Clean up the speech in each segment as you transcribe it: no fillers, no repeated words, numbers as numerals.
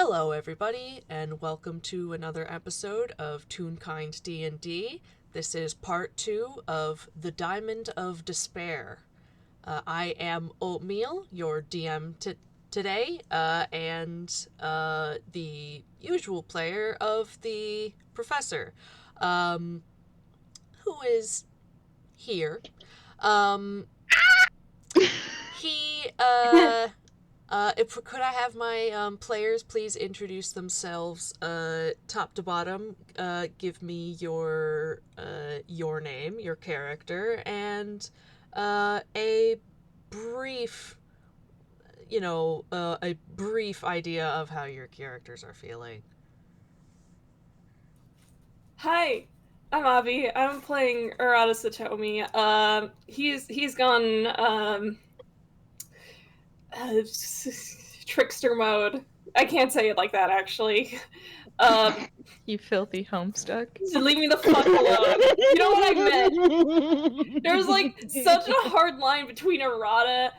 Hello, everybody, and welcome to another episode of Toonkind D&D. This is part 2 of The Diamond of Despair. I am Oatmeal, your DM today, and the usual player of the Professor, who is here. He, could I have my players please introduce themselves top to bottom? Give me your name, your character, and a brief, a brief idea of how your characters are feeling. Hi, I'm Avi. I'm playing Arata Satomi. He's gone uh, trickster mode. I can't say it like that actually. You filthy homestuck. Leave me the fuck alone. You know what I meant? There's like such a hard line between Arata,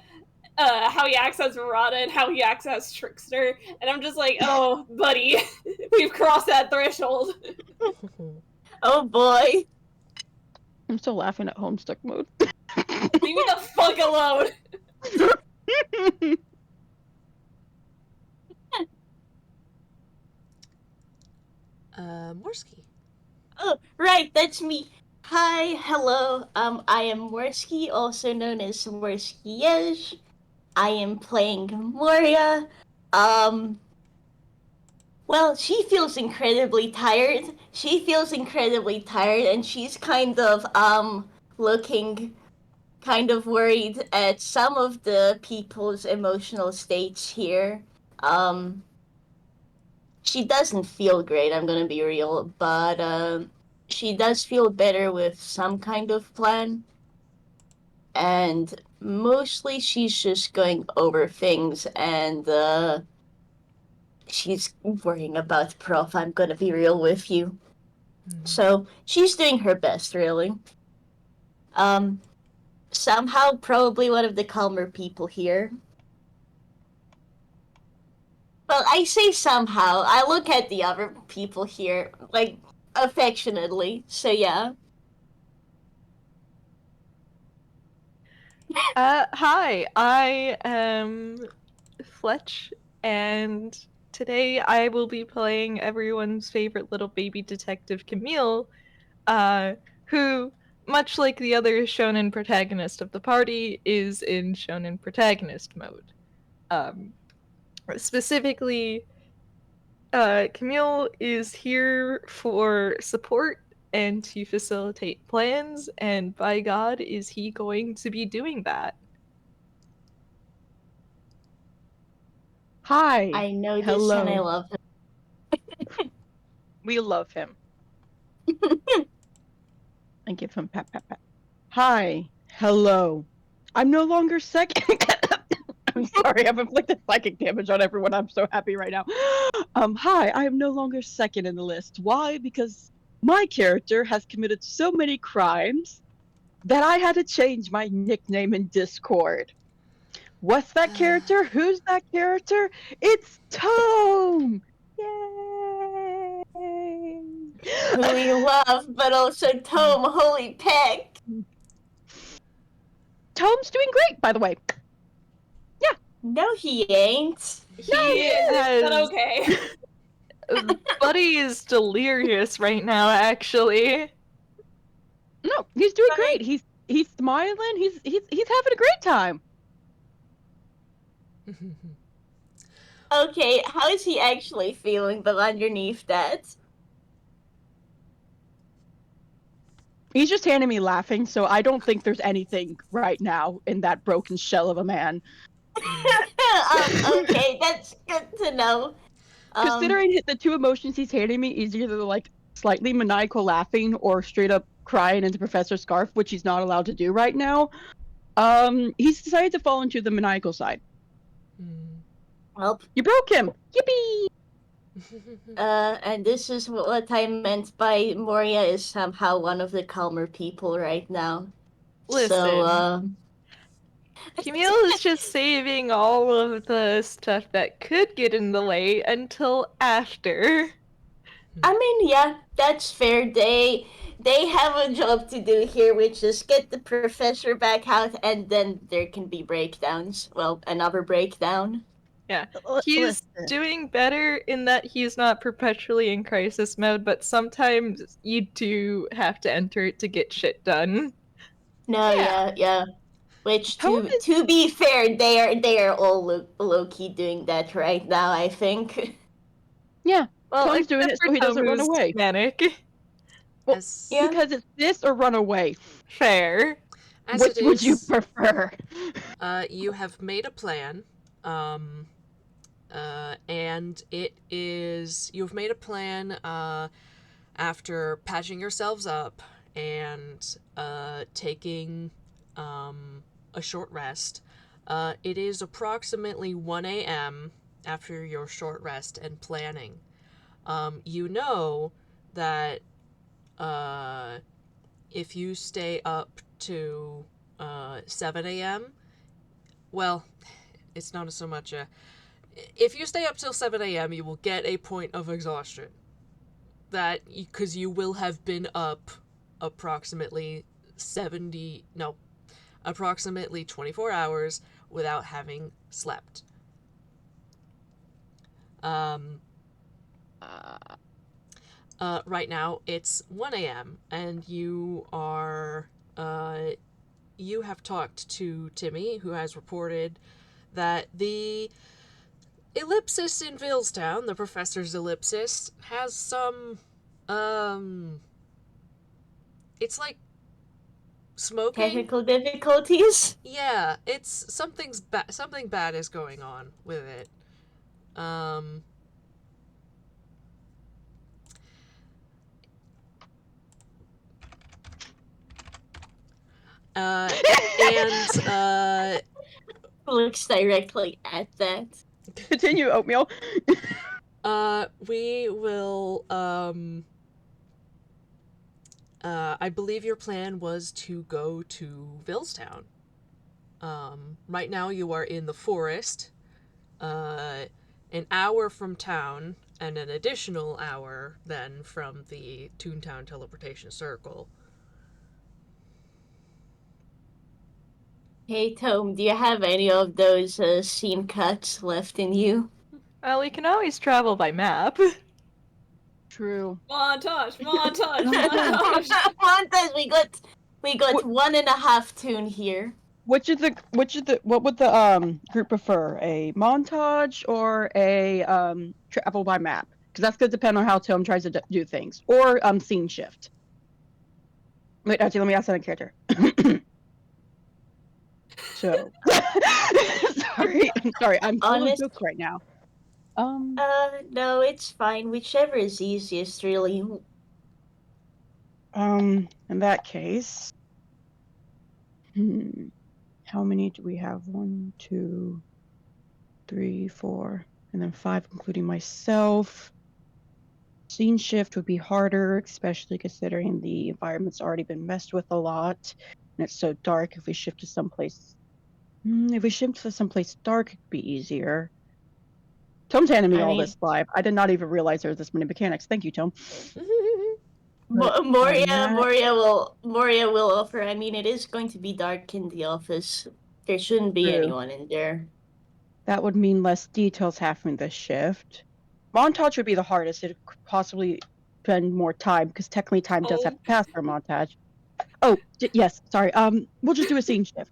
how he acts as Arata and how he acts as trickster, and I'm just like, oh, buddy, we've crossed that threshold. Oh boy. I'm still laughing at homestuck mode. Leave me the fuck alone. Morsky. Oh, right, that's me. Hi, hello. I am Morsky, also known as Morsky. I am playing Moria. Well, she feels incredibly tired. And she's kind of, looking kind of worried at some of the people's emotional states here. She doesn't feel great, I'm gonna be real, but she does feel better with some kind of plan. And mostly she's just going over things and she's worrying about Prof, I'm gonna be real with you. So she's doing her best, really. Somehow probably one of the calmer people here. Well, I say somehow. I look at the other people here, like, affectionately, so yeah. Hi, I am Fletch, and today I will be playing everyone's favorite little baby detective, Camille, who, much like the other shonen protagonist of the party, is in shonen protagonist mode. Specifically, Camille is here for support and to facilitate plans, and by God, is he going to be doing that. Hi. I know this Hello. and I love him. We love him. And give him pat, pat, pat. Hi. Hello. I'm no longer second. I'm sorry, I've inflicted psychic damage on everyone. I'm so happy right now. Hi, I am no longer second in the list. Why? Because my character has committed so many crimes that I had to change my nickname in Discord. What's that character? Who's that character? It's Tome! Yay! Who we love, but also Tome, holy peck. Tome's doing great, by the way. No, he ain't. He is, but okay. Buddy is delirious right now, actually. No, he's doing great. He's smiling. He's having a great time. Okay, how is he actually feeling, but underneath that? He's just handing me laughing, so I don't think there's anything right now in that broken shell of a man. Okay, that's good to know. Considering the two emotions he's handing me is either like slightly maniacal laughing or straight up crying into Professor Scarf, which he's not allowed to do right now. He's decided to fall into the maniacal side. Well, you broke him! Yippee! And this is what I meant by Moria is somehow one of the calmer people right now. Listen. So, Camille is just saving all of the stuff that could get in the way until after. I mean, yeah, that's fair. They have a job to do here, which is get the professor back out, and then there can be breakdowns. Well, another breakdown. Yeah. He's Listen. doing better in that he's not perpetually in crisis mode, but sometimes you do have to enter it to get shit done. No, Yeah. yeah. Which Tome to be fair, they are all low key doing that right now. I think. Yeah, Well, Tom's doing it except for so he doesn't run Tomu's away. manic. Well, As Yeah. because it's this or run away. Fair. as Which it would you is, prefer? you have made a plan, and you've made a plan after patching yourselves up and taking a short rest. It is approximately 1 a.m. after your short rest and planning. You know that if you stay up to 7 a.m., well, it's not so much a. If you stay up till 7 a.m., you will get a point of exhaustion. That, because you will have been up approximately 24 hours without having slept. Right now, it's 1 a.m., and you have talked to Timmy, who has reported that the ellipsis in Villestown, the professor's ellipsis, has some, it's like smoking. Technical difficulties. Yeah, it's something bad is going on with it. And Looks directly at that. Continue, Oatmeal. we will, I believe your plan was to go to Villestown. Right now you are in the forest, an hour from town, and an additional hour then from the Toontown teleportation circle. Hey Tome, do you have any of those scene cuts left in you? Well, we can always travel by map. True. Montage, montage, Montage. montage. Montage, we got What- 1.5 tune here. what would the group prefer? A montage or a travel by map? Because that's gonna depend on how Tome tries to do things. Or scene shift. Wait, actually, let me ask that in character. So, I'm sorry, I'm full of Honest, jokes right now. no, it's fine. Whichever is easiest, really. In that case, how many do we have? 1, 2, 3, 4, and then 5, including myself. Scene shift would be harder, especially considering the environment's already been messed with a lot, and it's so dark. If we shift to someplace dark, it could be easier. Tome's handing me I all mean, this vibe. I did not even realize there was this many mechanics. Thank you, Tome. But Moria will offer. I mean, it is going to be dark in the office. There shouldn't be True. anyone in there. That would mean less details happening this shift. Montage would be the hardest. It could possibly spend more time because technically time does have to pass for a montage. Oh, yes. Sorry. We'll just do a scene shift.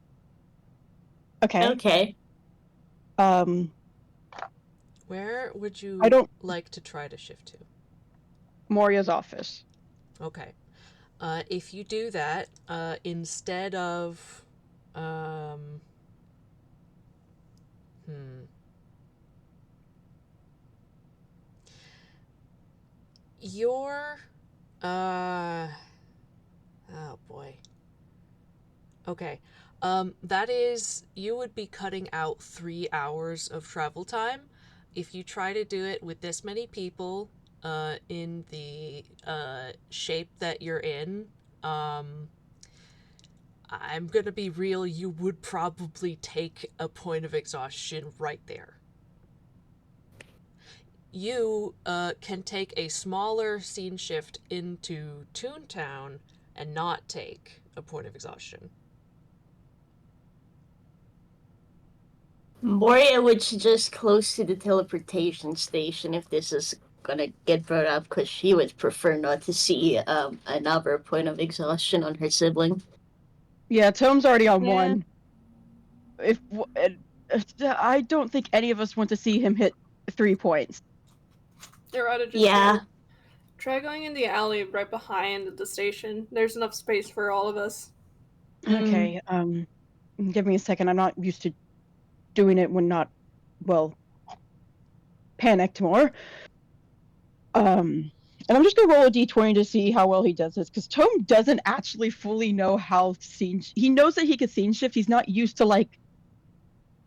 Okay. Okay. Where would you I don't. like to try to shift to? Moria's office. Okay. If you do that, instead of, your, oh boy. Okay. That is, you would be cutting out 3 hours of travel time. If you try to do it with this many people, in the shape that you're in, I'm gonna be real, you would probably take a point of exhaustion right there. You can take a smaller scene shift into Toontown and not take a point of exhaustion. Moria would suggest close to the teleportation station if this is gonna get brought up, because she would prefer not to see another point of exhaustion on her sibling. Yeah, Tome's already on Yeah. one. I don't think any of us want to see him hit 3 points. Arata just Yeah. said, try going in the alley right behind the station. There's enough space for all of us. Okay, give me a second. I'm not used to doing it when not, well, panicked more. And I'm just gonna roll a d20 to see how well he does this, because Tome doesn't actually fully know how he knows that he can scene shift. He's not used to, like,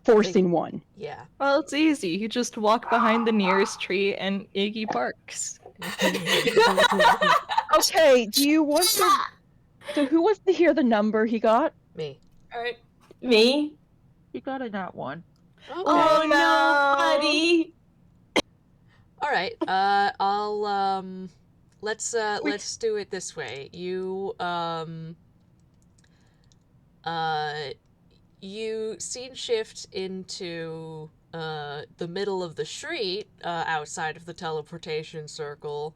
forcing one. Yeah. Well, it's easy. You just walk behind the nearest tree and Iggy barks. Okay, do you want to... So who wants to hear the number he got? Me. Alright. Me? You got a nat one. Okay. Oh no, buddy! Alright, let's do it this way. You scene shift into the middle of the street outside of the teleportation circle,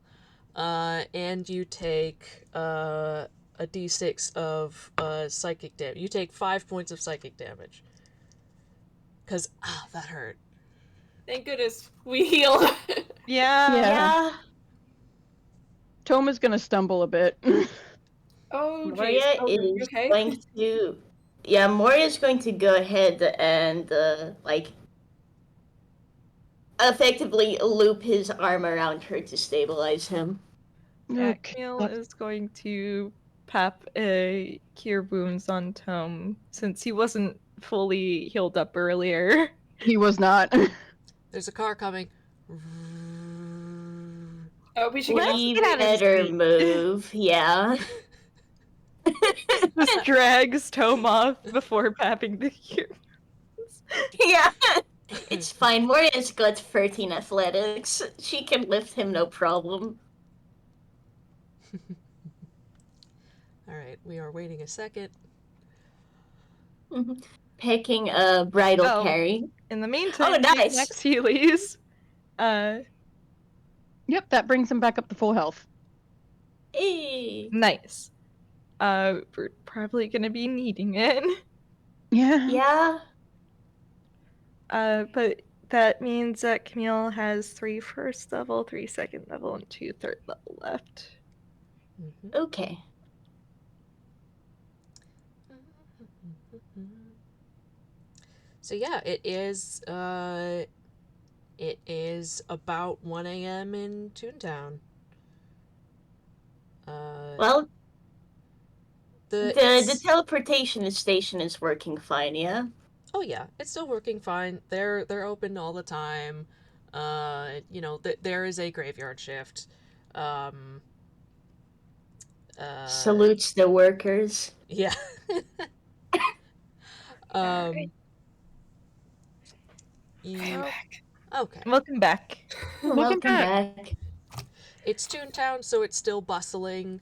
and you take a d6 of psychic damage. You take 5 points of psychic damage. Because, that hurt. Thank goodness we healed. Yeah. Yeah. Tome is gonna stumble a bit. Oh, Moria jeez. Oh, is you okay? going to... Yeah, Moria is going to go ahead and, effectively loop his arm around her to stabilize him. Camille is going to pap cure wounds on Tome since he wasn't fully healed up earlier. He was not. There's a car coming. Oh, we should get out. We get out of his better way. move, yeah. Just drags Tome off before papping the cure. Yeah. It's fine. Moria's got 13 athletics. She can lift him no problem. Alright, we are waiting a second. Picking a bridal Oh. carry. In the meantime, Oh, nice. next Heelys. Yep, that brings him back up to full health. Nice. We're probably gonna be needing it. Yeah. Yeah. But that means that Camille has 3 first level, 3 second level, and 2 third level left. Mhm. Okay. So yeah, it is about 1 a.m. in Toontown. Well, the the teleportation station is working fine, yeah? Oh yeah, it's still working fine. They're open all the time. There is a graveyard shift. Salutes the workers. Yeah. Okay. Welcome back. Welcome back. It's Toontown, so it's still bustling,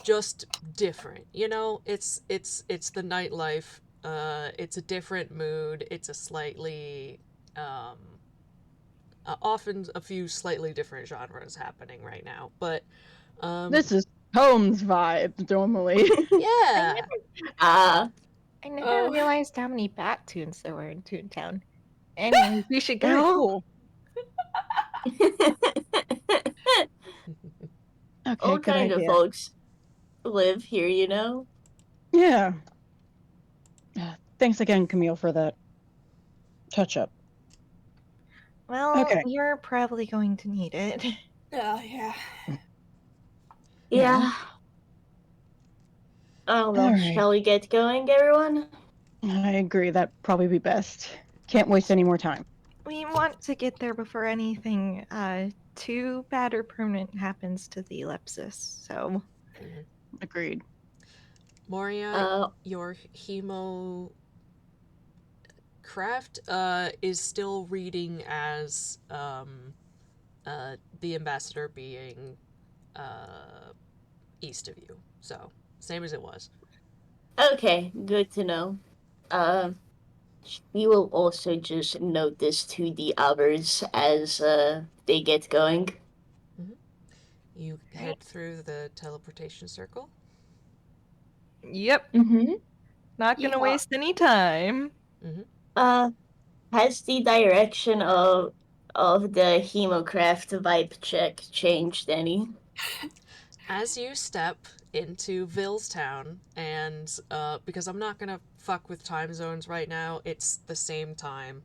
just different. It's the nightlife. It's a different mood. It's a slightly, often a few slightly different genres happening right now. But This is Tome's vibe normally. yeah. Ah. I never realized how many Bat Tunes there were in Toontown. Anyways, we should go. Very cool. Okay, All good kind of idea. folks live here, you know? Yeah. Thanks again, Camille, for that touch-up. Well, Okay. you're probably going to need it. Oh, yeah. Yeah. Oh well, Alright. shall we get going, everyone? I agree, that'd probably be best. Can't waste any more time. We want to get there before anything too bad or permanent happens to the ellipsis, so... Agreed. Moria, your hemo craft is still reading as the ambassador being east of you. So, same as it was. Okay, good to know. We will also just note this to the others as they get going. You head through the teleportation circle. Yep. Mm-hmm. Not gonna Yeah. waste any time. Has the direction of the hemocraft vibe check changed any? As you step into Villestown, and because I'm not gonna fuck with time zones right now, it's the same time,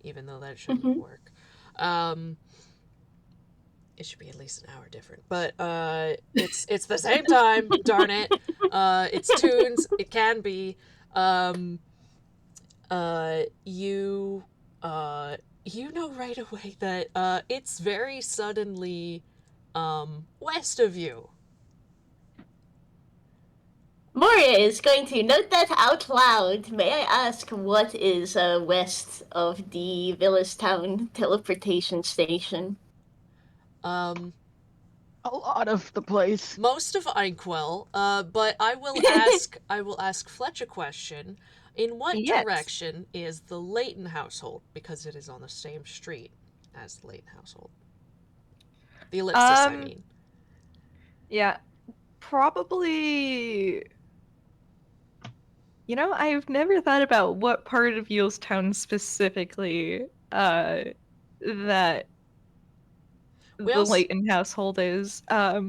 even though that shouldn't work. It should be at least an hour different, but it's the same time. Darn it! It's Toons. It can be. You you know right away that it's very suddenly west of you. Moria is going to note that out loud. May I ask what is west of the Town teleportation station? A lot of the place. Most of Inkwell, but I will ask Fletch a question. In what Yes. direction is the Leighton household? Because it is on the same street as the Leighton household. The ellipsis, I mean. Yeah. Probably. You know, I've never thought about what part of Yulestown specifically that We the also- Leighton household is. We I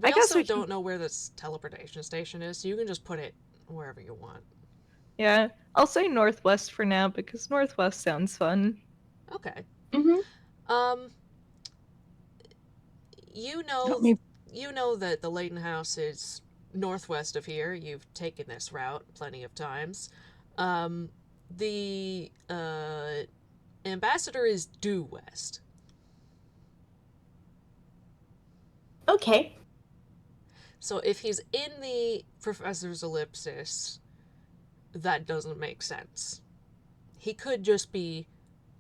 guess also we can... don't know where this teleportation station is, so you can just put it wherever you want. Yeah, I'll say northwest for now because northwest sounds fun. Okay. Mm-hmm. You Help me. know that the Leighton house is northwest of here. You've taken this route plenty of times. The ambassador is due west. Okay. So if he's in the professor's ellipsis, that doesn't make sense. He could just be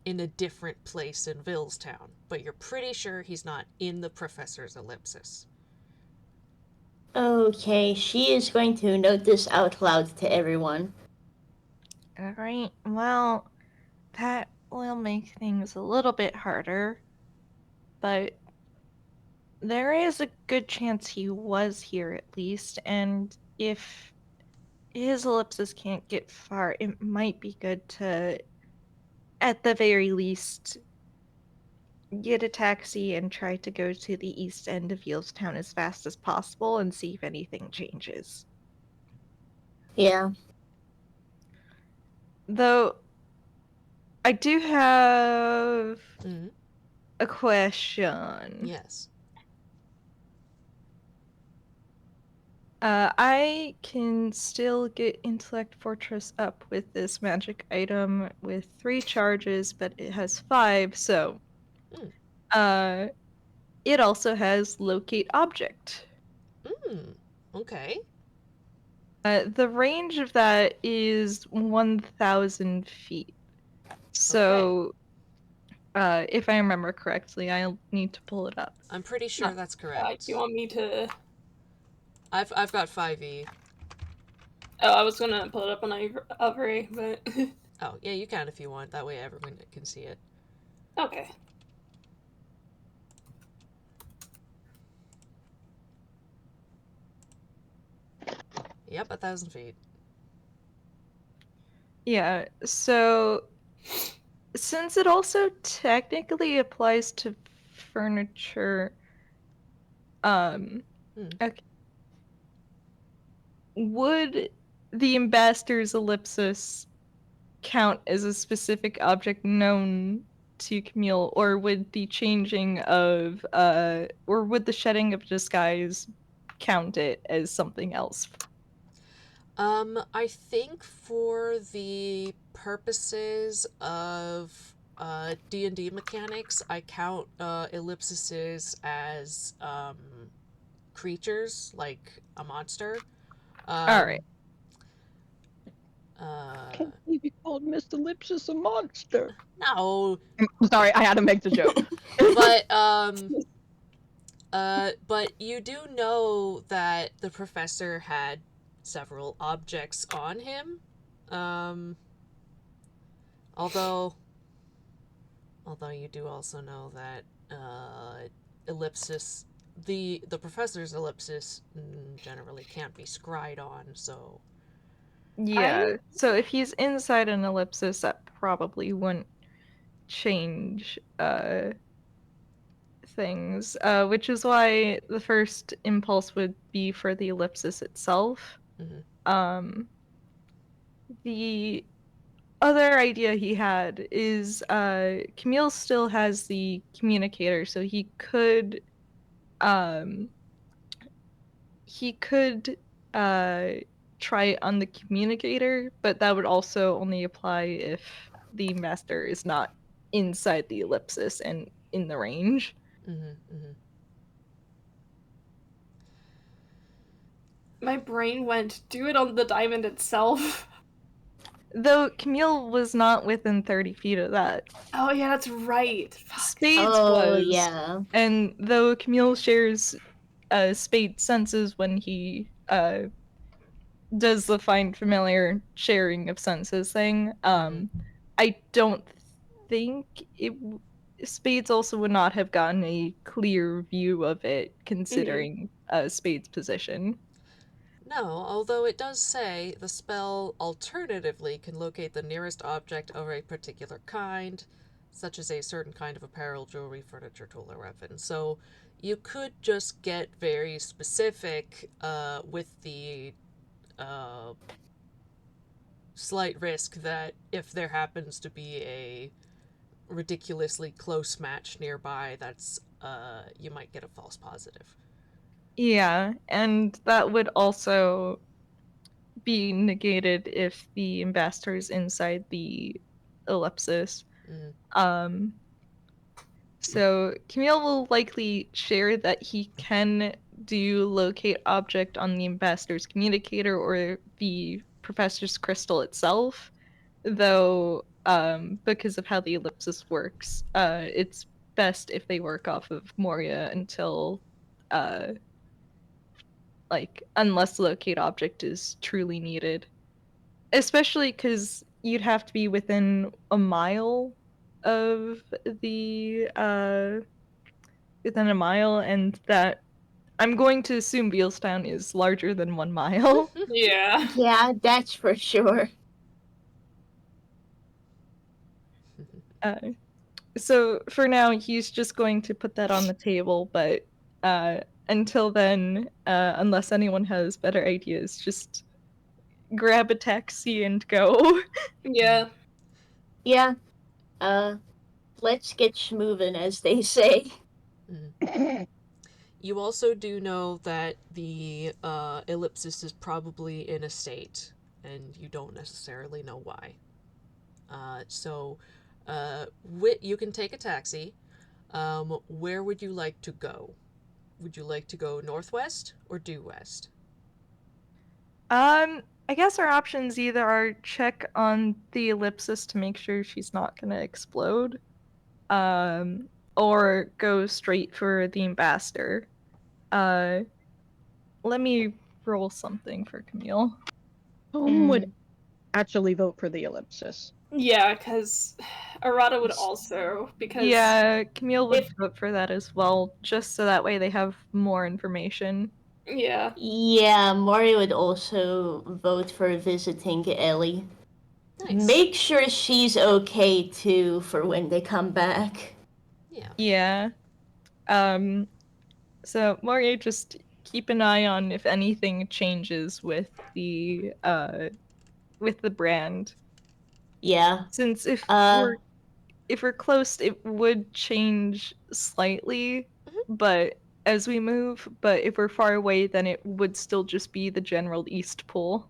in a different place in Villestown, but you're pretty sure he's not in the professor's ellipsis. Okay, she is going to note this out loud to everyone. Alright, well, that will make things a little bit harder, but there is a good chance he was here at least, and if his ellipsis can't get far, it might be good to, at the very least, get a taxi and try to go to the east end of Yalestown as fast as possible and see if anything changes. Yeah. Though, I do have a question. Yes. I can still get Intellect Fortress up with this magic item with 3 charges, but it has 5, so it also has Locate Object. Okay. The range of that is 1,000 feet. So, if I remember correctly, I'll need to pull it up. I'm pretty sure that's correct. Do you want me to... I've got 5e. Oh, I was gonna pull it up on Avery, but... Oh, yeah, you can if you want. That way everyone can see it. Okay. Yep, 1,000 feet. Yeah, so since it also technically applies to furniture, okay. Would the ambassador's ellipsis count as a specific object known to Camille, or would the changing of, or would the shedding of disguise count it as something else? I think for the purposes of D&D mechanics, I count ellipses as creatures, like a monster. Alright. Can't believe you called Miss Ellipsis a monster. No, I'm sorry, I had to make the joke. but you do know that the professor had several objects on him. Although you do also know that ellipsis, the professor's ellipsis generally can't be scryed on, so Yeah. So if he's inside an ellipsis, that probably wouldn't change things. Which is why the first impulse would be for the ellipsis itself. Mhm. The other idea he had is Camille still has the communicator, so um he could try it on the communicator, but that would also only apply if the master is not inside the ellipsis and in the range. My brain went, do it on the diamond itself. Though Camille was not within 30 feet of that. Oh yeah, that's right. Fuck. Spades Oh, was. yeah. And though Camille shares Spade senses when he does the find familiar sharing of senses thing, I don't think Spades also would not have gotten a clear view of it considering Spade's position. No, although it does say the spell alternatively can locate the nearest object of a particular kind, such as a certain kind of apparel, jewelry, furniture, tool, or weapon. So you could just get very specific with the slight risk that if there happens to be a ridiculously close match nearby, that's you might get a false positive. Yeah, and that would also be negated if the ambassador is inside the ellipsis. So Camille will likely share that he can do locate object on the ambassador's communicator or the professor's crystal itself, though because of how the ellipsis works, it's best if they work off of Moria until unless locate object is truly needed. Especially because you'd have to be within a mile of the within a mile, and that I'm going to assume Bealstown is larger than 1 mile. Yeah. Yeah, that's for sure. So for now, he's just going to put that on the table, but until then, unless anyone has better ideas, just grab a taxi and go. Yeah. Yeah. Let's get schmovin', as they say. You also do know that the ellipsis is probably in a state, and you don't necessarily know why. So you can take a taxi. Where would you like to go? Would you like to go northwest or due west? I guess our options either are check on the ellipsis to make sure she's not gonna explode, or go straight for the ambassador. Let me roll something for Camille. Whom would actually vote for the ellipsis? Yeah, because Arata would also, because Yeah, Camille would if- vote for that as well, just so that way they have more information. yeah. Yeah, Mori would also vote for visiting Ellie. Nice. Make sure she's okay too for when they come back. Yeah. Yeah. So Moria, just keep an eye on if anything changes with the brand. Yeah. Since if we're close, it would change slightly, but as we move, but if we're far away, then it would still just be the general east pool.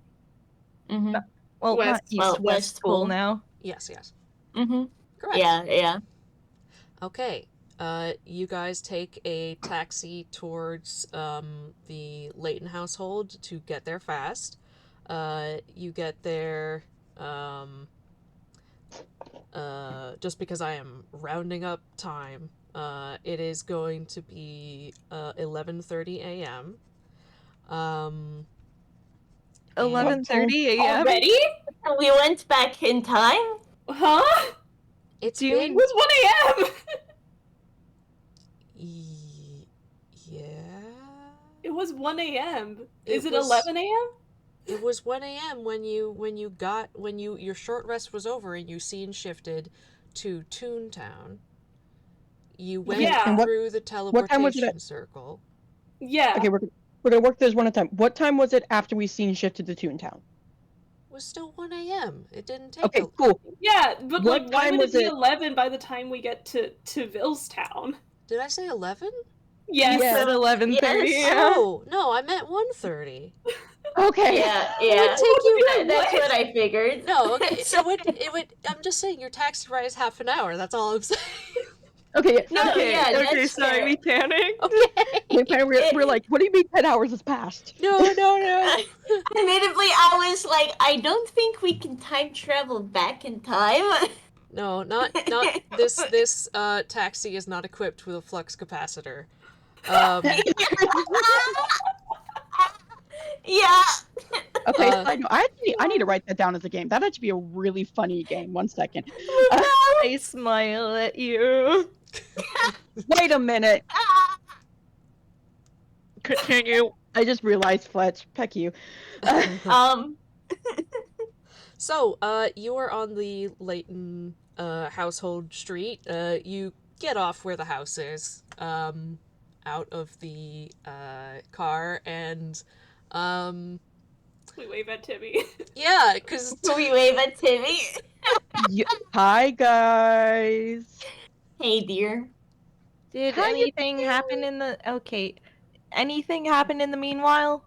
Mm-hmm. Well, West. not east, west pool now. Yes, yes. Mm-hmm. Correct. Yeah. Okay. You guys take a taxi towards the Layton household to get there fast. You get there Just because I am rounding up time, it is going to be 11:30 a.m. 11:30 a.m. Already? We went back in time? Huh? It's Do you been It was 1 a.m. yeah. It was 1 a.m. It Is it was- 11 a.m.? It was 1 a.m. when your short rest was over and you scene shifted to Toontown. You went Yeah. And through the what time was it teleportation circle. Yeah. Okay, we're gonna work this one at a time. What time was it after we scene shifted to Toontown? It was still 1 a.m. It didn't take Okay, cool. Yeah, but What like, why time would was it be it? 11 by the time we get to Villestown? Did I say 11? Yes. You said 11:30 Yes. a.m. Oh, no, I meant 1:30. Okay. Yeah. Take you That's what I figured. No, okay, it would I'm just saying your taxi ride is half an hour. That's all I'm saying. Okay. No, Okay, yeah, okay, that's sorry, fair. we panicked. Okay. We're like, what do you mean 10 hours has passed? No. Admittedly, I was like, I don't think we can time travel back in time. No, not this taxi is not equipped with a flux capacitor. Yeah. Okay, Uh, side note, I need to write that down as a game. That'd actually be a really funny game. 1 second. I smile at you. Wait a minute. Continue. I just realized, Fletch. Peck you. So, you are on the Layton household street. You get off where the house is, out of the car, and We wave at Timmy. yeah, because We wave at Timmy. Hi, guys. Hey, dear. Did How you anything happen in the... Okay. Anything happen in the meanwhile?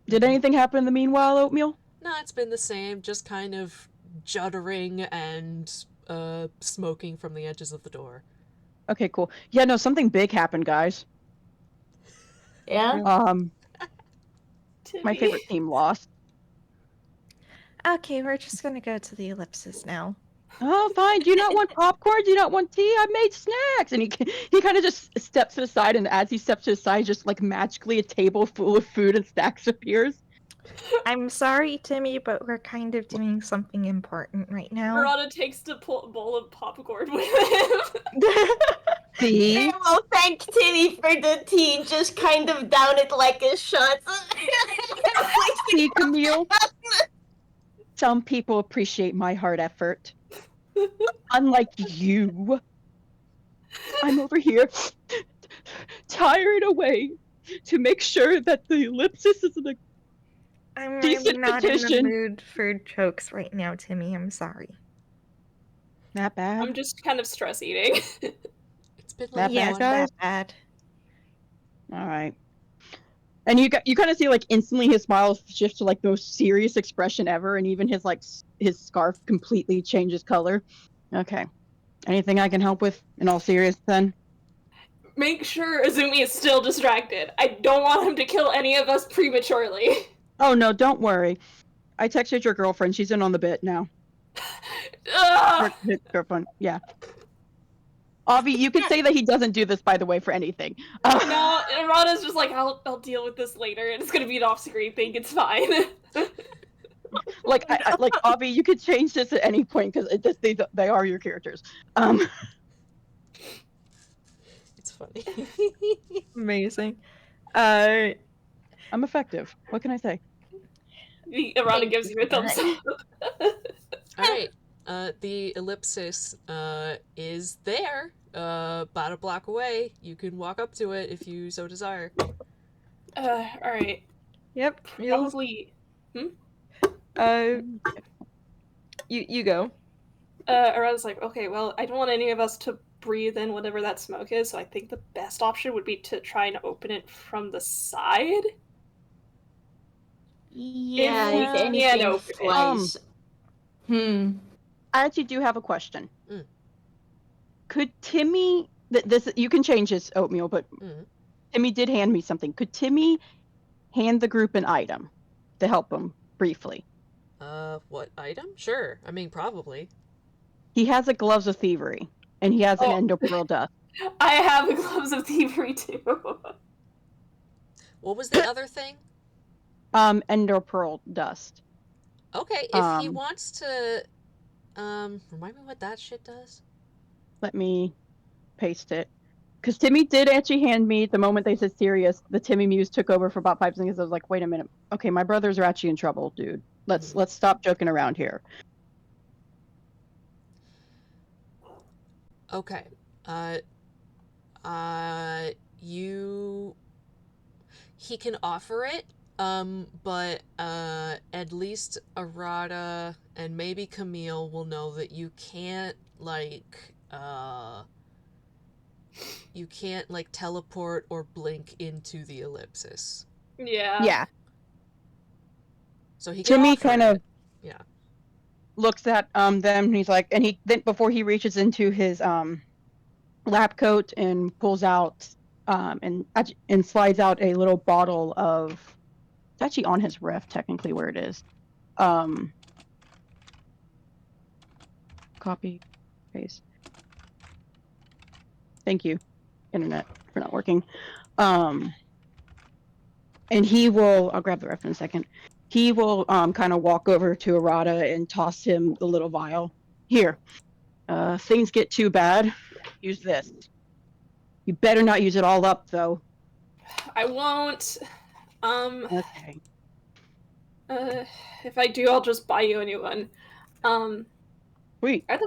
Did anything happen in the meanwhile, Oatmeal? no, it's been the same, just kind of juddering and smoking from the edges of the door. Okay, cool. Yeah, no, something big happened, guys. Yeah. Timmy. My favorite team lost. Okay, we're just gonna go to the ellipsis now. Oh, fine. Do you not want popcorn? Do you not want tea? I made snacks. And he kind of just steps to the side, and as he steps to the side, just like magically a table full of food and snacks appears. I'm sorry, Timmy, but we're kind of doing something important right now. Arata takes the bowl of popcorn with him. See? Well, thank Timmy for the tea. Just kind of down it like a shot. See, Camille? Some people appreciate my hard effort. Unlike you. I'm over here tired away to make sure that the ellipsis is in a I'm really decent not in the condition. mood for jokes right now, Timmy. I'm sorry. Not bad. I'm just kind of stress eating. It's been That like bad, Yes, guys? that bad. All right. And you kind of see like instantly his smile shifts to like the most serious expression ever, and even his like his scarf completely changes color. Okay. Anything I can help with in all seriousness then? Make sure Azumi is still distracted. I don't want him to kill any of us prematurely. Oh no, don't worry. I texted your girlfriend. She's in on the bit now. Ugh. His girlfriend. Yeah. Avi, you can say that he doesn't do this, by the way, for anything. No, Arata's just like, I'll deal with this later, and it's gonna be an off-screen thing. It's fine. Like, like Avi, you could change this at any point because they are your characters. It's funny. Amazing. I'm effective. What can I say? Arata gives you a thumbs up. Alright, the ellipsis is there, about a block away. You can walk up to it if you so desire. Alright. Yep. You'll, Probably. you go. Arata's like, okay, well, I don't want any of us to breathe in whatever that smoke is, so I think the best option would be to try and open it from the side. Yeah, If we if can't anything open it. flies. I actually do have a question. Mm. Could Timmy... This you can change this, Oatmeal, but Mhm. Timmy did hand me something. Could Timmy hand the group an item to help them briefly? What item? Sure. I mean, probably. He has a gloves of thievery, and he has an endo pearl dust. I have gloves of thievery too. What was the other thing? Endo pearl dust. Okay, if he wants to, remind me what that shit does? Let me paste it. Because Timmy did actually hand me, the moment they said serious, the Timmy Muse took over for about 5 seconds. I was like, wait a minute. Okay, my brothers are actually in trouble, dude. Let's stop joking around here. Okay. He can offer it, but, at least Arata and maybe Camille will know that you can't, teleport or blink into the ellipsis. Yeah. Yeah. So he can Timmy offer kind it. of Yeah. looks at them, and he's like, and he then before he reaches into his lab coat and pulls out and slides out a little bottle of, it's actually on his ref technically where it is. Copy, paste. Thank you, internet, for not working. And he will, I'll grab the ref in a second. He will kind of walk over to Arata and toss him the little vial. Here, things get too bad, use this. You better not use it all up, though. I won't. Okay. If I do, I'll just buy you a new one. Sweet. At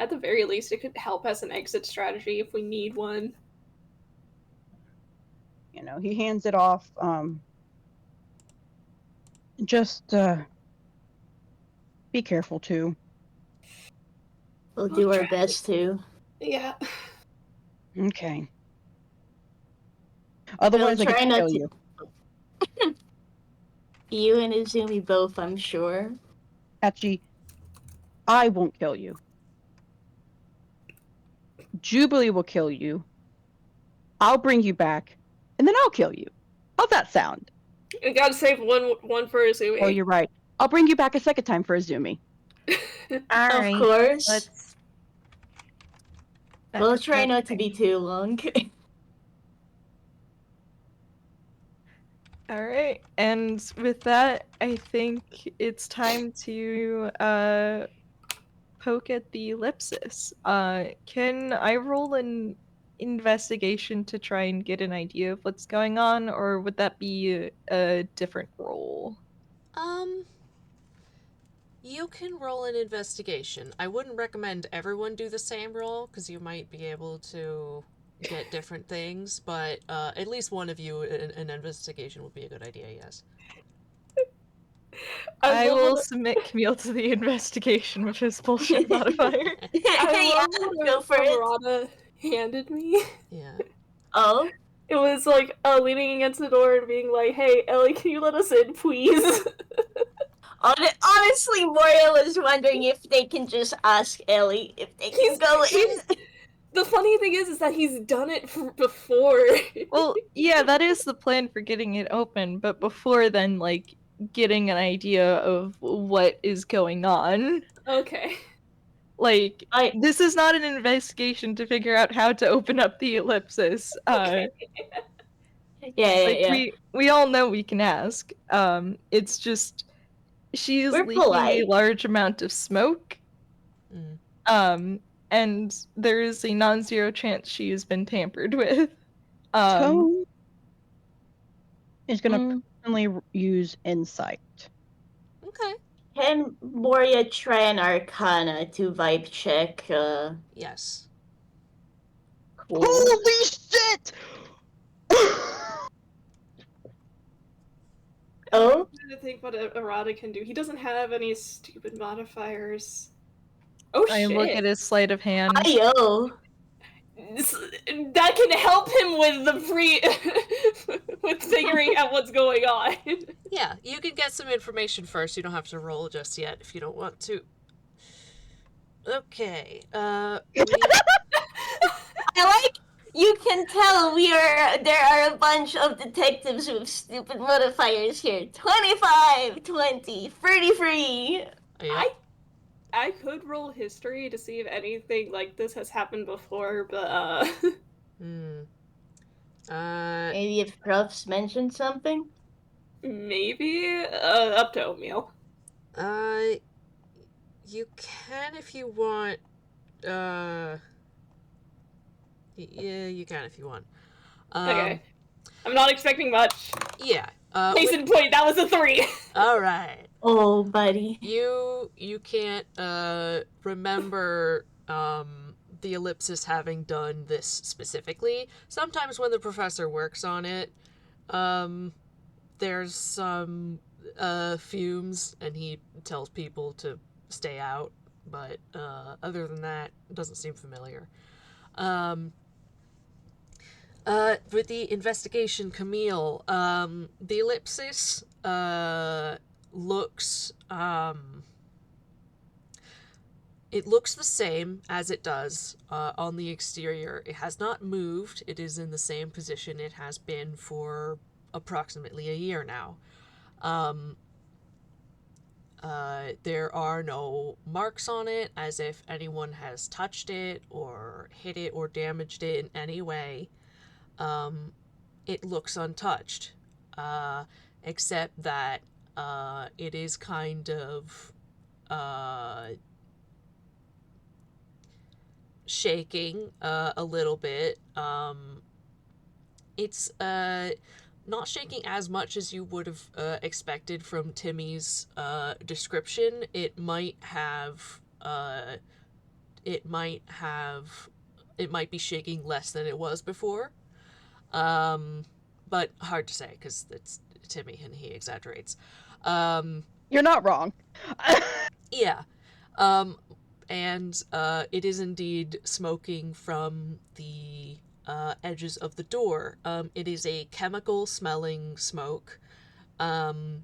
the very least, it could help as an exit strategy if we need one. You know, he hands it off. Just be careful too. We'll do our best to. Yeah. Okay. Otherwise, I try can not kill to- you. You and Izumi both, I'm sure. Actually, I won't kill you. Jubilee will kill you. I'll bring you back, and then I'll kill you. How's that sound? We gotta save one for Izumi. Oh, you're right. I'll bring you back a second time for Izumi. Of course. Let's. We'll try not to be too long. All right, and with that, I think it's time to poke at the ellipsis. Can I roll an investigation to try and get an idea of what's going on, or would that be a different roll? You can roll an investigation. I wouldn't recommend everyone do the same roll, because you might be able to get different things, but at least one of you, an investigation would be a good idea, yes. I will submit Camille to the investigation with his bullshit modifier. I love go for it. Arata handed me. Yeah. Oh? It was like leaning against the door and being like, "Hey, Ellie, can you let us in, please?" Honestly, Moria was wondering if they can just ask Ellie if they can go in. The funny thing is that he's done it before. Well, yeah, that is the plan for getting it open, but before then, like, getting an idea of what is going on. Okay. Like, this is not an investigation to figure out how to open up the ellipsis. Okay. Yeah. We all know we can ask. It's just she's We're leaking polite. a large amount of smoke. And there is a non-zero chance she has been tampered with. Tone is gonna personally use insight. Okay. Can Moria try an Arcana to vibe check? Yes. Cool. Holy shit! Oh? I'm trying to think what Arata can do. He doesn't have any stupid modifiers. Oh I shit! look at his sleight of hand. Ayo! That can help him with the with figuring out what's going on. Yeah, you can get some information first. You don't have to roll just yet if you don't want to. Okay. I like You can tell there are a bunch of detectives with stupid modifiers here. 25, 20, 33. Yep. I could roll history to see if anything like this has happened before, but Maybe if Ruff's mentioned something? maybe up to Oatmeal. You can if you want. Yeah, you can if you want. Okay. I'm not expecting much. Yeah. Case in point, that was a 3. All right. Oh, buddy. You can't remember the ellipsis having done this specifically. Sometimes when the professor works on it, there's some fumes and he tells people to stay out, but other than that, it doesn't seem familiar. With the investigation, Camille, the ellipsis looks it looks the same as it does on the exterior. It has not moved. It is in the same position it has been for approximately a year now. There are no marks on it as if anyone has touched it or hit it or damaged it in any way. It looks untouched, except that it is kind of shaking a little bit. It's not shaking as much as you would have expected from Timmy's description. It might be shaking less than it was before. But hard to say because it's Timmy and he exaggerates. You're not wrong. Yeah. And it is indeed smoking from the edges of the door. It is a chemical smelling smoke. And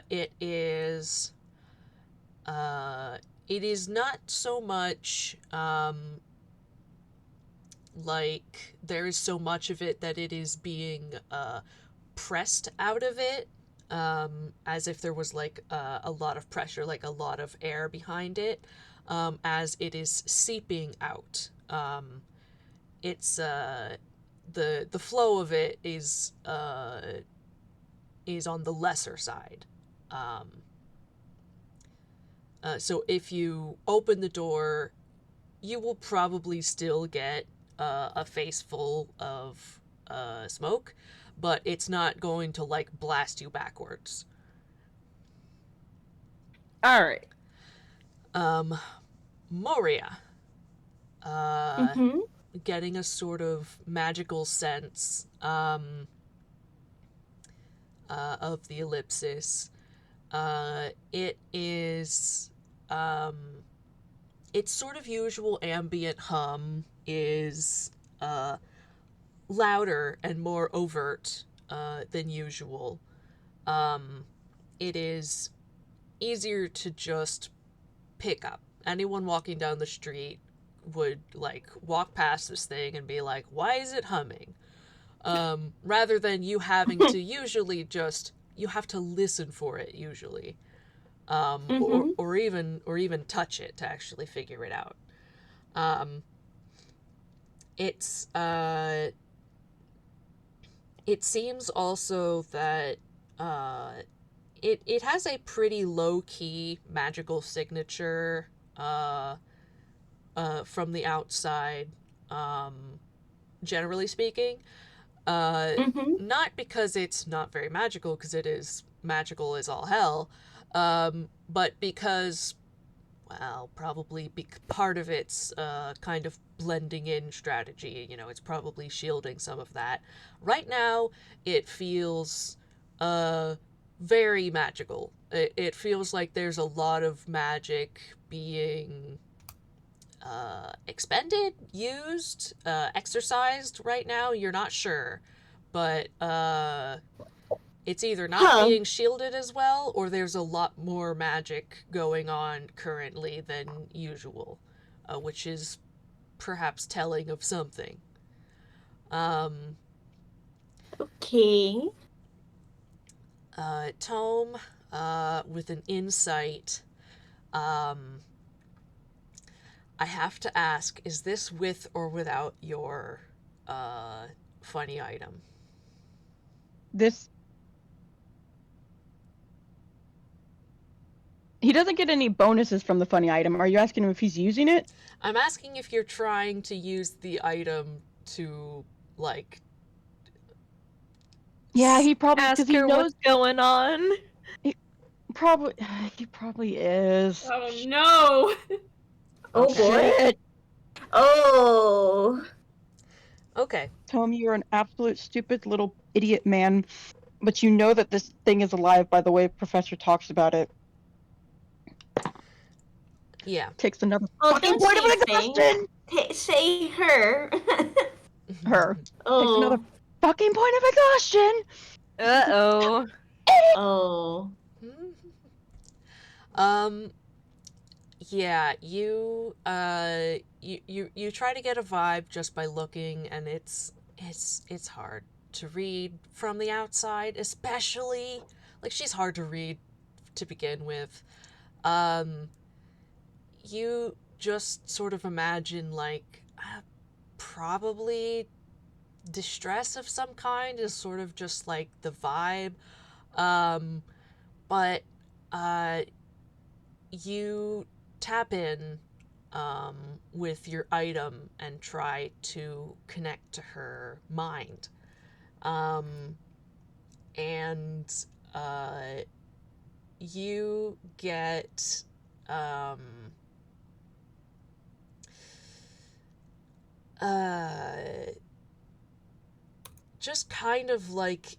it is not so much like there is so much of it that it is being pressed out of it, as if there was like a lot of pressure, like a lot of air behind it, as it is seeping out. It's the flow of it is on the lesser side. So if you open the door, you will probably still get a face full of smoke, but it's not going to like blast you backwards. All right. Moria, Mm-hmm. getting a sort of magical sense of the ellipsis. It is its sort of usual ambient hum is louder and more overt than usual. It is easier to just pick up. Anyone walking down the street would like walk past this thing and be like, why is it humming? Rather than you having to usually just, you have to listen for it usually. Or even touch it to actually figure it out. It seems also that it has a pretty low-key magical signature from the outside, generally speaking. Not because it's not very magical, because it is magical as all hell, but because, well, probably part of it's kind of blending in strategy. You know, it's probably shielding some of that. Right now, it feels very magical. It feels like there's a lot of magic being expended, used, exercised right now. You're not sure, but it's either not being shielded as well, or there's a lot more magic going on currently than usual, which is perhaps telling of something. Okay. Tome, with an insight, I have to ask, is this with or without your, funny item? This. He doesn't get any bonuses from the funny item. Are you asking him if he's using it? I'm asking if you're trying to use the item to, like... Yeah, he probably, Ask because he her knows. what's going on. Probably, he probably is. Oh no! Oh Okay. boy. Shit. Oh. Okay. Tommy, you're an absolute stupid little idiot man, but you know that this thing is alive by the way Professor talks about it. Yeah. Takes another Oh, fucking don't point of say exhaustion. Say her. Her. Takes Oh. another fucking point of exhaustion. Uh-oh. Oh. Yeah, you try to get a vibe just by looking, and it's hard to read from the outside, especially, like, she's hard to read to begin with. You just sort of imagine, like, probably distress of some kind is sort of just, like, the vibe. But you tap in with your item and try to connect to her mind. And you get just kind of like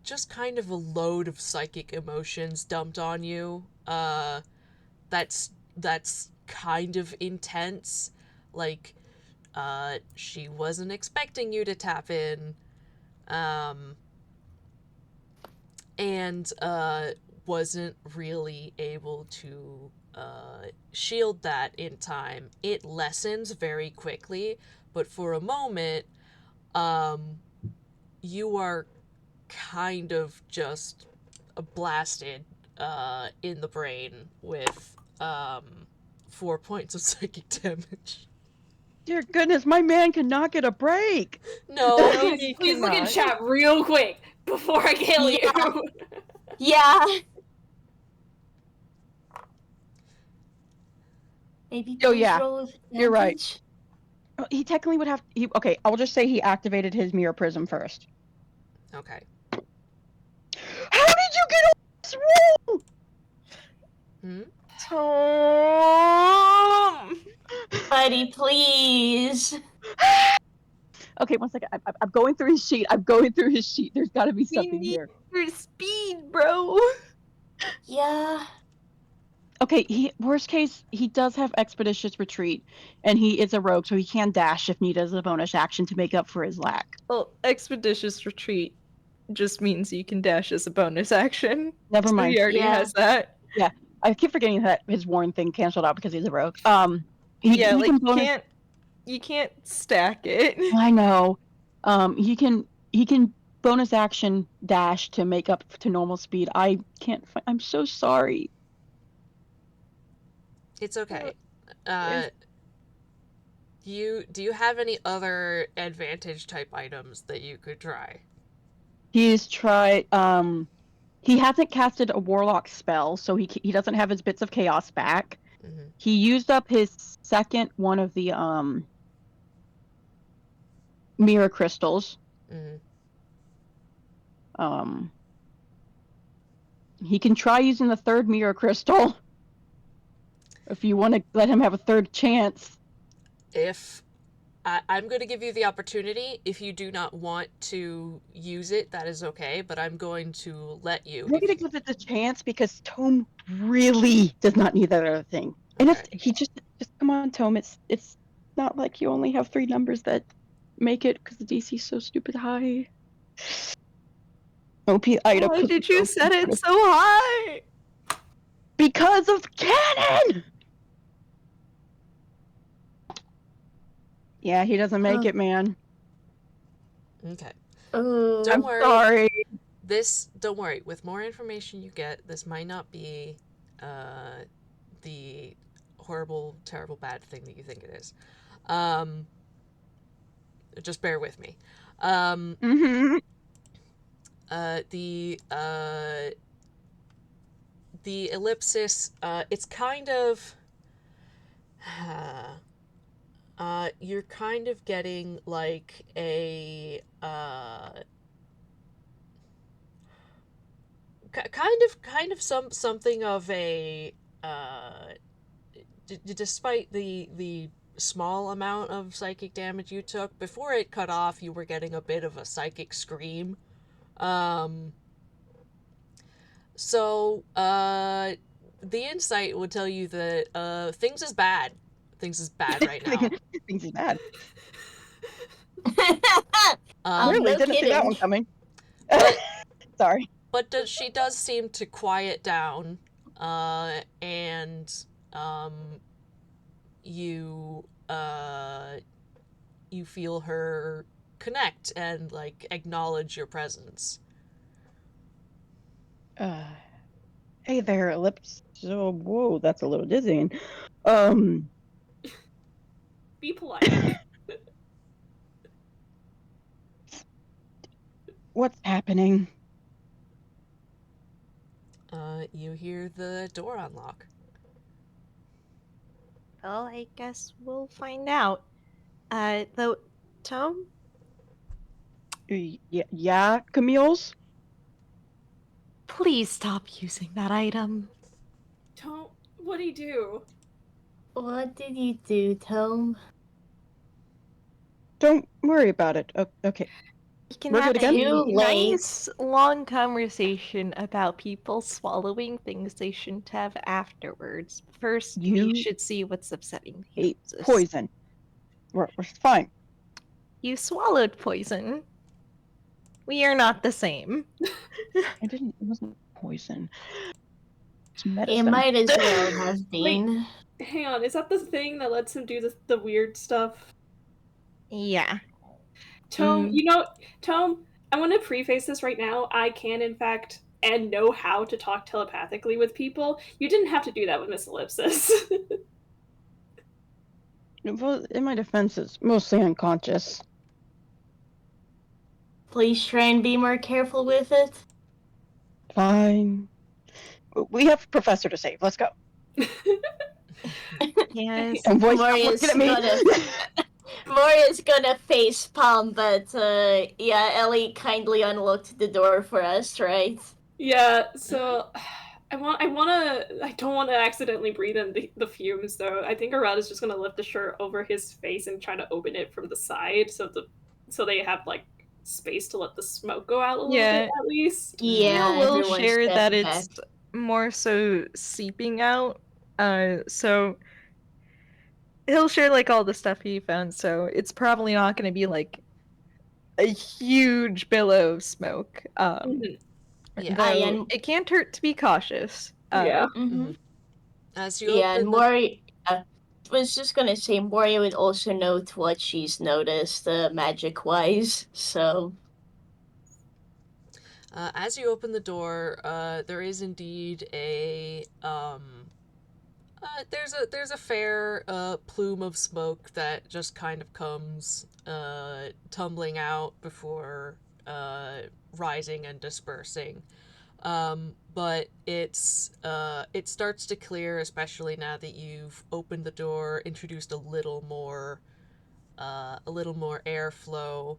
just kind of a load of psychic emotions dumped on you. That's kind of intense. Like, she wasn't expecting you to tap in, and wasn't really able to shield that in time. It lessens very quickly, but for a moment, you are kind of just blasted in the brain with 4 points of psychic damage. Dear goodness, my man cannot get a break. No, Please look at chat real quick before I kill you. Yeah. Maybe Oh, please yeah. roll with You're right. advantage. He technically would have. Okay, I'll just say he activated his mirror prism first. okay. How did you get on this roll? Tom! Buddy, please. Okay, one second. I'm going through his sheet. There's got to be something here. Your speed, bro. Yeah. Okay, worst case, he does have expeditious retreat, and he is a rogue, so he can dash if needed as a bonus action to make up for his lack. Well, expeditious retreat just means you can dash as a bonus action. Never So mind. he already Yeah. has that. I keep forgetting that his warn thing canceled out because he's a rogue. He Like can bonus. you can't stack it. I know. He can bonus action dash to make up to normal speed. I can't. I'm so sorry. It's okay. Yes. Do you have any other advantage type items that you could try? He's tried. He hasn't casted a warlock spell, so he doesn't have his bits of chaos back. Mm-hmm. He used up his second one of the mirror crystals. Mm-hmm. He can try using the third mirror crystal if you want to let him have a third chance. If I'm going to give you the opportunity. If you do not want to use it, that is okay, but I'm going to let you. We're going to give it a chance because Tome really does not need that other thing. And Okay. if he just come on, Tome. It's not like you only have 3 numbers that make it because the DC is so stupid high. OP item. Why did you set it so high? Because of canon! Yeah, he doesn't make it, man. Okay. Oh, Don't I'm worry. sorry. Don't worry. With more information you get, this might not be the horrible, terrible, bad thing that you think it is. Just bear with me. Mm-hmm. The ellipsis, it's kind of you're kind of getting like a kind of something of a despite the small amount of psychic damage you took before it cut off, you were getting a bit of a psychic scream. So the insight would tell you that things is bad. Things is bad right now. Things is bad. no Really didn't see that kidding. one coming. But Sorry. But she does seem to quiet down, and you you feel her connect and like acknowledge your presence. Hey there, Ellipse. So, whoa, that's a little dizzying. Be polite. What's happening? You hear the door unlock. Well, I guess we'll find out. Though, Tome, Yeah, Camille's? please stop using that item. Don't. What'd he do? What did you do, Tome? Don't worry about it. Okay. We can We're have good a again? Too late. nice, long conversation about people swallowing things they shouldn't have afterwards. First, we You should see what's upsetting the ate Ellipsis. poison. We're fine. You swallowed poison. We are not the same. It wasn't poison. It's It medicine. might as well have been. Hang on, is that the thing that lets him do the weird stuff? Yeah. Tome, Tome, I want to preface this right now. I can, in fact, and know how to talk telepathically with people. You didn't have to do that with Miss Ellipsis. Well, in my defense, it's mostly unconscious. Please try and be more careful with it. Fine. We have Professor to save. Let's go. Yes. And voice not Moria's looking at me. Moria's gonna face palm, but yeah, Ellie kindly unlocked the door for us, right? Yeah, so I don't want to accidentally breathe in the fumes though. I think Arata's just gonna lift the shirt over his face and try to open it from the side so they have like space to let the smoke go out a little bit at least. Yeah, We'll everyone's share that stepping it's back. more so seeping out. So he'll share like all the stuff he found, so it's probably not gonna be like a huge billow of smoke. Mhm. Yeah. Though it can't hurt to be cautious. Yeah. Mm-hmm. As you Yeah, open and the Moria was just gonna say Moria would also note what she's noticed, magic-wise. So as you open the door, there is indeed a there's a fair plume of smoke that just kind of comes tumbling out before rising and dispersing. But it starts to clear, especially now that you've opened the door, introduced a little more airflow,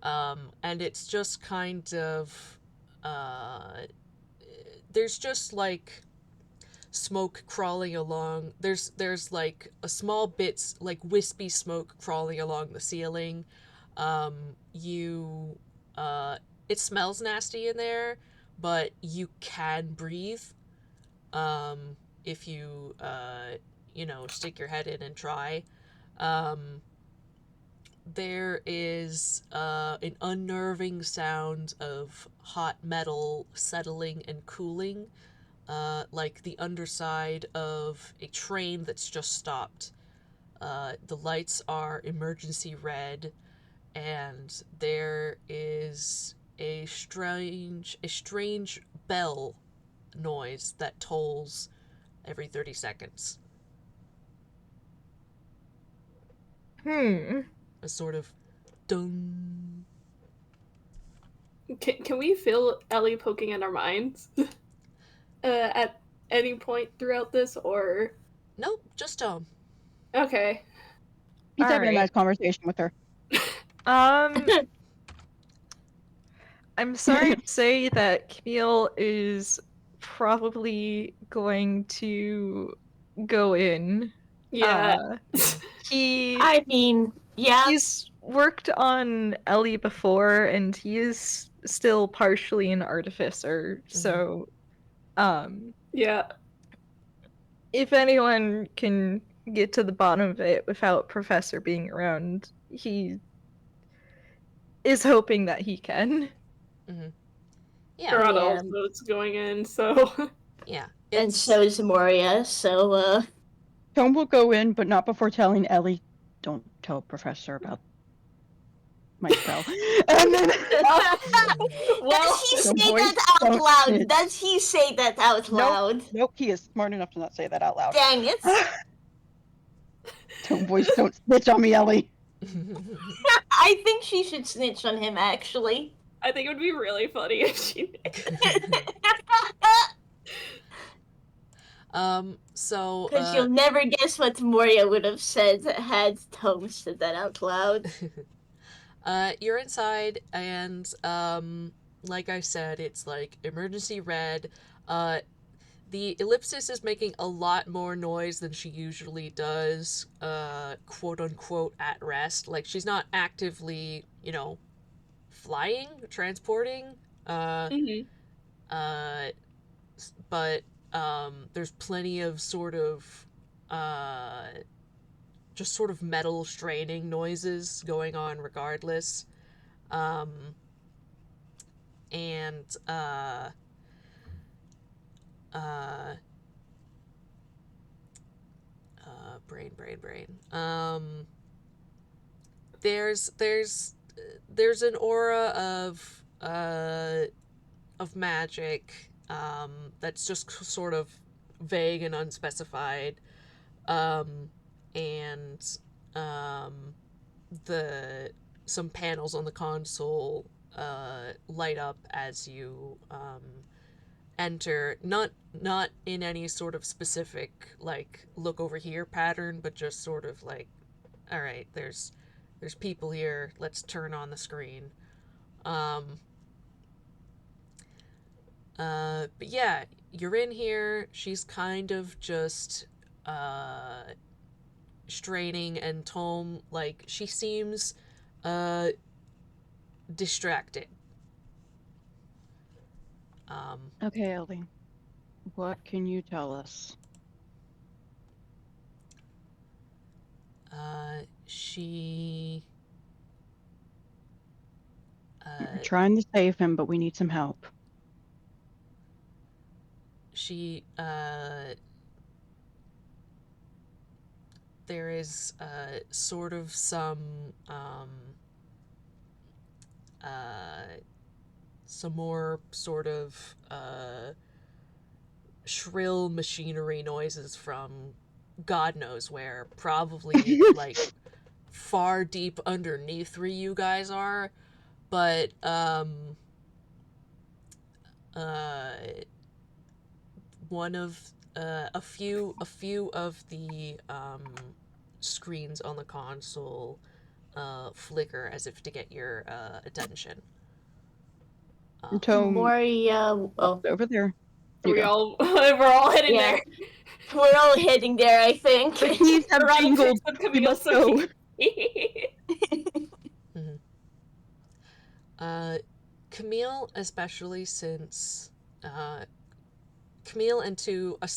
and it's just kind of there's just like smoke crawling along. There's like a small bits like wispy smoke crawling along the ceiling. You it smells nasty in there, but you can breathe if you stick your head in and try. There is an unnerving sound of hot metal settling and cooling, like the underside of a train that's just stopped. The lights are emergency red, and there is a strange bell noise that tolls every 30 seconds. A sort of dun. Can we feel Ellie poking in our minds at any point throughout this, or? Nope, just Okay. He's having a Alright. nice conversation with her. I'm sorry to say that Camille is probably going to go in. Yeah. I mean, yeah. He's worked on Ellie before, and he is still partially an artificer, so Yeah. if anyone can get to the bottom of it without Professor being around, he is hoping that he can. Yeah. Arata Yeah. also is going in, so. Yeah. And so is Moria, so, Tome will go in, but not before telling Ellie, don't tell Professor about my spell. And then... Well, Does he say boys that out don't loud? snitch. Does he say that out loud? Nope, he is smart enough to not say that out loud. Dang it. Tomeboys don't snitch on me, Ellie. I think she should snitch on him, actually. I think it would be really funny if she did. So Because you'll never guess what Moria would have said had Tome said that out loud. you're inside, and like I said, it's like emergency red. The ellipsis is making a lot more noise than she usually does, quote unquote, at rest. Like, she's not actively, flying, transporting, but there's plenty of sort of just sort of metal straining noises going on regardless. Brain. There's an aura of magic that's just sort of vague and unspecified, and some panels on the console light up as you enter, not in any sort of specific like look over here pattern, but just sort of like, all right, there's people here, let's turn on the screen. But yeah, you're in here. She's kind of just straining, and Tome, like, she seems distracted. Okay, Ellie. What can you tell us? She We're trying to save him, but we need some help. There is sort of some more sort of shrill machinery noises from God knows where, probably like far deep underneath where you guys are, but one of a few of the screens on the console flicker as if to get your attention. Tome, Moria. Oh, over there. we're all heading Yeah. there. we're all heading there, I think. The keys have Arata jingled. picks up We Camille must so go. Camille, especially since Camille, and to a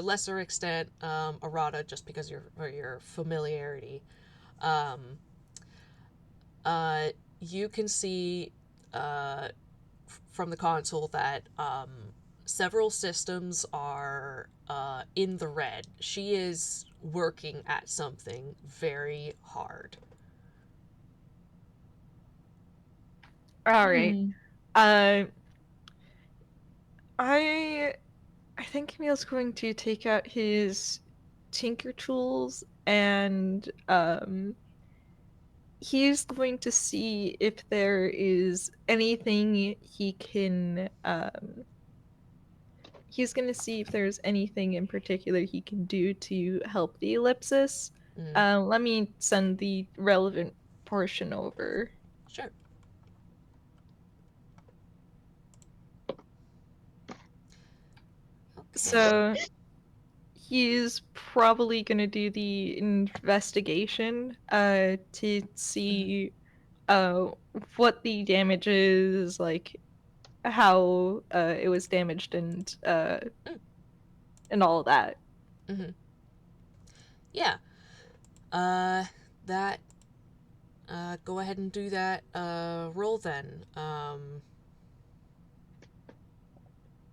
lesser extent Arata, just because your familiarity, you can see from the console that several systems are in the red. She is working at something very hard. All right. Hmm. I think Camille's going to take out his tinker tools and he's going to see if there is anything he can he's going to see if there's anything in particular he can do to help the ellipsis. Let me send the relevant portion over. Sure. Okay. So he's probably going to do the investigation to see what the damage is, like how it was damaged and all of that. Yeah. That go ahead and do that roll then.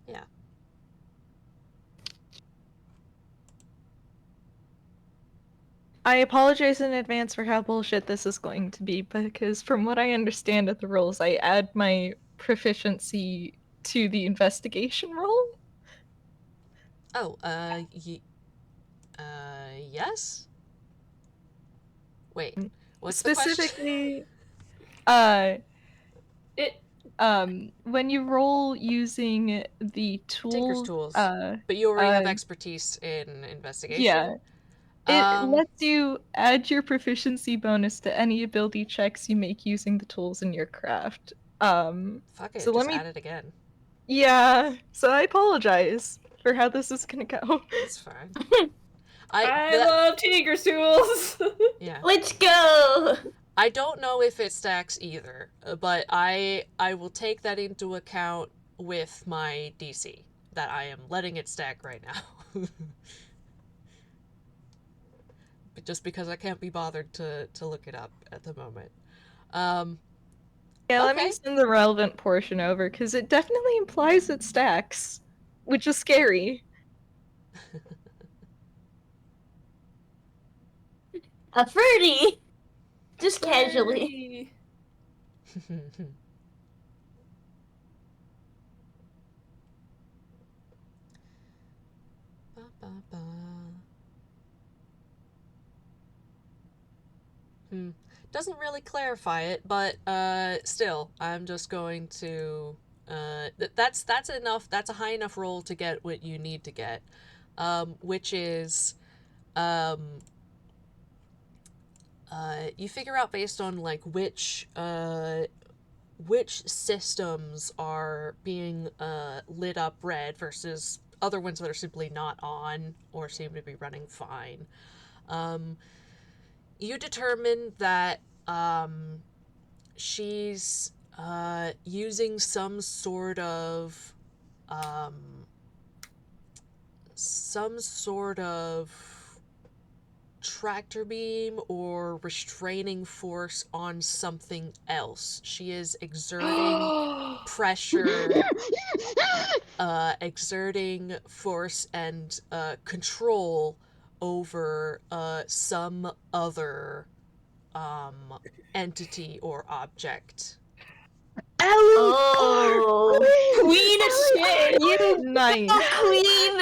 Yeah. I apologize in advance for how bullshit this is going to be, because from what I understand of the rolls, I add my proficiency to the investigation roll. Oh, yes? Wait, what's the question? Specifically, It when you roll using the Tinker's tool, tools. But you already have expertise in investigation? yeah, it lets you add your proficiency bonus to any ability checks you make using the tools in your craft. Fuck it, So just let me. add it again. Yeah, so I apologize for how this is gonna go. It's fine. I love Tiger's tools. Yeah. Let's go! I don't know if it stacks either, but I will take that into account with my DC, that I am letting it stack right now. Just because I can't be bothered to look it up at the moment. Yeah, let Okay. me send the relevant portion over, because it definitely implies it stacks, which is scary. A fruity! Just casually. Ba, ba, ba. Doesn't really clarify it, but still, I'm just going to that's enough. That's a high enough roll to get what you need to get, which is you figure out based on like which systems are being lit up red versus other ones that are simply not on or seem to be running fine. You determine that she's using some sort of tractor beam or restraining force on something else. She is exerting pressure, exerting force and control over some other entity or object. Oh, Queen of shit! Nice. Queen!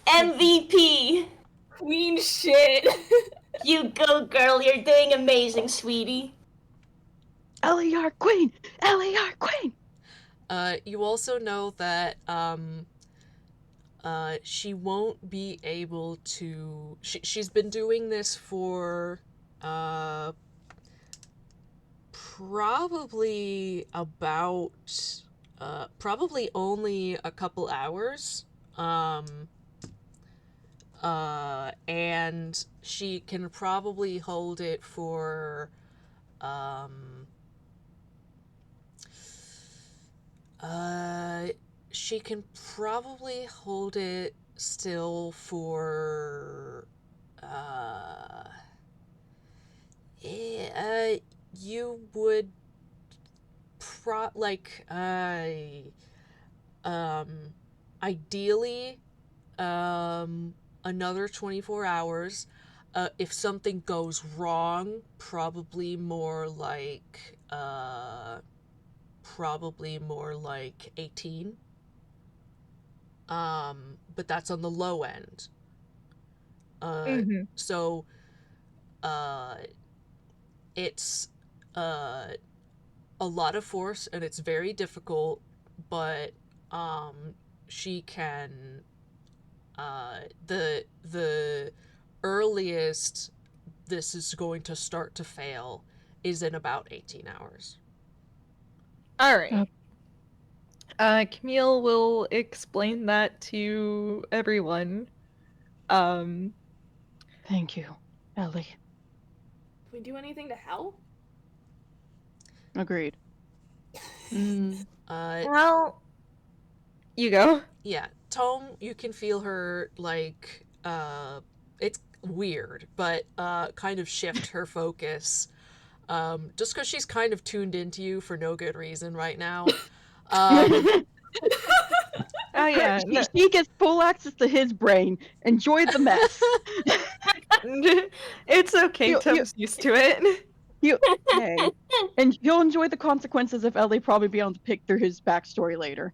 MVP! Queen shit! You go, girl. You're doing amazing, sweetie. LER Queen! LER Queen! You also know that she won't be able to. She's been doing this for probably about probably only a couple hours. And she can probably hold it for she can probably hold it still for you would ideally another 24 hours. If something goes wrong, probably more like 18. But that's on the low end. Mhm. So it's a lot of force and it's very difficult, but she can the earliest this is going to start to fail is in about 18 hours. All right. Camille will explain that to everyone. Thank you, Ellie. Can we do anything to help? Agreed. Well, you go. Yeah, Tome, you can feel her, like, it's weird, but kind of shift her focus, just because she's kind of tuned into you for no good reason right now. Oh yeah, She gets full access to his brain. Enjoy the mess. it's okay. You- Tom's used to it. Hey, and you'll enjoy the consequences of Ellie probably being able to pick through his backstory later.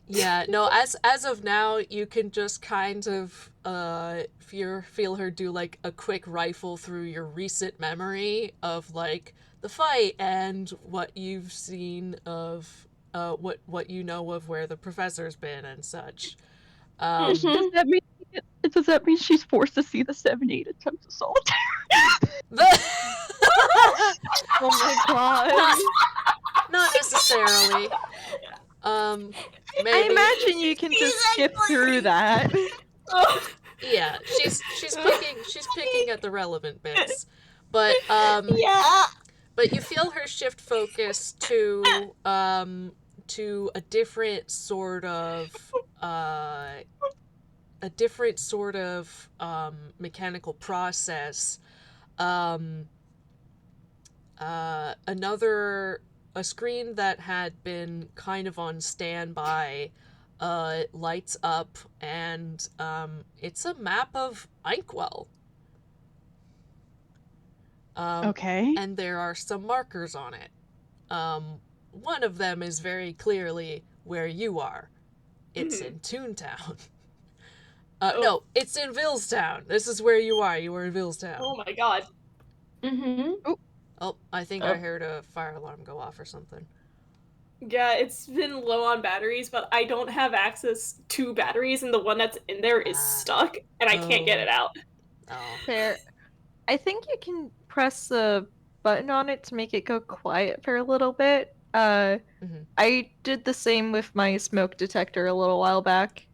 Yeah, no, as of now, you can just kind of feel her do like a quick rifle through your recent memory of like the fight and what you've seen of what you know of where the professor's been and such. Does that mean she's forced to see the 78 attempts of solitaire? Oh my god. Not necessarily. Maybe. I imagine you can just skip through that. Yeah, she's picking at the relevant bits, but Yeah. but you feel her shift focus to a different sort of mechanical process. A screen that had been kind of on standby lights up, and it's a map of Inkwell. Okay. And there are some markers on it. One of them is very clearly where you are. It's in Toontown. No, it's in Villestown. This is where you are. You are in Villestown. Oh my god. Oh, I think I heard a fire alarm go off or something. Yeah, it's been low on batteries, but I don't have access to batteries, and the one that's in there is stuck, and I can't get it out. Oh. Fair. I think you can press the button on it to make it go quiet for a little bit. I did the same with my smoke detector a little while back.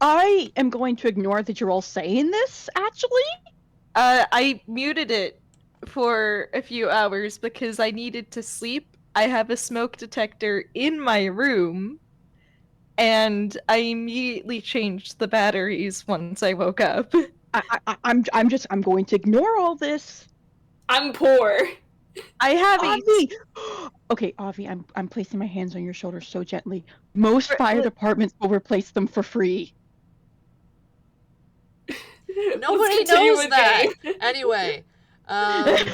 I am going to ignore that you're all saying this, actually. I muted it for a few hours because I needed to sleep. I have a smoke detector in my room, and I immediately changed the batteries once I woke up. I'm going to ignore all this. I'm poor. I have Avi! Okay, Avi, I'm placing my hands on your shoulders so gently. Most fire departments will replace them for free. Nobody knows that. Anyway, I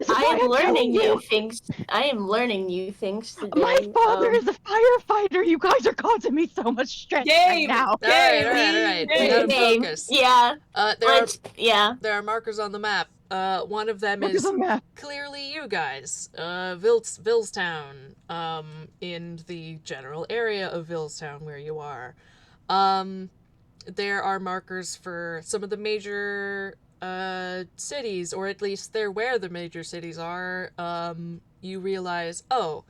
am learning new things. I am learning new things today. My father is a firefighter. You guys are causing me so much stress right now. All right. We gotta focus. Yeah. There are markers on the map. One of them is clearly you guys. Villestown. In the general area of Villestown where you are. There are markers for some of the major cities, or at least they're where the major cities are. You realize, oh,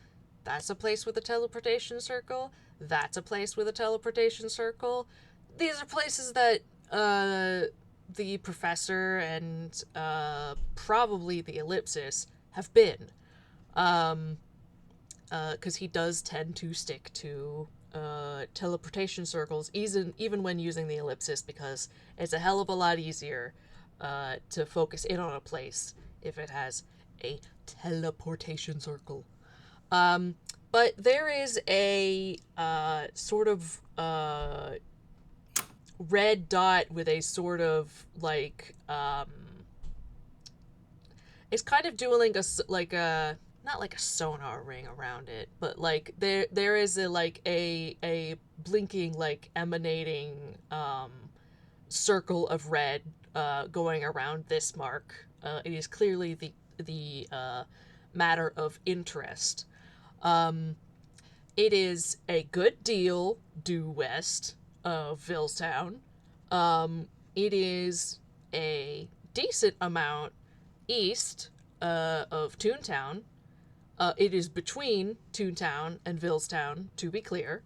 that's a place with a teleportation circle. That's a place with a teleportation circle. These are places that the professor and probably the ellipsis have been. Because he does tend to stick to teleportation circles, even when using the ellipsis, because it's a hell of a lot easier to focus in on a place if it has a teleportation circle. But there is a sort of red dot with a sort of like it's kind of doing like a not like a sonar ring around it, but like there is a blinking, like emanating circle of red going around this mark. It is clearly the matter of interest. It is a good deal due west of Villestown. It is a decent amount east of Toontown. It is between Toontown and Villestown, to be clear,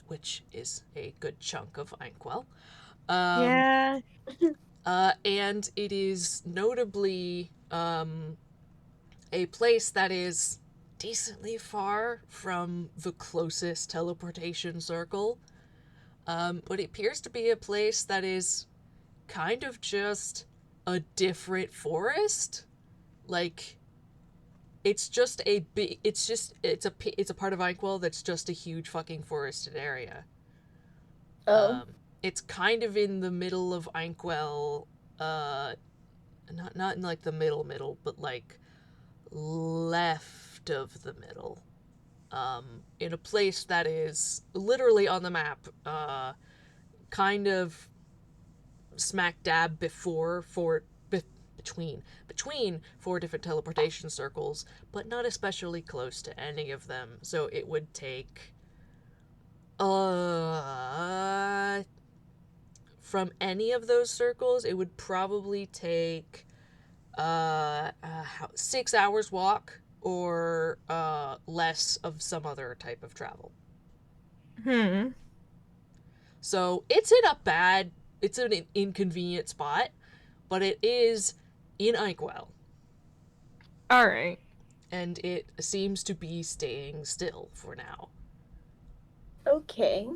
which is a good chunk of Inkwell. Yeah. And it is notably a place that is decently far from the closest teleportation circle. But it appears to be a place that is kind of just a different forest. Like, it's just a big, it's a part of Inkwell that's just a huge fucking forested area. It's kind of in the middle of Inkwell, not in like the middle, but like left of the middle. In a place that is literally on the map, kind of smack dab between four different teleportation circles, but not especially close to any of them. So it would take from any of those circles, it would probably take 6 hours walk or less of some other type of travel. So it's it's an inconvenient spot, but it is in Inkwell. Alright. And it seems to be staying still for now. Okay.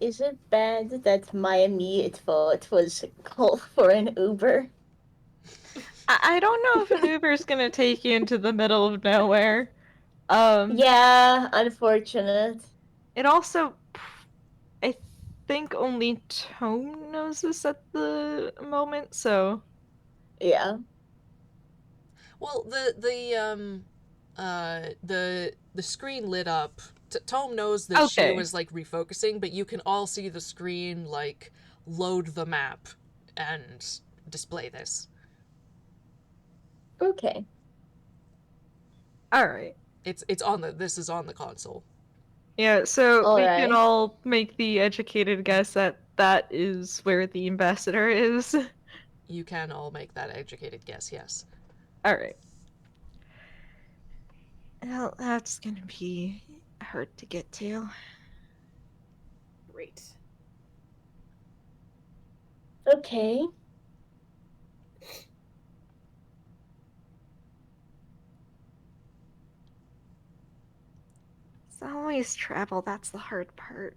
Is it bad that my immediate thought was call for an Uber? I don't know if an Uber's gonna take you into the middle of nowhere. Yeah, unfortunate. It also, I think only Tome knows this at the moment, so. Yeah. Well, the screen lit up. Tome knows that she Okay. was like refocusing, but you can all see the screen like load the map and display this. Okay. Alright. This is on the console. Yeah, so All we right. can all make the educated guess that that is where the ambassador is. You can all make that educated guess, yes. Alright. Well, that's gonna be hard to get to. Great. Okay. It's always travel, that's the hard part.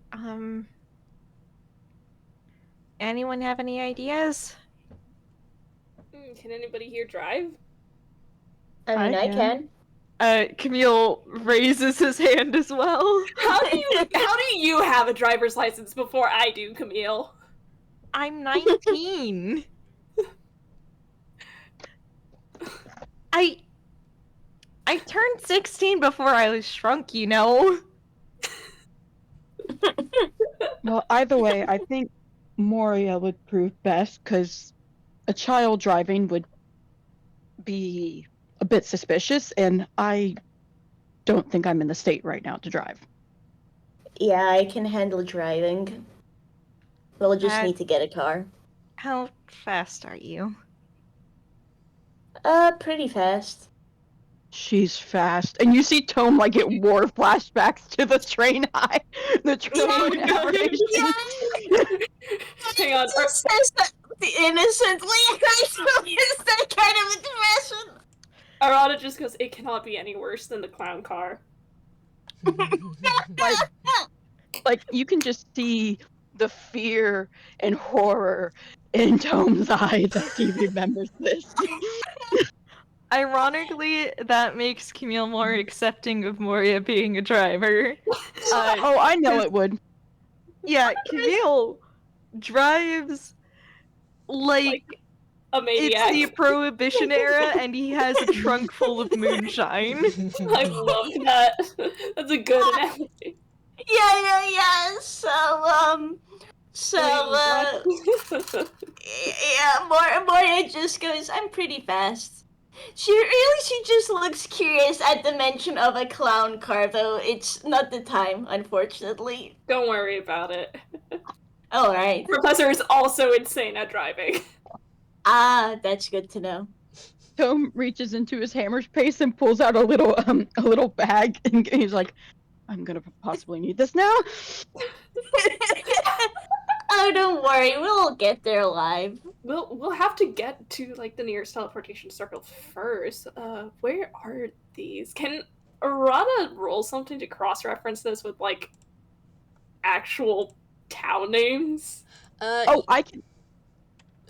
Anyone have any ideas? Can anybody here drive? I mean, I can. Camille raises his hand as well. How do you have a driver's license before I do, Camille? I'm 19. I turned 16 before I was shrunk, you know. Well, either way, I think Moria would prove best, because a child driving would be a bit suspicious, and I don't think I'm in the state right now to drive. Yeah, I can handle driving. We'll just need to get a car. How fast are you? Pretty fast. She's fast, and you see Tome like get war flashbacks to the train high, the train aberration. Hang on. Says that innocently. I still use that kind of expression. Arata just goes, it cannot be any worse than the clown car. like you can just see the fear and horror in Tome's eyes as he remembers this. Ironically, that makes Camille more accepting of Moria being a driver. Oh, I know it would. Yeah, Camille drives like A it's maniac. the Prohibition era, and he has a trunk full of moonshine. I love that. That's a good analogy. Yeah. Yeah, Moria just goes, I'm pretty fast. She just looks curious at the mention of a clown car, though it's not the time, unfortunately. Don't worry about it. Alright. Professor is also insane at driving. Ah, that's good to know. Tome reaches into his hammer's pace and pulls out a little bag, and he's like, I'm gonna possibly need this now. Oh, don't worry, we'll get there alive. We'll have to get to like the nearest teleportation circle first. Where are these? Can Arata roll something to cross-reference this with like actual town names? Oh, I can.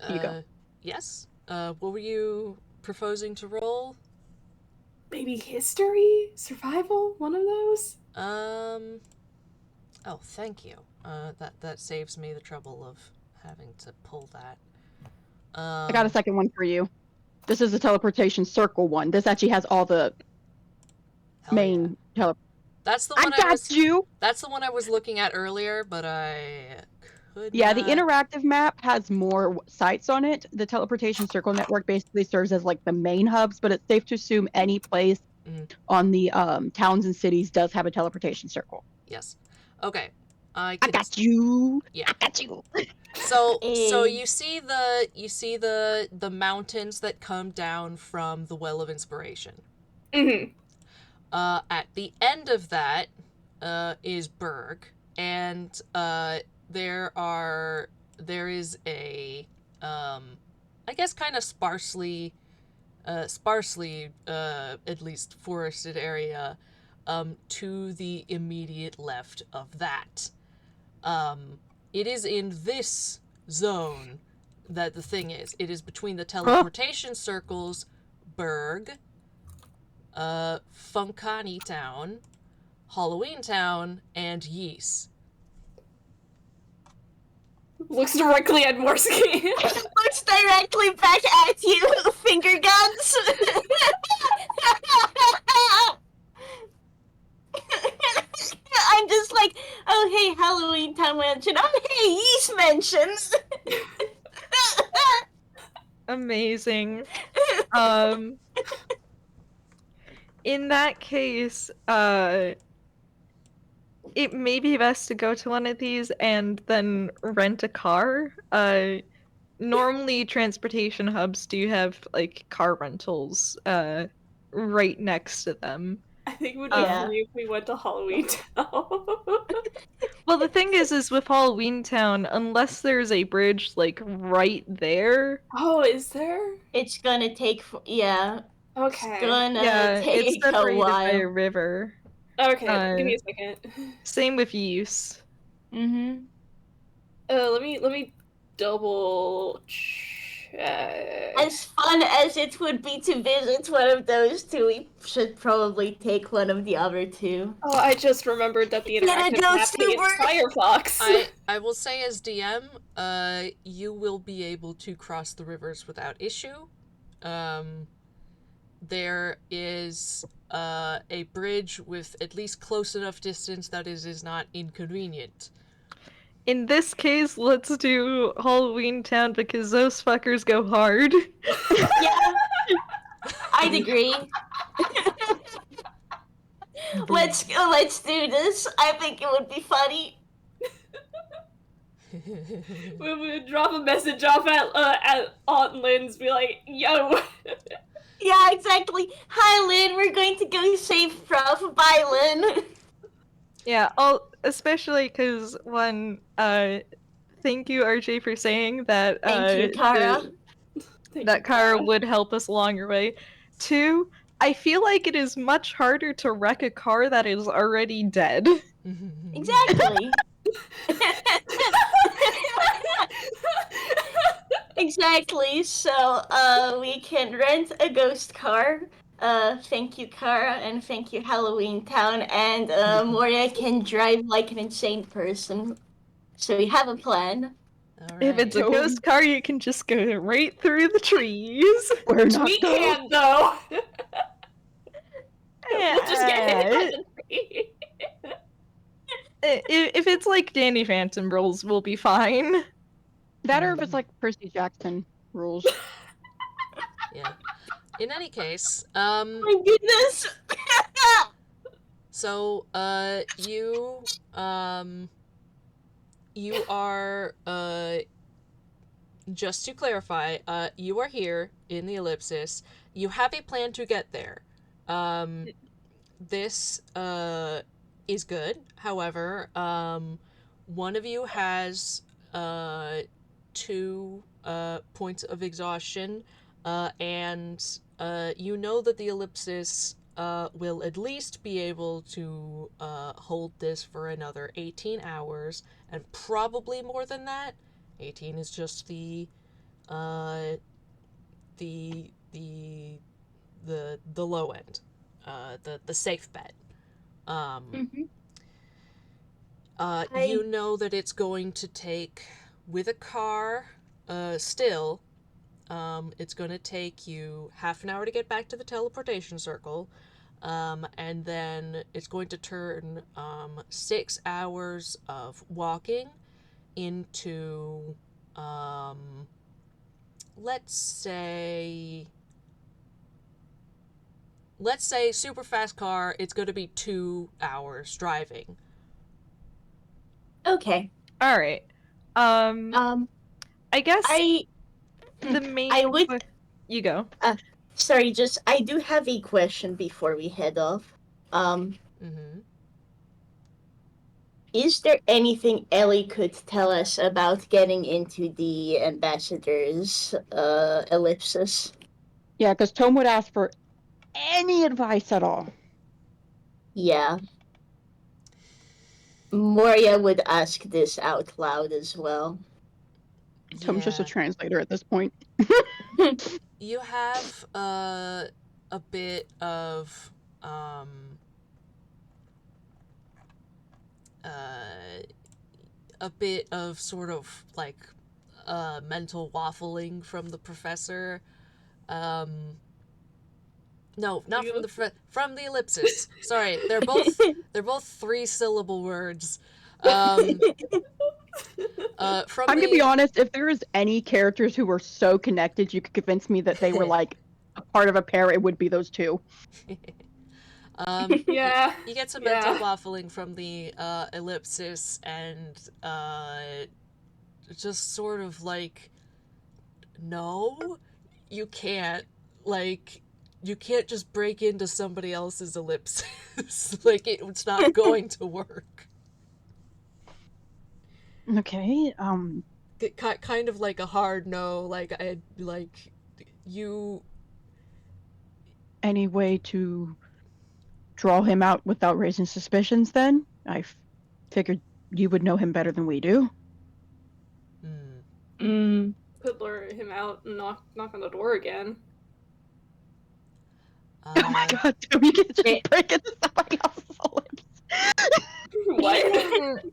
Here you go. Yes. What were you proposing to roll? Maybe history? Survival? One of those? Oh, thank you. That saves me the trouble of having to pull that. I got a second one for you. This is a teleportation circle one. This actually has all the main That's the I one got you! That's the one I was looking at earlier, but I could Yeah, not... the interactive map has more sites on it. The teleportation circle network basically serves as like the main hubs, but it's safe to assume any place on the towns and cities does have a teleportation circle. Yes. Okay. I got you. Yeah. I got you. So you see the mountains that come down from the Well of Inspiration. Mm-hmm. At the end of that is Berg, and there is a I guess kind of sparsely at least forested area to the immediate left of that. It is in this zone that the thing is. It is between the teleportation circles, Berg, Funkani Town, Halloween Town, and Yeast. Looks directly at Morsky. Looks directly back at you, finger guns. I'm just like, oh hey, Halloween Town mention. Oh hey, Yeast mentions. Amazing. In that case, it may be best to go to one of these and then rent a car. Normally transportation hubs do have like car rentals right next to them. I think it would be funny if we went to Halloween Town. Well, the thing is with Halloween Town, unless there's a bridge like right there. Oh, is there? It's gonna take. Yeah. Okay. It's gonna it's take a separated while. by a river. Okay, give me a second. Same with use. Mm-hmm. Let me double check. As fun as it would be to visit one of those two, we should probably take one of the other two. Oh, I just remembered that the interactive mapping is Firefox. I will say as DM, you will be able to cross the rivers without issue. There is a bridge with at least close enough distance that it is not inconvenient. In this case, let's do Halloween Town because those fuckers go hard. Yeah, I'd agree. Let's do this. I think it would be funny. We would drop a message off at Aunt Lynn's, be like, yo. Yeah, exactly. Hi, Lynn. We're going to go save Prof. Bye, Lynn. Yeah, especially because one, thank you, RJ, for saying that. Thank you, Kara. That Kara would help us along your way. Two, I feel like it is much harder to wreck a car that is already dead. Exactly. Exactly. So, we can rent a ghost car. Thank you, Kara, and thank you, Halloween Town. And Moria can drive like an insane person. So we have a plan. All If it's a So- ghost car, you can just go right through the trees. We're not We ghosts. can't though. We'll just get hit by the tree. If it's like Danny Phantom rules, we'll be fine. That or if it's like Percy Jackson rules. Yeah. In any case, Oh my goodness! so, you are, just to clarify, you are here in the ellipsis. You have a plan to get there. This, is good. However, one of you has, 2, points of exhaustion, and, you know that the ellipsis, will at least be able to, hold this for another 18 hours, and probably more than that. 18 is just the low end, the safe bet. You know that it's going to take, with a car, still, it's going to take you half an hour to get back to the teleportation circle, and then it's going to turn 6 hours of walking into, let's say super fast car, it's going to be 2 hours driving. Okay. All right. I guess the main. I would. You go. Sorry, just I do have a question before we head off. Is there anything Ellie could tell us about getting into the ambassador's ellipsis? Yeah, because Tome would ask for any advice at all. Yeah. Moria would ask this out loud as well. Tome's just a translator at this point. You have a bit of sort of like mental waffling from the professor. No, not from the ellipsis. Sorry, they're both 3-syllable words. I'm gonna be honest, if there is any characters who were so connected you could convince me that they were like a part of a pair, it would be those two. Yeah. You get some mental waffling from the ellipsis, and just sort of like, no, you can't. Like, you can't just break into somebody else's ellipsis. Like, it's not going to work. Okay. Kind of like a hard no. You. Any way to draw him out without raising suspicions? Then I figured you would know him better than we do. Could lure him out and knock on the door again. Oh my god, Tome, you can just break into somebody else's lips. What?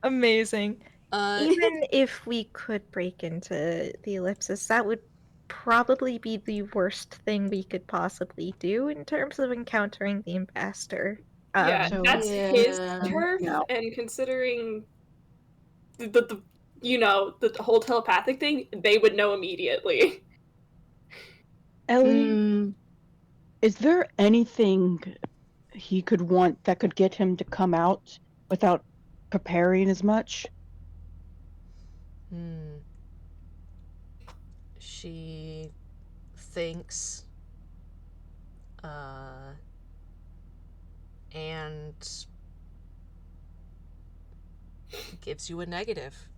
Amazing. Even if we could break into the ellipsis, that would probably be the worst thing we could possibly do in terms of encountering the ambassador. Yeah, So- that's his Yeah. turf, Yeah. and considering the whole telepathic thing, they would know immediately. Ellie, is there anything he could want that could get him to come out without preparing as much? She thinks, and gives you a negative.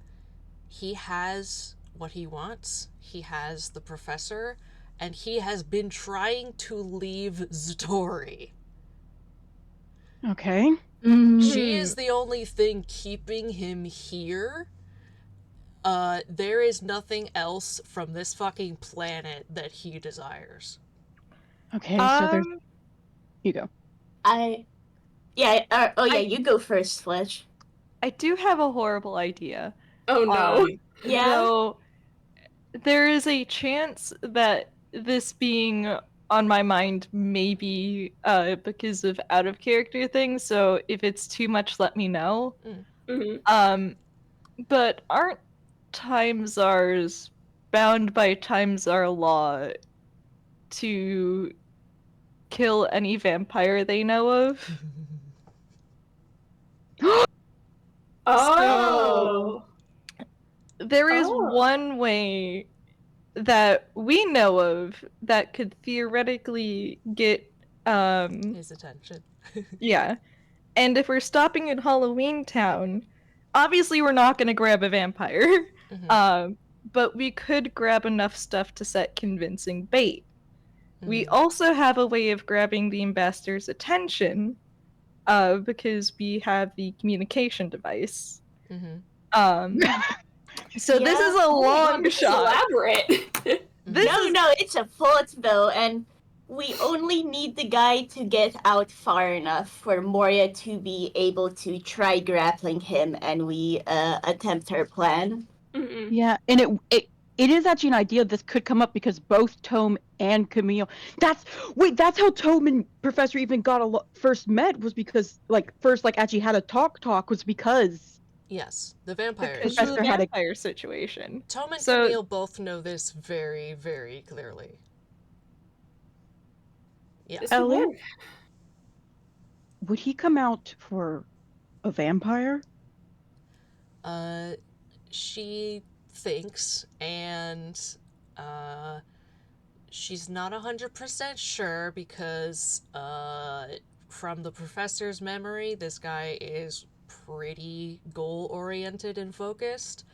He has what he wants. He has the professor, and he has been trying to leave Zatori. Okay. She is the only thing keeping him here. There is nothing else from this fucking planet that he desires. Okay, so there's... You go. You go first, Fletch. I do have a horrible idea. Oh no. Yeah? Though there is a chance that this being on my mind may be because of out of character things, so if it's too much, let me know. Mhm. But aren't time czars bound by time czar law to kill any vampire they know of? Oh. There is Oh. one way that we know of that could theoretically get His attention. yeah. And if we're stopping in Halloween Town, obviously we're not going to grab a vampire. But we could grab enough stuff to set convincing bait. We also have a way of grabbing the ambassador's attention because we have the communication device. So this is a long shot. Elaborate. No, it's a thought though, and we only need the guy to get out far enough for Moria to be able to try grappling him, and we attempt our plan. Yeah, and it is actually an idea this could come up because both Tome and Camille. That's how Tome and Professor even got first met, was because first actually had a talk was because. Yes, the vampire because issue. of the vampire situation. Tome and Camille both know this very, very clearly. Yeah. Ellie, would he come out for a vampire? She thinks, and she's not 100% sure because from the professor's memory, this guy is pretty goal-oriented and focused,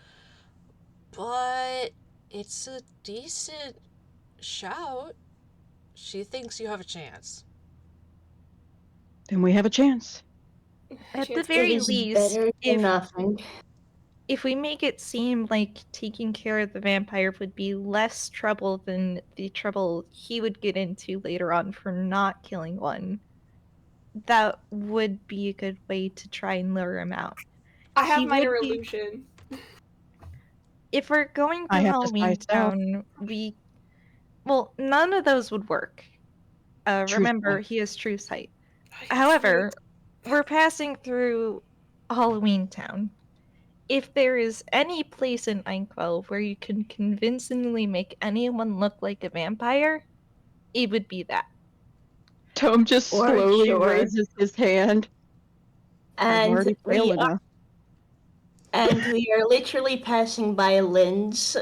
but it's a decent shout. She thinks you have a chance. Then we have a chance. At the very least, nothing. If we make it seem like taking care of the vampire would be less trouble than the trouble he would get into later on for not killing one, that would be a good way to try and lure him out. I have minor illusion. If we're going to Halloween Town, none of those would work. Remember, he has true sight. However, we're passing through Halloween Town. If there is any place in Inkwell where you can convincingly make anyone look like a vampire, it would be that. Tome just slowly raises his hand. And we are literally passing by Lynn's.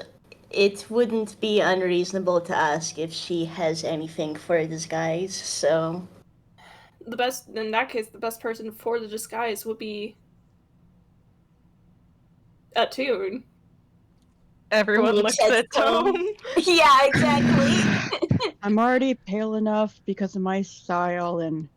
It wouldn't be unreasonable to ask if she has anything for disguise, so... In that case, the best person for the disguise would be... a Toon. Everyone looks at Tome. Yeah, exactly. I'm already pale enough because of my style, and...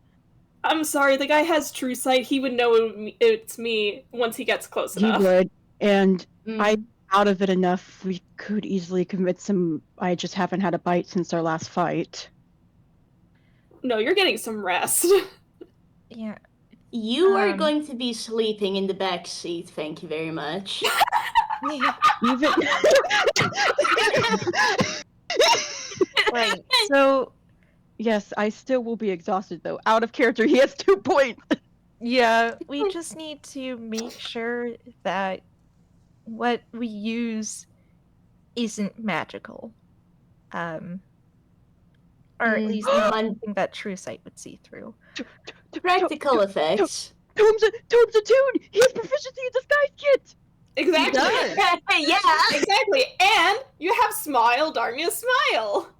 I'm sorry, the guy has true sight. He would know it's me once he gets close enough. He would, and I'm out of it enough. We could easily convince him I just haven't had a bite since our last fight. No, you're getting some rest. Yeah. You are going to be sleeping in the back seat, thank you very much. Even... Right, so... Yes, I still will be exhausted, though. Out of character, he has 2 points! Yeah, we just need to make sure that what we use isn't magical. Or at least not something that true sight would see through. Practical effects. Tome's a Toon! He has proficiency in disguise kit! Exactly. Yeah. Exactly. And you have Smile, Darmia Smile.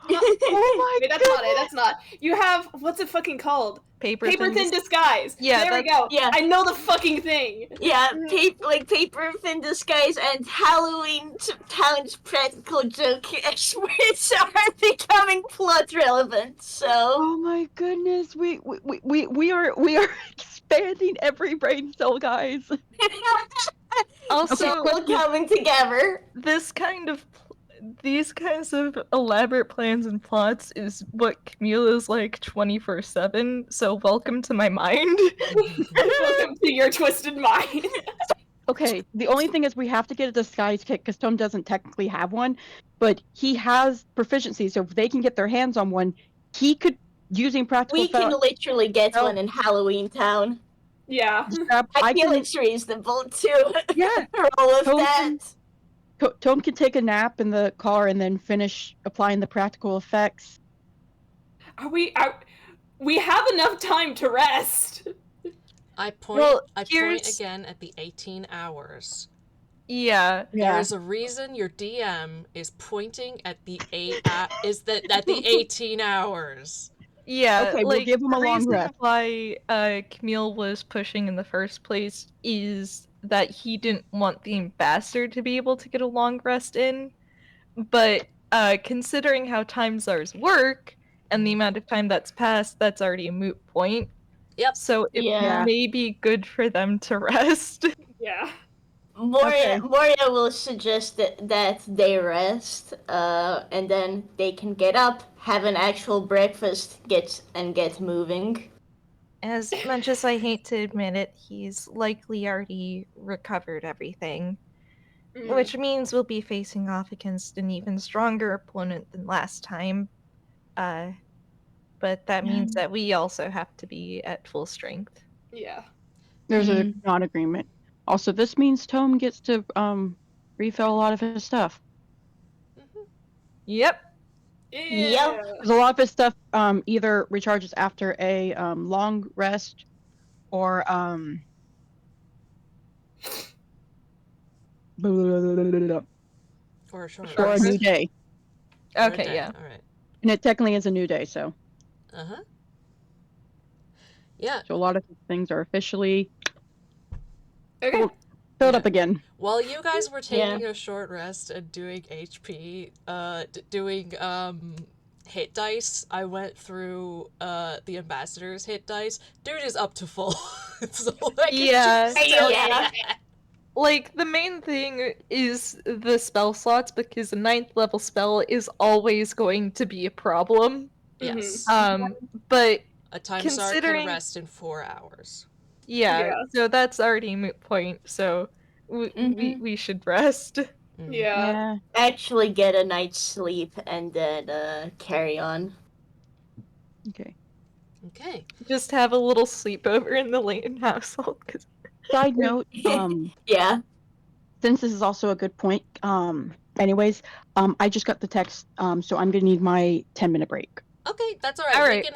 Oh my Wait, that's not it. That's not. You have, what's it fucking called? Paper Thin Disguise. Yeah, there we go. Yeah. I know the fucking thing. Yeah, paper thin disguise and Halloween Town's practical joke experts are becoming plot relevant. So. Oh my goodness, we are expanding every brain cell, guys. Also, So we're coming together. these kinds of elaborate plans and plots is what Camille is like 24/7. So welcome to my mind. Welcome to your twisted mind. Okay, the only thing is we have to get a disguise kit because Tom doesn't technically have one, but he has proficiency, so if they can get their hands on one, he could, using practical We can literally get Oh. one in Halloween Town. Yeah. I feel it's reasonable to Yeah. roll with Tom that. Tom can take a nap in the car and then finish applying the practical effects. We have enough time to rest. I point here's- again at the 18 hours. Yeah. There is a reason your DM is pointing at the 18 hours. Yeah, Okay, we'll give him the a long reason rest. why Camille was pushing in the first place is that he didn't want the ambassador to be able to get a long rest in. But considering how time czars work and the amount of time that's passed, that's already a moot point. Yep. So it Yeah. may be good for them to rest. Yeah. Moria will suggest that they rest, and then they can get up, have an actual breakfast, get moving. As much as I hate to admit it, he's likely already recovered everything. Which means we'll be facing off against an even stronger opponent than last time. But that means that we also have to be at full strength. Yeah. There's a non-agreement. Also, this means Tom gets to refill a lot of his stuff. Yep. Yeah. Because a lot of his stuff either recharges after a long rest or Or a short or a rest. new day. Or a Okay, day. yeah. All right. And it technically is a new day, so Yeah. a lot of things are officially Okay. filled up again. While you guys were taking a short rest and doing HP, doing hit dice, I went through the ambassador's hit dice. Dude is up to full. So I can Yeah. just tell Yeah. you. Like, the main thing is the spell slots, because a 9th level spell is always going to be a problem. Yes. But A time czar can considering- rest in 4 hours. yeah, Yeah. so that's already a moot point, so we should rest. Yeah. Actually get a night's sleep and then carry on. Okay. Okay. Just have a little sleepover in the Layton household. 'Cause... Side note, Yeah. since this is also a good point, anyways, I just got the text, so I'm gonna need my 10-minute break. Okay, that's all right. All We right. can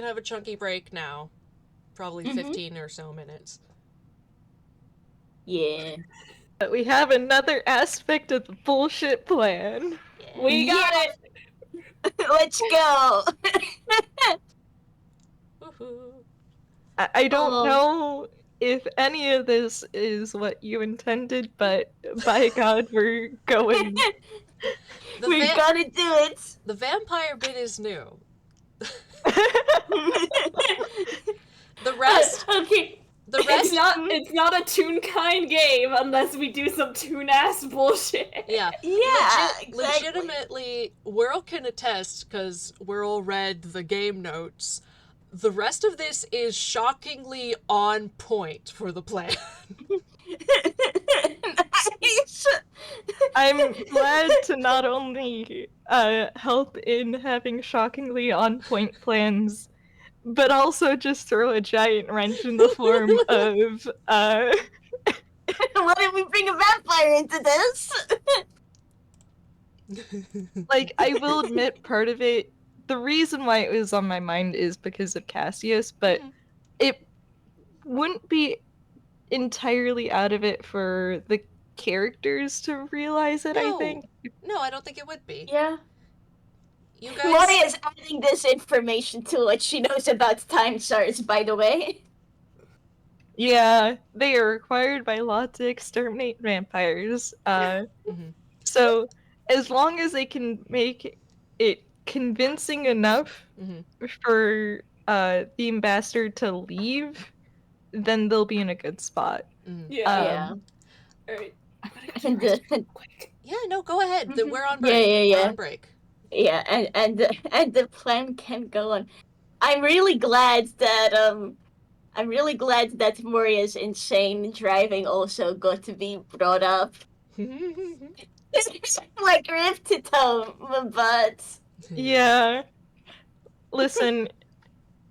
have a chunky break now. Probably 15 or so minutes. Yeah. But we have another aspect of the bullshit plan. We got it. Let's go. Woohoo. I don't Oh. know if any of this is what you intended, but by God, we're going. The We va- gotta do it. The vampire bit is new. The rest, Okay. the rest, It's not a Toonkind game unless we do some Toon-ass bullshit. yeah. Yeah. Exactly. Legitimately, Whirl can attest, because Whirl read the game notes. The rest of this is shockingly on point for the plan. Nice. I'm glad to not only help in having shockingly on point plans, but also just throw a giant wrench in the form of What if we bring a vampire into this? like, I will admit part of it, the reason why it was on my mind is because of Cassius, but it wouldn't be entirely out of it for the characters to realize it, I No. think. No, I don't think it would be. Yeah. You guys. Moria is adding this information to what she knows about time czars, by the way. Yeah, they are required by law to exterminate vampires. Mhm. So, as long as they can make it convincing enough Mhm. for the ambassador to leave, then they'll be in a good spot. Yeah. Um, Alright. I'm gonna go And to the the- restroom real quick. Yeah, no, go ahead. Mhm. We're on Yeah, break. yeah, We're yeah. on break. Yeah, and the plan can go on. I'm really glad that Moria's insane driving also got to be brought up. Like ripped to Tome, but yeah. Listen,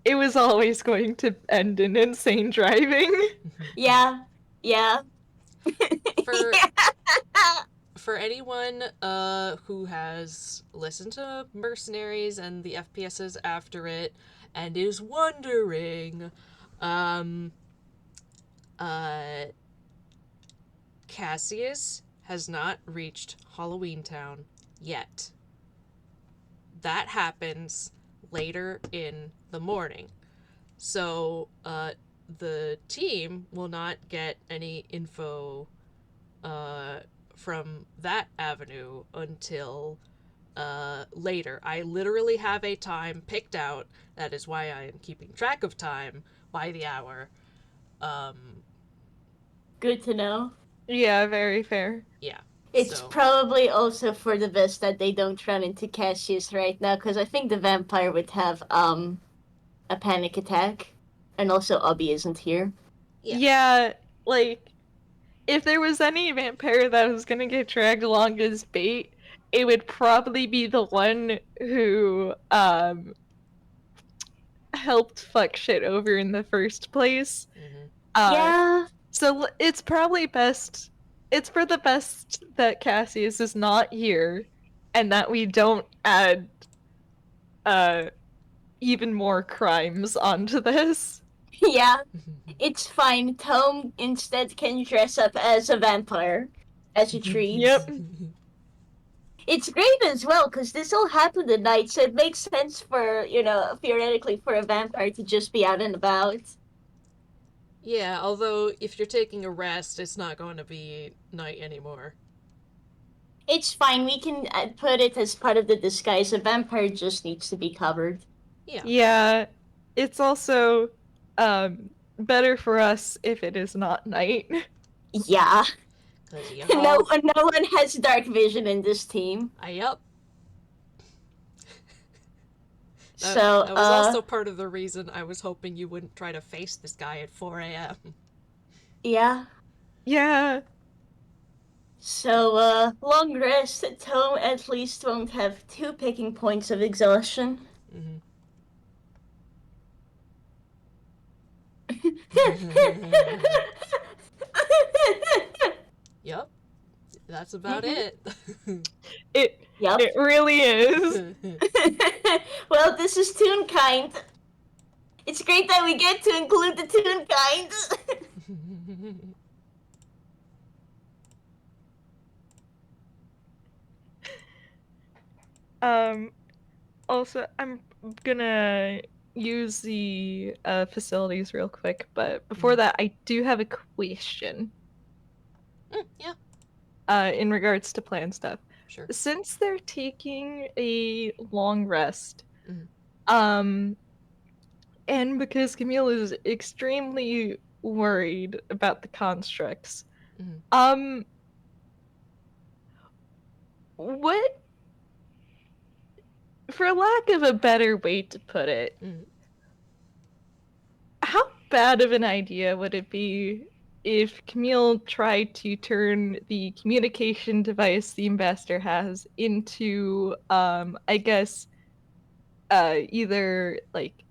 it was always going to end in insane driving. yeah. For for anyone who has listened to Mercenaries and the FPSs after it and is wondering, Cassius has not reached Halloween Town yet. That happens later in the morning. So, the team will not get any info from that avenue until later. I literally have a time picked out. That is why I am keeping track of time by the hour. Good to know. Yeah, very fair. Yeah. It's So, probably also for the best that they don't run into Cassius right now, because I think the vampire would have a panic attack, and also Obi isn't here. Yeah. Yeah, like, if there was any vampire that was gonna get dragged along as bait, it would probably be the one who, helped fuck shit over in the first place. Mhm. Yeah, So it's probably best, it's for the best that Cassius is not here, and that we don't add, even more crimes onto this. yeah. It's fine. Tome instead can dress up as a vampire, as a tree. Yep. It's great as well, because this all happened at night, so it makes sense for, theoretically, for a vampire to just be out and about. Yeah, although if you're taking a rest, it's not going to be night anymore. It's fine, we can put it as part of the disguise. A vampire just needs to be covered. Yeah. Yeah. It's also, better for us if it is not night. Yeah. 'Cause you No, all... no one has dark vision in this team. Yup. So, that was also part of the reason I was hoping you wouldn't try to face this guy at 4 a.m. yeah. Yeah. So, long rest. Tome at least won't have 2 picking points of exhaustion. Mm-hmm. Yep. That's about it. Yep. It really is. Well, this is Toonkind. It's great that we get to include the Toonkind. Also, I'm gonna use the facilities real quick, but before that, I do have a question. Yeah, In regards to plan stuff. sure. Since they're taking a long rest, Mhm. and because Camille is extremely worried about the constructs, Mhm. what, for lack of a better way to put it, Mhm. how bad of an idea would it be if Camille tried to turn the communication device the ambassador has into, I guess, either like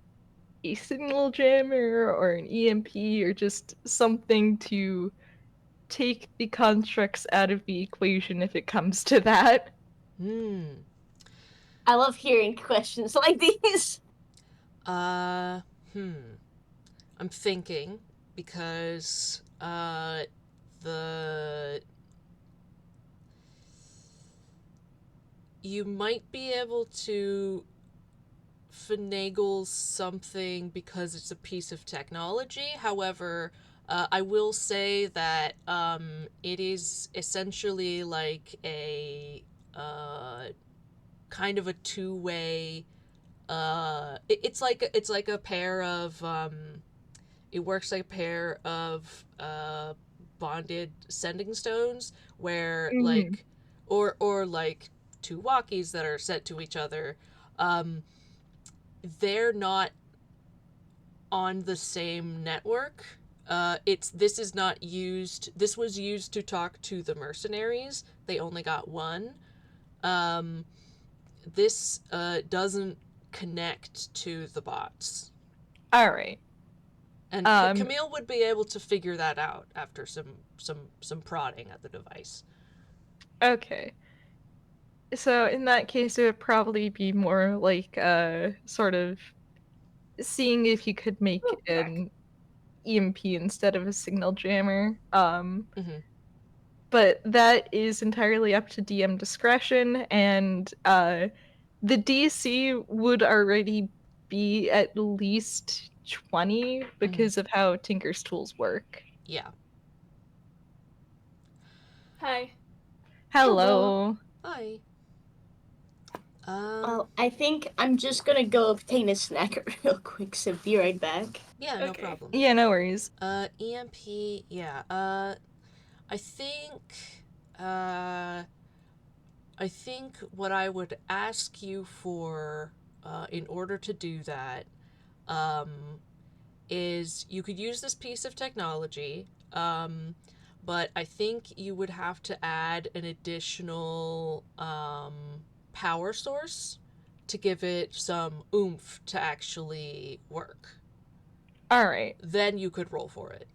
a signal jammer or an EMP or just something to take the constructs out of the equation if it comes to that? I love hearing questions like these. I'm thinking because you might be able to finagle something because it's a piece of technology. However, I will say that it is essentially like a kind of a two-way. It's like a pair of it works like a pair of bonded sending stones where like or like two walkies that are set to each other. They're not on the same network. This is not used. This was used to talk to the mercenaries. They only got one. This doesn't connect to the bots. All right. And Camille would be able to figure that out after some prodding at the device. Okay. So in that case, it would probably be more like sort of seeing if you could make an EMP instead of a signal jammer. But that is entirely up to DM discretion, and the DC would already be at least 20 because of how Tinker's tools work. Yeah. Hi. Hello. Hi. Well, I think I'm just gonna go obtain a snack real quick, so be right back. Yeah, no problem. Yeah, no worries. EMP, yeah. I think what I would ask you for, in order to do that, is you could use this piece of technology, but I think you would have to add an additional, power source to give it some oomph to actually work. All right. Then you could roll for it.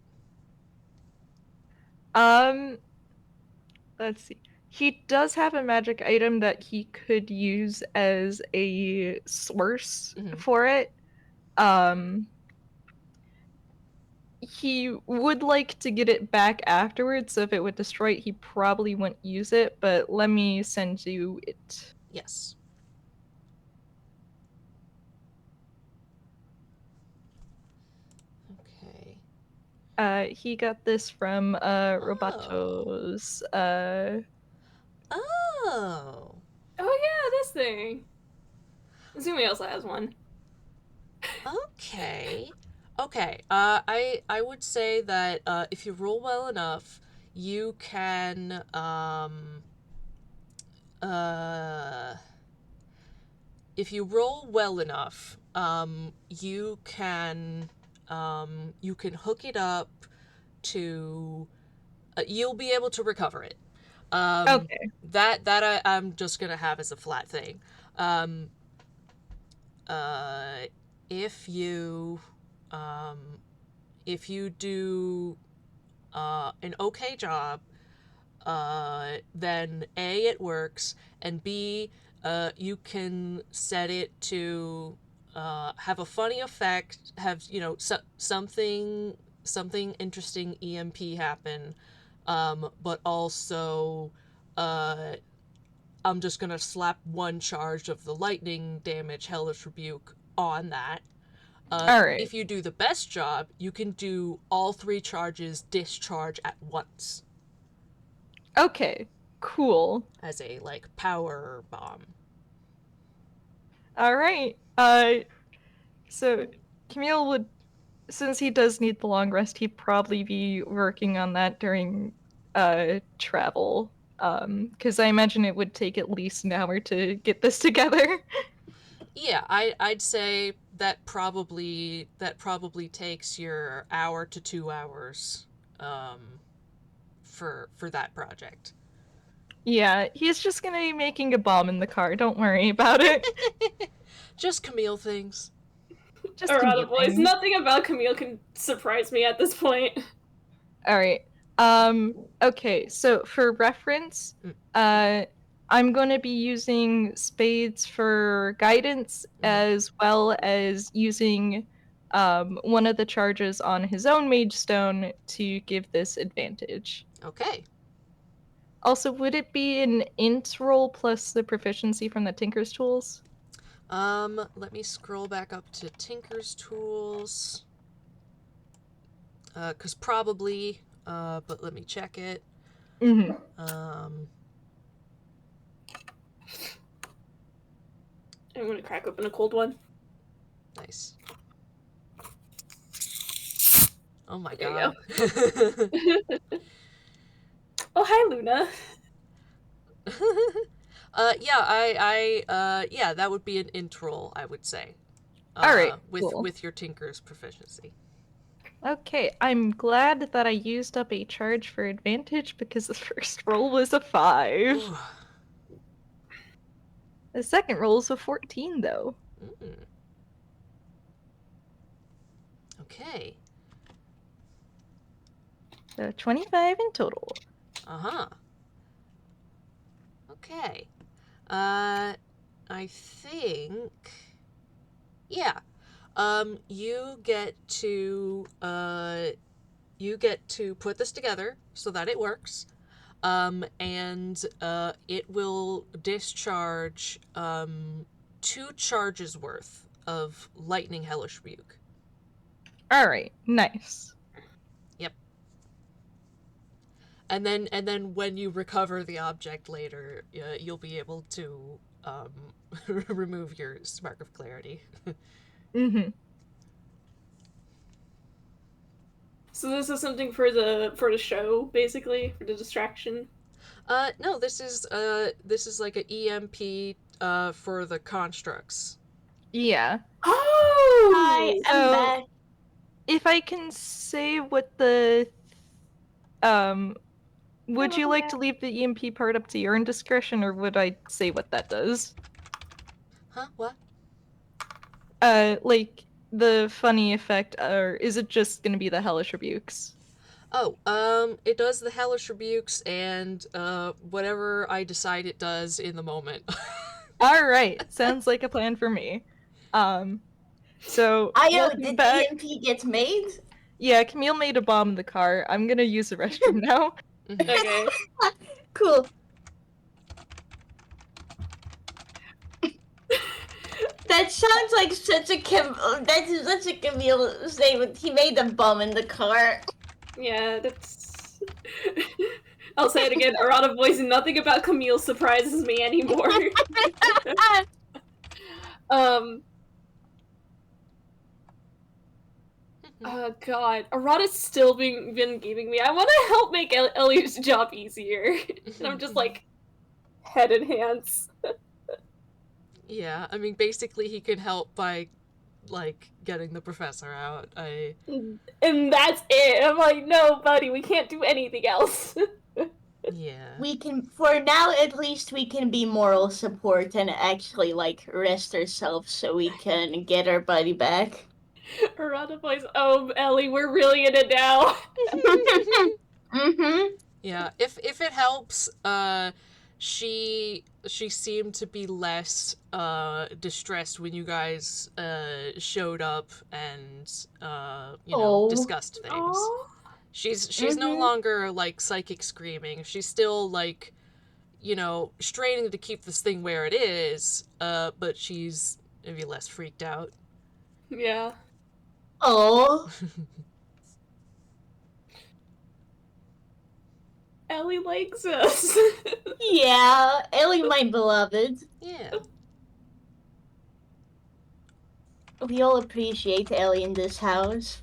Let's see. He does have a magic item that he could use as a source for it. He would like to get it back afterwards, so if it would destroy it, he probably wouldn't use it, but let me send you it. Yes. Okay. He got this from Robotos. Oh. Oh yeah, this thing. Zumi also has one. Okay. Okay. I would say that if you roll well enough, you can if you roll well enough, you can hook it up to you'll be able to recover it. Okay. That I'm just gonna have as a flat thing. If you do an okay job, then A, it works, and B, you can set it to have a funny effect, have, you know, something interesting EMP happen, but also I'm just gonna slap one charge of the lightning damage Hellish Rebuke on that. All right. If you do the best job, you can do all 3 charges discharge at once. Okay, cool. As a, like, power bomb. All right. So Camille would, since he does need the long rest, he'd probably be working on that during travel. Because I imagine it would take at least an hour to get this together. Yeah, I'd say that probably takes your hour to 2 hours for that project. Yeah, he's just gonna be making a bomb in the car. Don't worry about it. Just Camille things. Just Arata Camille boys. things. Nothing about Camille can surprise me at this point. All right. Okay, so for reference, I'm going to be using spades for guidance as well as using one of the charges on his own mage stone to give this advantage. Okay. Also, would it be an int roll plus the proficiency from the Tinker's tools? Let me scroll back up to Tinker's tools. 'Cause probably, but let me check it. Mm-hmm. I'm gonna crack open a cold one. Nice. Oh my There god. Oh, hi, Luna. Yeah, that would be an int roll, I would say. Alright, with cool. with your Tinker's proficiency. Okay, I'm glad that I used up a charge for advantage because the first roll was a 5. Ooh. The second roll is a 14, though. Mm. Okay. So 25 in total. Uh-huh. Okay. I think... Yeah. You get to put this together so that it works. And it will discharge 2 charges worth of lightning hellish rebuke. Alright, nice. Yep. And then when you recover the object later, you'll be able to remove your spark of clarity. Mm-hmm. So this is something for the show, basically, for the distraction. No, this is like an EMP for the constructs. Yeah. Oh! Hi, I'm So- back. If I can say what the... would you like to leave the EMP part up to your own discretion, or would I say what that does? Huh? What? Like, the funny effect, or is it just gonna be the hellish rebukes? Oh, it does the hellish rebukes and whatever I decide it does in the moment. Alright, sounds like a plan for me. So, welcome Did back. EMP get made? Yeah, Camille made a bomb in the car. I'm gonna use the restroom now. Mhm. Okay. Cool. That sounds like such a that's such a Camille statement. He made a bomb in the car. Yeah, that's... I'll say it again, Arata voice, nothing about Camille surprises me anymore. Oh god, Arata's still been giving me. I want to help make Ellio's job easier, and I'm just like, head and hands. Yeah, I mean, basically he can help by, like, getting the professor out. And that's it. I'm like, no, buddy, we can't do anything else. Yeah. We can, for now at least, we can be moral support and actually like rest ourselves so we can get our buddy back. Arata voice, oh, Ellie, we're really in it now. Mm-hmm. Yeah, if it helps, she seemed to be less distressed when you guys showed up and discussed things. Aww. She's no longer like psychic screaming. She's still like, straining to keep this thing where it is, but she's maybe less freaked out. Yeah. Oh. Ellie likes us. Yeah, Ellie, my beloved. Yeah. We all appreciate Ellie in this house.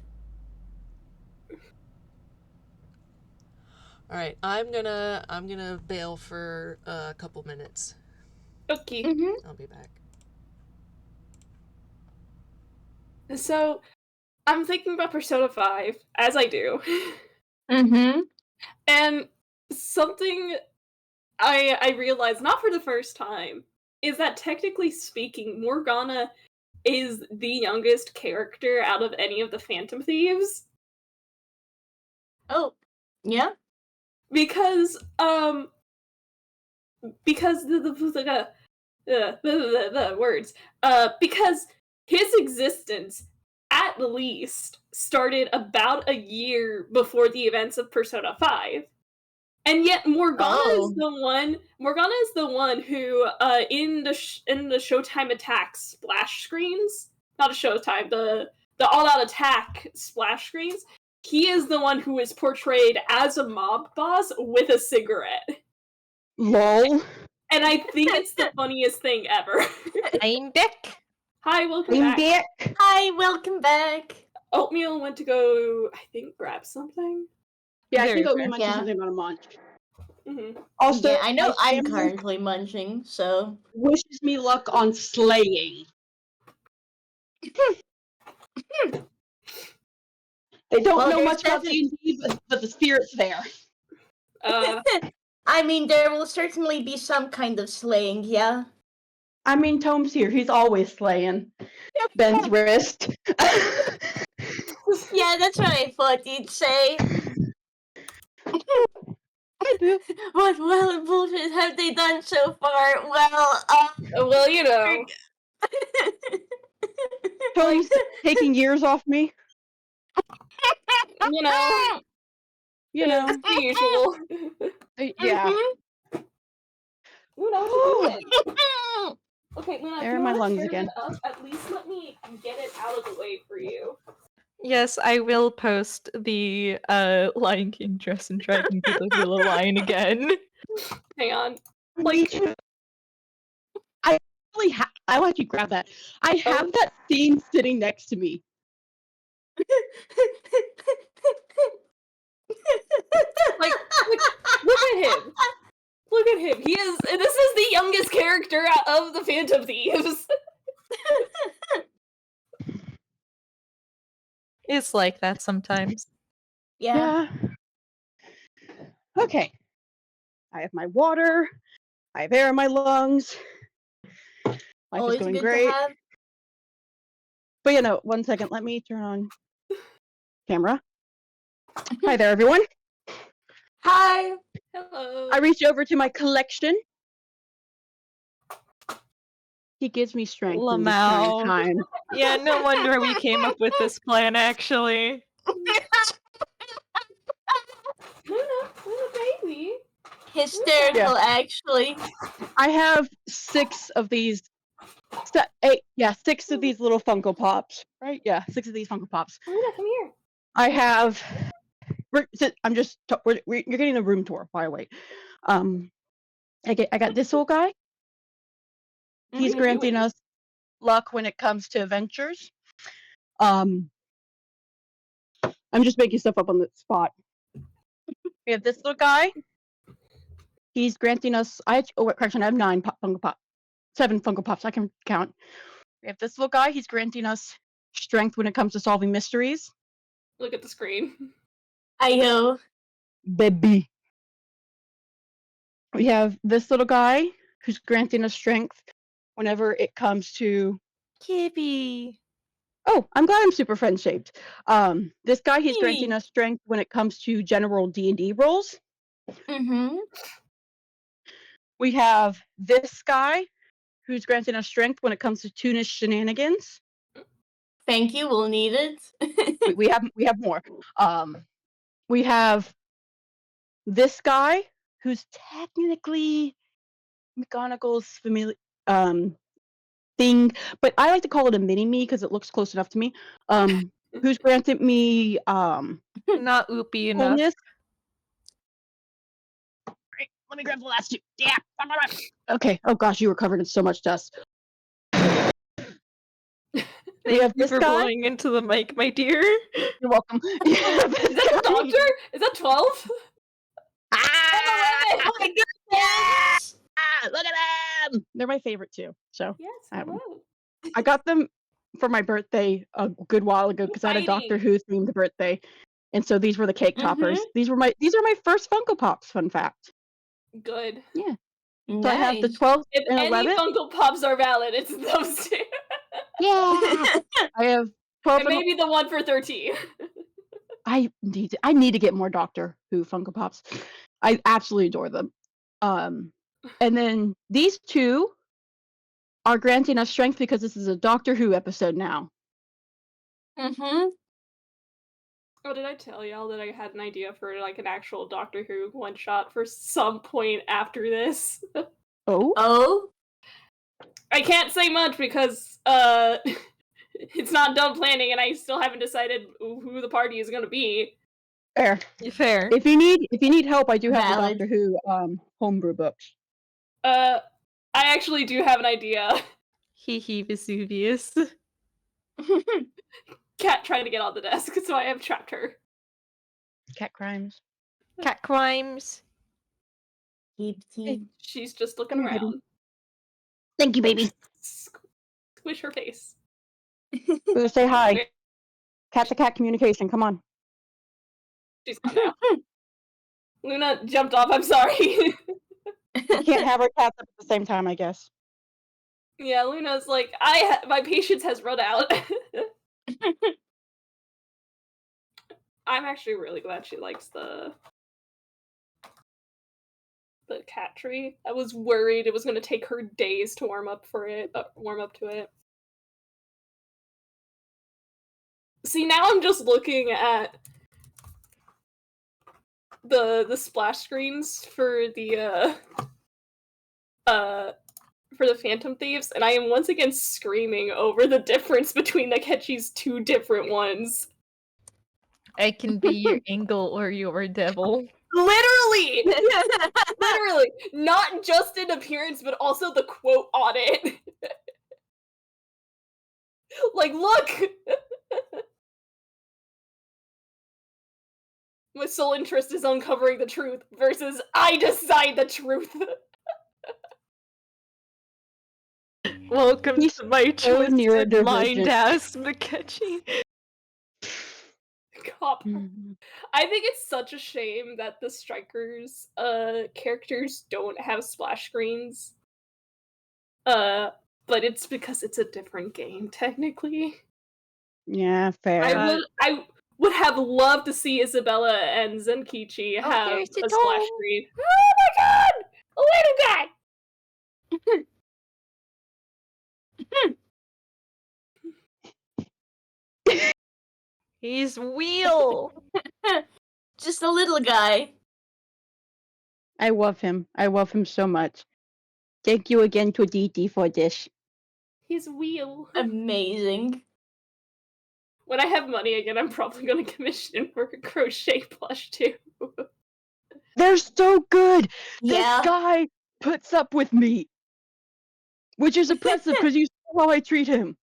All right, I'm gonna bail for a couple minutes. Okay. Mm-hmm. I'll be back. So, I'm thinking about Persona 5, as I do. Mm-hmm. And something I realized, not for the first time, is that technically speaking, Morgana is the youngest character out of any of the Phantom Thieves. Oh, yeah. Because the words, because his existence at least started about a year before the events of Persona 5. And yet Morgana is the one who in the Showtime Attack splash screens, not a Showtime, the All Out Attack splash screens, he is the one who is portrayed as a mob boss with a cigarette. Lol. And I think it's the funniest thing ever. I'm back. Hi, welcome I'm back. back. Hi, welcome back. Oatmeal went to go, I think, grab something. Yeah, I Very think Oatmeal fair. mentioned Yeah. something about a munch. Mm-hmm. Also, Yeah, I know my I'm family currently munching, so. wishes me luck on slaying. They don't Well, know there's much about definitely. D&D, but the spirit's there. I mean, there will certainly be some kind of slaying, yeah? I mean, Tome's here. He's always slaying. Ben's wrist. Yeah, that's what I thought you'd say. I do. What bullshit have they done so far? Well, Well, you know. Tome's taking years off me. You know. You know. It's the usual. Yeah. Luna, what are you doing? Okay, Luna, if There you are my want to lungs tear again. it up, at least let me get it out of the way for you. Yes, I will post the Lion King dress and dragon to the Willow line again. Hang on. Me too. I really I want you to grab that. I have that scene sitting next to me. Like, look at him. Look at him. This is the youngest character of the Phantom Thieves. It's like that sometimes. Yeah. Okay. I have my water. I have air in my lungs. Life Always is going good great. to have. But you know, 1 second. Let me turn on camera. Hi there, everyone. Hi. Hello. I reach over to my collection. He gives me strength in these trying Lamau. times. Yeah, no wonder we came up with this plan, actually. Luna, baby. Hysterical, actually. I have 6 of these. 6 of these little Funko Pops. Right? Yeah, 6 of these Funko Pops. Luna, come here. I have. You're getting a room tour, by the way. I got this little guy. He's What are you granting doing? us luck when it comes to adventures. I'm just making stuff up on the spot. We have this little guy. He's granting us. Correction. I have 9 Funko Pop, 7 Funko Pops. I can count. We have this little guy. He's granting us strength when it comes to solving mysteries. Look at the screen. Ayo. Baby. We have this little guy who's granting us strength whenever it comes to. Kibby. Oh, I'm glad I'm super friend shaped. This guy, he's Kiwi. granting us strength when it comes to general D&D rolls. Mm-hmm. We have this guy, who's granting us strength when it comes to Toonish shenanigans. Thank you, we'll need it. we have more. We have this guy, who's technically McGonagall's familiar thing, but I like to call it a mini-me because it looks close enough to me. Who's granted me Not oopy enough. coolness. Great. Let me grab the last 2. Yeah. Okay. Oh gosh, you were covered in so much dust. We have You this for guy. blowing into the mic, my dear. You're welcome. Is that the doctor? Is that 12? Oh my goodness! Look at them! They're my favorite too. So Yes, hello. hello. I got them for my birthday a good while ago because I had a Doctor Who themed birthday, and so these were the cake toppers. These are my first Funko Pops. Fun fact. Good. Yeah. So Nice. I have the 12 If and any 11. Funko Pops are valid, it's those 2. Yeah. I have 12 And maybe the one for 13. I need to get more Doctor Who Funko Pops. I absolutely adore them. And then these 2 are granting us strength because this is a Doctor Who episode now. Mm-hmm. Oh, did I tell y'all that I had an idea for like an actual Doctor Who one shot for some point after this? Oh? Oh? I can't say much because it's not done planning and I still haven't decided who the party is gonna be. Fair. Fair. If you need help, I do have Valid. the Doctor Who homebrew books. I actually do have an idea. Hee hee, Vesuvius. cat trying to get on the desk, so I have trapped her. Cat crimes. Cat crimes. She's just looking Come here, around. baby. Thank you, baby. Squish her face. Go say hi. Okay, Cat to cat communication. Come on. she's gone now. Luna jumped off. I'm sorry. You can't have our cats up at the same time, I guess. Yeah, Luna's like, my patience has run out. I'm actually really glad she likes the cat tree. I was worried it was going to take her days to warm up to it. See, now I'm just looking at the splash screens for the Phantom Thieves, and I am once again screaming over the difference between Nakechi's two different ones. I can be your angel or your devil. Literally! Literally! Not just in appearance, but also the quote on it. Like, look! My sole interest is uncovering the truth versus I decide the truth. Welcome He's to my so twisted neurodivergent. mind-ass Nakechi. Cop. I think it's such a shame that the Strikers characters don't have splash screens. But it's because it's a different game, technically. Yeah, fair. I would have loved to see Isabella and Zenkichi have there's the a splash doll. screen. Oh my god! A little guy! He's Wheel. Just a little guy. I love him. I love him so much. Thank you again to DD for this. He's Wheel. Amazing. When I have money again, I'm probably going to commission him for a crochet plush too. They're so good. Yeah. This guy puts up with me, which is impressive because you saw how I treat him.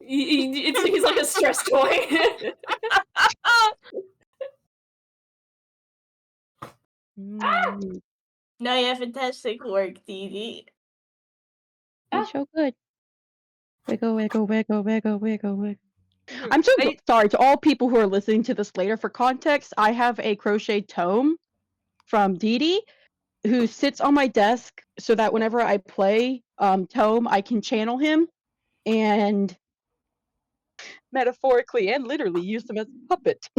He's like a stress toy. No, yeah, fantastic work, DD. You're so good. Wiggle, wiggle, wiggle, wiggle, wiggle, wiggle. Hmm. I'm so sorry to all people who are listening to this later. For context, I have a crochet tome from Dee who sits on my desk so that whenever I play tome, I can channel him and metaphorically and literally use him as a puppet.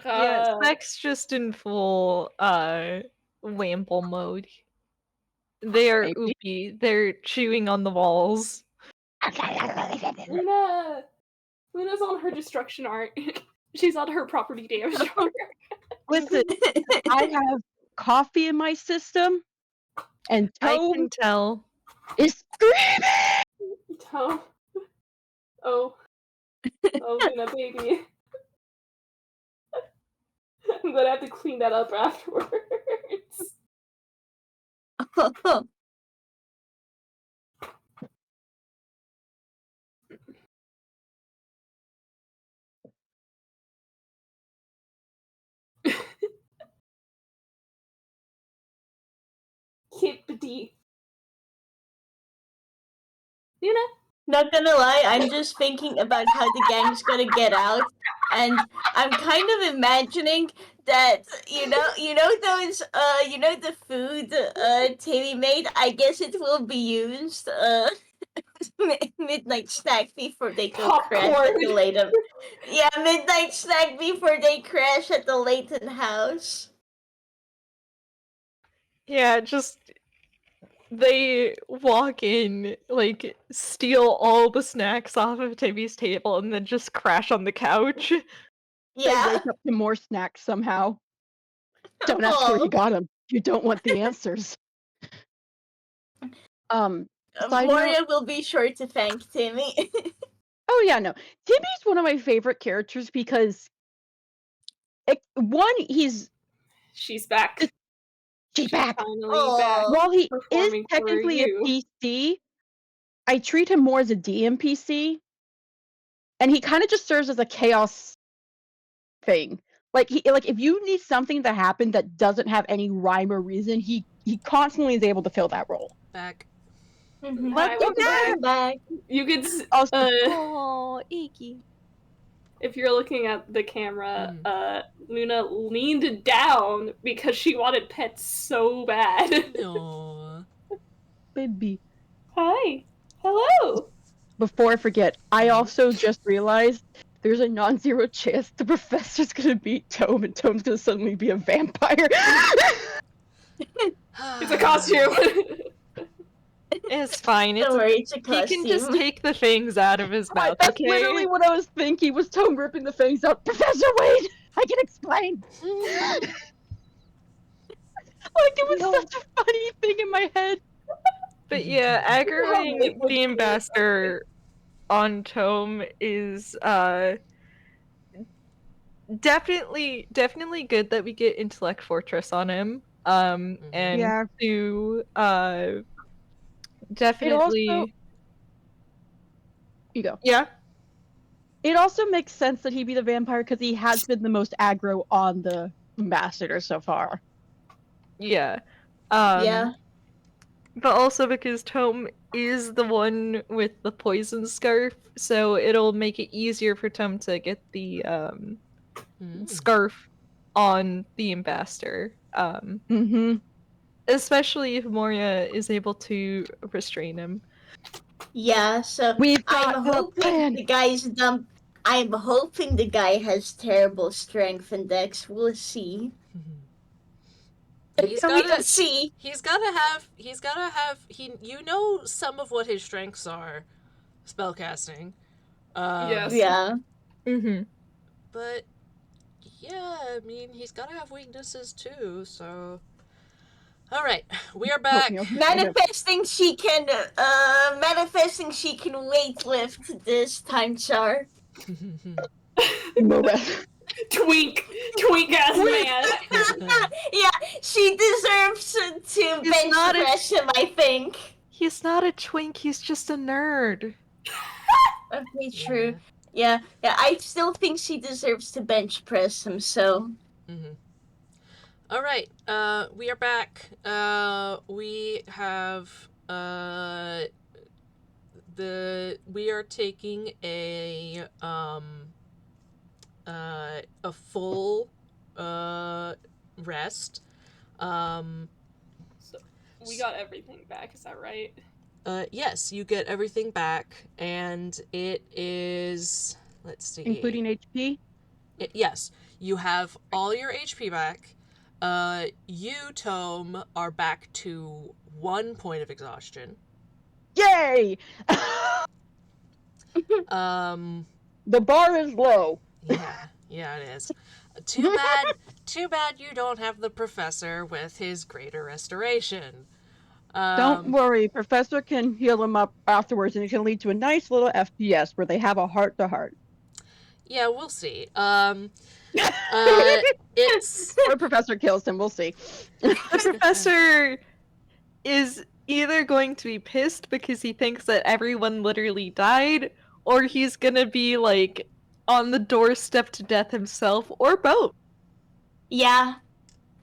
Yeah, Specs just in full Wample mode. They are Maybe. oopy. They're chewing on the walls. Luna's on her destruction art. She's on her property damage art. Listen, I have coffee in my system, and I Tome can tell. is screaming! Tome. Oh, Luna, baby. I'm gonna have to clean that up afterwards. Hippity. Luna? Not gonna lie, I'm just thinking about how the gang's gonna get out, and I'm kind of imagining that you know those the food Timmy made. I guess it will be used midnight snack before they go crash at the Layton. Yeah, midnight snack before they crash at the Layton house. Yeah, just they walk in, like, steal all the snacks off of Timmy's table, and then just crash on the couch. Yeah. They wake up to more snacks somehow. Don't ask where you got them. You don't want the answers. Moria will be sure to thank Timmy. Oh yeah, no. Timmy's one of my favorite characters because she's back. She's back. Finally back. While he is performing for technically a you. PC, I treat him more as a DMPC and he kind of just serves as a chaos thing. Like if you need something to happen that doesn't have any rhyme or reason, he constantly is able to fill that role. Back. Hi, welcome back. You could Oh, icky. if you're looking at the camera, Luna leaned down because she wanted pets so bad. Aww. Baby. Hi. Hello. Before I forget, I also just realized there's a non-zero chance the professor's gonna beat Tome and Tome's gonna suddenly be a vampire. It's a costume. It's fine. Don't worry, it's a He costume. can just take the fangs out of his mouth, That's okay? literally what I was thinking, was Tome ripping the fangs out. Professor, wait! I can explain! Like, it was such a funny thing in my head. But yeah, aggravating the ambassador on Tome is definitely good that we get Intellect Fortress on him. And Yeah. to definitely also... You go. Yeah. It also makes sense that he be the vampire because he has been the most aggro on the ambassador so far. Yeah. Yeah. But also because Tome is the one with the poison scarf, so it'll make it easier for Tome to get the scarf on the ambassador. Especially if Moria is able to restrain him. Yeah, so I'm hoping the guy's dumb. I'm hoping the guy has terrible strength and dex. We'll see. We'll see. He's gotta have. You know some of what his strengths are. Spellcasting. Yes. Yeah. But yeah, I mean, he's gotta have weaknesses too. So. All right, we are back. Manifesting she can weightlift this time, Char. Twink ass man. Yeah, she deserves to bench press him, I think. He's not a twink, he's just a nerd. Okay, true. Yeah, I still think she deserves to bench press him, so. All right, we are back. We have we are taking a full rest. So we got everything back, is that right? Yes, you get everything back, and it is, let's see, including HP. Yes, you have all your HP back. You, Tome, are back to 1 point of exhaustion. Yay! The bar is low. Yeah, it is. Too bad you don't have the professor with his greater restoration. Don't worry, Professor can heal him up afterwards, and it can lead to a nice little FPS where they have a heart-to-heart. Yeah, we'll see. It's or Professor kills him. We'll see. The professor is either going to be pissed because he thinks that everyone literally died, or he's gonna be like on the doorstep to death himself, or both. Yeah,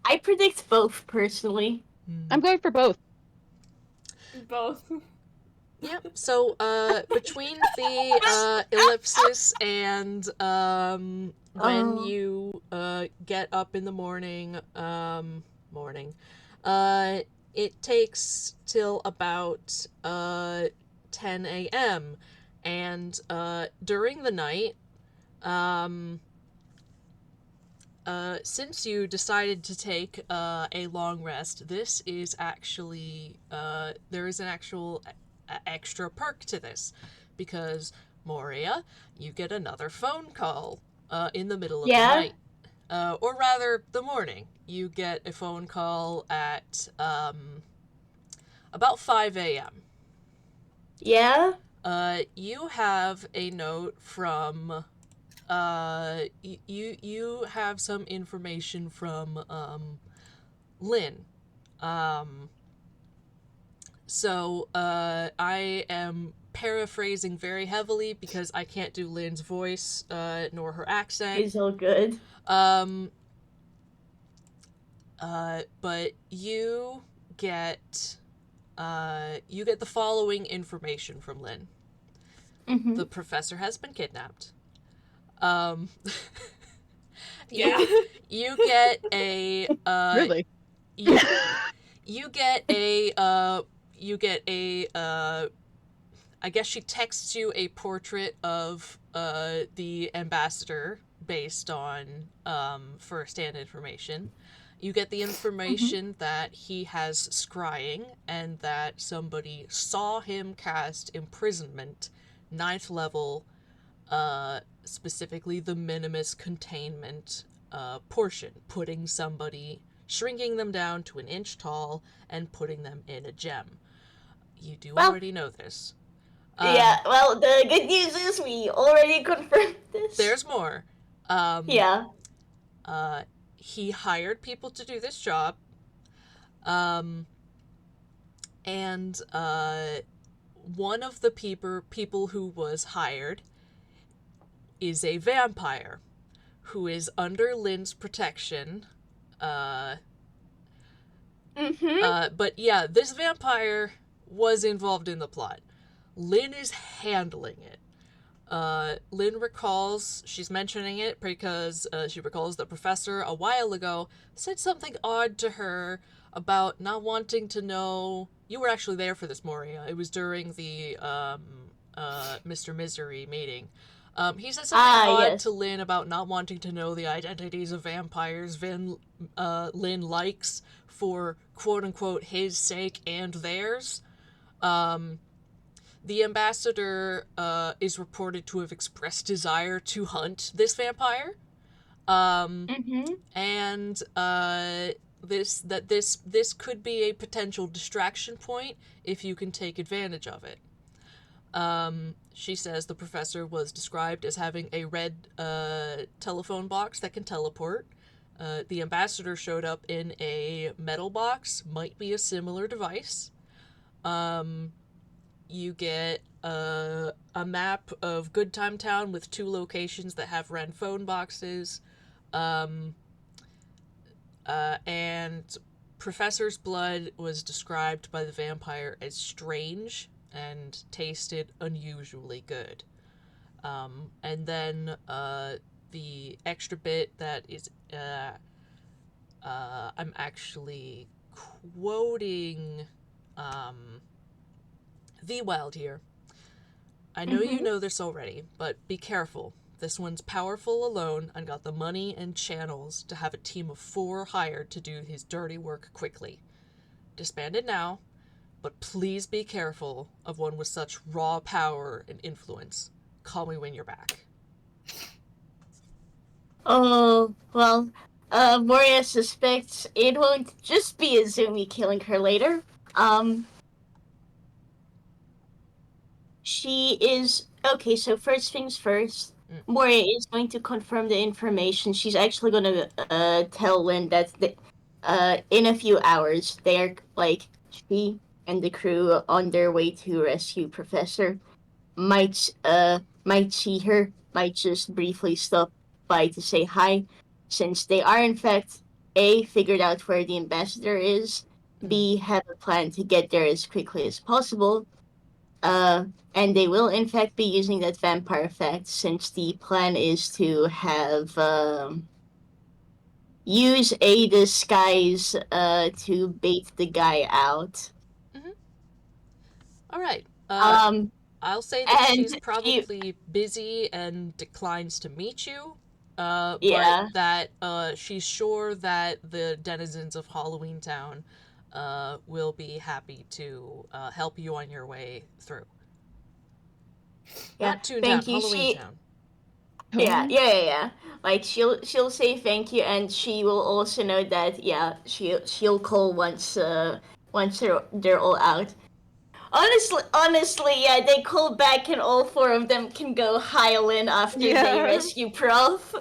I predict both personally. I'm going for both. Both. Yep. So, between the ellipsis and when you get up in the morning, it takes till about 10 a.m. and during the night, since you decided to take a long rest, this is actually there is an actual extra perk to this, because Moria, you get another phone call in the middle of the night, or rather the morning. You get a phone call at about 5 a.m. Yeah? You have a note from you have some information from Lynn. So I am paraphrasing very heavily because I can't do Lynn's voice nor her accent. It's all good. But you get the following information from Lynn. Mm-hmm. The professor has been kidnapped. Yeah. You get a Really? you get a I guess she texts you a portrait of the ambassador based on first-hand information. You get the information that he has scrying and that somebody saw him cast imprisonment, 9th level, specifically the minimus containment portion, shrinking them down to an inch tall and putting them in a gem. You do already know this. Yeah, well, the good news is we already confirmed this. There's more. Yeah. He hired people to do this job. And one of the people who was hired is a vampire who is under Lynn's protection. But yeah, this vampire was involved in the plot. Lynn is handling it. Lynn recalls, she's mentioning it because she recalls the professor a while ago said something odd to her about not wanting to know. You were actually there for this, Moria. It was during the Mr. Misery meeting. He said something odd to Lynn about not wanting to know the identities of vampires Lynn likes for quote-unquote his sake and theirs. The ambassador is reported to have expressed desire to hunt this vampire. And this could be a potential distraction point if you can take advantage of it. She says the professor was described as having a red telephone box that can teleport. The ambassador showed up in a metal box, might be a similar device. You get a map of Goodtime Town with 2 locations that have red phone boxes. And Professor's blood was described by the vampire as strange and tasted unusually good. And then the extra bit that is... I'm actually quoting... The Wild here. I know you know this already, but be careful. This one's powerful alone and got the money and channels to have a team of 4 hired to do his dirty work quickly. Disbanded now, but please be careful of one with such raw power and influence. Call me when you're back. Oh, well, Moria suspects it won't just be Izumi killing her later. She is... Okay, so first things first. Moria is going to confirm the information. She's actually going to tell Lynn that in a few hours, they're, she and the crew on their way to rescue Professor. Might see her, might just briefly stop by to say hi, since they are, in fact, A, figured out where the ambassador is, B, have a plan to get there as quickly as possible, and they will, in fact, be using that vampire effect, since the plan is to have, use a disguise, to bait the guy out. Alright. I'll say that she's probably busy and declines to meet you, but that she's sure that the denizens of Halloween Town will be happy to help you on your way through. Yeah, not Toontown, thank you. Halloween Town. Yeah. Like she'll say thank you, and she will also know that she'll call once they're all out. Honestly, yeah, they call back and all 4 of them can go heil in after they rescue Prof.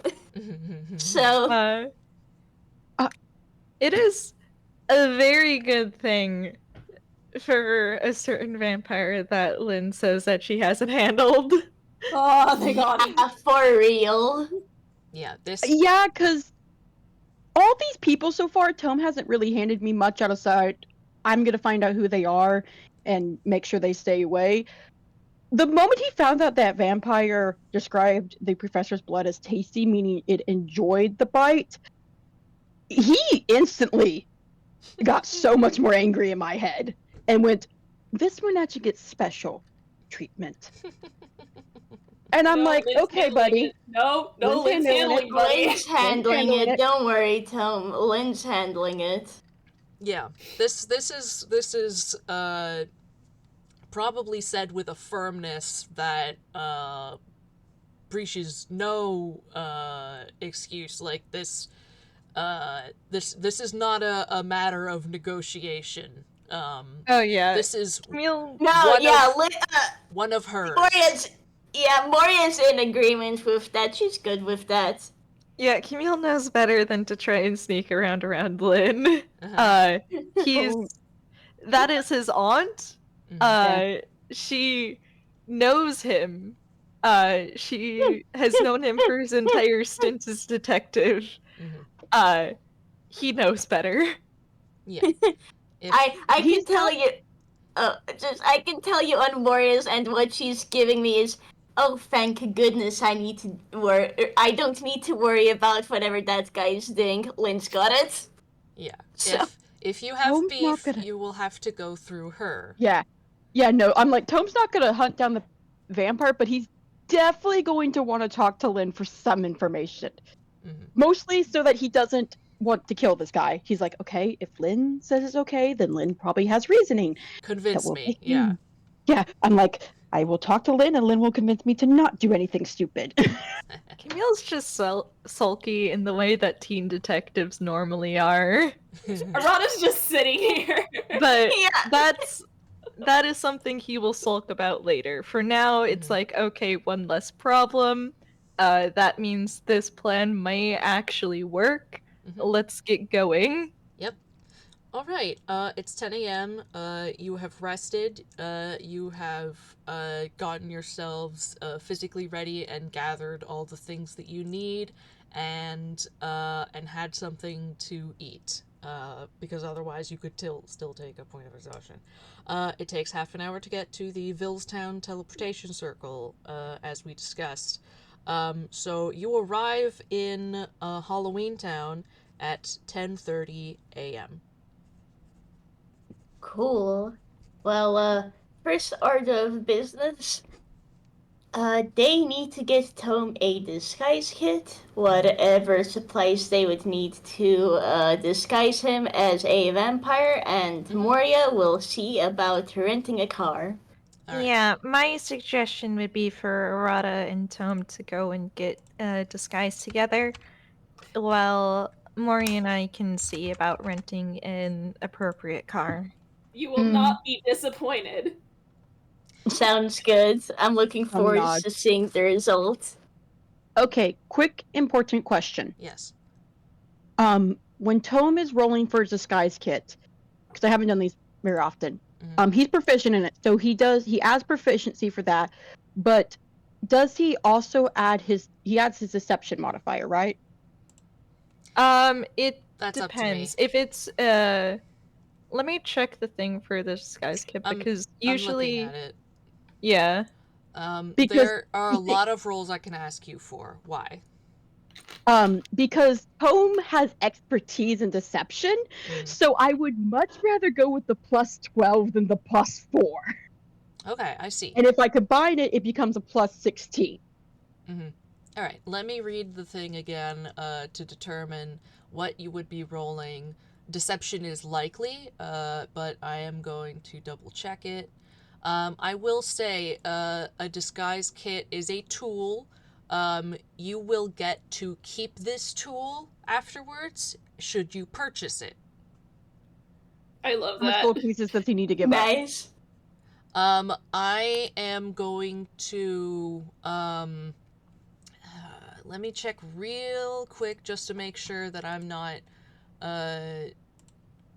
So it is a very good thing for a certain vampire that Lynn says that she hasn't handled. Oh, thank God. Yeah, for real. Yeah, this. Yeah, because all these people so far, Tome hasn't really handed me much outside. I'm gonna find out who they are and make sure they stay away. The moment he found out that vampire described the professor's blood as tasty, meaning it enjoyed the bite, he instantly got so much more angry in my head and went, "This one actually gets special treatment." And I'm No, like, Lynn's "Okay, handling buddy." it. No, Lynn's Lynn's handling handling it. it, buddy. Lynn's handling handling it. it. Don't worry, Tom. Lynn's handling it. Yeah, this is probably said with a firmness that breaches no excuse. Like this is not a matter of negotiation. Oh yeah, This is Camille. No, one of hers. Moria's in agreement with that. She's good with that. Yeah, Camille knows better than to try and sneak around Lynn. Uh-huh. He's that is his aunt. She knows him. She has known him for his entire stint as detective. He knows better. Yeah. I can tell you. I can tell you on Moria's and what she's giving me is, oh, thank goodness I don't need to worry about whatever that guy's doing. Lynn's got it. Yeah. So, If you have Tome's not beef, gonna- you will have to go through her. Yeah, no, I'm like, Tome's not gonna hunt down the vampire, but he's definitely going to want to talk to Lynn for some information. Mostly so that he doesn't want to kill this guy. He's like, okay, if Lynn says it's okay, then Lynn probably has reasoning. Convince me, yeah. Yeah, I'm like, I will talk to Lynn and Lynn will convince me to not do anything stupid. Camille's just sulky in the way that teen detectives normally are. Arata's just sitting here. But yeah. that is something he will sulk about later. For now, it's like, okay, one less problem. That means this plan may actually work. Let's get going. Yep. All right. It's 10 a.m. You have rested. You have gotten yourselves physically ready and gathered all the things that you need, and had something to eat. Because otherwise you could still take a point of exhaustion. It takes half an hour to get to the Villestown teleportation circle, as we discussed. So you arrive in Halloween Town at 10:30 a.m. Cool. Well, first order of business. They need to get Tome a disguise kit, whatever supplies they would need to disguise him as a vampire, and Moria will see about renting a car. Alright. Yeah, my suggestion would be for Arata and Tome to go and get disguised together, while Mori and I can see about renting an appropriate car. You will not be disappointed. Sounds good. I'm looking forward to seeing the results. Okay, quick important question. Yes. When Tome is rolling for his disguise kit, because I haven't done these very often, he's proficient in it, so he adds proficiency for that, but does he also add his deception modifier, right? It That's depends. up to me. If it's let me check the thing for the disguise kit, because usually I'm looking at it. Yeah. Because there are a lot of roles I can ask you for. Why? Because Tome has expertise in deception, so I would much rather go with the +12 than the +4. Okay, I see. And if I combine it, it becomes a +16. All right, let me read the thing again to determine what you would be rolling. Deception is likely, but I am going to double check it. I will say a disguise kit is a tool. You will get to keep this tool afterwards, should you purchase it. I love How much that. gold pieces does he need to give up? Nice. I am going to, let me check real quick just to make sure that I'm not,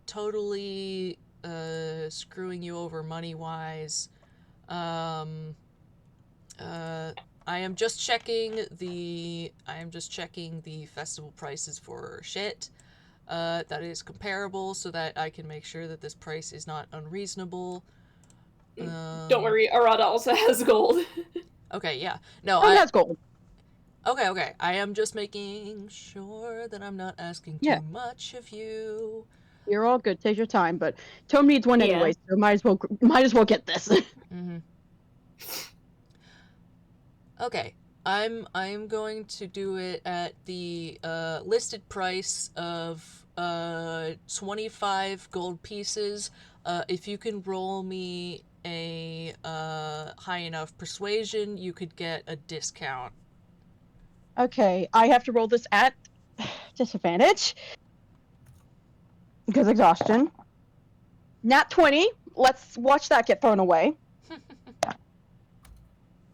totally, screwing you over money-wise. I am just checking the festival prices for shit. That is comparable so that I can make sure that this price is not unreasonable. Don't worry, Arata also has gold. Okay, yeah. No, Tom has gold. Okay. I am just making sure that I'm not asking too much of you. You're all good. Take your time, but Tom needs one Yeah. anyway, so might as well get this. Mm-hmm. Okay, I'm going to do it at the listed price of 25 gold pieces. If you can roll me a high enough persuasion, you could get a discount. Okay, I have to roll this at disadvantage because exhaustion. Nat 20. Let's watch that get thrown away.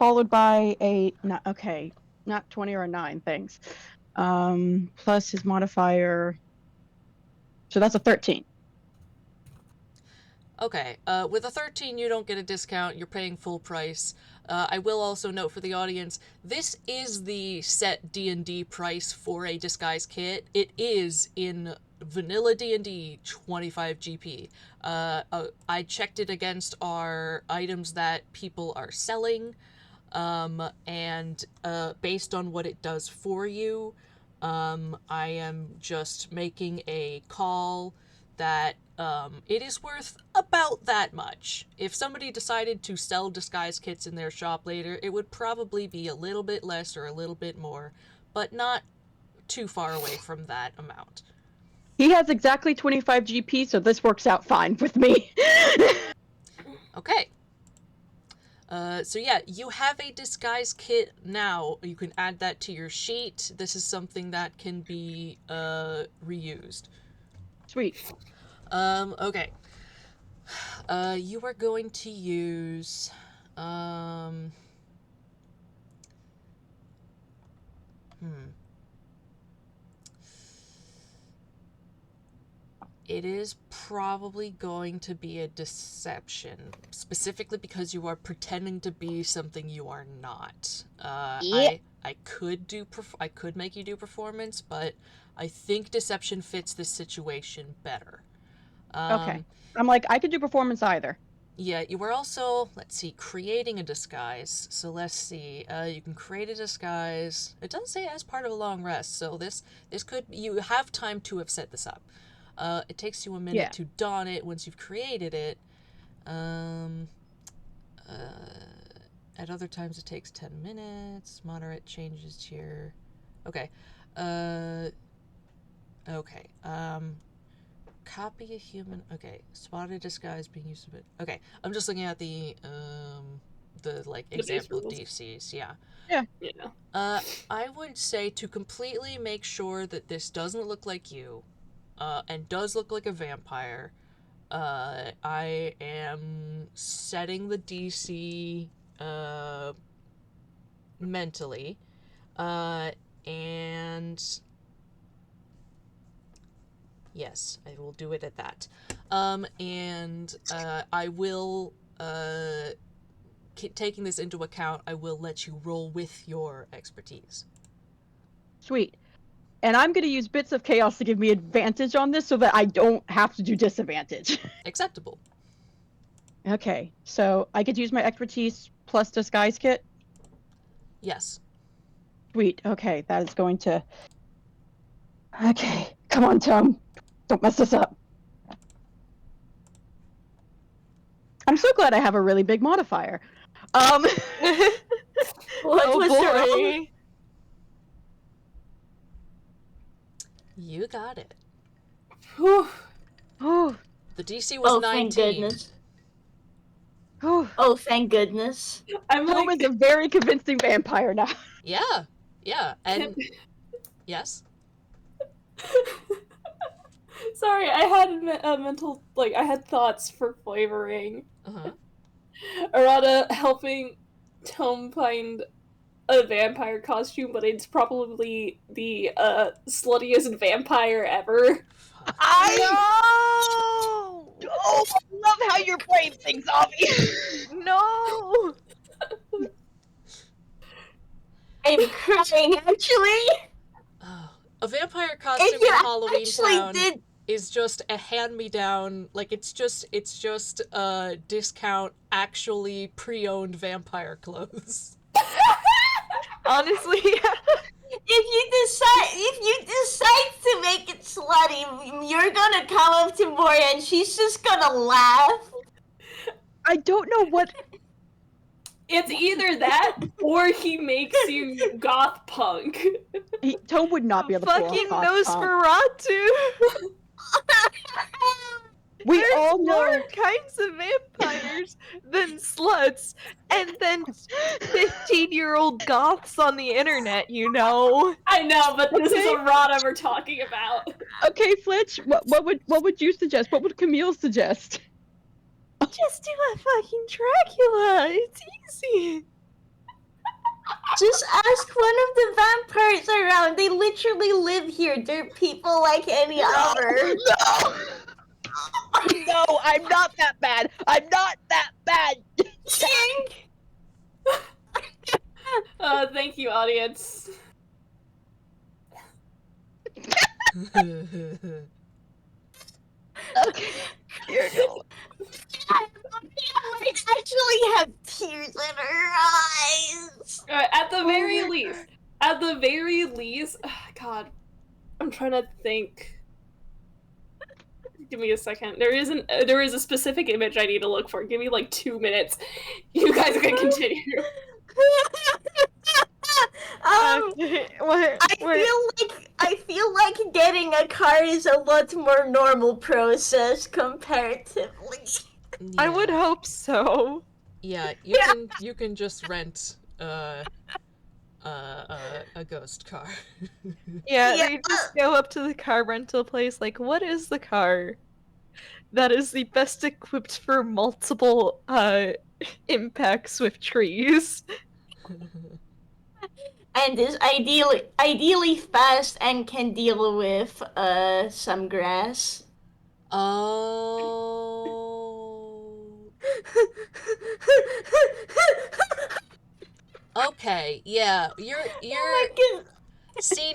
Followed by a not 20 or a 9. Thanks. Plus his modifier. So that's a 13. Okay, with a 13 you don't get a discount, you're paying full price. I will also note for the audience, this is the set D&D price for a disguise kit. It is in vanilla D&D 25 GP. I checked it against our items that people are selling, and based on what it does for you, I am just making a call that it is worth about that much. If somebody decided to sell disguise kits in their shop later, it would probably be a little bit less or a little bit more, but not too far away from that amount. He has exactly 25 GP, so this works out fine with me. Okay. So yeah, you have a disguise kit now. You can add that to your sheet. This is something that can be reused. Sweet. Okay. You are going to use, It is probably going to be a deception, specifically because you are pretending to be something you are not. Yeah. I could make you do performance, but I think deception fits this situation better. Okay. I'm like, I could do performance either. Yeah, you were also, let's see, creating a disguise. So let's see, you can create a disguise. It doesn't say as part of a long rest, so this could, you have time to have set this up. It takes you a minute to don it once you've created it. At other times it takes 10 minutes. Moderate changes here. Okay. Okay. Copy a human. Okay. Spotted disguise being used a bit. Okay. I'm just looking at the like example of DCs. Yeah. I would say to completely make sure that this doesn't look like you, and does look like a vampire, I am setting the DC mentally, and yes, I will do it at that. And I will, taking this into account, I will let you roll with your expertise. Sweet. And I'm going to use bits of chaos to give me advantage on this so that I don't have to do disadvantage. Acceptable. Okay, so I could use my expertise plus disguise kit? Yes. Sweet, okay, that is going to... Okay, come on, Tom. Don't mess this up. I'm so glad I have a really big modifier. What Oh was the roll? boy. You got it. Whew. Oh, The DC was 19. Thank goodness. oh. Oh, thank goodness. I'm Tom like, is a very convincing vampire now. Yeah. And yes. sorry, I had a mental, like, I had thoughts for flavoring. Arata helping Tome find a vampire costume, but it's probably the sluttiest vampire ever. Oh, I love how your brain thinks, Avi. No! I'm crying, actually. Oh, a vampire costume If you in Halloween actually Town did... is just a hand-me-down, like, it's just a discount, actually pre-owned vampire clothes. Honestly, If you decide to make it slutty, you're gonna come up to Moria and she's just gonna laugh. I don't know what. It's either that or he makes you goth punk. Tome would not be able to pull fucking off goth punk. Nosferatu! We There's all more know. kinds of vampires than sluts, and then 15-year-old goths on the internet, you know? I know, but this is Okay. Arata we're talking about. Okay, Flitch, what would you suggest? What would Camille suggest? Just do a fucking Dracula! It's easy! Just ask one of the vampires around. They literally live here. They're people like any other. No! No, I'm not that bad. I'm not that bad. Thank you, audience. Okay. Here we go. I might actually have tears in her eyes. At the very least, God, I'm trying to think. Give me a second. There is a specific image I need to look for. Give me like 2 minutes. You guys can continue. I feel like getting a car is a lot more normal process comparatively. I would hope so. Yeah, you can just rent a ghost car. Yeah, Yeah. they just go up to the car rental place like, what is the car that is the best equipped for multiple impacts with trees? And is ideally fast and can deal with some grass. Oh. Okay, yeah, you're Oh my God. see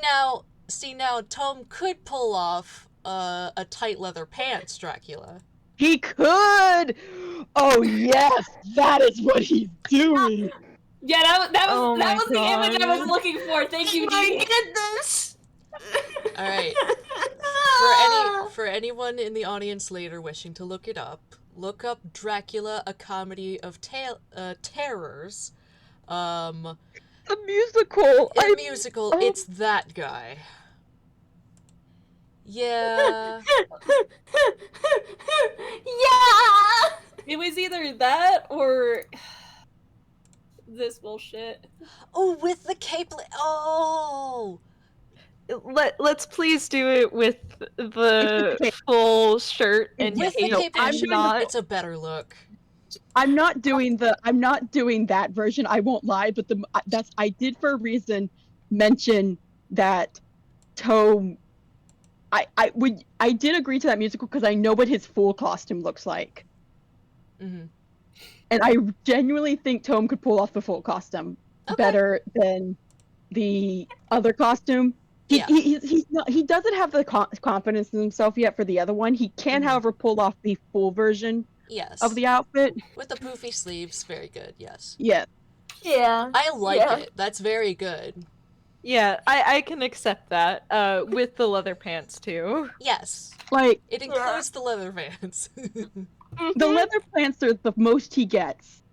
now Tome could pull off a tight leather pants Dracula. He could. Oh yes, that is what he's doing. Yeah, that Oh was my the image I was God. looking for. Thank you, Oh my Dee. goodness. All right. For anyone in the audience later wishing to look it up, look up Dracula, a comedy of terrors. The musical. A musical. It's that guy. Yeah. Yeah. It was either that or this bullshit. Oh, with the cape. Oh. Let's please do it with the full shirt and With the cape cape, and not. it's a better look. I'm not doing that version. I won't lie, but I did for a reason mention that Tome. I did agree to that musical because I know what his full costume looks like. Mm-hmm. And I genuinely think Tome could pull off the full costume better than the other costume. He doesn't have the confidence in himself yet for the other one. He can, however, pull off the full version of the outfit. With the poofy sleeves, very good, yes. Yeah. Yeah. I like it. That's very good. Yeah, I can accept that. With the leather pants too. Yes. Like, it includes the leather pants. The leather pants are the most he gets.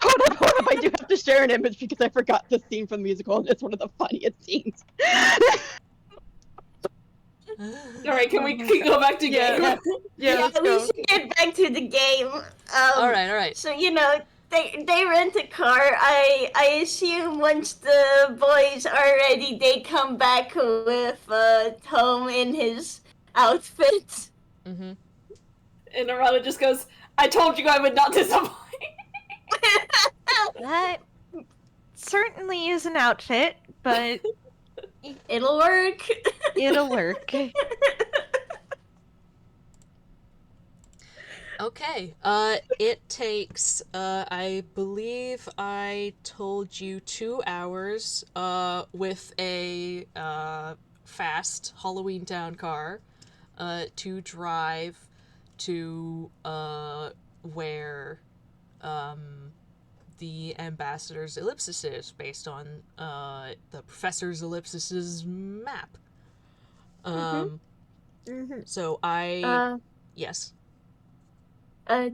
Hold up, I do have to share an image because I forgot the scene from the musical and it's one of the funniest scenes. Alright, can we go back to game? Yeah, let's we go. should get back to the game. Alright. So, they rent a car. I assume once the boys are ready, they come back with Tome in his outfit. Mm-hmm. And Arata just goes, I told you I would not disappoint. That certainly is an outfit, but It'll work. it'll work. Okay. It takes, I believe I told you 2 hours, with a, fast Halloween Town car, to drive to, where, the ambassador's ellipsis is, based on, the professor's ellipsis's map. So Uh, yes.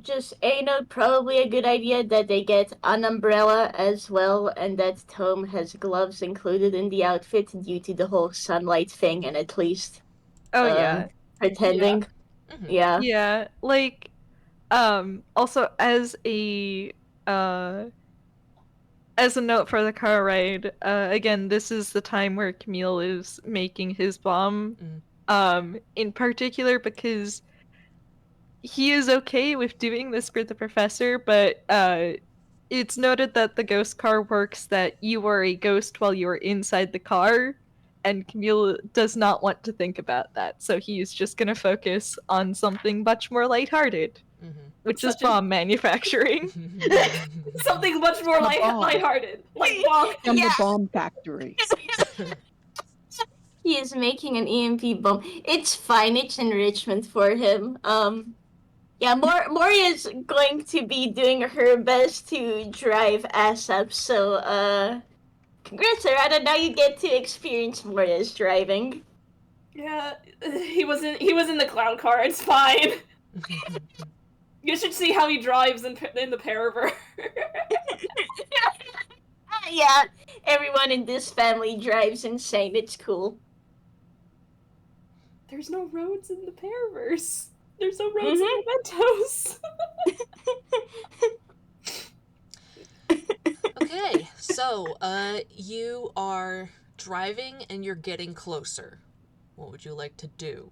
just a note, probably a good idea that they get an umbrella as well, and that Tome has gloves included in the outfit due to the whole sunlight thing, and at least Oh yeah. pretending. Mhm. Yeah. Yeah, like also uh as a note for the car ride, again, this is the time where Camille is making his bomb. In particular because he is okay with doing this for the professor, but it's noted that the ghost car works that you are a ghost while you are inside the car, and Camille does not want to think about that, so he's just gonna focus on something much more lighthearted, which is Such a- bomb manufacturing. Something much more The bomb. lighthearted. Like bonk. From Yeah. the bomb factory. He is making an EMP bomb. It's fine. It's enrichment for him. Yeah, Moria's going to be doing her best to drive ass up. So, congrats, Arata. Now you get to experience Moria's driving. Yeah, he was in the clown car. It's fine. You should see how he drives in the Paraver. Yeah, everyone in this family drives insane. It's cool. There's no roads in the Paraverse. There's no roads in Mementos. Okay, so, you are driving and you're getting closer. What would you like to do?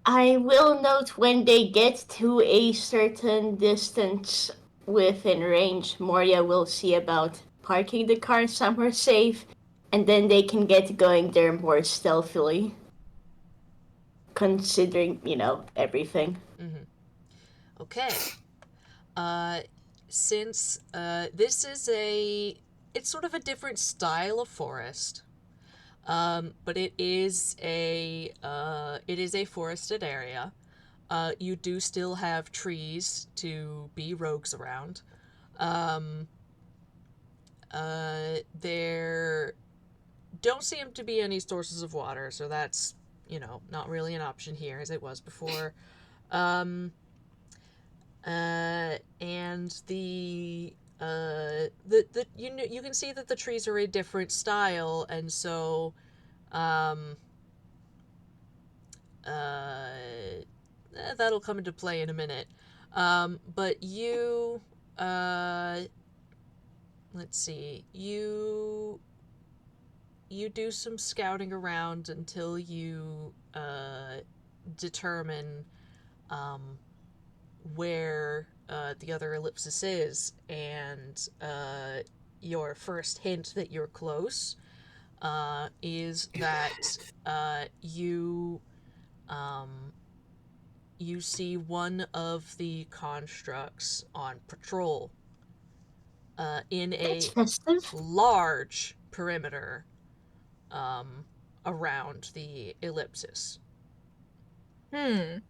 I will note when they get to a certain distance within range, Moria will see about parking the car somewhere safe, and then they can get going there more stealthily. Considering, everything. Okay. Since, this is it's sort of a different style of forest. But it is a forested area. You do still have trees to be rogues around. There don't seem to be any sources of water, so that's, not really an option here as it was before. And the you can see that the trees are a different style, and so that'll come into play in a minute. But you let's see, you do some scouting around until you determine where the other ellipsis is, and your first hint that you're close is that you see one of the constructs on patrol in a large perimeter around the ellipsis. Only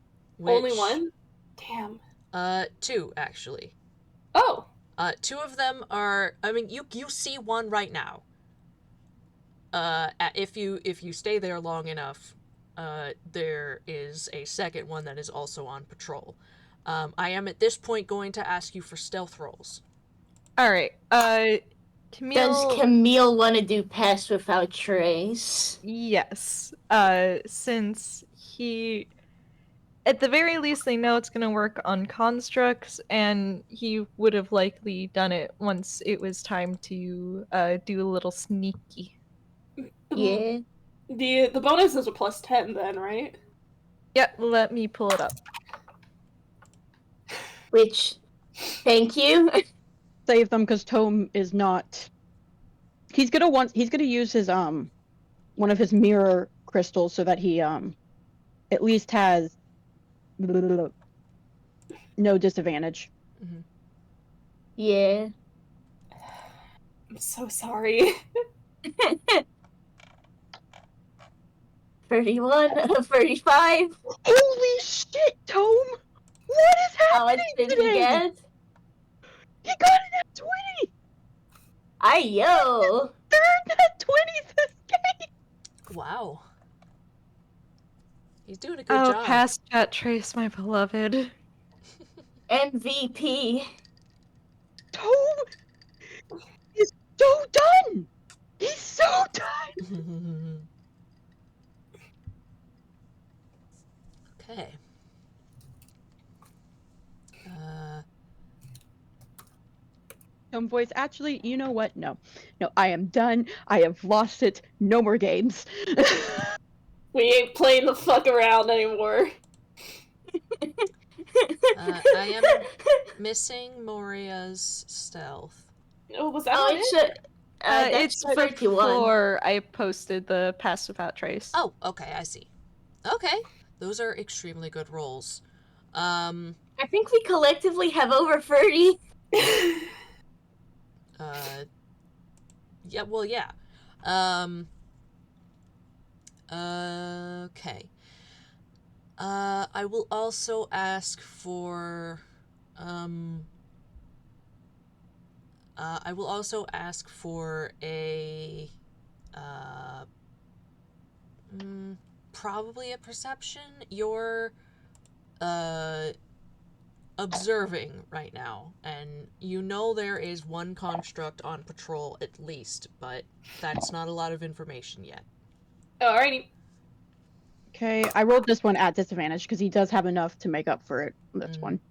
one? Damn. 2 actually. Oh. 2 of them are. I mean, you see one right now. If you stay there long enough, there is a second one that is also on patrol. I am at this point going to ask you for stealth rolls. All right. Camille. Does Camille want to do pass without trace? Yes. Since he, at the very least, they know it's gonna work on constructs, and he would have likely done it once it was time to do a little sneaky. Yeah. The bonus is a +10 then, right? Yep. Let me pull it up. Which, thank you. Save them because Tome is not. He's gonna use his one of his mirror crystals so that he at least has no disadvantage. Mhm. Yeah. I'm so sorry. 31, 35. Holy shit, Tome! What is How much happening did today? he get? He got an at 20! Ayo! Third at 20 this game! Wow. He's doing a good Oh, job. past chat trace, my beloved. MVP. Tome is so done! He's so done! Okay. Tome voice, actually, you know what? No. No, I am done. I have lost it. No more games. We ain't playing the fuck around anymore. I am missing Moria's stealth. Oh, was that Oh, not it's it? that's It's 31. before I posted the pass without trace. Oh, okay, I see. Okay, those are extremely good rolls. I think we collectively have over 30. Yeah, well, yeah. Okay. I will also ask for, a, probably a perception. You're, observing right now, and you know there is one construct on patrol at least, but that's not a lot of information yet. Alrighty. Okay, I rolled this one at disadvantage because he does have enough to make up for it. This one.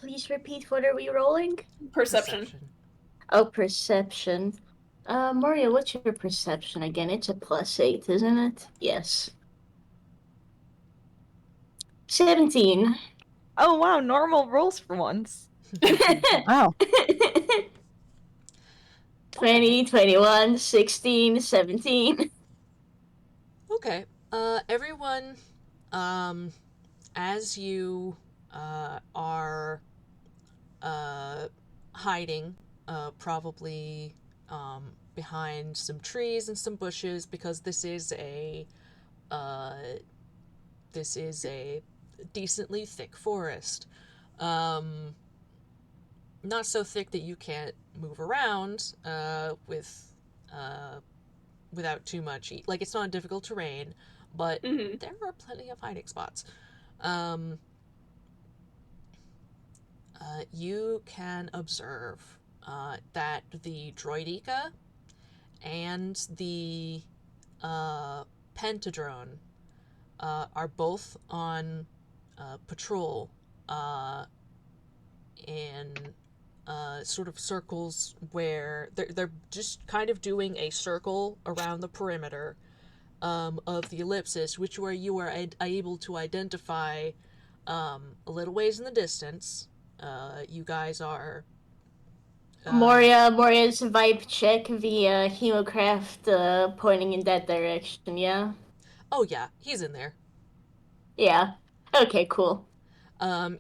Please repeat, what are we rolling? Perception. Oh, perception. Moria, what's your perception again? It's a +8, isn't it? Yes. 17. Oh wow, normal rolls for once. Wow. 20, 21, 16, 17. Okay. Everyone, as you are hiding, probably behind some trees and some bushes, because this is a decently thick forest. Not so thick that you can't move around without too much. Like, it's not difficult terrain, but there are plenty of hiding spots. You can observe that the droideka and the pentadrone are both on patrol in sort of circles where they're just kind of doing a circle around the perimeter of the ellipsis, which where you are able to identify a little ways in the distance. You guys are Moria's vibe check via hemocraft pointing in that direction, yeah? Oh yeah, he's in there. Yeah. Okay, cool.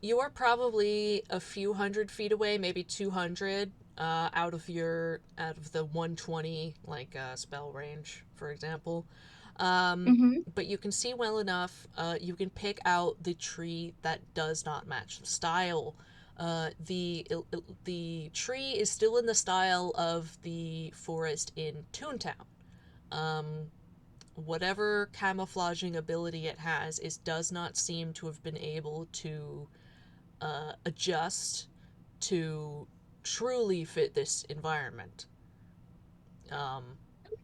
You are probably a few hundred feet away, maybe 200, out of the 120 spell range, for example. But you can see well enough. You can pick out the tree that does not match the style. The tree is still in the style of the forest in Toontown. Whatever camouflaging ability it has does not seem to have been able to adjust to truly fit this environment.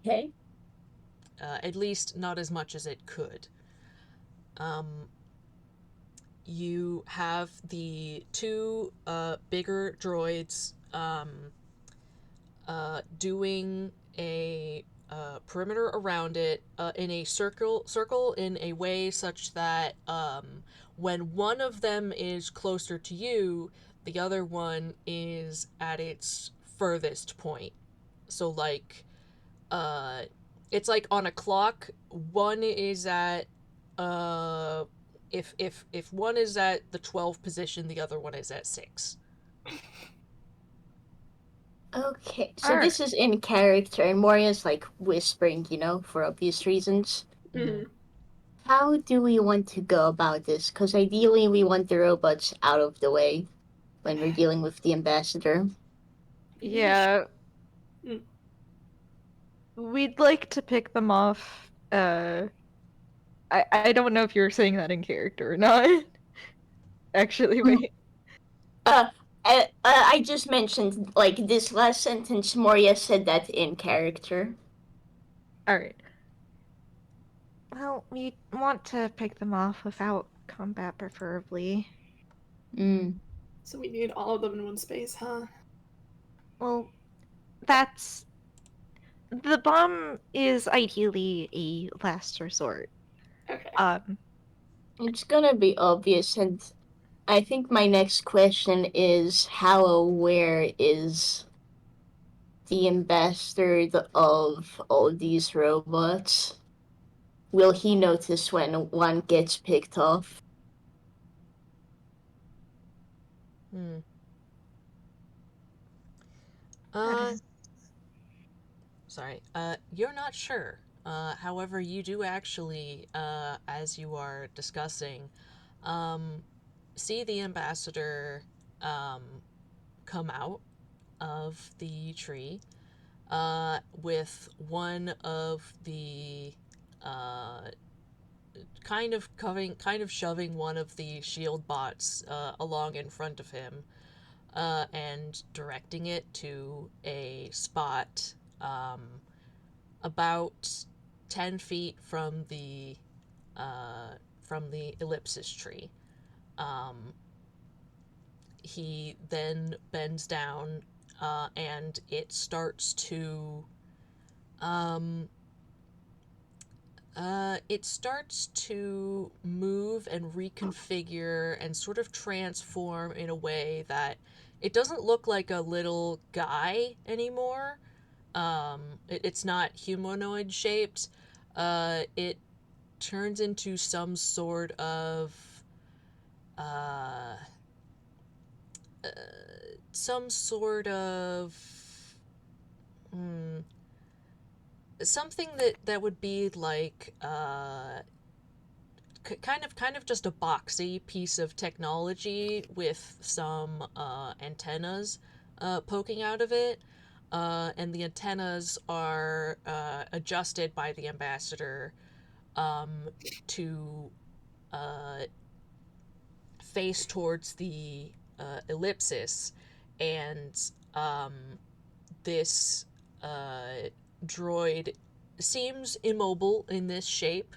Okay. At least not as much as it could. You have the two bigger droids doing a perimeter around it in a circle in a way such that when one of them is closer to you, the other one is at its furthest point. So it's like on a clock, one is at if one is at the 12 position, the other one is at 6. Okay, so Alright. this is in character, and Moria's like whispering, for obvious reasons. Mm. How do we want to go about this? Because ideally, we want the robots out of the way when we're dealing with the ambassador. Yeah. Mm. We'd like to pick them off. I don't know if you were saying that in character or not. Actually, wait. I just mentioned, like, this last sentence, Moria said that in character. Alright. Well, we want to pick them off without combat, preferably. So we need all of them in one space, huh? Well, that's... The bomb is ideally a last resort. Okay. It's gonna be obvious, and I think my next question is, how aware is the ambassador of all these robots? Will he notice when one gets picked off? Sorry. You're not sure. However, you do actually, as you are discussing, see the ambassador come out of the tree with one of the kind of shoving one of the shield bots along in front of him and directing it to a spot about 10 feet from the ellipsis tree. He then bends down and it starts to move and reconfigure and sort of transform in a way that it doesn't look like a little guy anymore. It's not humanoid shaped. It turns into some sort of something that would be like kind of just a boxy piece of technology with some antennas poking out of it. And the antennas are adjusted by the ambassador to face towards the ellipsis, and this droid seems immobile in this shape,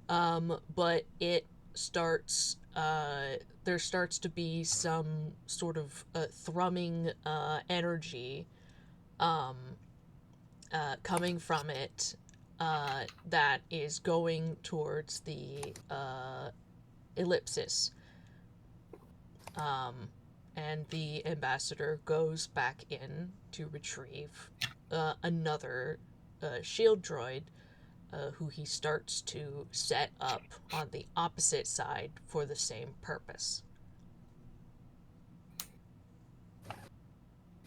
but it starts there starts to be some sort of thrumming energy coming from it that is going towards the ellipsis. And the ambassador goes back in to retrieve another shield droid who he starts to set up on the opposite side for the same purpose.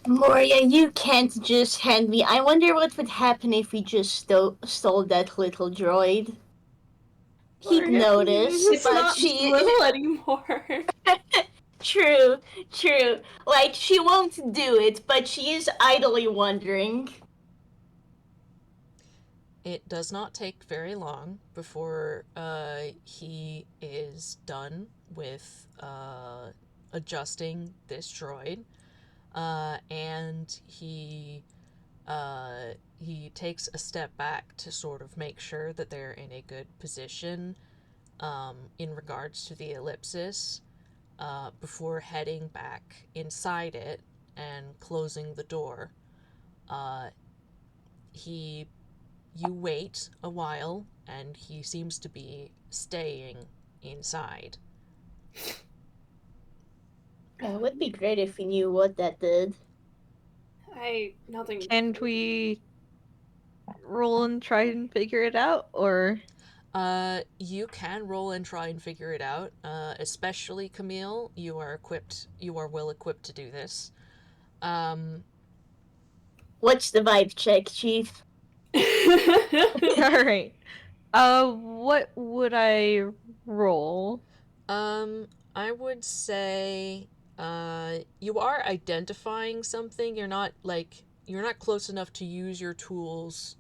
Moria, you can't just hand me. I wonder what would happen if we just stole that little droid. He'd Moria, notice, it's but not she. little anymore. True. Like, she won't do it, but she is idly wondering. It does not take very long before he is done with adjusting this droid, and he takes a step back to sort of make sure that they're in a good position in regards to the ellipsis before heading back inside it and closing the door. You wait a while, and he seems to be staying inside. It would be great if we knew what that did. Nothing. Can we roll and try and figure it out, or? You can roll and try and figure it out. Especially Camille, you are well equipped to do this. What's the vibe check, Chief? All right. What would I roll? I would say, you are identifying something. You're not close enough to use your tools,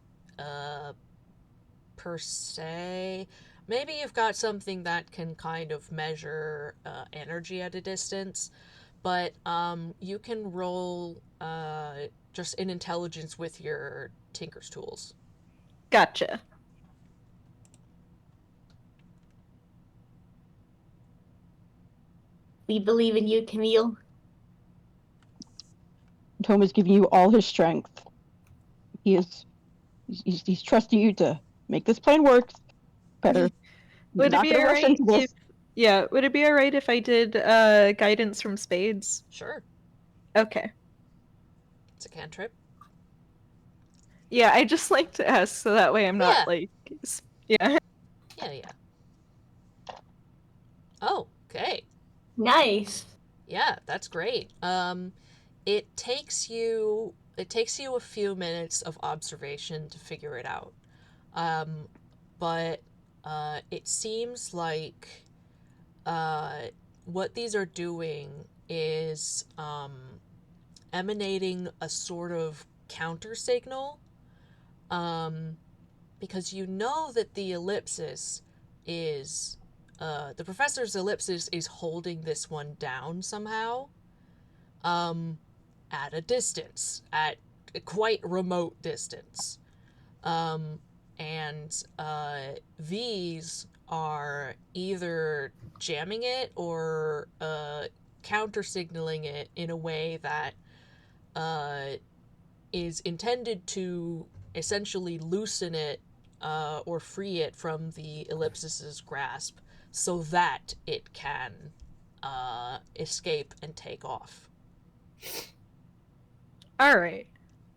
per se. Maybe you've got something that can kind of measure, energy at a distance, but, you can roll, just an intelligence with your Tinker's tools. Gotcha. We believe in you, Camille. Tome is giving you all his strength. He's trusting you to make this plan work. Better. Would it Not be gonna rush alright into this. would it be alright if I did guidance from spades? Sure. Okay. It's a cantrip. Yeah, I just like to ask so that way I'm not Yeah. like yeah. Yeah. Oh, okay. Nice. Yeah, that's great. It takes you a few minutes of observation to figure it out. But it seems like what these are doing is emanating a sort of counter signal. Because you know that the ellipsis is the professor's ellipsis is holding this one down somehow, at a distance, at a quite remote distance. And these are either jamming it or counter signaling it in a way that is intended to essentially loosen it or free it from the ellipsis's grasp so that it can escape and take off. Alright.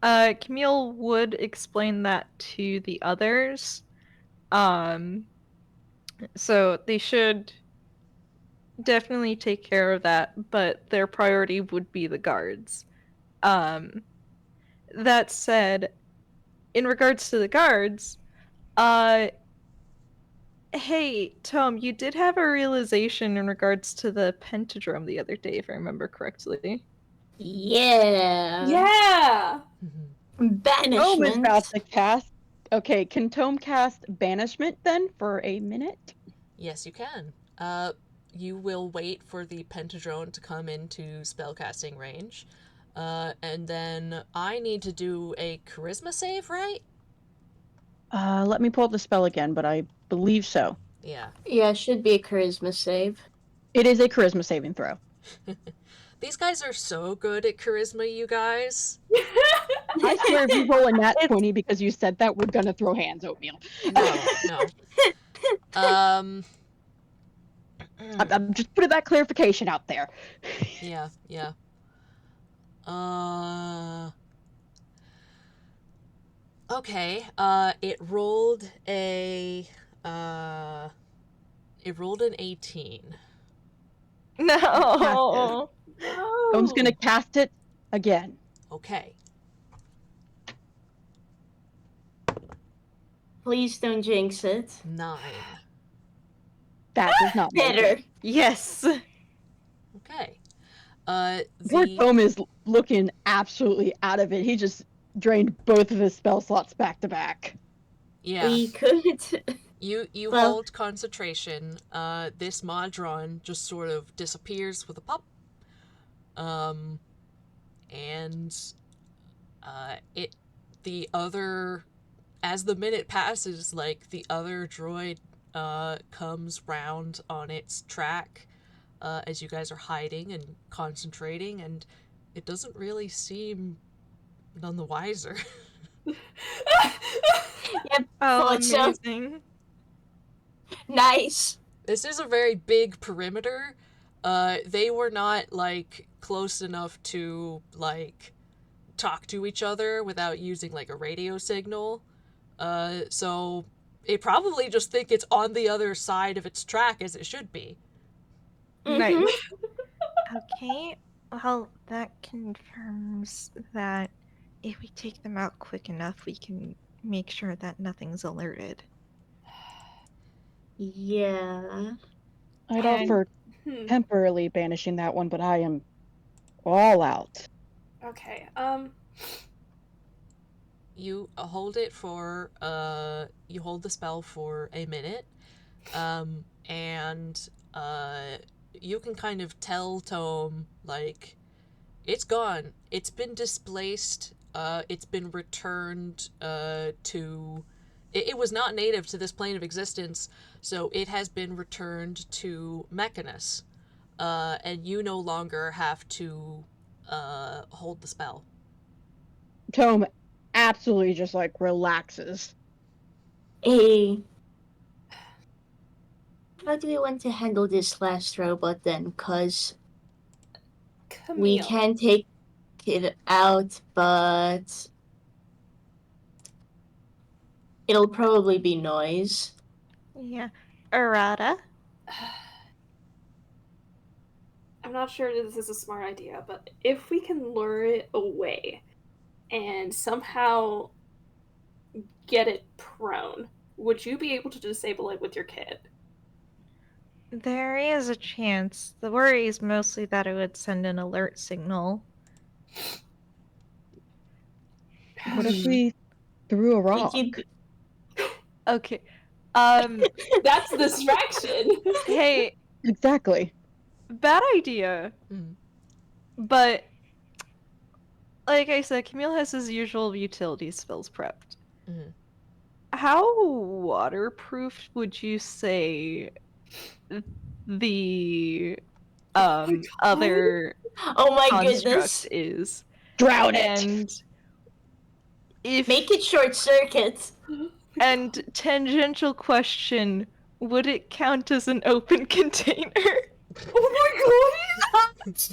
Camille would explain that to the others. So they should definitely take care of that, but their priority would be the guards. That said, in regards to the guards, hey, Tom, you did have a realization in regards to the pentadrome the other day, if I remember correctly. Yeah. Yeah. Tome is Banishment. about to cast. Okay, can Tome cast banishment then for a minute? Yes, you can. You will wait for the pentadrone to come into spellcasting range. And then I need to do a charisma save, right? Let me pull up the spell again, but I believe so. Yeah. Yeah, should be a charisma save. It is a charisma saving throw. These guys are so good at charisma, you guys. I swear if you roll a nat 20 because you said that, we're gonna throw hands, Oatmeal. No. I'm just putting that clarification out there. Yeah. Okay, it rolled an 18. No. Tome's gonna cast it again. Okay. Please don't jinx it. 9. That does not make it. Better. Yes. Okay. Poor Tome is looking absolutely out of it. He just drained both of his spell slots back to back. Yeah. We could. You Well- hold concentration. This Modron just sort of disappears with a pop. And as the minute passes, like, the other droid comes round on its track as you guys are hiding and concentrating, and it doesn't really seem none the wiser. Yep. Oh, Thought so. amazing. Nice. This is a very big perimeter. They were not, like, close enough to, like, talk to each other without using, like, a radio signal. So it probably just think it's on the other side of its track as it should be. Nice. Okay, well, that confirms that if we take them out quick enough, we can make sure that nothing's alerted. Yeah. I'd And- offer temporarily banishing that one, but I am all out. Okay. You hold it for, you hold the spell for a minute, and, you can kind of tell Tome, like, it's gone. It's been displaced. It's been returned, to... It was not native to this plane of existence, so it has been returned to Mechanus. And you no longer have to, hold the spell. Tome absolutely just like relaxes. Hey. How do we want to handle this last robot then? Cause Camille. we can take it out, but it'll probably be noise. Yeah. Arata? I'm not sure this is a smart idea, but if we can lure it away and somehow get it prone, would you be able to disable it with your kit? There is a chance. The worry is mostly that it would send an alert signal. What if we threw a rock? Okay. That's the distraction. Hey, Exactly. bad idea. Mm. But, like I said, Camille has his usual utility spells prepped. Mhm. How waterproof would you say the other Oh my construct goodness. is? Drown it! And if Make it short circuit. and tangential question, would it count as an open container? Oh my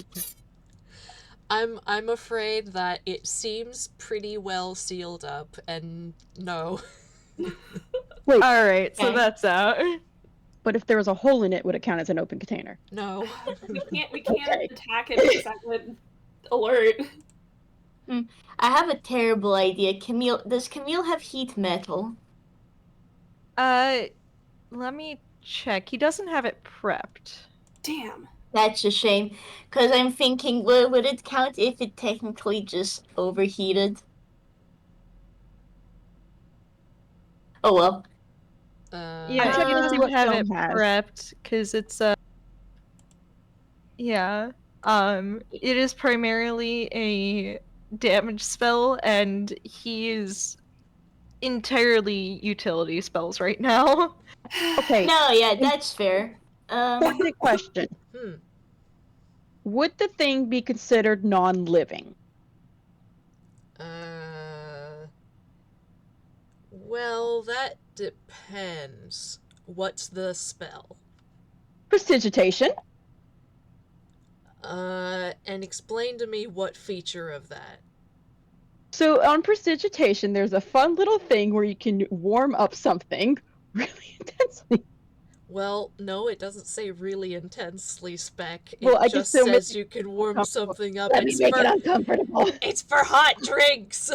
I'm afraid that it seems pretty well sealed up, and no. Wait, Alright, so Okay. that's out. but if there was a hole in it, would it count as an open container? No. We can't Okay. attack it because that would alert. I have a terrible idea. Does Camille have heat metal? Let me check. He doesn't have it prepped. Damn. That's a shame. Because I'm thinking, would it count if it technically just overheated? Oh well. Yeah, I'm checking to see he what doesn't have Tome it has. prepped because it's yeah. It is primarily a damage spell, and he is entirely utility spells right now. Okay, No, yeah, that's fair. important question. Hmm. Would the thing be considered non-living? Well, that depends. What's the spell? Prestidigitation. And explain to me what feature of that. So on prestidigitation, there's a fun little thing where you can warm up something really intensely. Well, no, it doesn't say really intensely, Spec. It Well, I guess just so says you can warm uncomfortable. something up. Let me make it uncomfortable. It's for hot drinks!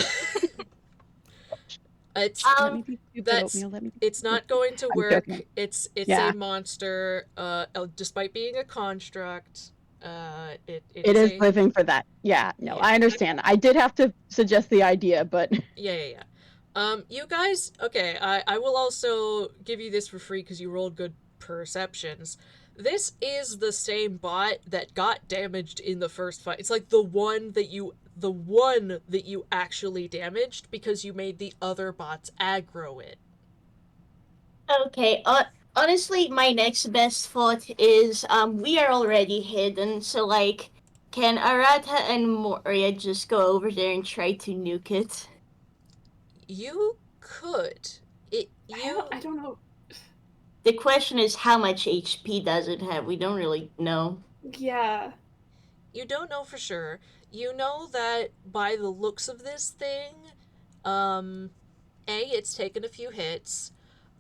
It's Let me be stupid, that's Oatmeal. Let me be it's not going to I'm work. joking. It's Yeah. a monster. Despite being a construct, it It is living for that. Yeah, no, Yeah. I understand. I did have to suggest the idea, but Yeah. You guys, okay, I will also give you this for free because you rolled good perceptions. This is the same bot that got damaged in the first fight. It's like the one that you actually damaged because you made the other bots aggro it. Okay, honestly, my next best thought is, we are already hidden, so, like, can Arata and Moria just go over there and try to nuke it? You could. I don't know. The question is, how much HP does it have? We don't really know. Yeah. You don't know for sure. You know that by the looks of this thing, it's taken a few hits.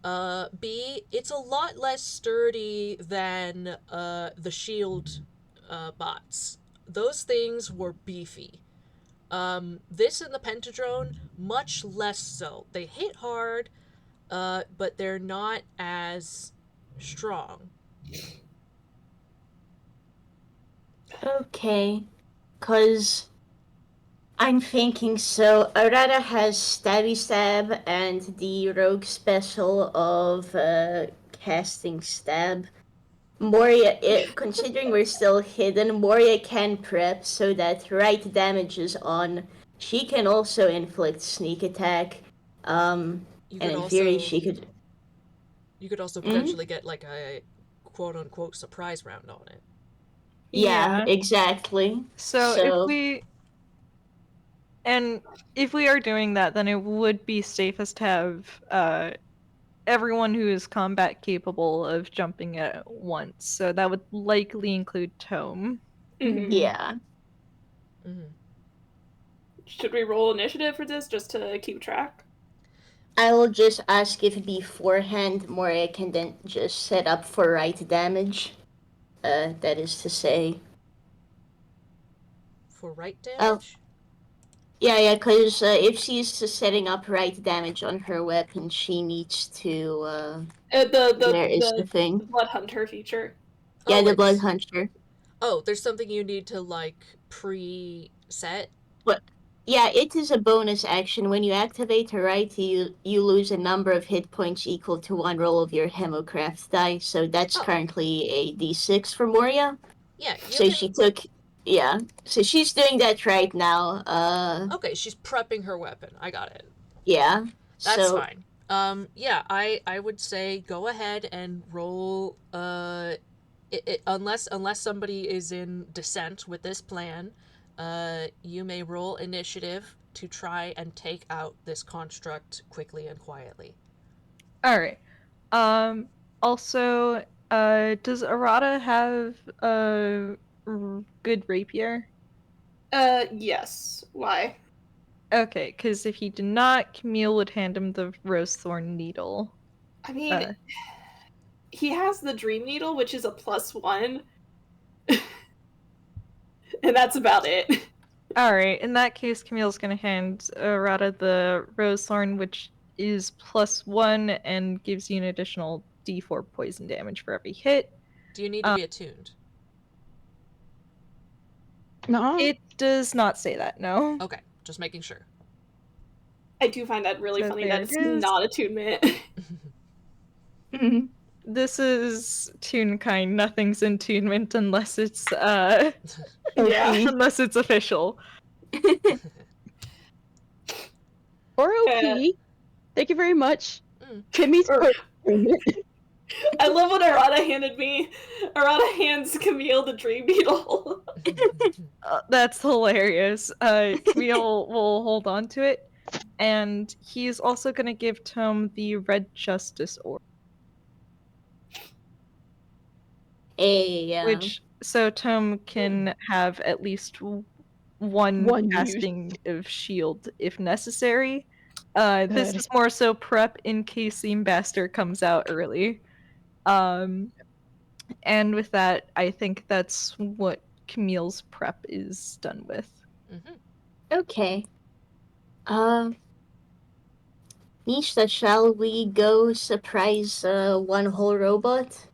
B, it's a lot less sturdy than the shield bots. Those things were beefy. This and the Pentadrone, much less so. They hit hard, but they're not as strong. Okay. Because I'm thinking so. Arata has Stabby Stab and the Rogue special of casting Stab. Moria, considering we're still hidden, Moria can prep so that right damage is on. She can also inflict sneak attack. And in theory, she could. You could also potentially get like a quote unquote surprise round on it. Yeah, exactly. So if we are doing that, then it would be safest to have everyone who is combat capable of jumping at once. So that would likely include Tome. Yeah. Should we roll initiative for this just to keep track? I will just ask if beforehand Moria can then just set up for right damage. That is to say. For right damage? Yeah, because if she's setting up right damage on her weapon, she needs to. Where is the thing? The Blood Hunter feature. Yeah, the Blood Hunter. Oh, there's something you need to like pre-set? What? Yeah, it is a bonus action. When you activate her right, you lose a number of hit points equal to one roll of your Hemocraft die. So that's currently a D6 for Moria. Yeah. She took. Yeah, so she's doing that right now. Okay, she's prepping her weapon. I got it. Yeah. That's fine. Yeah, I would say go ahead and roll. Unless somebody is in dissent with this plan, you may roll initiative to try and take out this construct quickly and quietly. All right. Also, does Arata have a good rapier? Yes. Why? Okay, because if he did not, Camille would hand him the rose thorn needle. I mean, he has the Dream Needle, which is a +1. And that's about it. Alright, in that case, Camille's gonna hand Arata the rose thorn, which is +1 and gives you an additional d4 poison damage for every hit. Do you need to be attuned? No. It does not say that, no. Okay, just making sure. I do find that really funny that it's not attunement. This is Toonkind. Nothing's in attunement unless it's unless it's official. Or OP. Thank you very much. Timmy's I love what Arata handed me. Arata hands Camille the Dream Needle. That's hilarious. Camille will hold on to it, and he's also going to give Tome the Red Justice Orb. Which, so Tome can have at least one casting of shield if necessary. This is more so prep in case the ambassador comes out early. And with that, I think that's what Camille's prep is done with. Okay. Nisha, shall we go surprise one whole robot?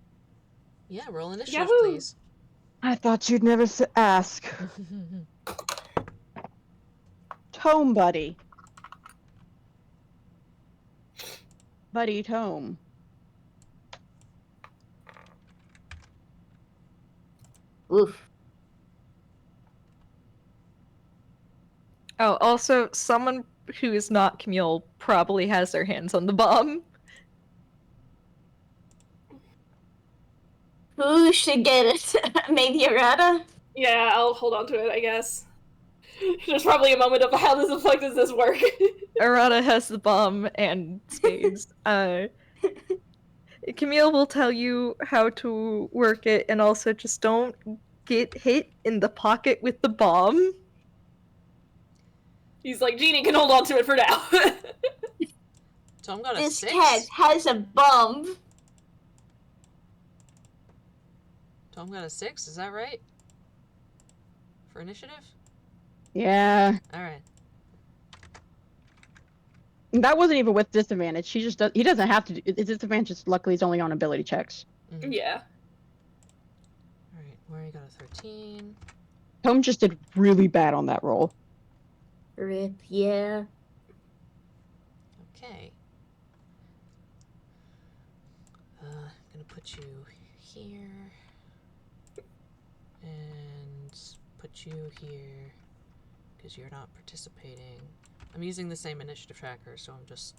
Yeah, roll initiative, please. I thought you'd never ask. Tome, buddy. Buddy Tome. Oof. Oh, also, someone who is not Camille probably has their hands on the bomb. Who should get it? Maybe Arata? Yeah, I'll hold on to it, I guess. There's probably a moment of how the fuck does this work? Arata has the bomb and spades. Camille will tell you how to work it, and also just don't get hit in the pocket with the bomb. He's like, Jeannie can hold on to it for now. Tom got a This 6? cat has a bomb. Tom got a 6, is that right? For initiative? Yeah. Alright. That wasn't even with disadvantage. He doesn't have to do it's disadvantage. Just luckily he's only on ability checks. Mm-hmm. Yeah. Alright, Moria got a 13. Tom just did really bad on that roll. Rip, yeah. Okay. Gonna put you here. And put you here. Because you're not participating. I'm using the same initiative tracker, so I'm just...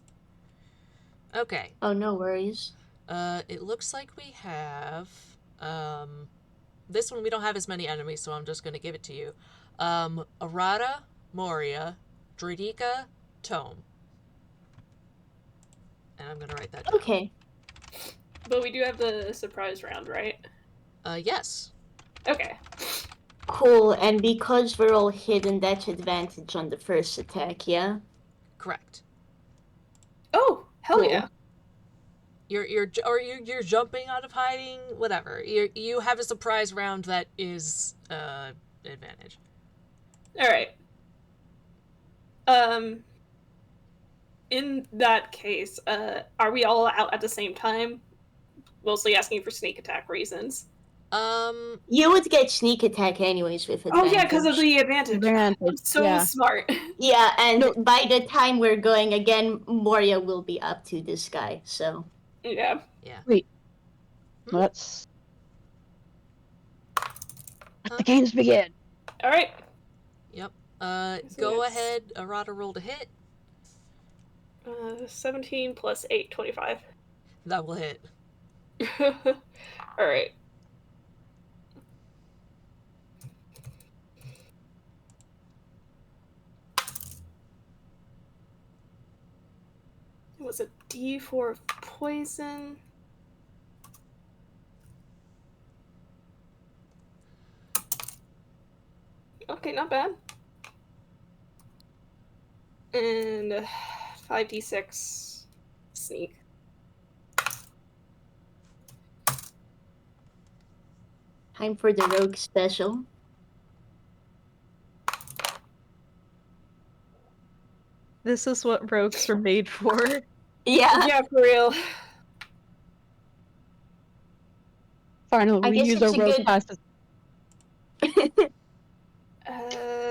Okay. Oh, no worries. It looks like we have... This one we don't have as many enemies, so I'm just gonna give it to you. Arata, Moria, Dradika, Tome. And I'm gonna write that down. Okay. But we do have the surprise round, right? Yes. Okay. Cool, and because we're all hidden, that's advantage on the first attack, yeah? Correct. Oh, hell Cool. yeah. You're jumping out of hiding, whatever. You have a surprise round that is advantage. All right. In that case, are we all out at the same time? Mostly asking for sneak attack reasons. You would get sneak attack anyways with advantage. Oh yeah, because of the advantage. I'm so yeah. smart. Yeah, and No. by the time we're going again, Moria will be up to this guy, so... Yeah. Yeah. Wait. Hmm? Let the games begin. All right. Yep. So Go that's- ahead. Arata rolled a hit. 17 plus 8, 25. That will hit. All right. It was a D4 of poison. Okay, not bad. And 5d6 sneak. Time for the rogue special. This is what rogues are made for. Yeah. Yeah, for real. Finally, I we guess use it's our a rogue good- classes.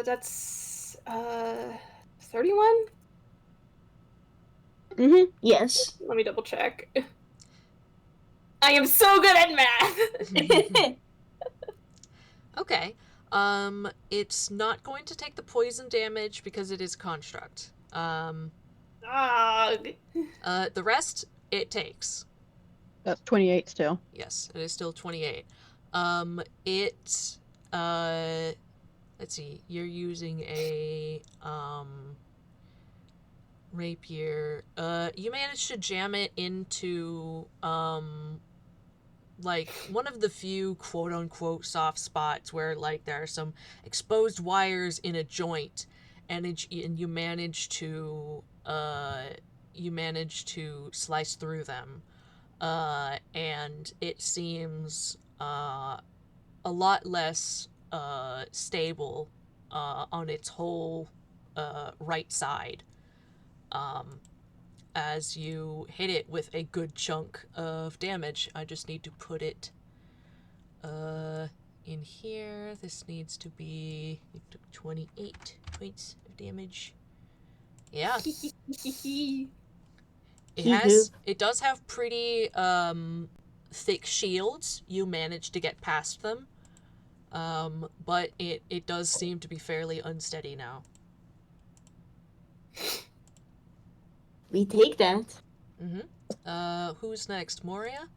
That's 31? Mm-hmm. Yes. Let me double check. I am so good at math. Okay. It's not going to take the poison damage because it is construct. Ah, The rest it takes. That's 28 still. Yes, it is still 28. Let's see, you're using a, rapier. You managed to jam it into, like, one of the few quote-unquote soft spots where, like, there are some exposed wires in a joint, and you manage to slice through them. And it seems a lot less stable on its whole right side as you hit it with a good chunk of damage. I just need to put it in here. This needs to be... You took 28 points of damage. Yeah. It does have pretty thick shields. You managed to get past them. But it does seem to be fairly unsteady now. We take that. Mm-hmm. Who's next? Moria?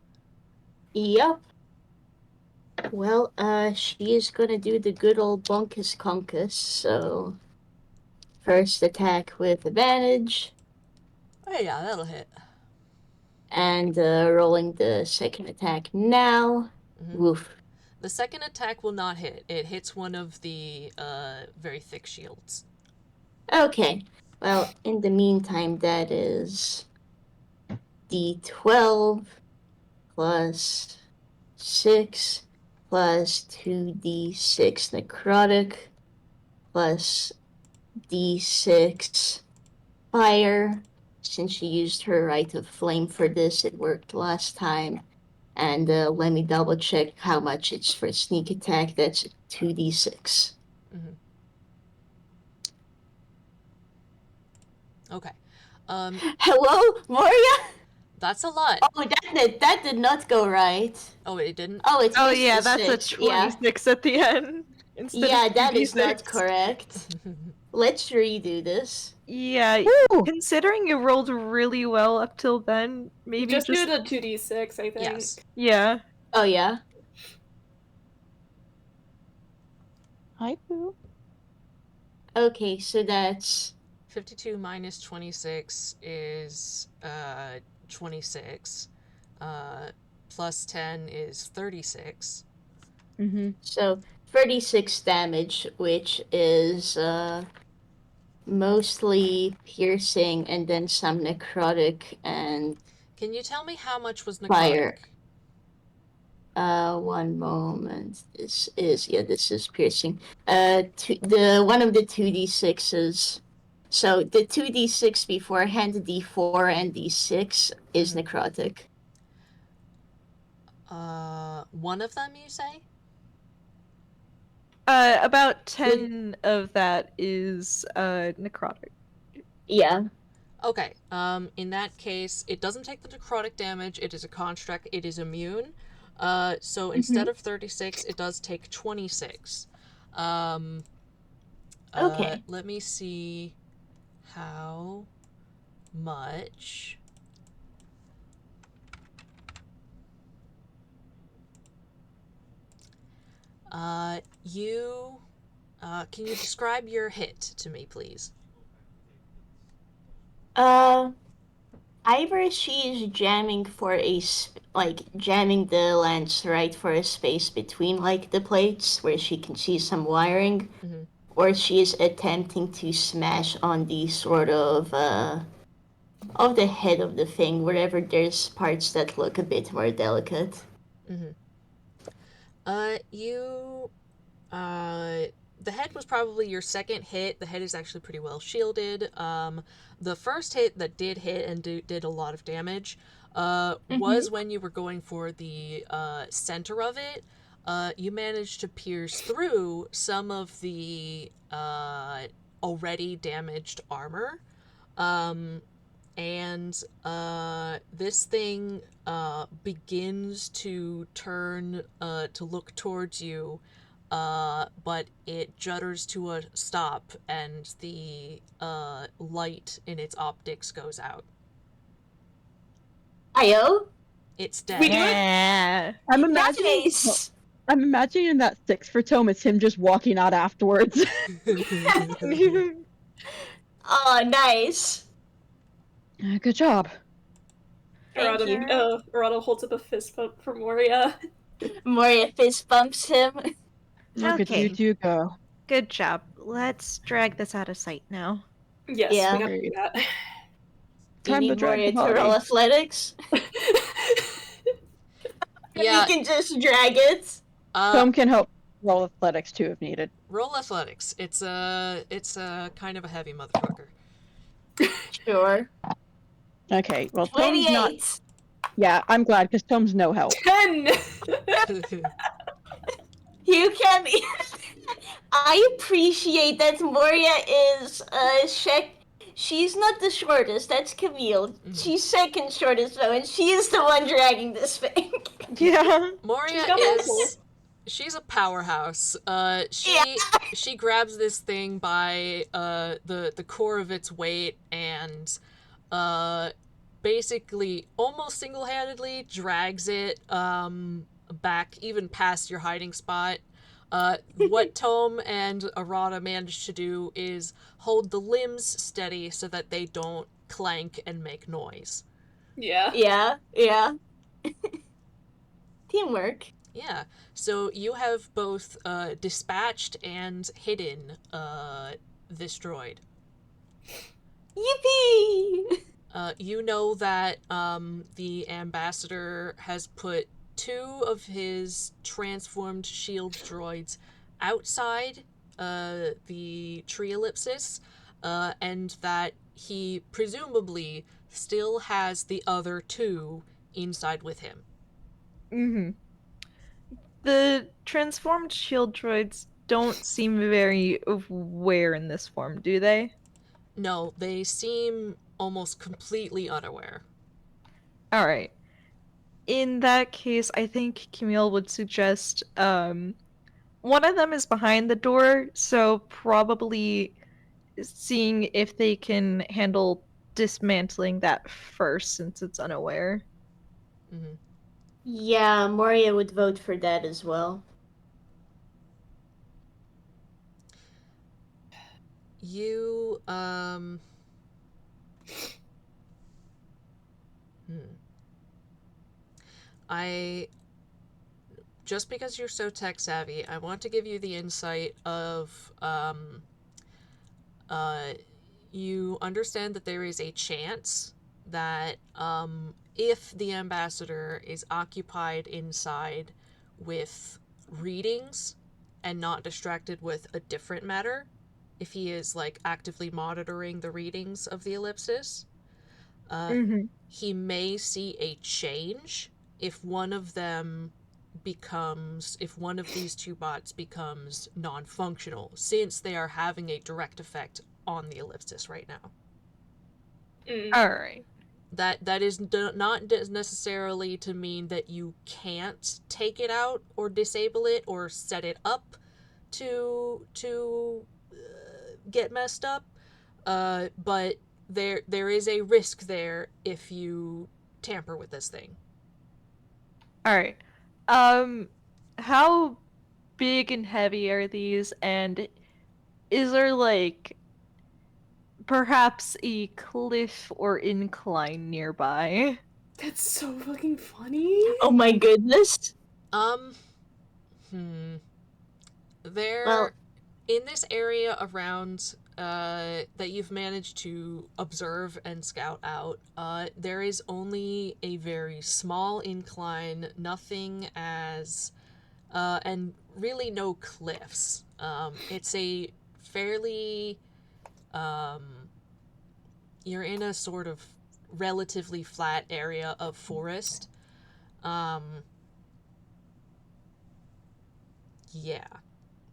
Yep. Well, she is gonna do the good old bonkus conkus, so... First attack with advantage, Oh yeah, that'll hit. and rolling the second attack now. Mm-hmm. Woof. The second attack will not hit. It hits one of the very thick shields. Okay. Well, in the meantime, that is D12 plus 6 plus 2d6 necrotic plus d6 fire. Since she used her right of flame for this, it worked last time. And let me double check how much it's for sneak attack. That's 2d6. Mm-hmm. Okay. Hello, Moria? That's a lot. Oh, that did not go right. Oh, it didn't? Oh, it's Oh missed yeah, the that's a 6. Yeah. 26 at the end. Instead Yeah, of that is not 2d6. correct. Let's redo this. Yeah, Woo! considering you rolled really well up till then, maybe Just do the 2d6, I think. Yes. Yeah. Oh, yeah? Hi, Pooh. Okay, so that's 52 minus 26 is 26. Plus 10 is 36. Mm-hmm. so 36 damage, which is mostly piercing and then some necrotic and Can you tell me how much was necrotic? fire. One moment. This is piercing. One of the 2d6s. So the 2d6 beforehand, d4 and d6 is necrotic. One of them, you say? About 10 of that is necrotic. Yeah. Okay, in that case, it doesn't take the necrotic damage, it is a construct, it is immune. So instead of 36, it does take 26. Okay. Let me see how much. Can you describe your hit to me, please? Either she is jamming jamming the lance right for a space between the plates where she can see some wiring, or she is attempting to smash on the sort of the head of the thing wherever there's parts that look a bit more delicate. The head was probably your second hit. The head is actually pretty well shielded. The first hit that did hit and did a lot of damage was when you were going for the center of it. You managed to pierce through some of the already damaged armor. And this thing begins to turn to look towards you. But it judders to a stop, and the light in its optics goes out. Ayo? It's dead. We do it? Yeah. I'm imagining. Nice! I'm imagining that 6 for Tome is him just walking out afterwards. Oh, nice. Good job. Thank you. Arata holds up a fist bump for Moria. Moria fist bumps him. Look at Okay. you two go. Good job. Let's drag this out of sight now. Yes, Yeah. we gotta do that. You Time to need drag Moria the to roll body. athletics? Yeah. You can just drag it. Tome can help roll athletics too if needed. Roll athletics. It's a kind of a heavy motherfucker. Sure. Okay, well Tome's 28! not. Yeah, I'm glad because Tome's no help. 10! You can. I appreciate that Moria is she's not the shortest, that's Camille. She's second shortest though, and she is the one dragging this thing. Yeah. Moria she's a powerhouse. She grabs this thing by the core of its weight and basically almost single-handedly drags it back even past your hiding spot. What Tome and Arata managed to do is hold the limbs steady so that they don't clank and make noise. Yeah. Yeah. Teamwork. Yeah, so you have both dispatched and hidden this droid. Yippee! You know that the ambassador has put 2 of his transformed shield droids outside the tree ellipsis, and that he presumably still has the other 2 inside with him. Mm-hmm. The transformed shield droids don't seem very aware in this form, do they? No, they seem almost completely unaware. Alright. In that case, I think Camille would suggest one of them is behind the door, so probably seeing if they can handle dismantling that first since it's unaware. Mm-hmm. Yeah, Moria would vote for that as well. You, I just because you're so tech savvy, I want to give you the insight of you understand that there is a chance that if the ambassador is occupied inside with readings and not distracted with a different matter, if he is like actively monitoring the readings of the ellipsis, he may see a change if one of these 2 bots becomes non-functional, since they are having a direct effect on the ellipsis right now. Alright. That is not necessarily to mean that you can't take it out or disable it or set it up to get messed up, but there is a risk there if you tamper with this thing. Alright. How big and heavy are these, and is there like perhaps a cliff or incline nearby? That's so fucking funny. Oh my goodness. There, Well, in this area around that you've managed to observe and scout out, there is only a very small incline, nothing as, and really no cliffs. It's a fairly, you're in a sort of relatively flat area of forest. Yeah.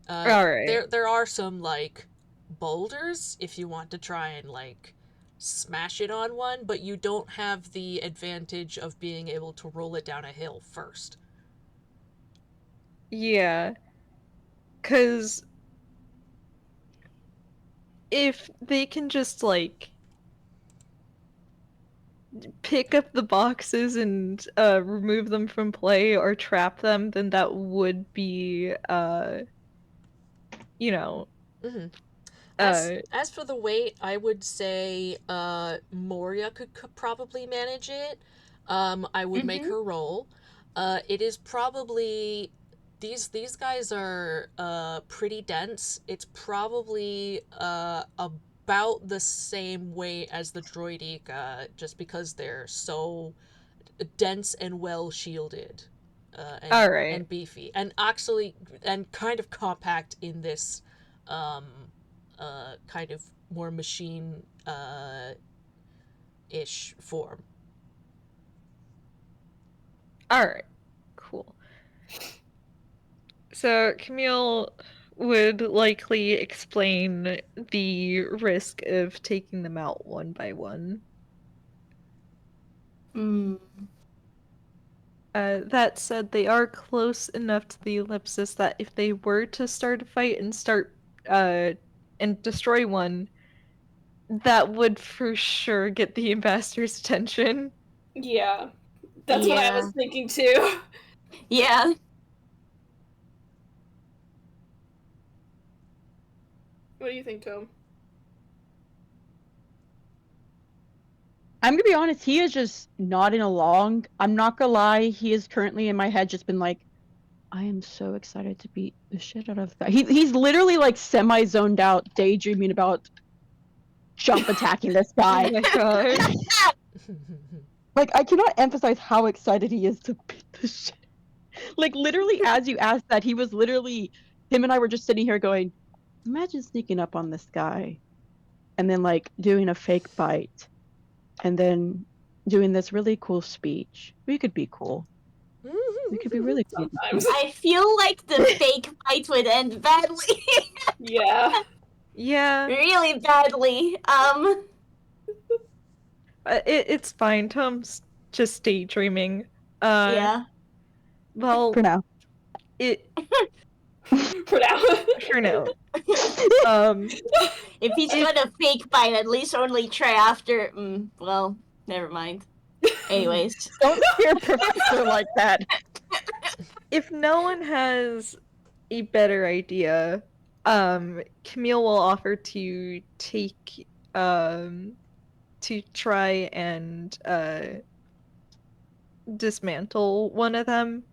Alright. There are some like boulders if you want to try and like smash it on one, but you don't have the advantage of being able to roll it down a hill first. Yeah. 'Cause if they can just like pick up the boxes and remove them from play or trap them, then that would be you know Mm-hmm. uh As for the weight, I would say Moria could probably manage it. I would make her roll. It is probably these guys are pretty dense. It's probably about the same weight as the droidica, just because they're so dense and well shielded, alright. and beefy, and actually and kind of compact in this kind of more machine ish form. Alright. Cool. So Camille would likely explain the risk of taking them out one by one. That said, they are close enough to the ellipsis that if they were to start a fight and and destroy one, that would for sure get the ambassador's attention. Yeah. That's what I was thinking too. Yeah. What do you think, Tome? I'm gonna be honest, he is just nodding along. I'm not gonna lie, he is currently in my head just been like, I am so excited to beat the shit out of that. He's literally like semi-zoned out, daydreaming about jump attacking this Oh guy. my god. Like, I cannot emphasize how excited he is to beat this shit. Like, literally, as you asked that, he was literally, him and I were just sitting here going, imagine sneaking up on this guy and then, like, doing a fake bite and then doing this really cool speech. We could be cool. We could be really cool. Sometimes. I feel like the fake fight would end badly. Yeah. Yeah, Really badly. it's fine. Tom's just daydreaming. Yeah. Well, For now. it For now. sure no. If he's gonna fake bite, at least only try after. Well, never mind. Anyways. Don't scare Professor like that. If no one has a better idea, Camille will offer to take to try and dismantle one of them.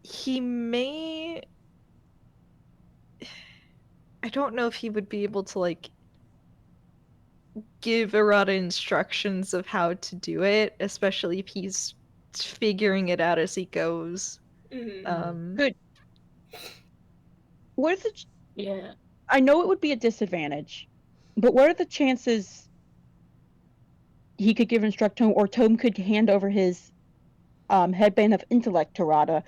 He may, I don't know if he would be able to like give Arata instructions of how to do it, especially if he's figuring it out as he goes. Good. What are the? Yeah. I know it would be a disadvantage, but what are the chances he could give instruct Tome, or Tome could hand over his headband of intellect to Rada?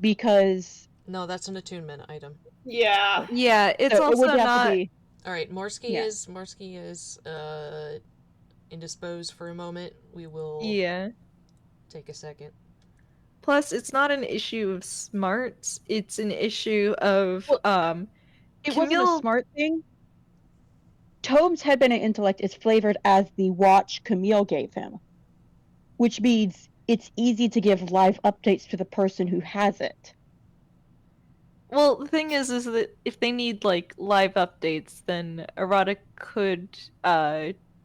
Because No, that's an attunement item. Yeah. Yeah, it's so it also would have not. to be. All right, Morsky Yeah. is indisposed for a moment. We will Yeah. take a second. Plus, it's not an issue of smarts. It's an issue of Well, It wasn't a Camille- smart thing. Tome's headband of intellect is flavored as the watch Camille gave him, which means it's easy to give live updates to the person who has it. Well, the thing is that if they need like live updates, then Arata could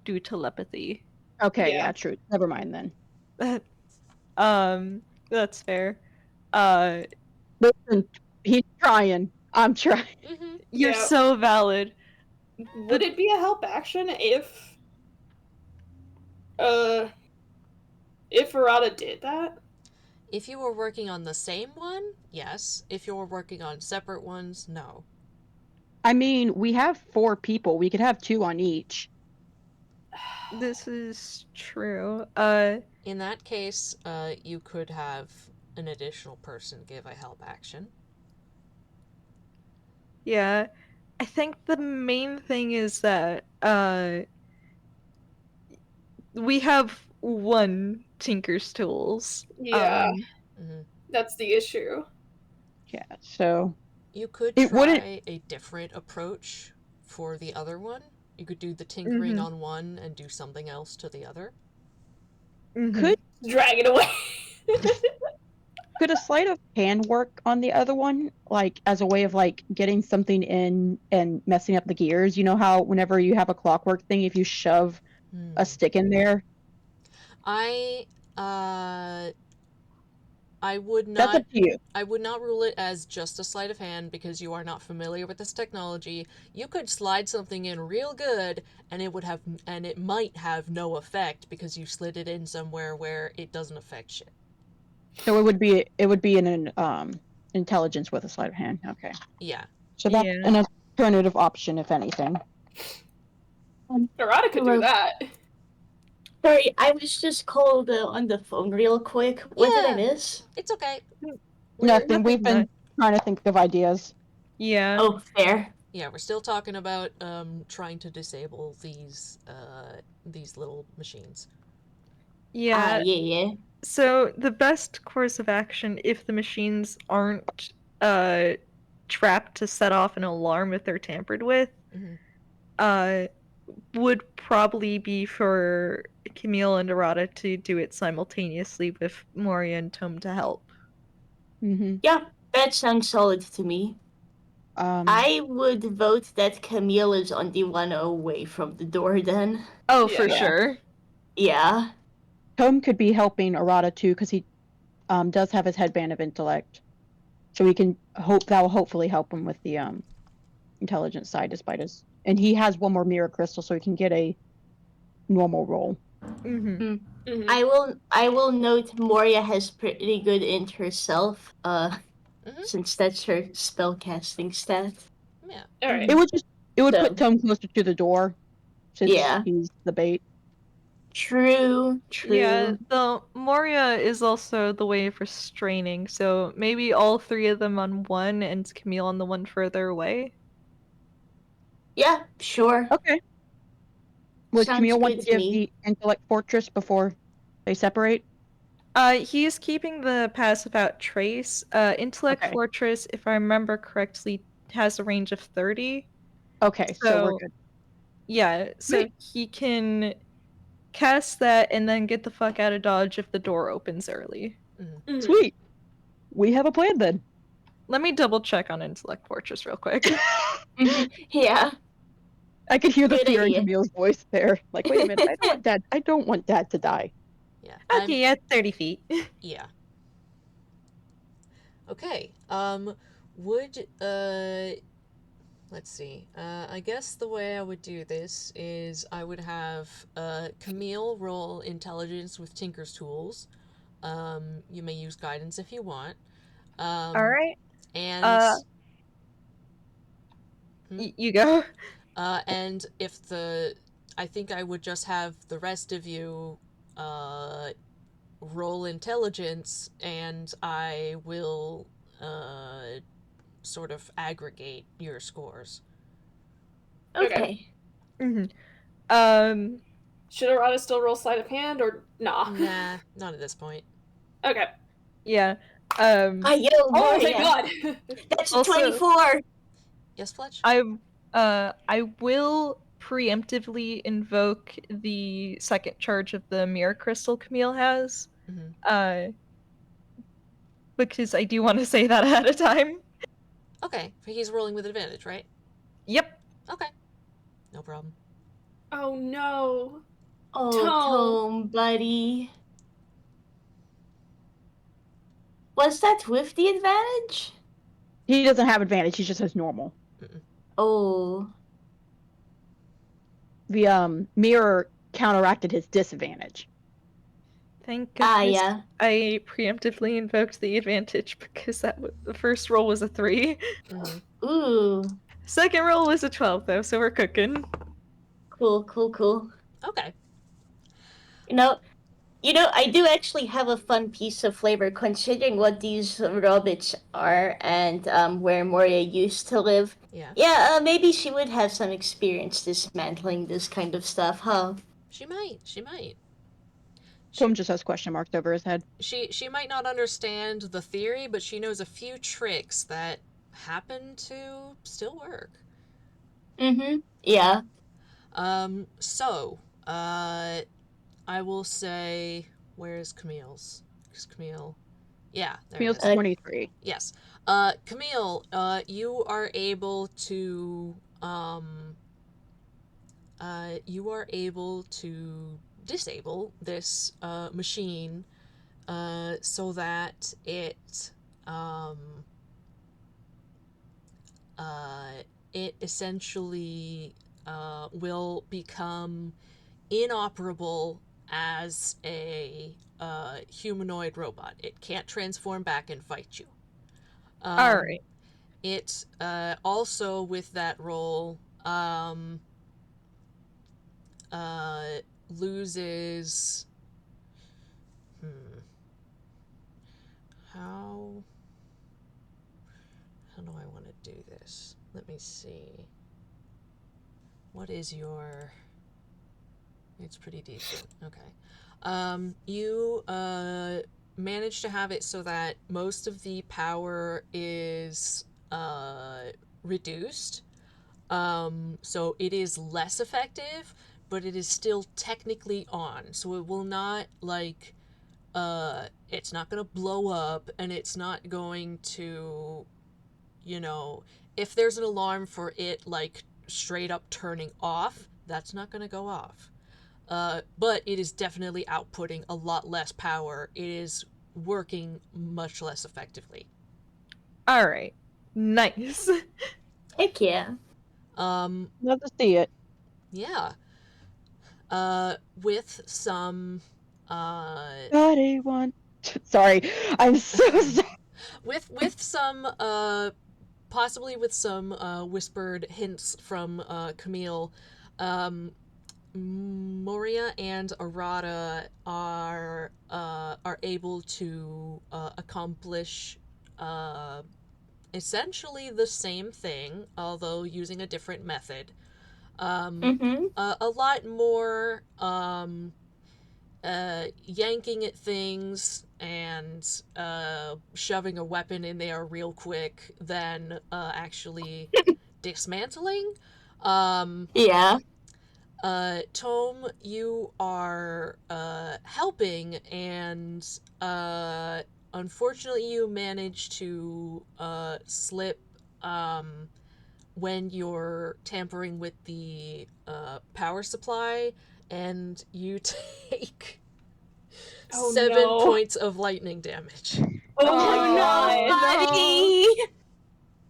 do telepathy. Okay, Yeah. yeah, true. Never mind then. That's fair. Listen, he's trying. I'm trying. Mm-hmm. You're Yeah. so valid. Would it be a help action if Arata did that? If you were working on the same one, yes. If you were working on separate ones, no. I mean, we have 4 people. We could have 2 on each. This is true. In that case, you could have an additional person give a help action. Yeah. I think the main thing is that we have one Tinker's Tools. Yeah. Mm-hmm. That's the issue. Yeah, so You could It try wouldn't- a different approach for the other one. You could do the tinkering Mhm. on one and do something else to the other. Mhm. Could Drag it away. could a sleight of hand work on the other one, like as a way of like getting something in and messing up the gears? You know how whenever you have a clockwork thing, if you shove Hmm. a stick in there, I would that's not up to you. I would not rule it as just a sleight of hand because you are not familiar with this technology. You could slide something in real good and it might have no effect because you slid it in somewhere where it doesn't affect shit. So it would be an intelligence with a sleight of hand. Okay, Yeah. so that's Yeah. an alternative option, if anything. Arata could do Hello. that. Sorry, I was just called on the phone real quick. What did I Yeah. miss? It's okay. Nothing. We've nothing been trying to think of ideas. Yeah. Oh, fair. Yeah, we're still talking about trying to disable these little machines. Yeah. Yeah. So the best course of action, if the machines aren't trapped to set off an alarm if they're tampered with, Mhm. would probably be for Camille and Arata to do it simultaneously with Moria and Tome to help. Mm-hmm. Yeah, that sounds solid to me. I would vote that Camille is on the one away from the door then. Oh, for Yeah. sure. Yeah. Tome could be helping Arata too, because he does have his headband of intellect, so we can hope that will hopefully help him with the intelligence side, despite his And he has one more mirror crystal, so he can get a normal roll. Mm-hmm. I will note Moria has pretty good int herself, since that's her spellcasting stat. Yeah. All right. It would So- put Tome closer to the door, since Yeah. he's the bait. True. Yeah, the Moria is also the way of restraining, so maybe all three of them on one and Camille on the one further away. Yeah, sure. Okay. Would Sounds Camille want good to to give me. the intellect fortress before they separate? He's keeping the passive out trace. Intellect Okay. Fortress, if I remember correctly, has a range of 30. Okay, so we're So- good. Yeah, so Sweet. he can cast that and then get the fuck out of Dodge if the door opens early. Mhm. Sweet. We have a plan then. Let me double check on Intellect Fortress real quick. Yeah. I could hear the Good fear in idea. Camille's voice there. Like, wait a minute, I don't want Dad to die. Yeah. Okay, yeah, 30 feet. Yeah. Okay. Would let's see. I guess the way I would do this is I would have Camille roll intelligence with Tinker's tools. You may use guidance if you want. Alright, And you go. and if I think I would just have the rest of you roll intelligence, and I will sort of aggregate your scores. Okay. Mm-hmm. Should Arata still roll sleight of hand or nah? Nah, not at this point. Okay. Yeah. Yo, Oh Moria. my god. That's Also- 24. Yes, Fletch? I will preemptively invoke the second charge of the mirror crystal Camille has. Mhm. Because I do want to say that ahead of time. Okay, he's rolling with advantage, right? Yep. Okay. No problem. Oh no. Oh, Tome. Tome, buddy. Was that with the advantage? He doesn't have advantage, he just has normal. Oh. The mirror counteracted his disadvantage. Thank goodness Yeah. I preemptively invoked the advantage because the first roll was a 3. Mm-hmm. Ooh. Second roll was a 12 though, so we're cooking. Cool. Okay. You know, I do actually have a fun piece of flavor considering what these rabbits are and where Moria used to live. Yeah. Yeah, maybe she would have some experience dismantling this kind of stuff, huh? She might. Tome just has question marks over his head. She might not understand the theory, but she knows a few tricks that happen to still work. Mm-hmm. Yeah. So, I will say, where's Camille's? Is Camille? Yeah, there Camille's it is. 23. Yes. Camille, you are able to, disable this, machine, so that it essentially, will become inoperable as a humanoid robot. It can't transform back and fight you. Alright. It also, with that roll, loses. How do I want to do this? Let me see. What is your? It's pretty decent. Okay. You manage to have it so that most of the power is reduced. So it is less effective, but it is still technically on. So it will not it's not going to blow up, and it's not going to, if there's an alarm for it straight up turning off, that's not going to go off. But it is definitely outputting a lot less power. It is working much less effectively. Alright. Nice. Heck yeah. Love to see it. Yeah. With some Buddy one. Sorry, I'm so sorry. with some possibly with some whispered hints from Camille, Moria and Arata are able to accomplish essentially the same thing, although using a different method. Mm-hmm. A lot more yanking at things and shoving a weapon in there real quick than actually dismantling. Yeah. Tome, you are helping, and unfortunately, you manage to slip when you're tampering with the power supply, and you take Oh, 7 no. points of lightning damage. Oh, No, no. buddy.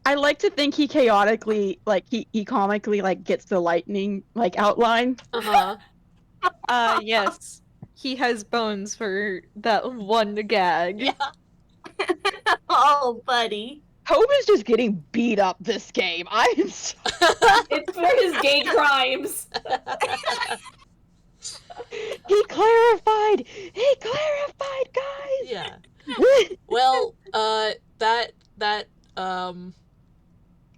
I like to think he chaotically, like he comically, like gets the lightning like outline. Uh-huh. Yes. He has bones for that one gag. Yeah. Oh, buddy. Tome is just getting beat up this game. I am so... It's for his gay crimes. He clarified, guys. Yeah. Well,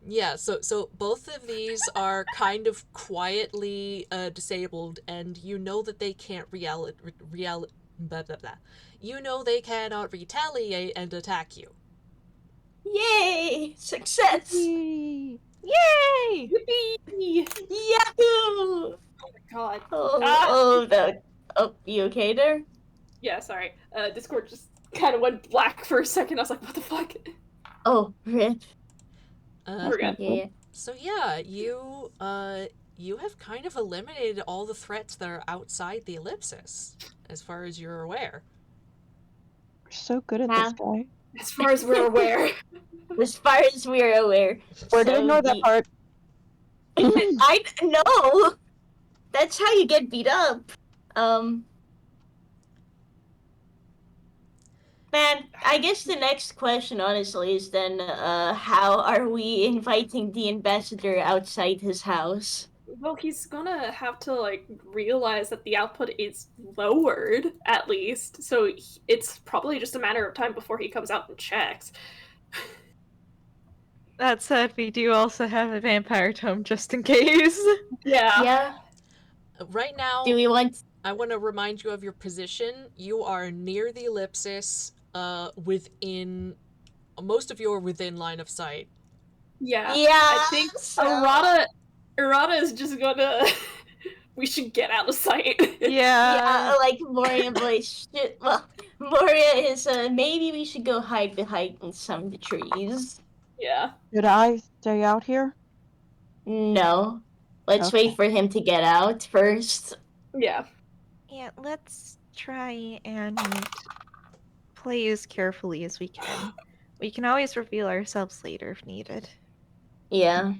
yeah, so both of these are kind of quietly disabled, and you know that they can't blah, blah, blah. You know they cannot retaliate and attack you. Yay! Success! Yay. Yay! Yippee! Yahoo! Oh my god. Oh, Ah! oh, that. Oh, you okay there? Yeah, sorry. Discord just kind of went black for a second. I was like, what the fuck? Oh, rip. We're good. Yeah. So yeah, you have kind of eliminated all the threats that are outside the ellipsis, as far as you're aware. We're so good at this guy. As far as we're aware. As far as we're aware. Where did I know that part? I know. That's how you get beat up. Man, I guess the next question, honestly, is then, how are we inviting the ambassador outside his house? Well, he's gonna have to, like, realize that the output is lowered, at least. So it's probably just a matter of time before he comes out and checks. That said, we do also have a vampire tome just in case. Yeah. Yeah. Right now, Do we want... I want to remind you of your position. You are near the ellipsis, within... Most of you are within line of sight. Yeah. Yeah. I think so- Arata is just gonna... we should get out of sight. Yeah, like Moria voice. Well, Moria is, maybe we should go hide behind some of the trees. Yeah. Should I stay out here? No. Let's Okay. wait for him to get out first. Yeah. Yeah, let's try and play as carefully as we can. We can always reveal ourselves later if needed. Yeah.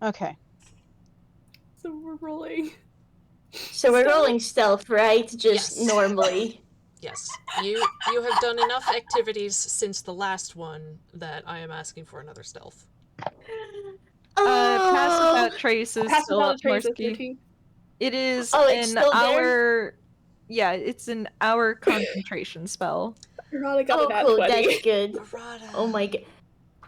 Okay. So we're rolling. So we're rolling stealth, right? Just Yes. normally. Yes, you have done enough activities since the last one that I am asking for another stealth. Pass Oh. Without Trace is Pass still without up, trace is Morsky. 13. It is Oh, it's an still there? hour... Yeah, it's an hour concentration spell. Arata got Oh, a nat cool. 20. That's good. Arata. Oh my god.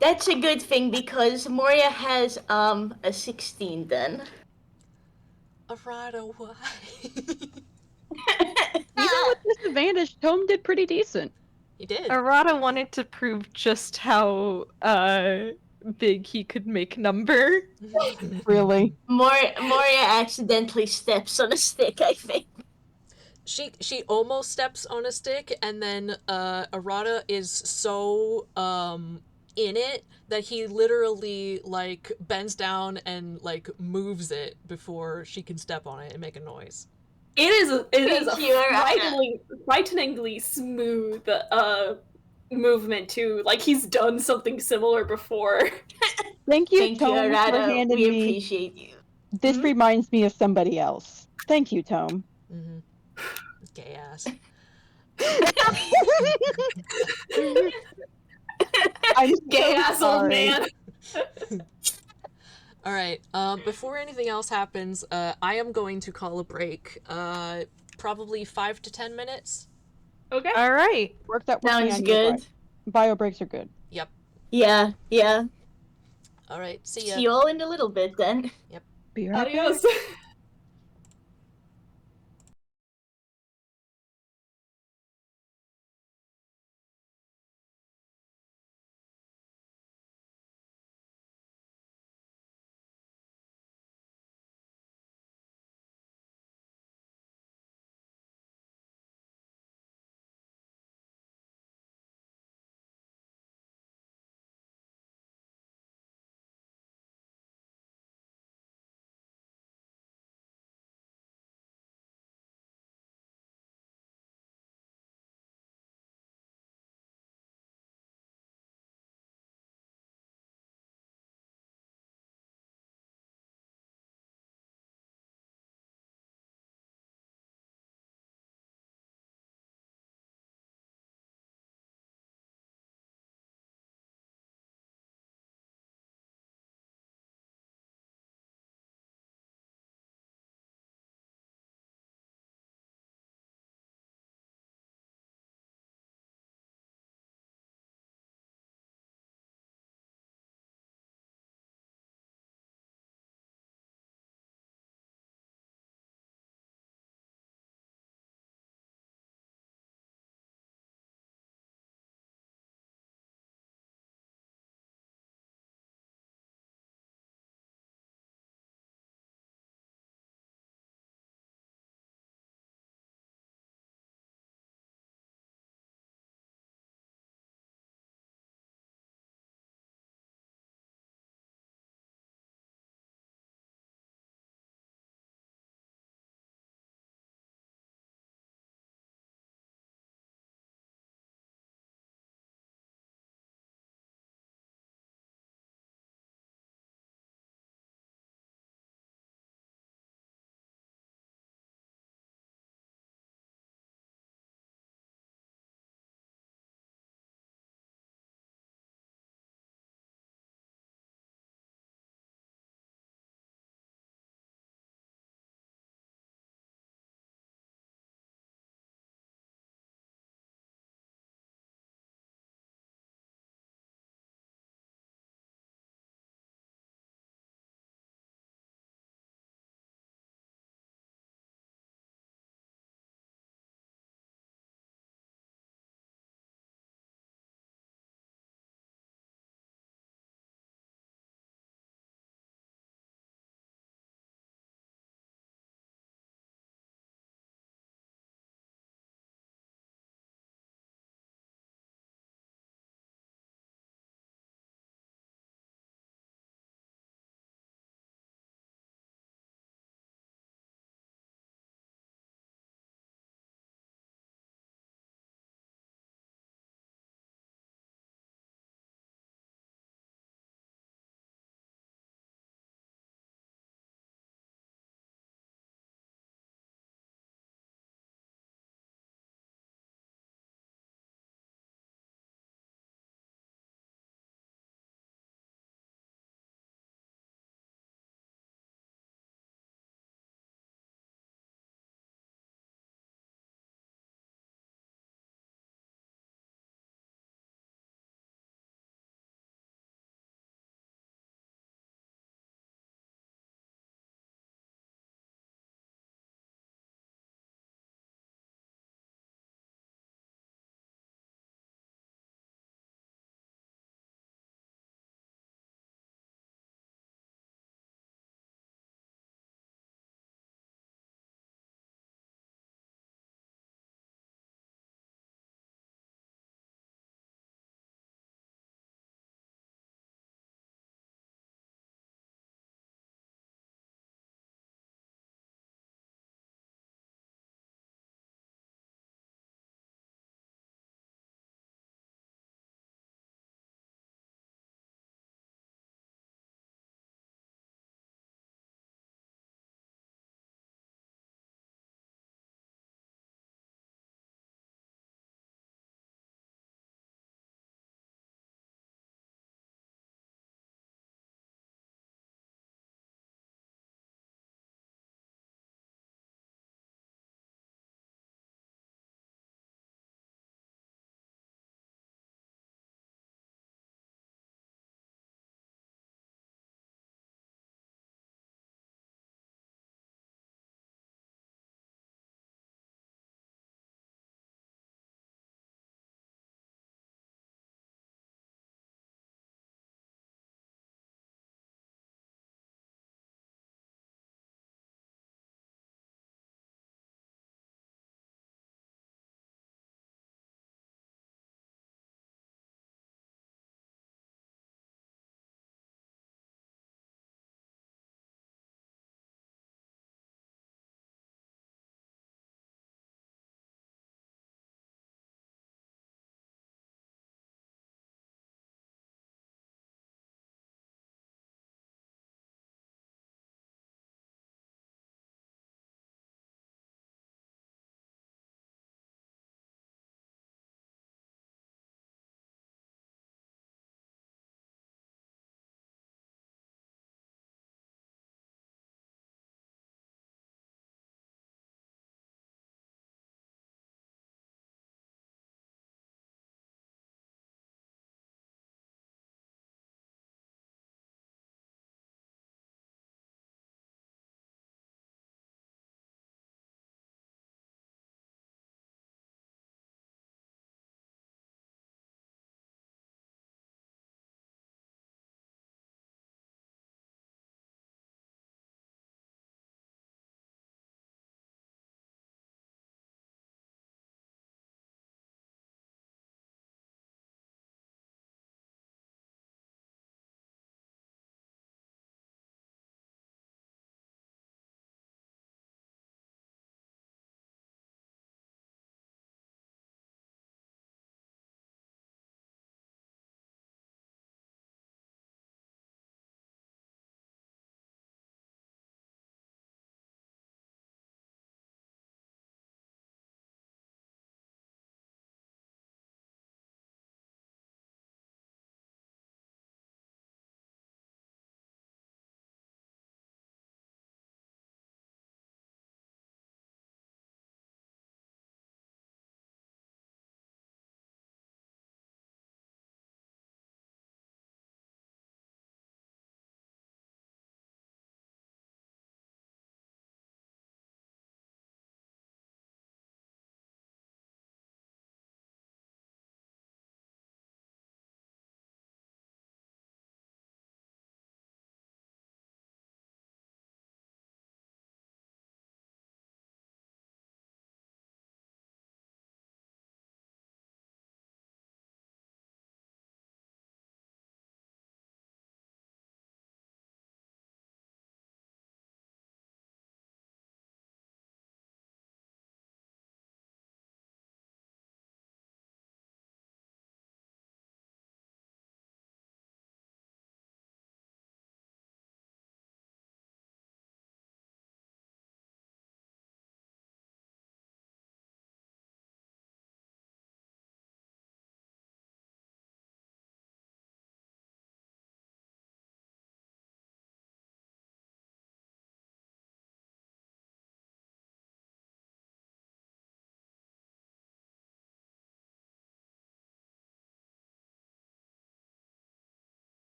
That's a good thing because Moria has a 16 then. Arata, why? Even with disadvantage, Tome did pretty decent. He did. Arata wanted to prove just how big he could make number. Really. Moria accidentally steps on a stick, I think. She almost steps on a stick, and then Arata is so in it that he literally like bends down and like moves it before she can step on it and make a noise. It is a Thank you, frighteningly smooth movement too. Like he's done something similar before. Thank you, Thank you, Tome, for Arata. handing We me. appreciate you. This Mhm. reminds me of somebody else. Thank you, Tome. Mm-hmm. Gay ass. I'm Gay so ass old sorry. man. All right. Before anything else happens, I am going to call a break. Probably 5 to 10 minutes. Okay. All right. Work that with me Sounds on your good. bio breaks are good. Yep. Yeah, yeah. All right. See ya. See you all in a little bit then. Be right back. Adios.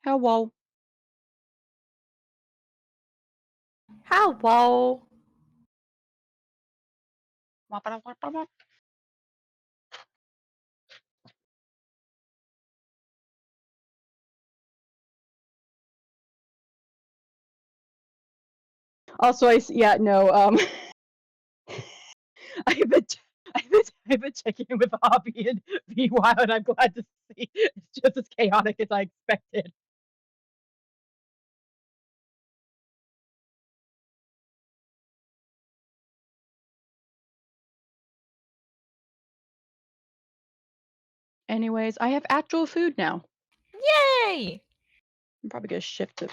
Hello. Hello. Also, yeah, no. I've been, I've been checking in with Hobby and Meanwhile, and I'm glad to see it's just as chaotic as I expected. Anyways, I have actual food now. Yay! I'm probably gonna shift to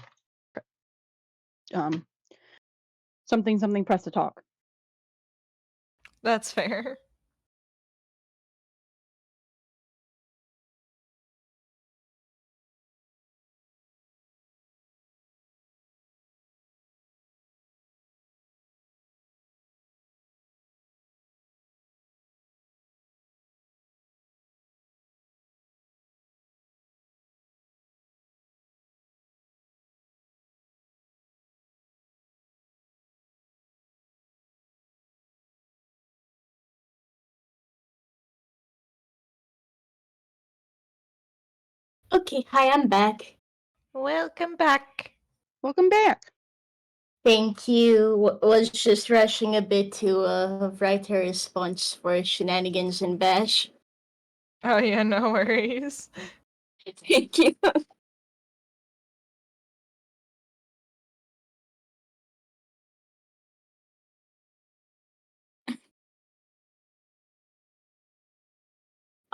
something press to talk. That's fair. Okay, hi, I'm back. Welcome back. Welcome back. Thank you. Was just rushing a bit to write a response for Shenanigans and Bash. Oh yeah, no worries. Thank you.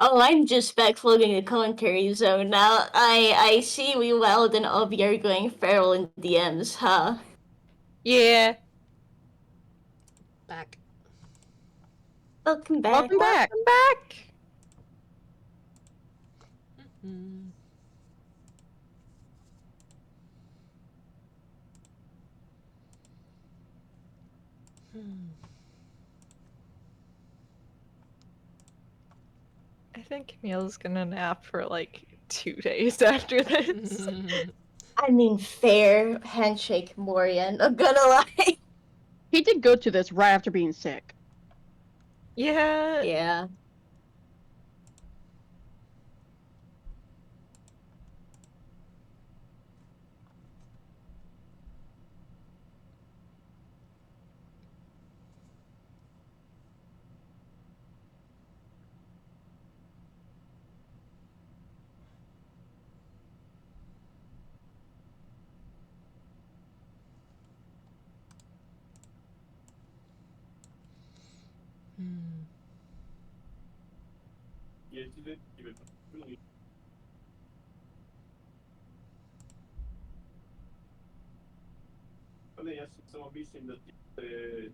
Oh, I'm just backlogging the commentary zone now. I see we Wild and Obi are going feral in DMs, huh? Yeah. Back. Welcome back. Welcome back. Welcome back. Mm. I think Camille's gonna nap for like 2 days after this. I mean, fair handshake, Moria. Not gonna lie. He did go to this right after being sick. Yeah. Yeah.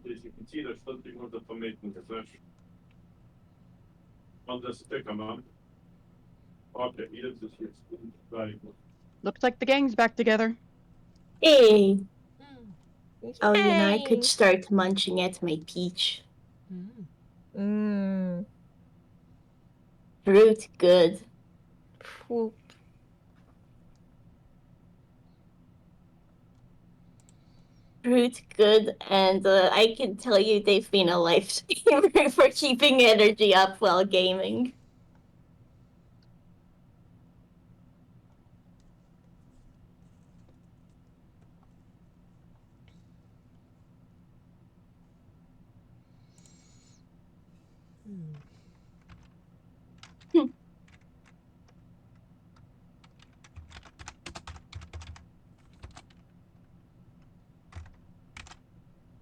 Jeśli idziesz, to ty można pamiętać, znasz. Mam styka mam. Okay, ile to jest? Looks like the gang's back together. Hey. Oh, you know, I Yay. could start munching at my peach. Mmm. Fruit good. Whoop. Fruit good, and I can tell you they've been a lifesaver for keeping energy up while gaming.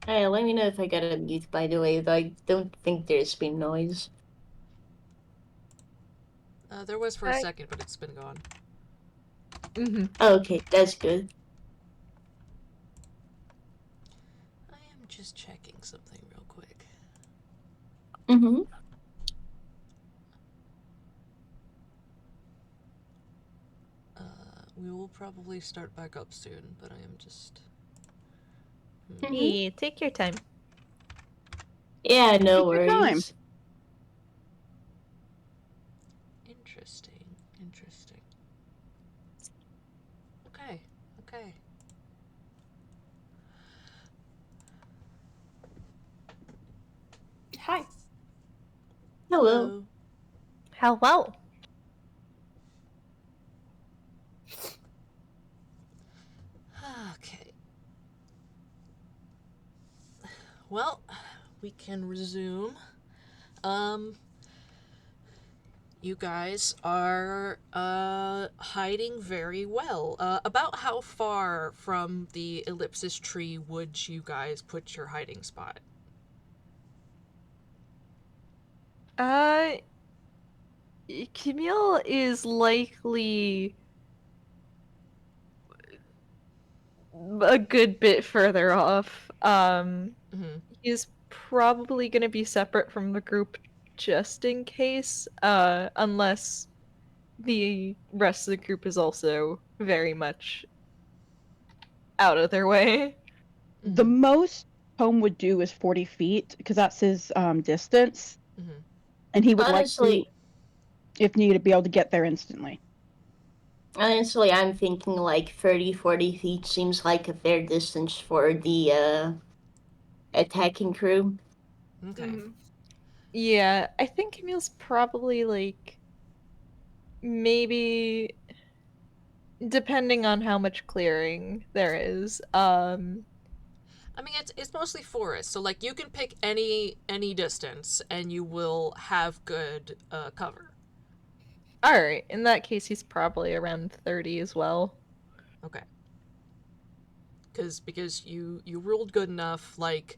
Hey, let me know if I got a mute, by the way, though I don't think there's been noise. There was for a second, but it's been gone. Okay, that's good. I am just checking something real quick. Mm-hmm. We will probably start back up soon, but I am just... Hey, take your time. Yeah, no Take your time. worries. Interesting. Hello. Hello. Okay. Well, we can resume. You guys are hiding very well. About how far from the ellipsis tree would you guys put your hiding spot? Camille is likely a good bit further off. Mm-hmm. He's probably going to be separate from the group just in case, unless the rest of the group is also very much out of their way. The most Home would do is 40 feet, because that's his distance. Mm-hmm. And he would Honestly, like to, if needed, be able to get there instantly. honestly, I'm thinking like 30, 40 feet seems like a fair distance for the attacking crew. Okay. Mhm. Yeah, I think Camille's probably like maybe depending on how much clearing there is. I mean, it's mostly forest, so like you can pick any distance, and you will have good cover. All right, in that case he's probably around 30 as well. Okay. Because you ruled good enough. Like,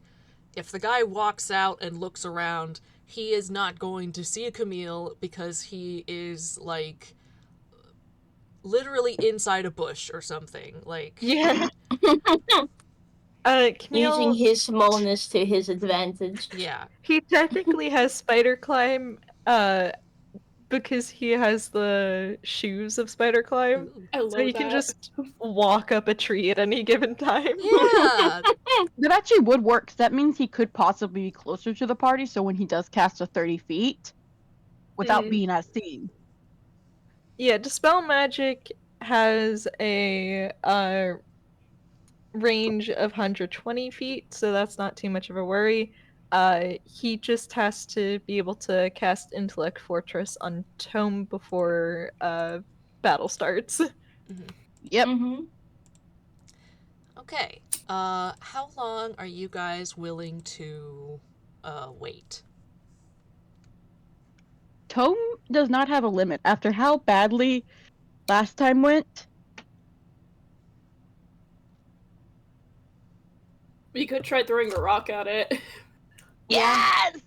if the guy walks out and looks around, he is not going to see a Camille because he is like literally inside a bush or something. Like, Yeah. Using Camille, his smallness to his advantage. yeah. he technically has spider climb, because he has the shoes of spider climb, Ooh. I so love he can that. just walk up a tree at any given time. Yeah. That actually would work, 'cause that means he could possibly be closer to the party, so when he does cast a 30 feet, without Mhm. being as seen. Yeah, Dispel Magic has a range of 120 feet, so that's not too much of a worry. He just has to be able to cast Intellect Fortress on Tome before battle starts. Mm-hmm. Yep. Mm-hmm. Okay. How long are you guys willing to wait? Tome does not have a limit. After how badly last time went, We could try throwing a rock at it. Yes!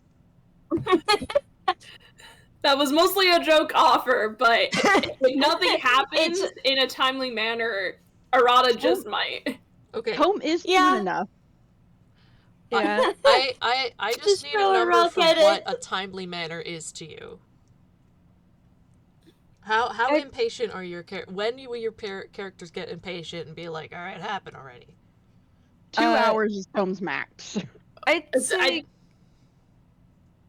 That was mostly a joke offer, but if nothing happens It's- in a timely manner, Arata just might. Okay. Tome is Yeah. soon enough. Yeah. I just Just need throw a a number rock for at what it. a timely manner is to you. How I- impatient are your when will your characters get impatient and be like, all right, happen already? 2 Uh, hours is Tome's max. I'd I- say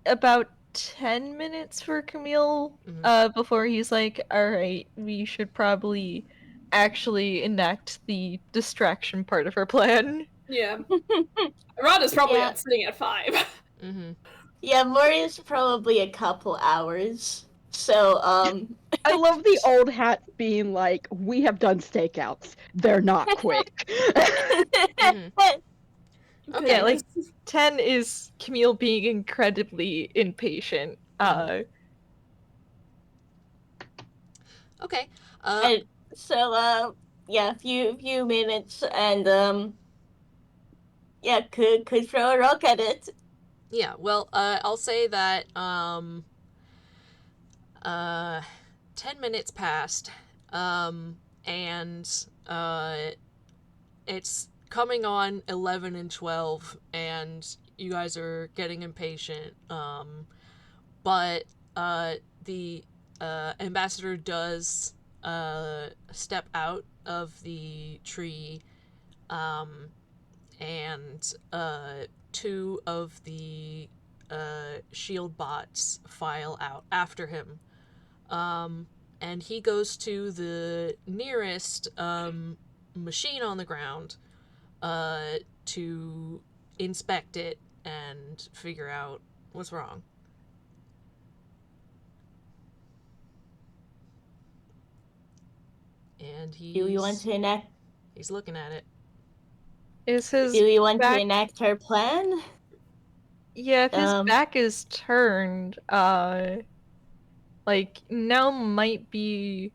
about 10 minutes for Camille, Mhm. before he's like, alright, we should probably actually enact the distraction part of our plan. Yeah. Arata's probably Yeah. sitting at 5. Mm-hmm. Yeah, Moria's probably a couple hours. So, I love the old hats being like, we have done stakeouts. They're not quick. Mm-hmm. Okay. Yeah, like 10 is Camille being incredibly impatient. Okay. and so, yeah, few minutes, and yeah, could throw a rock at it. Yeah. Well, I'll say that 10 minutes passed, and it's coming on 11 and 12, and you guys are getting impatient. But the ambassador does step out of the tree, and two of the shield bots file out after him. And he goes to the nearest machine on the ground to inspect it and figure out what's wrong. And Do we want to enact? he's looking at it. Is his Do we want to back... enact our plan? Yeah, if his back is turned, like, now might be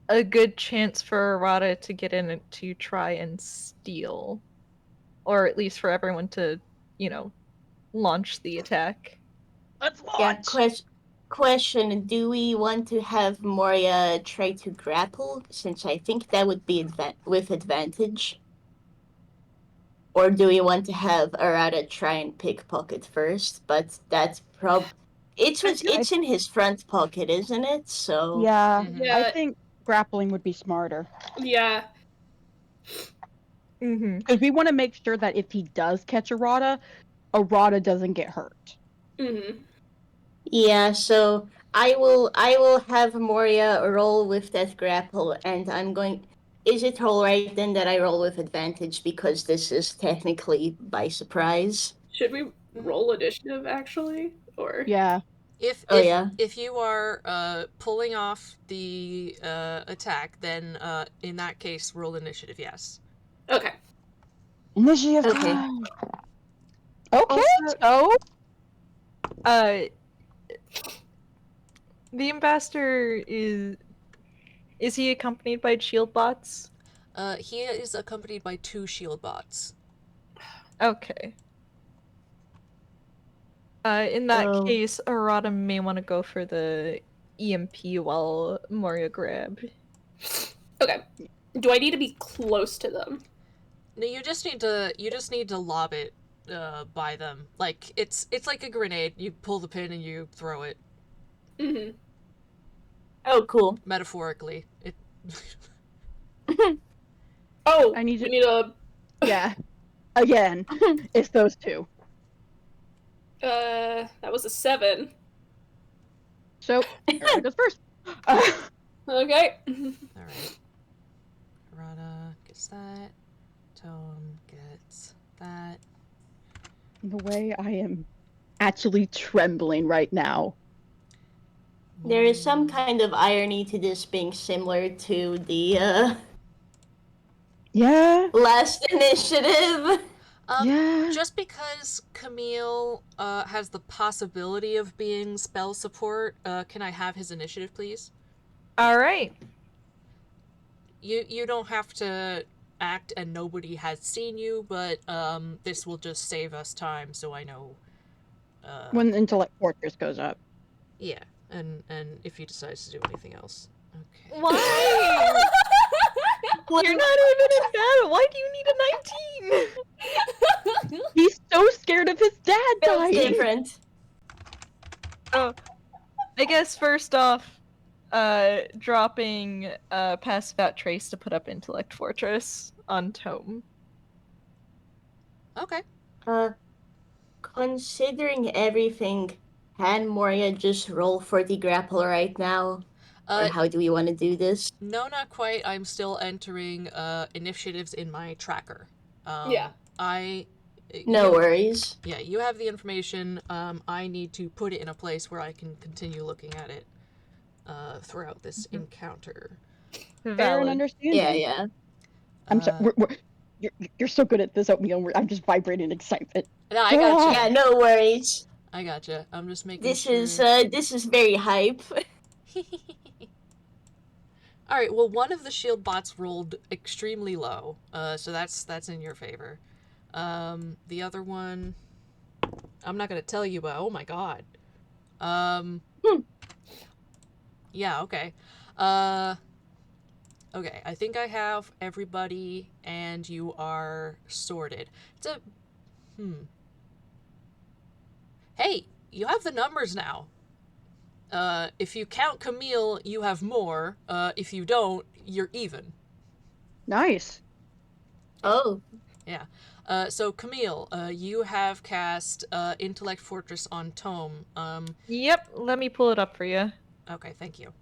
a good chance for Arata to get in to try and steal. Or at least for everyone to, you know, launch the attack. Let's Yeah, launch. question, do we want to have Moria try to grapple? Since I think that would be with advantage. Or do we want to have Arata try and pickpocket first? But that's it's in his front pocket, isn't it? So Yeah, Yeah. I think grappling would be smarter. Yeah. Mm-hmm. Because we want to make sure that if he does catch Arata doesn't get hurt. Mm-hmm. yeah, so I will have Moria roll with that grapple, and I'm going. Is it alright then that I roll with advantage because this is technically by surprise? Should we roll initiative actually, or Yeah. If you are pulling off the attack, then in that case roll initiative. Yes. Okay. Initiative Okay. time. Okay, Also- so the ambassador is he accompanied by shield bots? He is accompanied by 2 shield bots. Okay. In that case, Arata may want to go for the EMP while Moria grab. Okay. Do I need to be close to them? No, you just need to lob it by them. Like it's like a grenade. You pull the pin and you throw it. Mm-hmm. Oh, cool. Metaphorically. It Oh, I need we to- need a yeah. Again, it's those 2. that was a 7. So Arata goes first. Okay. Alright. Arata gets that. Tome gets that. The way I am actually trembling right now. There is some kind of irony to this being similar to the Yeah. last initiative. Yeah. Just because Camille has the possibility of being spell support, can I have his initiative, please? Alright. You don't have to act and nobody has seen you, but this will just save us time so I know. When the intellect fortress goes up. Yeah, and if he decides to do anything else. Okay. Why? You're not even in battle. Why do you need a 19? He's so scared of his dad Feels dying. different. Oh, I guess first off, dropping passive out trace to put up intellect fortress on Tome. Okay. Considering everything, can Moria just roll for the grapple right now? Or how do we want to do this? No, not quite. I'm still entering initiatives in my tracker. Yeah. No worries. Yeah, you have the information. I need to put it in a place where I can continue looking at it throughout this encounter. Fair and understanding. Yeah. I'm sorry. You're so good at this, Oatmeal. I'm just vibrating in excitement. No, I got you. Yeah, no worries. I gotcha. I'm just making This sure. this is very hype. Alright, well, one of the shield bots rolled extremely low, so that's in your favor. The other one, I'm not gonna tell you, but oh my god. Yeah, okay. Okay, I think I have everybody, and you are sorted. Hey, you have the numbers now. If you count Camille, you have more. If you don't, you're even. Nice. Oh. Yeah. So Camille, you have cast Intellect Fortress on Tome. Yep, let me pull it up for you. Okay, thank you.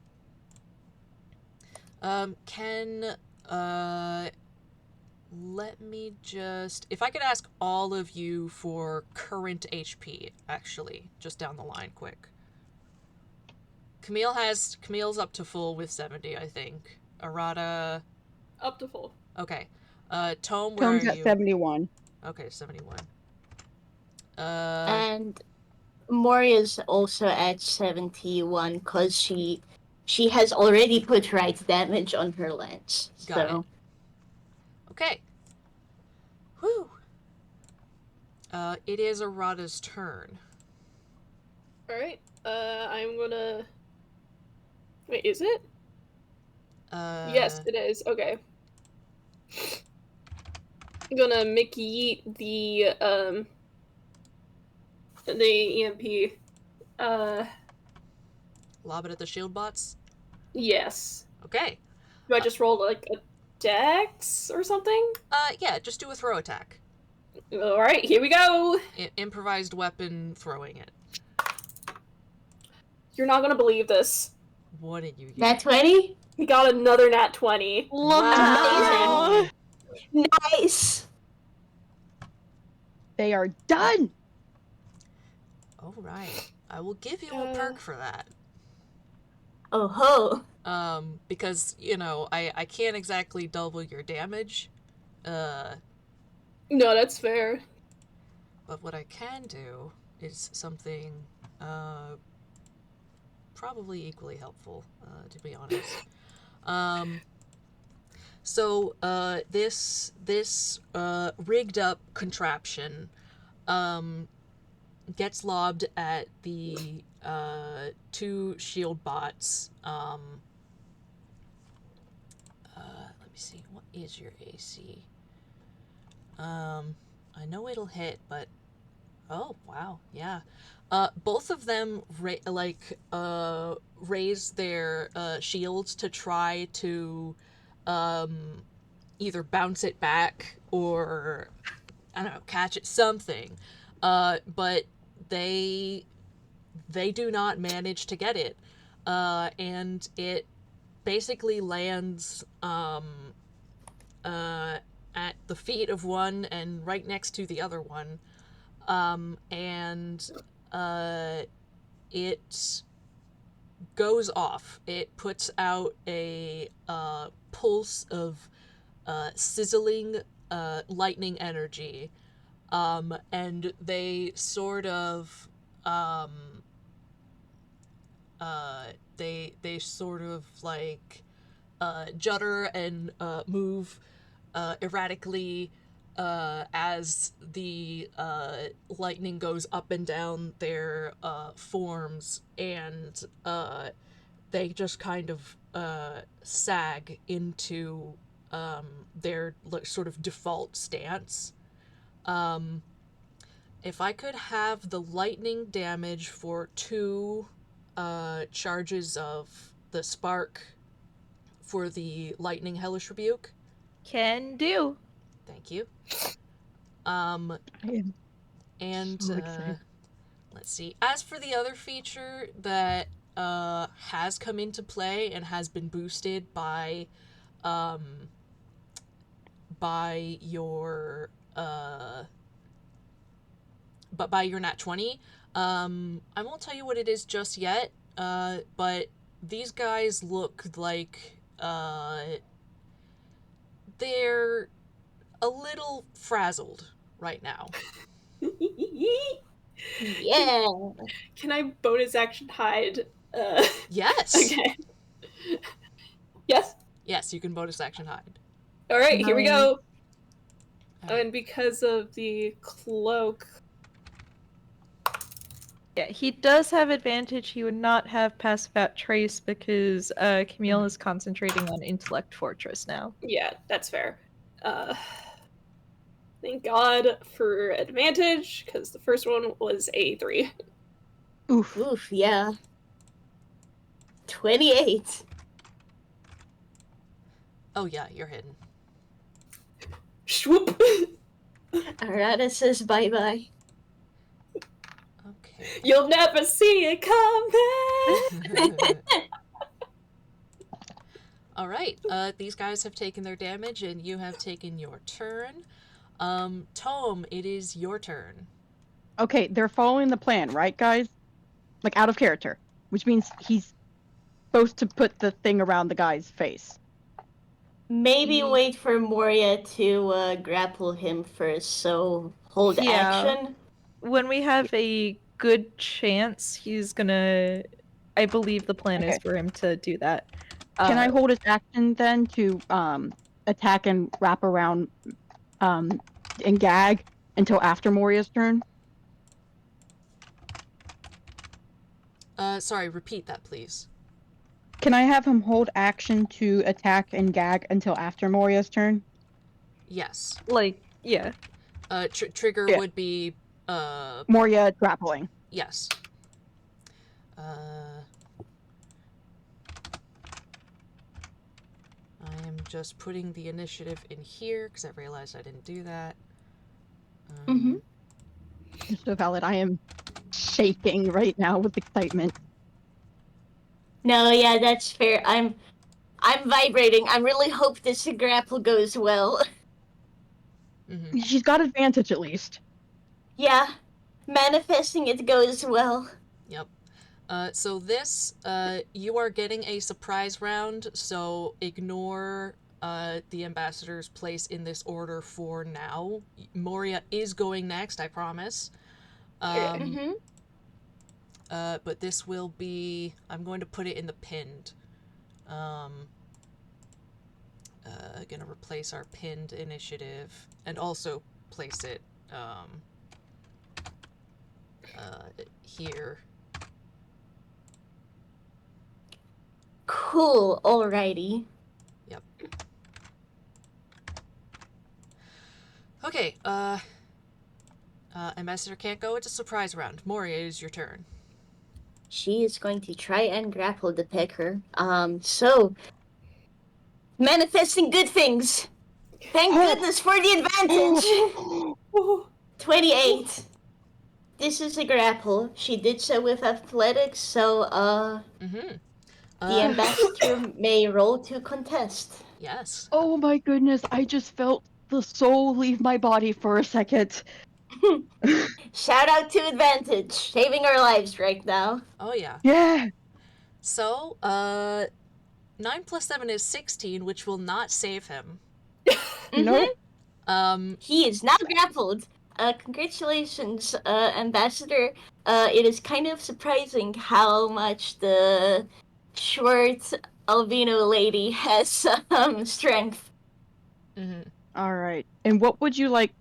Let me just... If I could ask all of you for current HP, actually, just down the line quick. Camille's up to full with 70, I think. Arata. Up to full. Okay. Tome, where Tome's are at you? 71. Okay, 71. And Moria's also at 71 because she has already put right damage on her lance. Got So it. Okay. Whew. It is Arata's turn. Alright. I'm gonna... Wait, is it? Yes, it is. Okay. I'm gonna Mickey yeet the EMP. Lob it at the shield bots. Yes. Okay. Do I just roll like a dex or something? Yeah, just do a throw attack. Alright, here we go! Improvised weapon throwing it. You're not gonna believe this. What did you get? nat 20? We got another nat 20. Wow. Nice. They are done. All right. I will give you a perk for that. Oh ho. Because, you know, I can't exactly double your damage. No, that's fair. But what I can do is something, probably equally helpful, to be honest. So, this rigged up contraption, gets lobbed at the, 2 shield bots. Let me see, what is your AC? I know it'll hit, but oh wow, yeah. Both of them raise their shields to try to either bounce it back or I don't know, catch it, something. But they do not manage to get it, and it basically lands at the feet of one and right next to the other one. And it goes off. It puts out a pulse of sizzling lightning energy, and they sort of they sort of like judder and move erratically as the lightning goes up and down their forms, and they just kind of sag into their sort of default stance. If I could have the lightning damage for 2 charges of the spark for the lightning hellish rebuke. Can do. Thank you. I am And so excited. let's see. As for the other feature that has come into play and has been boosted by your nat 20, I won't tell you what it is just yet. But these guys look like they're a little frazzled right now. Yeah. Can I bonus action hide? Yes. Okay. Yes? Yes, you can bonus action hide. Alright, here we go. Alright. And because of the cloak... Yeah, he does have advantage. He would not have pass without trace because Camille is concentrating on Intellect Fortress now. Yeah, that's fair. Thank God for advantage, because the first one was a 3. Oof. Oof, yeah. 28. Oh yeah, you're hidden. Swoop! Arata says bye-bye. Okay. You'll never see it coming! All right. These guys have taken their damage, and you have taken your turn. Tome, it is your turn. Okay, they're following the plan, right, guys? Like, out of character. Which means he's supposed to put the thing around the guy's face. Maybe wait for Moria to grapple him first, so hold Yeah. action. When we have a good chance, he's gonna. I believe the plan is Okay. for him to do that. Can I hold his action then to attack and wrap around and gag until after Moria's turn? Sorry, repeat that, please. Can I have him hold action to attack and gag until after Moria's turn? Yes. Like, yeah. Trigger Yeah. would be, Moria grappling. yes. I am just putting the initiative in here, because I realized I didn't do that. So valid. I am shaking right now with excitement. No, yeah, that's fair. I'm vibrating. I really hope this grapple goes well. Mm-hmm. She's got advantage at least. Yeah, manifesting it goes well. Yep. So this, you are getting a surprise round, so ignore the ambassador's place in this order for now. Moria is going next, I promise. But this will be... I'm going to put it in the pinned. Gonna replace our pinned initiative, and also place it here. Cool, alrighty. Yep. Okay, Ambassador can't go, it's a surprise round. Moria, it is your turn. She is going to try and grapple the pecker. So manifesting good things. Thank goodness for the advantage. 28. This is a grapple. She did so with athletics, so Mm-hmm. the ambassador may roll to contest. Yes. Oh my goodness, I just felt the soul leave my body for a second. Shout out to advantage, saving our lives right now. Oh, yeah. Yeah. So, 9 plus 7 is 16, which will not save him. Nope. He is now grappled. Congratulations, Ambassador. It is kind of surprising how much the short albino lady has strength. Mm-hmm. All right. And what would you like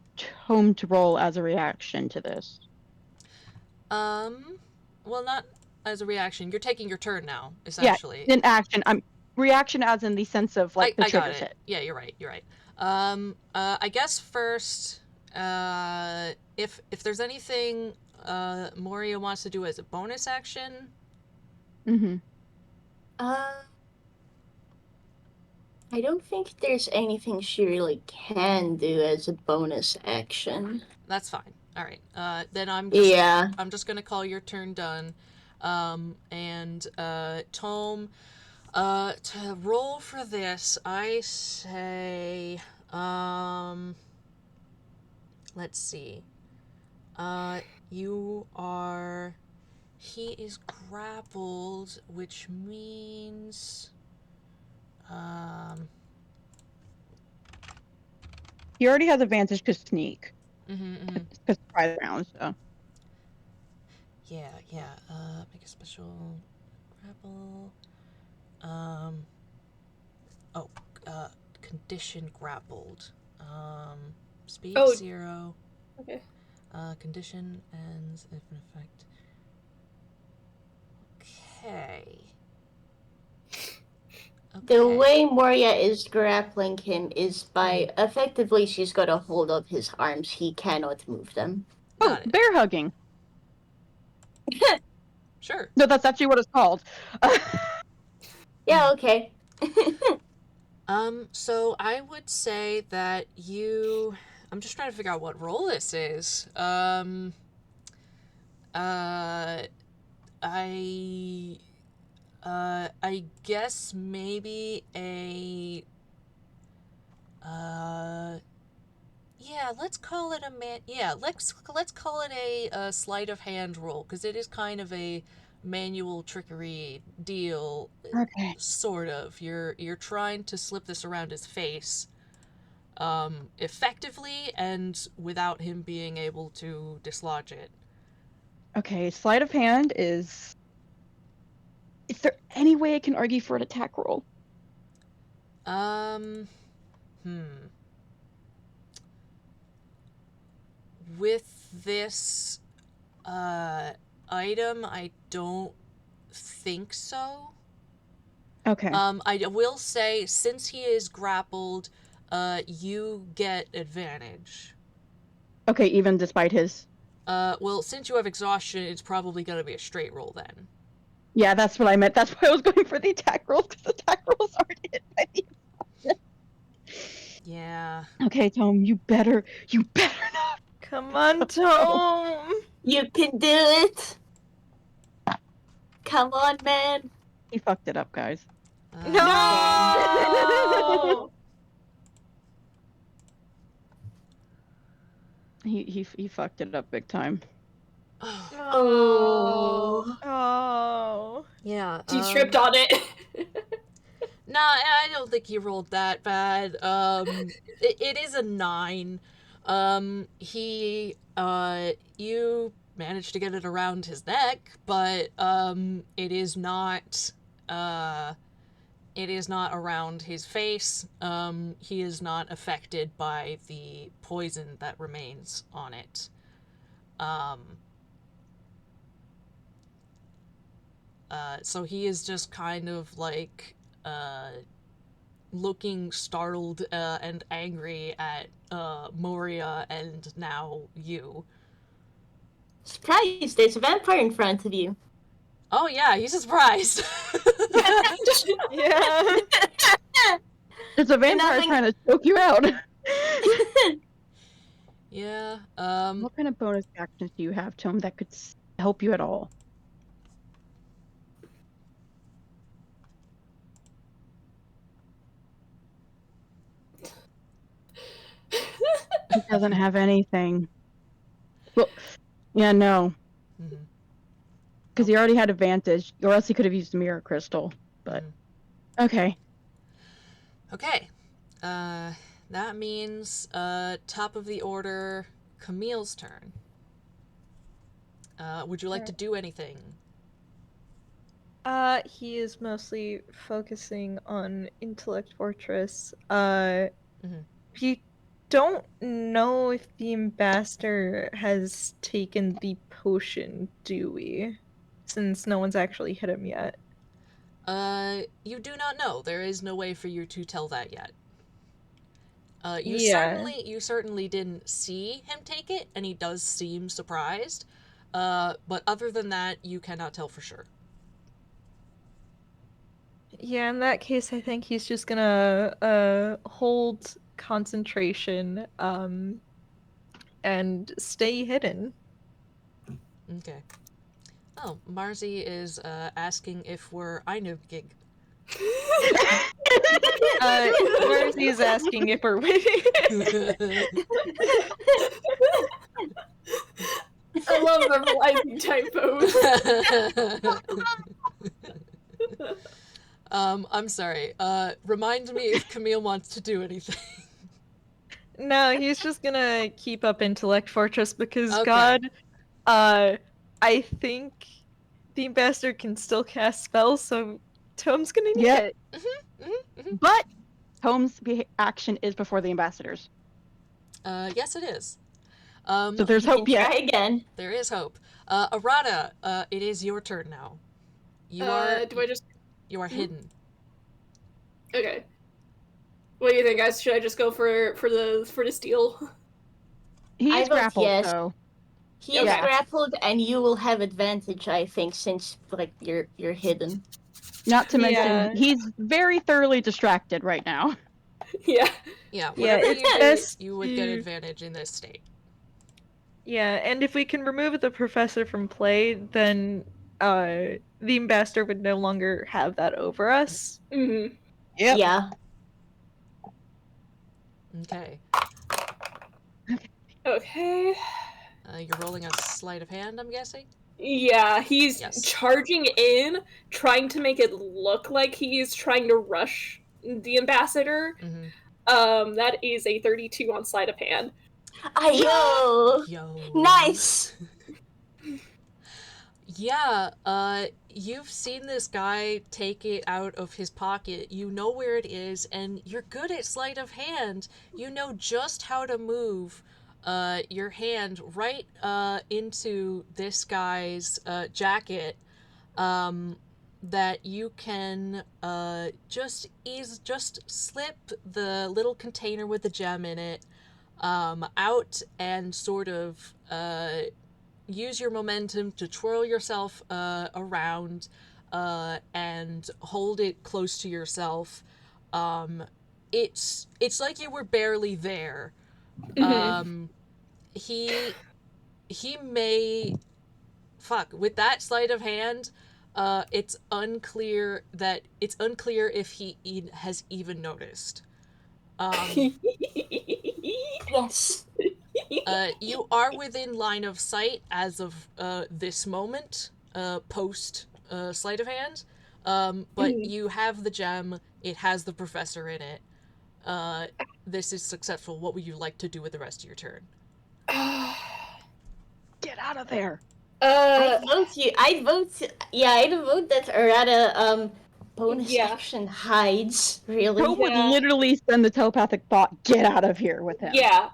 Tome to roll as a reaction to this? Well, not as a reaction. You're taking your turn now, essentially. Yeah, in action. I'm reaction as in the sense of like the I got triggers it. hit. Yeah, you're right. You're right. I guess first, if there's anything Moria wants to do as a bonus action. Mm-hmm. I don't think there's anything she really can do as a bonus action. That's fine. All right. Then I'm just gonna call your turn done. And Tome, to roll for this, I say, let's see. He is grappled, which means, He already has advantage because sneak. mm-hmm. Because surprise round, so. Yeah. Make a special grapple. Condition grappled. Speed 0. Okay. Condition ends if in effect. Okay. The way Moria is grappling him is by effectively she's got a hold of his arms. He cannot move them. Oh, bear hugging. Sure. No, that's actually what it's called. Yeah, okay. So I would say that I'm just trying to figure out what role this is. I guess maybe a, let's call it a let's call it a sleight of hand roll, because it is kind of a manual trickery deal. Okay. Sort of. You're trying to slip this around his face, effectively and without him being able to dislodge it. Okay, sleight of hand is... Is there any way I can argue for an attack roll? With this item, I don't think so. Okay. I will say, since he is grappled, you get advantage. Okay, even despite his... Well, since you have exhaustion, it's probably gonna be a straight roll then. Yeah, that's what I meant. That's why I was going for the attack rolls, because attack rolls aren't hit by the exhaustion. Yeah. Okay, Tome, you better not. Come on, Tome! You can do it! Come on, man! He fucked it up, guys. No! He fucked it up big time. Oh. Oh. Yeah. You tripped on it. Nah, I don't think he rolled that bad. It is a 9. You managed to get it around his neck, but, it is not around his face. He is not affected by the poison that remains on it. So he is just kind of like, looking startled and angry at Moria and now you. Surprise! There's a vampire in front of you. Oh yeah, he's surprised. Yeah. There's a vampire nothing- trying to choke you out. Yeah. What kind of bonus actions do you have, Tome, that could help you at all? He doesn't have anything. Well, yeah, no. Because he already had advantage, or else he could have used the mirror crystal. But okay. Okay. That means top of the order, Camille's turn. Would you like to do anything? He is mostly focusing on Intellect Fortress. We don't know if the ambassador has taken the potion, do we? Since no one's actually hit him yet. You do not know. There is no way for you to tell that yet. You certainly didn't see him take it, and he does seem surprised. But other than that, you cannot tell for sure. Yeah, in that case, I think he's just gonna hold concentration, and stay hidden. Okay. Oh, Marzi is asking if we're Einugig. Mercy is asking if we're waiting. I love verbalizing typos. I'm sorry. Remind me if Camille wants to do anything. No, he's just gonna keep up Intellect Fortress because Okay. God, I think the ambassador can still cast spells, so Tome's gonna need it. But Tome's action is before the ambassadors. Yes, it is. So there's hope Try yet. again. There is hope. Arata, it is your turn now. You are hidden. Okay. What do you think, guys? Should I just go for the steal? He I is vote grappled, yes. so He is Yeah. grappled, and you will have advantage, I think, since like you're hidden. not to mention Yeah. he's very thoroughly distracted right now. Yeah. Yeah, Yeah, whatever it's you do, best you would get to- advantage in this state. Yeah, and if we can remove the professor from play, then the ambassador would no longer have that over us. Mm-hmm. Yep. Yeah. Okay. Okay. You're rolling a sleight of hand, I'm guessing? Yeah, he's Yes. charging in, trying to make it look like he's trying to rush the ambassador. Mm-hmm. That is a 32 on sleight of hand. Ayo! Yo. Nice! Yeah, you've seen this guy take it out of his pocket. You know where it is, and you're good at sleight of hand. You know just how to move your hand right into this guy's jacket, that you can just slip the little container with the gem in it out and sort of use your momentum to twirl yourself around and hold it close to yourself. It's like you were barely there. He may with that sleight of hand. It's unclear if he has even noticed. Yes. You are within line of sight as of this moment, post sleight of hand. But you have the gem. It has the professor in it. This is successful. What would you like to do with the rest of your turn? Get out of there. I'd vote that Arata, bonus action hides, really. Who would literally send the telepathic thought, get out of here with him. Yeah,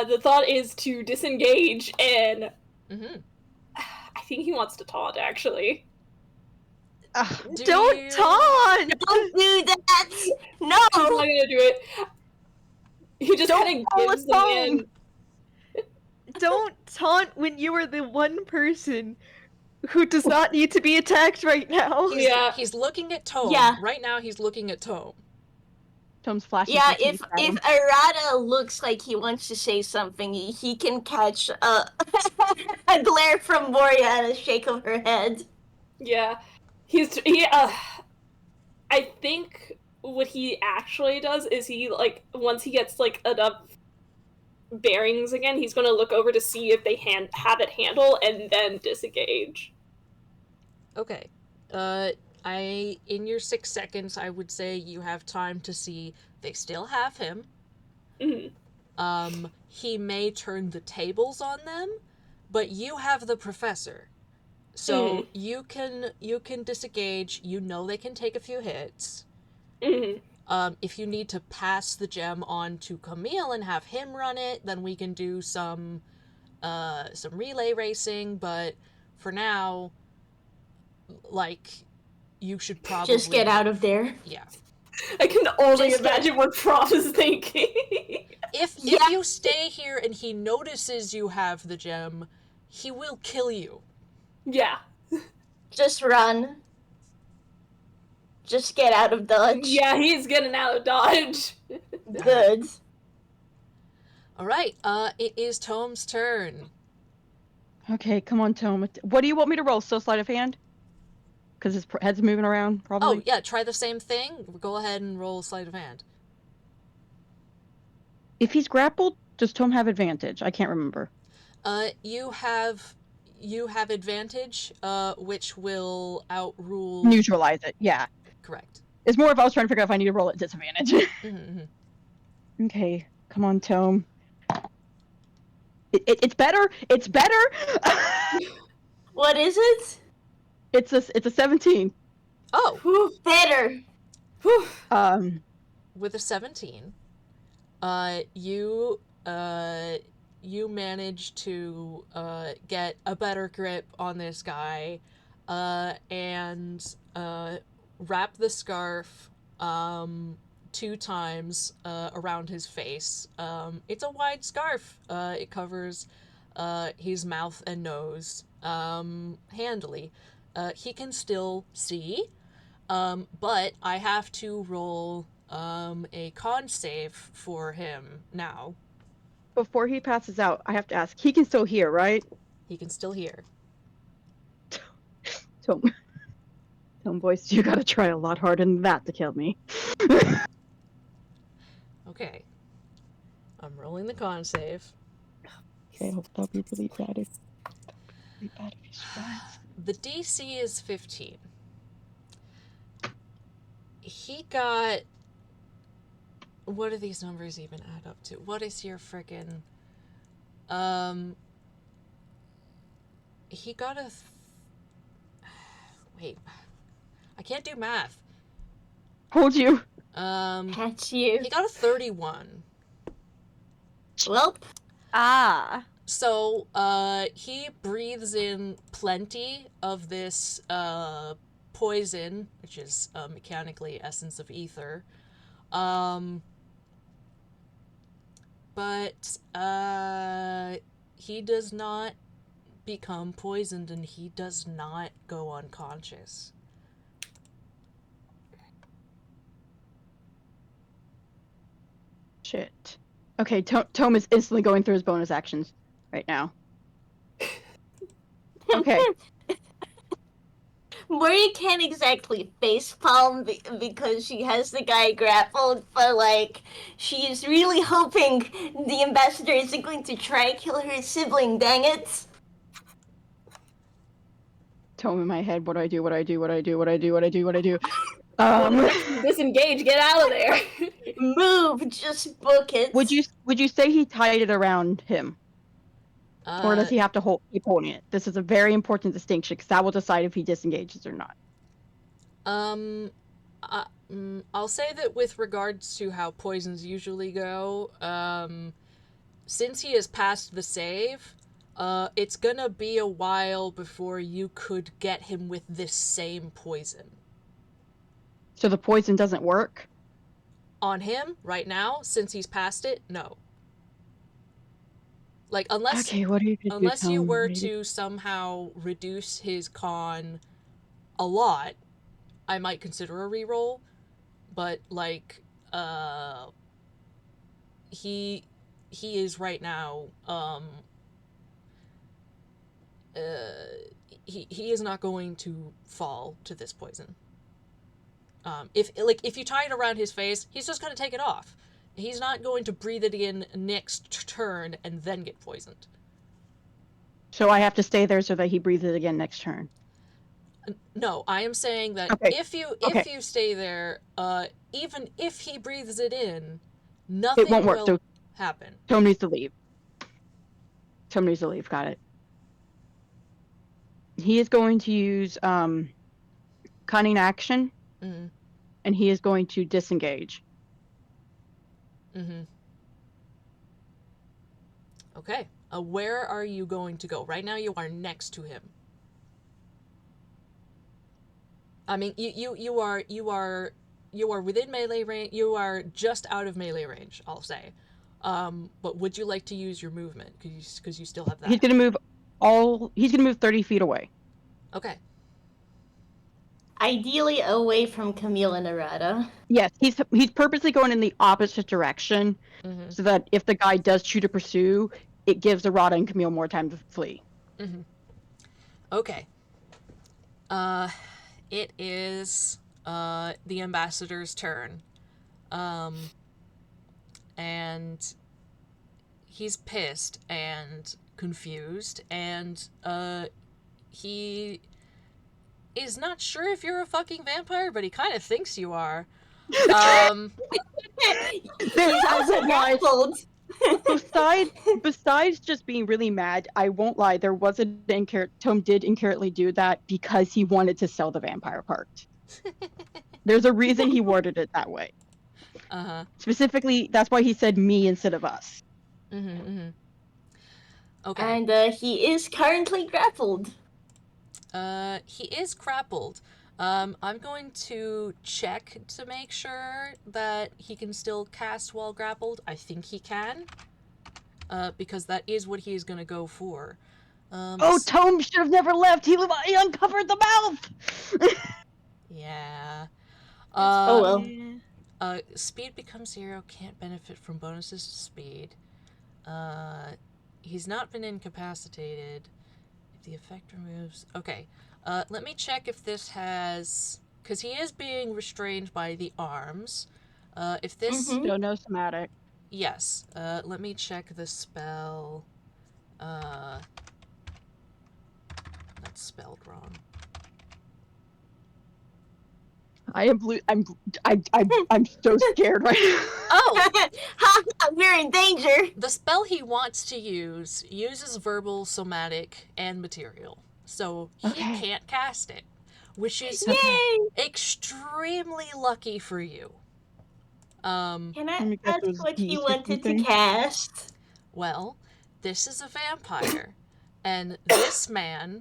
the thought is to disengage, and I think he wants to taunt, actually. Don't taunt! Don't do that! No! He's not gonna do it. He just kind of gives them in. Don't taunt when you are the one person who does not need to be attacked right now. He's looking at Tome. Yeah. Right now he's looking at Tome. Tome's flashing. Yeah, if Arata looks like he wants to say something, he can catch a glare from Moria and a shake of her head. Yeah. I think what he actually does is he, like, once he gets, like, enough bearings again, he's going to look over to see if they have it handle and then disengage. Okay. In your 6 seconds, I would say you have time to see they still have him. He may turn the tables on them, but you have the professor. So you can disengage. You know they can take a few hits. If you need to pass the gem on to Camille and have him run it, then we can do some relay racing, but for now, like, you should probably just get out of there. Yeah. I can only imagine what Prof is thinking. If you stay here and he notices you have the gem, he will kill you. Yeah. Just run. Just get out of Dodge. Yeah, he's getting out of Dodge. Good. Alright, it is Tome's turn. Okay, come on, Tome. What do you want me to roll? Still sleight of hand? Because his head's moving around, probably? Oh, yeah, try the same thing. Go ahead and roll sleight of hand. If he's grappled, does Tome have advantage? I can't remember. You have advantage, which will outrule... Neutralize it, yeah. Correct. It's more if I was trying to figure out if I need to roll at disadvantage. Okay, come on, Tome. It's better! It's better! What is it? It's a 17. Oh! Better! With a 17, you manage to get a better grip on this guy, and wrap the scarf 2 times around his face. It's a wide scarf. It covers his mouth and nose handily. He can still see, but I have to roll a con save for him now. Before he passes out, I have to ask, he can still hear, right? He can still hear. Tome voice, you gotta try a lot harder than that to kill me. Okay. I'm rolling the con save. Okay, I hope that'll be really bad. Be bad if he survives. The DC is 15. He got... What do these numbers even add up to? What is your frickin'... He got a... Wait. I can't do math. Hold you. Catch you. He got a 31. Well, So, he breathes in plenty of this, poison, which is, mechanically essence of ether. But, he does not become poisoned and he does not go unconscious. Shit. Okay, Tome is instantly going through his bonus actions right now. Okay. Moria can't exactly facepalm because she has the guy grappled, but like she's really hoping the ambassador isn't going to try and kill her sibling. Dang it! Tome in my head. What do I do? What do I do? What do I do? What do I do? What do I do? What do I do? Disengage, get out of there. Move, just book it. Would you say he tied it around him, or does he have to keep holding it? This is a very important distinction because that will decide if he disengages or not. I'll say that with regards to how poisons usually go, since he has passed the save, it's gonna be a while before you could get him with this same poison. So the poison doesn't work? On him, right now, since he's passed it, no. Like, unless Okay, what are you gonna do, unless you Tome? were What are you to somehow reduce his con a lot, I might consider a reroll. But, like, he is right now, he is not going to fall to this poison. If you tie it around his face, he's just gonna take it off. He's not going to breathe it in next turn and then get poisoned. So I have to stay there so that he breathes it again next turn. No, I am saying that Okay. if you stay there, even if he breathes it in, nothing It won't work. will So happen. Tome needs to leave. Tome needs to leave. Got it. He is going to use cunning action, Mm-hmm. and he is going to disengage. Mm-hmm. Okay. Where are you going to go? Right now you are next to him. I mean, you are within melee range. You are just out of melee range, I'll say. But would you like to use your movement? Because you still have that. He's gonna move He's gonna move 30 feet away. Okay. Ideally away from Camille and Arata. Yes, he's purposely going in the opposite direction, Mm-hmm. so that if the guy does choose to pursue, it gives Arata and Camille more time to flee. Mm-hmm. Okay. It is the ambassador's turn. And he's pissed and confused, and he is not sure if you're a fucking vampire, but he kind of thinks you are. He's also grappled. Besides just being really mad, I won't lie, there was Tome did incorrectly do that because he wanted to sell the vampire part. There's a reason he worded it that way. Uh-huh. Specifically, that's why he said me instead of us. Mm-hmm, mm-hmm. Okay. And he is currently grappled. He is grappled. I'm going to check to make sure that he can still cast while grappled. I think he can. Because that is what he's gonna go for. Tome should have never left! He uncovered the mouth! Yeah. Oh well. Speed becomes 0, can't benefit from bonuses to speed. He's not been incapacitated. If the effect removes... Okay. Let me check if this has... Because he is being restrained by the arms. If this... Mhm. Still no somatic. Yes. Let me check the spell. That's spelled wrong. I'm so scared right now. Oh! We're in danger. The spell he wants to use uses verbal, somatic, and material. So he Okay. can't cast it, which is Yay! extremely lucky for you. Can Let I me get ask those what he keys or wanted to something. cast? Well, this is a vampire, and this man,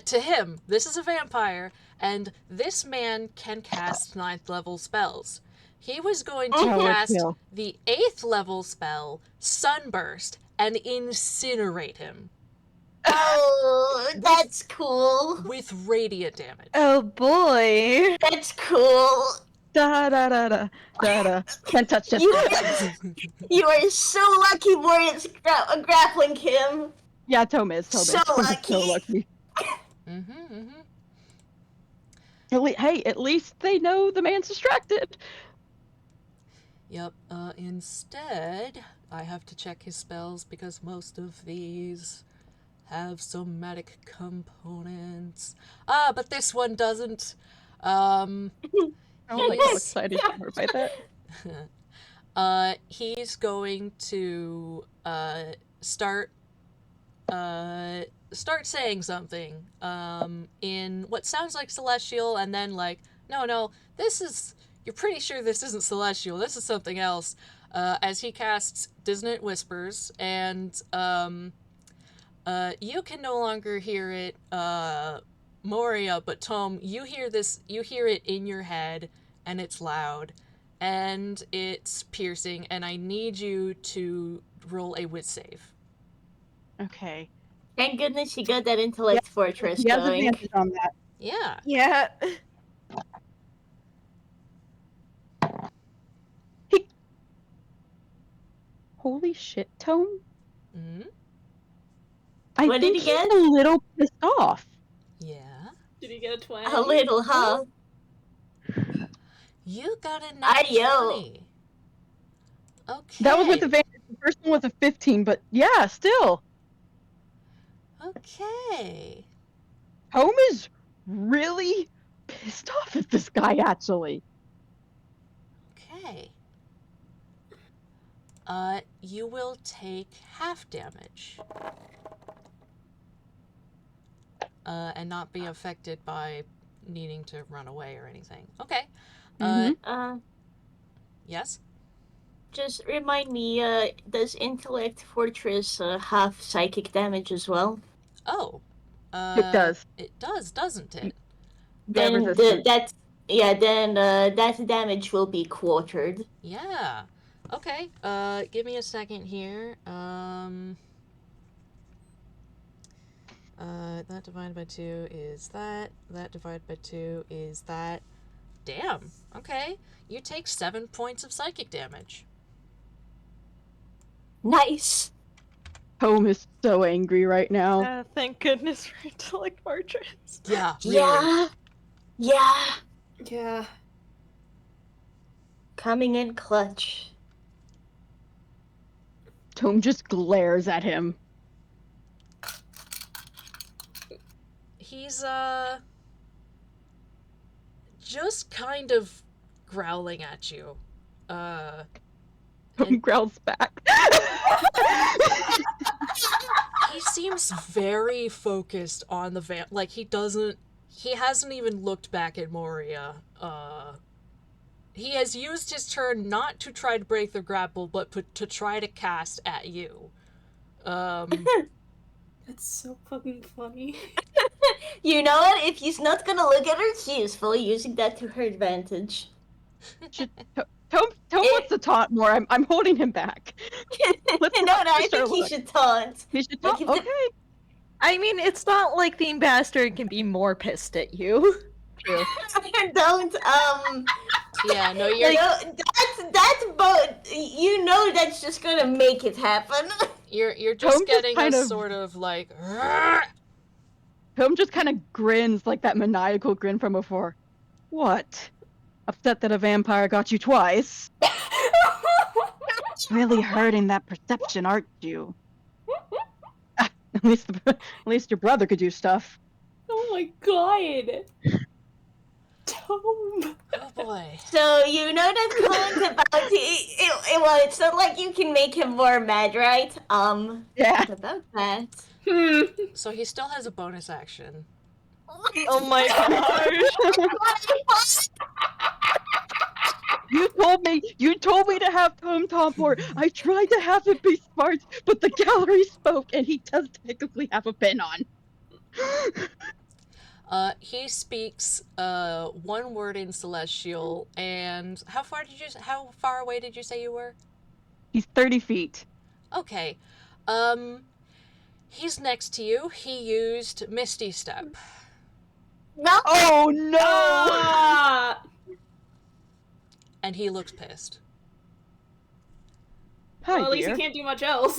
to him, this is a vampire, and this man can cast 9th level spells. He was going to Oh, cast kill. the 8th level spell, Sunburst, and incinerate him Oh, that's cool. with radiant damage. Oh boy. That's cool. Da da da da da da. Can't touch this. You are so lucky, Moria's grappling him. Yeah, Tome is. Tome is. So Tome is so lucky. lucky. Hey, at least they know the man's distracted. Yep, instead, I have to check his spells because most of these have somatic components. But this one doesn't. I'm like so He's- excited to hear about that. He's going to start saying something in what sounds like celestial, and then like, no, you're pretty sure this isn't celestial, this is something else, as he casts Dissonant Whispers, and you can no longer hear it, Moria, but Tome, you hear it in your head, and it's loud, and it's piercing, and I need you to roll a wit save. Okay. Thank goodness you got that intellect fortress He has going. advantage on that. Yeah. Yeah. Holy shit, Tome. Mm-hmm. I What did think he get? he's a little pissed off. Yeah. Did he get a 20? A little, huh? You got a Ayo. 20. Okay. That was with advantage. The first one was a 15, but yeah, still. Okay. Tome is really pissed off at this guy, actually. Okay. You will take half damage. And not be affected by needing to run away or anything. Okay. Yes? Just remind me, does intellect fortress have psychic damage as well? Oh. It does. It does, doesn't it? Then resistance. that damage will be quartered. Yeah. Okay. Give me a second here. That divided by 2 is that. That divided by 2 is that. Damn. Okay. You take 7 points of psychic damage. Nice. Tome is so angry right now. Thank goodness for intellect fortress. Yeah. Really. Yeah. Yeah. Yeah. Coming in clutch. Tome just glares at him. He's, just kind of growling at you. Tome growls back. He seems very focused on the like, he hasn't even looked back at Moria. He has used his turn not to try to break the grapple, but to try to cast at you. That's so fucking funny. You know what? If he's not gonna look at her, she is fully using that to her advantage. Tome wants to taunt more. I'm holding him back. Let's No, I think he should taunt. He should Like, taunt? if the- Okay. I mean, it's not like the ambassador can be more pissed at you. True. Don't, Yeah, no, you're... that's both. You know that's just gonna make it happen. You're just Tome just getting kind a of- sort of, like... Tome just kind of grins like that maniacal grin from before. What? Upset that a vampire got you twice? Really hurting that perception, aren't you? At least your brother could do stuff. Oh my god. Tome. Oh boy. So you know that Colin's about to. Well, it's not like you can make him more mad, right? Yeah. What about that? So he still has a bonus action. Oh my gosh. You told me to have Tom more. I tried to have him be smart, but the gallery spoke, and he does technically have a pin on. He speaks one word in Celestial, and how far away did you say you were? He's 30 feet. Okay. He's next to you. He used Misty Step. No. Oh no! Ah! And he looks pissed. Hi, Well, at least dear. he can't do much else.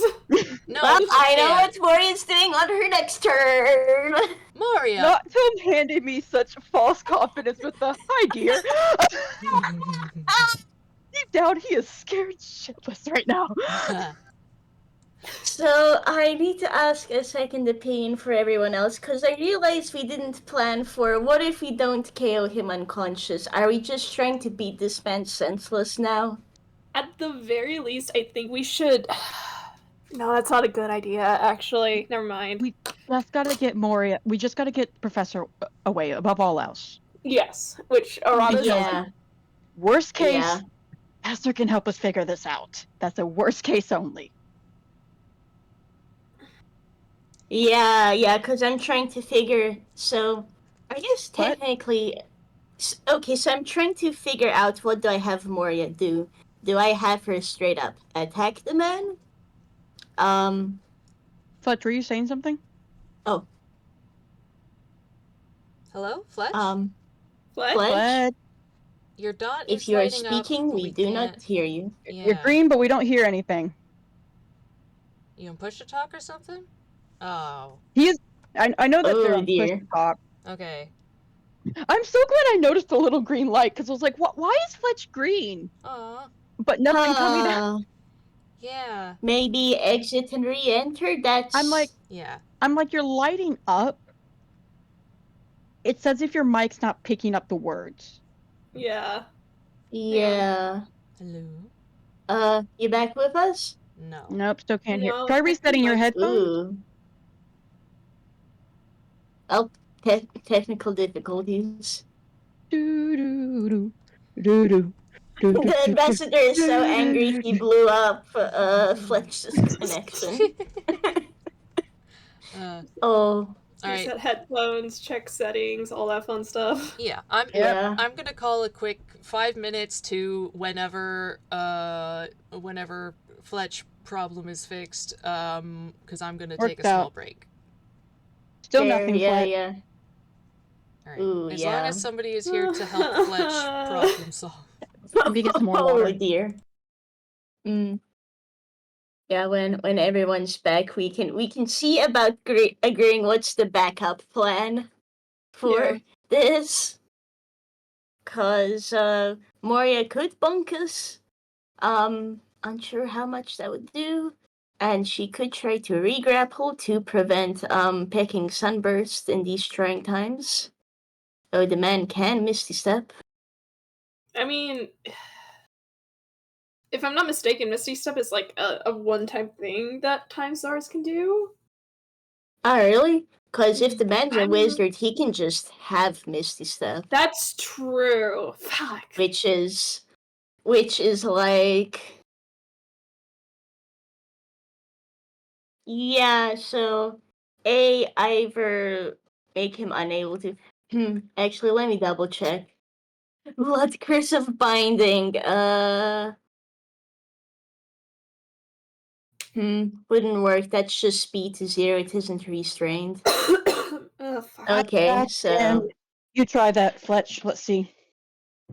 No, Well, he I know can't. what Moria's doing on her next turn. Moria! Not Tom handing me such false confidence with the hi, dear. Deep down, he is scared shitless right now. So I need to ask a second opinion for everyone else, because I realized we didn't plan for what if we don't KO him unconscious? Are we just trying to beat this man senseless now? At the very least, I think we should. No, that's not a good idea, actually. Never mind. We just gotta get Moria. We just gotta get Professor away above all else. Yes, which Arata Yeah. Worst case, Yeah. Esther can help us figure this out. That's a worst case only. Yeah, because I'm trying to figure. So, I guess What? technically. Okay, so I'm trying to figure out what do I have Moria do? Do I have her straight up attack the man? Fletch, were you saying something? Hello, Fletch? What? Fletch? Your dot is If you are lighting up, speaking, but we do can't... not hear you. Yeah. You're green, but we don't hear anything. You can push to talk or something? Oh. He is. I know that they're Oh on push dear. to talk. Okay. I'm so glad I noticed the little green light because I was like, "What? Why is Fletch green?" Aw. But nothing coming down. Yeah. Maybe exit and re-enter. That's. I'm like, Yeah. you're lighting up. It's as if your mic's not picking up the words. Yeah. Yeah. Hello? You back with us? No. Nope, still can't hear. No, Try resetting your like- headphones. Ooh. Oh, technical difficulties. Do. The ambassador is so angry he blew up Fletch's connection. Oh. All right. Reset headphones, check settings, all that fun stuff. Yeah, I'm gonna call a quick 5 minutes to whenever Fletch problem is fixed, because I'm gonna take a Worked out. small break. Still There, nothing. yeah, Fletch. yeah. All right. Ooh, as yeah. long as somebody is here to help Fletch problem solve. Let me get some more Oh water. dear. Yeah, when everyone's back, we can see about agreeing what's the backup plan for this. Cause Moria could bunk us. Unsure how much that would do. And she could try to re-grapple to prevent picking sunburst in these trying times. Oh, the man can Misty Step. I mean, if I'm not mistaken, Misty Step is like a one-time thing that Time Stars can do. Oh, really? Because if the man's a wizard, he can just have Misty Step. That's true. Fuck. Which is like... Yeah, so... either make him unable to... Actually, let me double check. Blood Curse of Binding, wouldn't work. That's just speed to 0. It isn't restrained. Oh, fuck. Okay, so... You try that, Fletch. Let's see.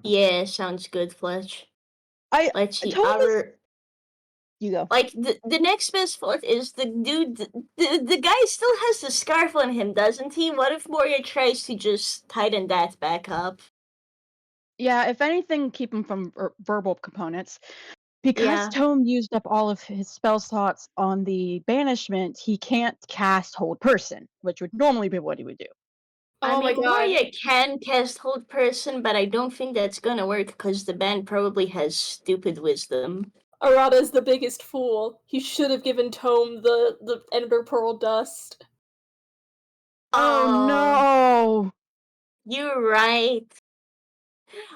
Yeah, sounds good, Fletch. Let's see, You go. Like, the next best thought is the dude... The guy still has the scarf on him, doesn't he? What if Moria tries to just tighten that back up? Yeah, if anything, keep him from verbal components. Because Yeah. Tome used up all of his spell slots on the banishment, he can't cast Hold Person, which would normally be what he would do. Oh my god. Moria can cast Hold Person, but I don't think that's gonna work because the band probably has stupid wisdom. Arata is the biggest fool. He should have given Tome the Ender Pearl dust. Oh no! You're right.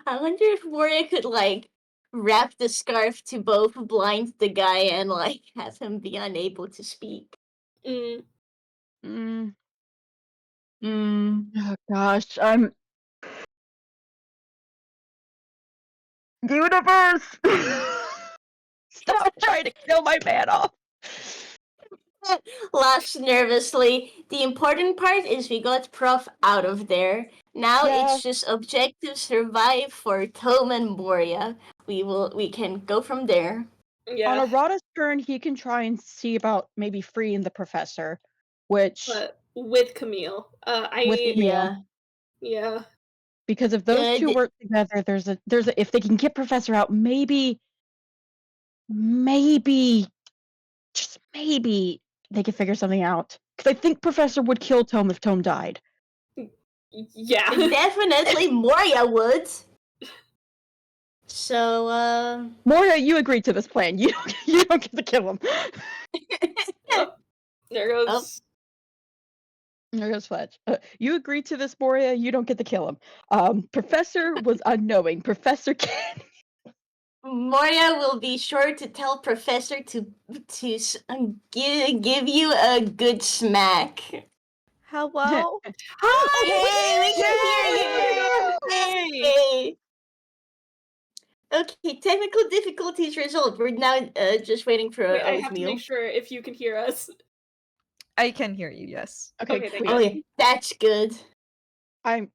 I wonder if Moria could, like, wrap the scarf to both blind the guy and, like, have him be unable to speak. Mm. Oh gosh, I'm. Universe! Stop trying to kill my man off! Laughs nervously. The important part is we got Prof out of there. Now it's just objective survive for Tome and Moria. We can go from there. Yeah. On Arata's turn, he can try and see about maybe freeing the professor, which But with Camille. with Camille. Yeah. Because if those two Good. work together, there's a if they can get Professor out, maybe just maybe they could figure something out. Because I think Professor would kill Tome if Tome died. Yeah. Definitely Moria would. So, Moria, you agreed to this plan. You don't get to kill him. Oh, there goes. There goes Fletch. You agreed to this, Moria. You don't get to kill him. Professor was unknowing. Professor can. Moria will be sure to tell Professor to give you a good smack. Hello? Hey, we can hear you! Hey. Okay, technical difficulties resolved. We're now just waiting for Wait, I have to oatmeal. make sure if you can hear us. I can hear you, yes. Okay, thank sweet. you. Oh yeah, that's good. I'm.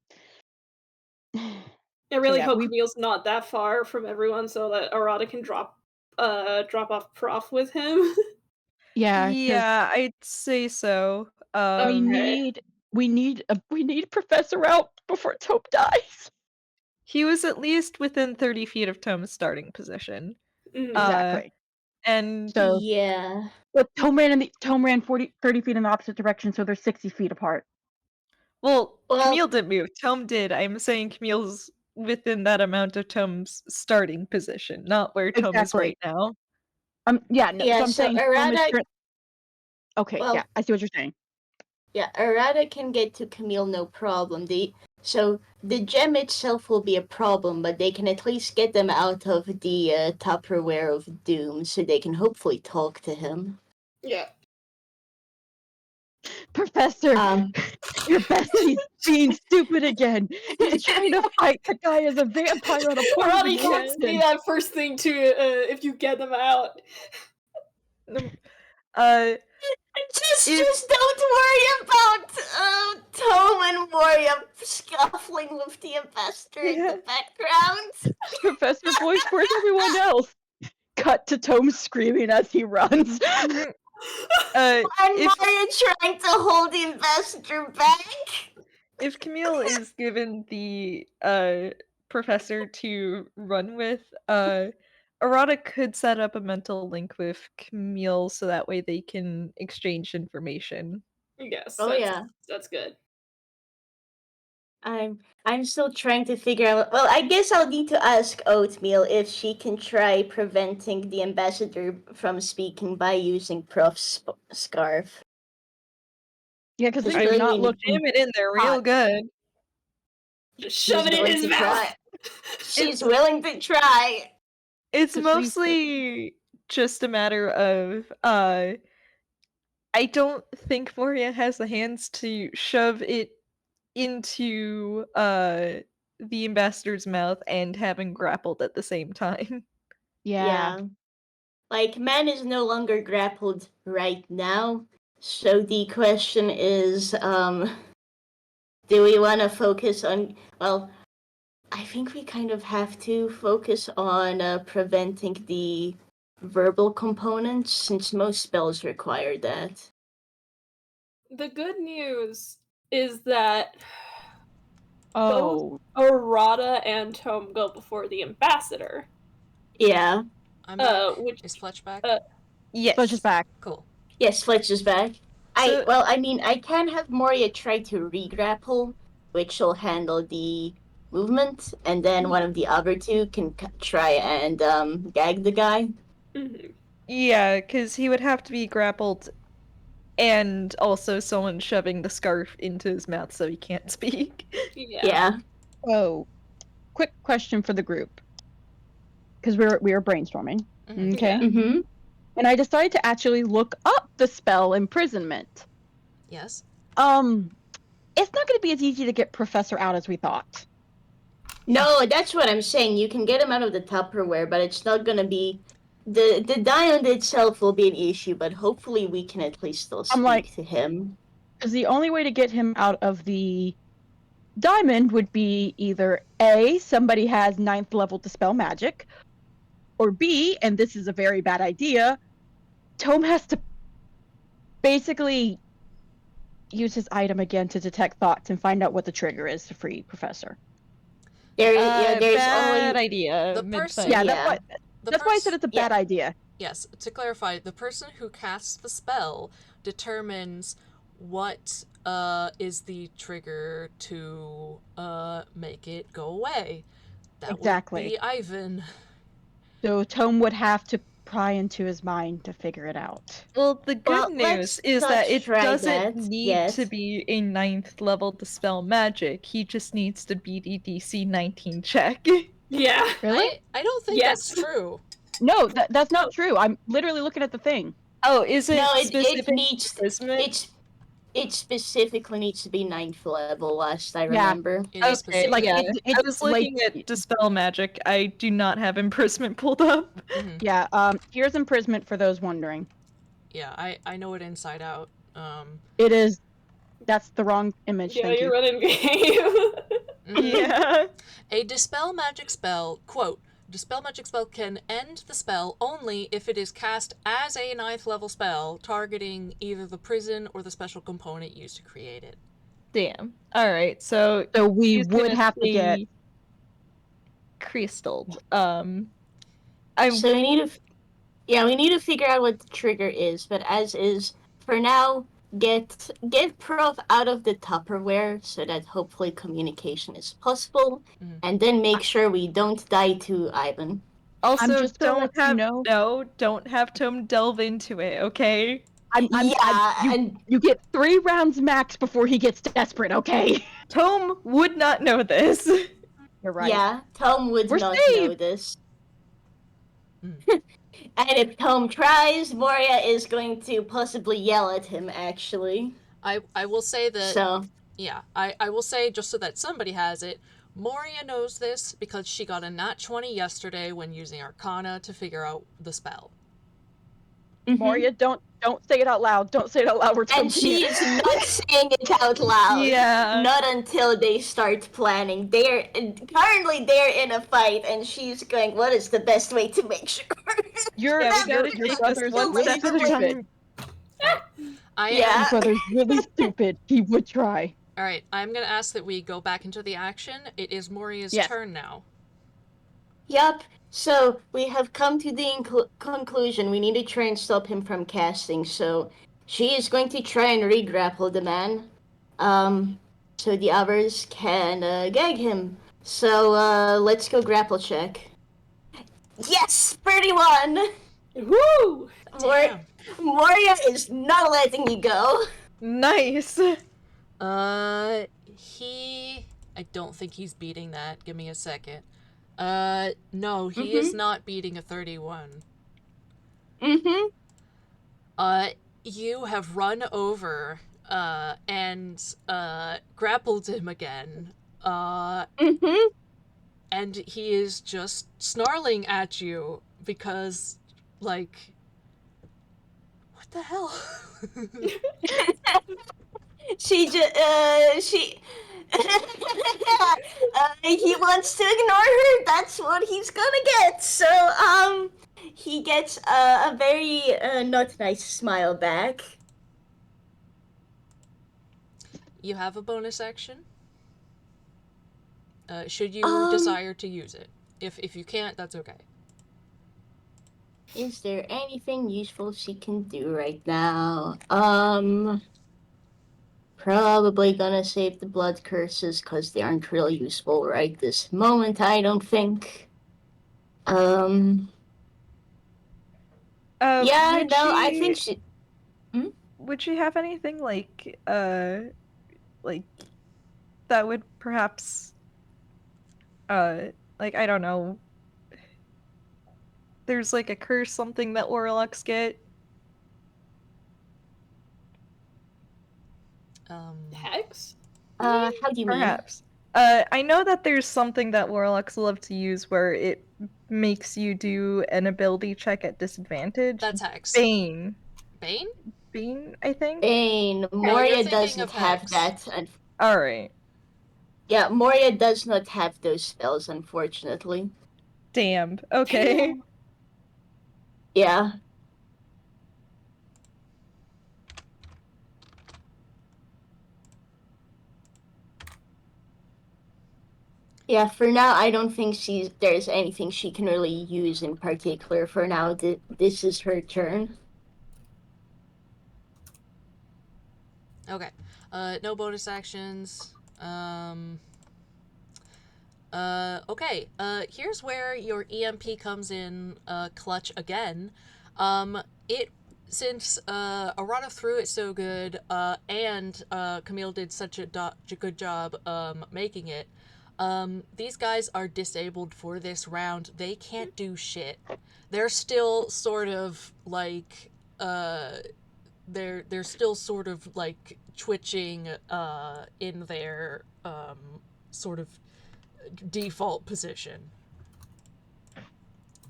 I really yeah, hope Camille's not that far from everyone so that Arata can drop off Prof with him. Yeah. 'cause Yeah, I'd say so. We need Professor out before Taupe dies. He was at least within 30 feet of Tome's starting position. Exactly. And So Yeah. but Tome ran 30 feet in the opposite direction, so they're 60 feet apart. well, Well- Camille didn't move. Tome did. I'm saying Camille's within that amount of Tome's starting position, not where Tome is right now. Yeah, no, Yeah, so I'm so saying Tome is Arata- okay, well- yeah, I see what you're saying. Yeah, Arata can get to Camille no problem. So the gem itself will be a problem, but they can at least get them out of the Tupperware of Doom, so they can hopefully talk to him. Yeah. Professor, your bestie's being stupid again. He's trying to fight the guy as a vampire on a Arata, you poison can't say that first thing to if you get them out. Just don't worry about Tome and Moria scuffling with the ambassador in the background. Professor Voice, where's everyone else? Cut to Tome screaming as he runs. And Moria trying to hold the ambassador back. If Camille is given the professor to run with, Arata could set up a mental link with Camille so that way they can exchange information. Yes. That's good. I'm still trying to figure out. Well, I guess I'll need to ask Oatmeal if she can try preventing the ambassador from speaking by using Prof's scarf. Yeah, because Just they really did not need- look. Jam it in there real good. Just shove it in willing his to mouth. try. She's willing to try. It's Just mostly just a matter of I don't think Moria has the hands to shove it into the ambassador's mouth and having grappled at the same time. Yeah. Like, man is no longer grappled right now. So the question is, do we want to focus on, well, I think we kind of have to focus on preventing the verbal components, since most spells require that. The good news is that Oh. both Arata and Tome go before the ambassador. Yeah. I'm back. Which Is Fletch back? Yes. Fletch is back. Cool. Yes, Fletch is back. So- I can have Moria try to re-grapple, which will handle the movement, and then one of the other two can try and gag the guy. Mhm. Yeah, because he would have to be grappled and also someone shoving the scarf into his mouth so he can't speak. Yeah. Yeah. So, quick question for the group, because we were brainstorming. Mhm. Okay. Yeah. Mm-hmm. And I decided to actually look up the spell imprisonment. Yes. It's not going to be as easy to get Professor out as we thought. No, that's what I'm saying. You can get him out of the Tupperware, but it's not gonna be the diamond itself will be an issue. But hopefully, we can at least still speak like- to him. Because the only way to get him out of the diamond would be either A, somebody has 9th level Dispel Magic, or B, and this is a very bad idea, Tome has to basically use his item again to detect thoughts and find out what the trigger is to free Professor. There's bad only idea. The mid-fight. person- Yeah, Yeah. that's why I said it's a bad idea. Yes, to clarify, the person who casts the spell determines what is the trigger to make it go away. That Exactly. would be Ivan. So Tome would have to pry into his mind to figure it out. Well, the good Well, news let's is not that it try doesn't that need yet. to be a 9th level Dispel Magic. He just needs to beat a DC 19 check. Yeah. Really? I don't think Yes. that's true. No, that's not true. I'm literally looking at the thing. Oh, is it No, specific it needs imprisonment? it specifically needs to be 9th level. Last I Yeah. remember. It is Okay, specific. Like, yeah. it- I was looking like- at Dispel Magic. I do not have imprisonment pulled up. Mhm. Yeah, here's imprisonment for those wondering. Yeah, I know it inside out. It is. That's the wrong image. Yeah, Thank you're you. running game. mhm. Yeah. A dispel magic spell, quote, dispel magic spell can end the spell only if it is cast as a 9th level spell, targeting either the prison or the special component used to create it. Damn. Alright, so So we he's would gonna have to get. stay crystalled. I'm So we need to figure out what the trigger is. But as is for now, get Prof out of the Tupperware so that hopefully communication is possible, Mhm. and then make sure we don't die to Ivan. also just gonna let you know- don't have Tome delve into it, okay? You get 3 rounds max before he gets desperate. Okay. Tome would not know this. You're right. Yeah, Tom would We're not safe. know this. Mm. And if Tom tries, Moria is going to possibly yell at him, actually. I will say that, So, yeah, I will say, just so that somebody has it, Moria knows this because she got a nat 20 yesterday when using Arcana to figure out the spell. Moria, don't say it out loud. Don't say it out loud. We're and talking. she's not saying it out loud. Yeah. Not until they start planning. Currently they're in a fight, and she's going, "What is the best way to make sure?" Your Yeah, we gotta take this brother's one really step at a stupid. time. I Yeah. Your brother's really stupid. He would try. Alright, I'm gonna ask that we go back into the action. It is Moria's Yes. turn now. Yup. So we have come to the conclusion. We need to try and stop him from casting. So she is going to try and re-grapple the man, so the others can gag him. So let's go grapple check. Yes, 31. Woo! Damn. Moria is not letting you go. Nice. I don't think he's beating that. Give me a second. No, he is not beating a 31. Mm-hmm. You have run over, and, grappled him again. Mm-hmm. And he is just snarling at you because, like, what the hell? He wants to ignore her. That's what he's gonna get. So, he gets a very not nice smile back. You have a bonus action. Should you desire to use it. If you can't, that's okay. Is there anything useful she can do right now? Probably gonna save the blood curses because they aren't really useful right this moment, I don't think. Yeah, would no, I she think she. would she have anything like that would perhaps like I don't know. There's like a curse something that warlocks get. Hex? How do you mean? Perhaps. I know that there's something that warlocks love to use where it makes you do an ability check at disadvantage. That's Hex. Bane. Bane? Bane, I think? Bane. you're Moria thinking doesn't of have Hex. that. Alright. Yeah, Moria does not have those spells, unfortunately. Damn. Okay. Yeah. Yeah, for now, I don't think there's anything she can really use in particular for now. This is her turn. Okay. No bonus actions. Okay. Here's where your EMP comes in clutch again. Since Arata threw it so good, and Camille did such a good job making it, these guys are disabled for this round. They can't do shit. They're still sort of like they're still sort of like twitching in their sort of default position.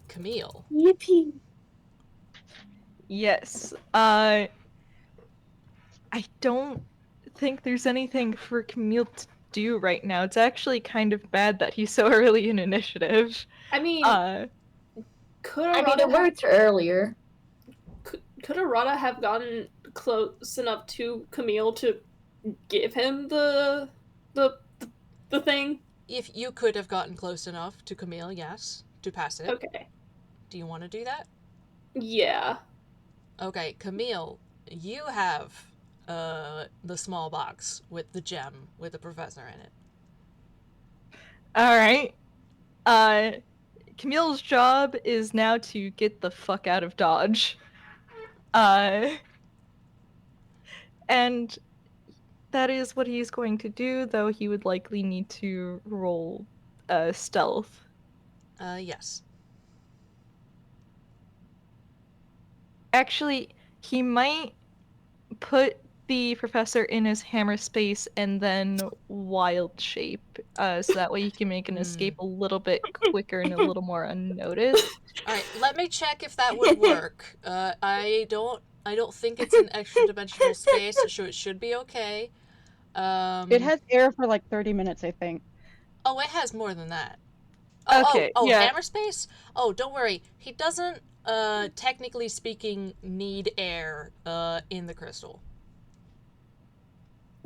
Camille. Yippee. Yes. I don't think there's anything for Camille to do right now. It's actually kind of bad that he's so early in initiative. I mean, could I mean, Arata it worked earlier. could Arata have gotten close enough to Camille to give him the thing? If you could have gotten close enough to Camille, yes, to pass it. Okay. Do you want to do that? Yeah. Okay, Camille, you have the small box with the gem with the professor in it. Alright. Camille's job is now to get the fuck out of Dodge. And that is what he's going to do, though he would likely need to roll stealth. Yes. Actually, he might put the professor in his hammer space and then wild shape, so that way he can make an escape a little bit quicker and a little more unnoticed. Alright, let me check if that would work. I don't think it's an extra dimensional space, so it should be okay. It has air for like 30 minutes, I think. Oh, it has more than that. Okay, yeah. Hammer space? Oh, don't worry. He doesn't, technically speaking, need air, in the crystal.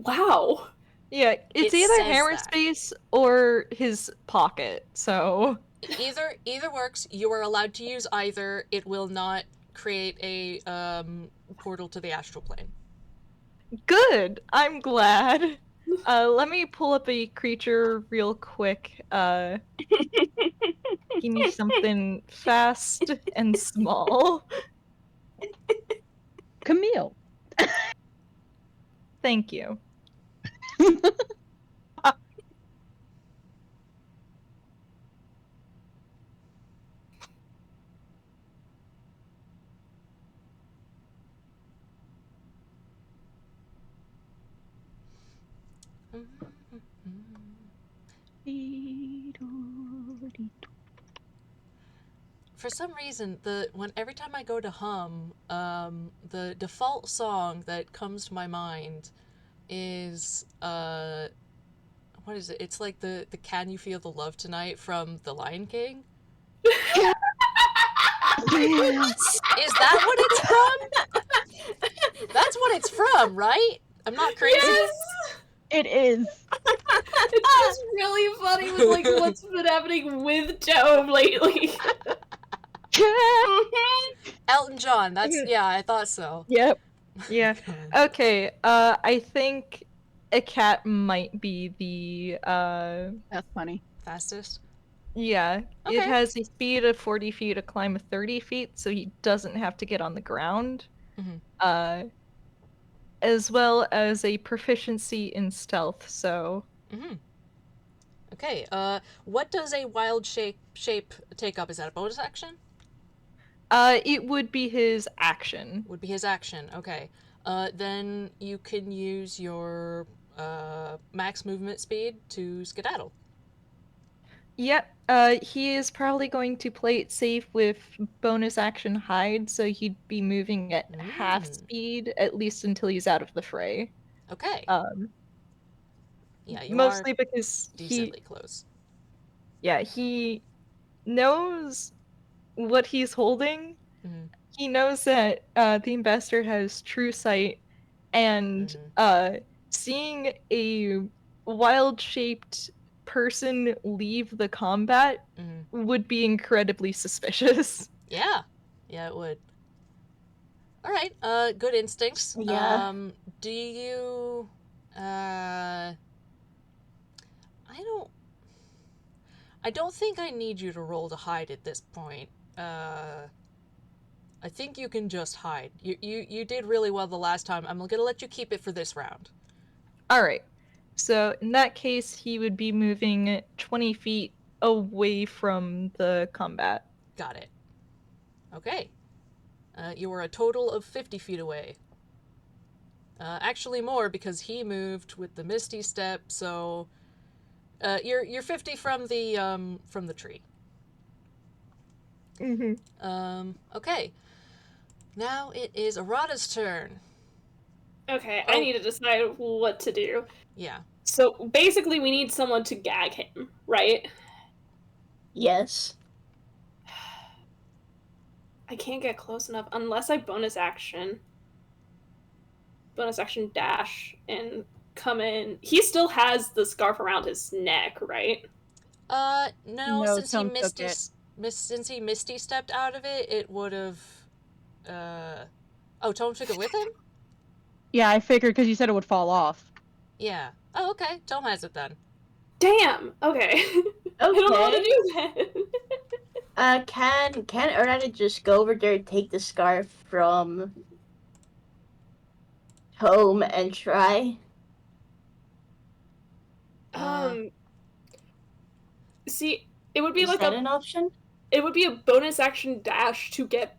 Wow. Yeah, it's It either says hammer that. space or his pocket, so... Either works. You are allowed to use either. It will not create a, portal to the astral plane. Good! I'm glad. Let me pull up a creature real quick. Give me something fast and small. Camille. Thank you. For some reason, every time I go to hum, the default song that comes to my mind is what is it? It's like the Can You Feel the Love Tonight from The Lion King. Is that what it's from? That's what it's from, right? I'm not crazy. Yes! It is. It's just really funny with like what's been happening with Tome lately. Elton John, that's, yeah, I thought so. Yep. Yeah. God. Okay. I think a cat might be the That's funny. Fastest? yeah. It Okay. has a speed of 40 feet, a climb of 30 feet, so he doesn't have to get on the ground. Mhm. As well as a proficiency in stealth, so Mm-hmm. Okay, what does a wild shape take up? Is that a bonus action? it would be his action. Would be his action, okay. Then you can use your max movement speed to skedaddle. Yep. He is probably going to play it safe with bonus action hide, so he'd be moving at half speed, at least until he's out of the fray. Okay. Yeah, you Mostly are because decently close. Yeah, he knows what he's holding. Mm-hmm. He knows that the ambassador has true sight, and seeing a wild-shaped person leave the combat would be incredibly suspicious. Yeah. Yeah, it would. Alright, good instincts. Yeah. Do you... I don't think I need you to roll to hide at this point. I think you can just hide. You did really well the last time. I'm gonna let you keep it for this round. Alright. So in that case, he would be moving 20 feet away from the combat. Got it. Okay. You are a total of 50 feet away. Actually more, because he moved with the Misty Step, so... you're 50 from the tree. Okay. Now it is Arata's turn. Okay, I need to decide what to do. Yeah. So basically we need someone to gag him, right? Yes. I can't get close enough unless I bonus action dash and come in. He still has the scarf around his neck, right? No, No, since Tome took it. since he Misty stepped out of it, it would have oh, Tome took it with him? Yeah, I figured because you said it would fall off. Yeah. Oh, okay. Tome has it then. Damn. Okay. I don't know how to do that. Can Arata just go over there, take the scarf from Tome, and try? See, it would be Is like that an option? It would be a bonus action dash to get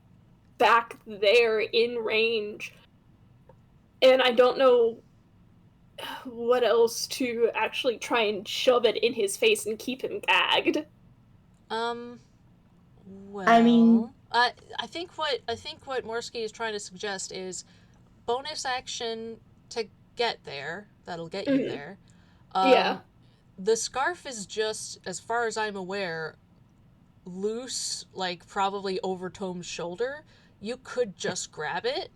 back there in range. And I don't know what else to actually try and shove it in his face and keep him gagged. Well, I mean, I think what Morsky is trying to suggest is bonus action to get there. That'll get you there. Yeah. The scarf is just, as far as I'm aware, loose, like probably over Tome's shoulder. You could just grab it,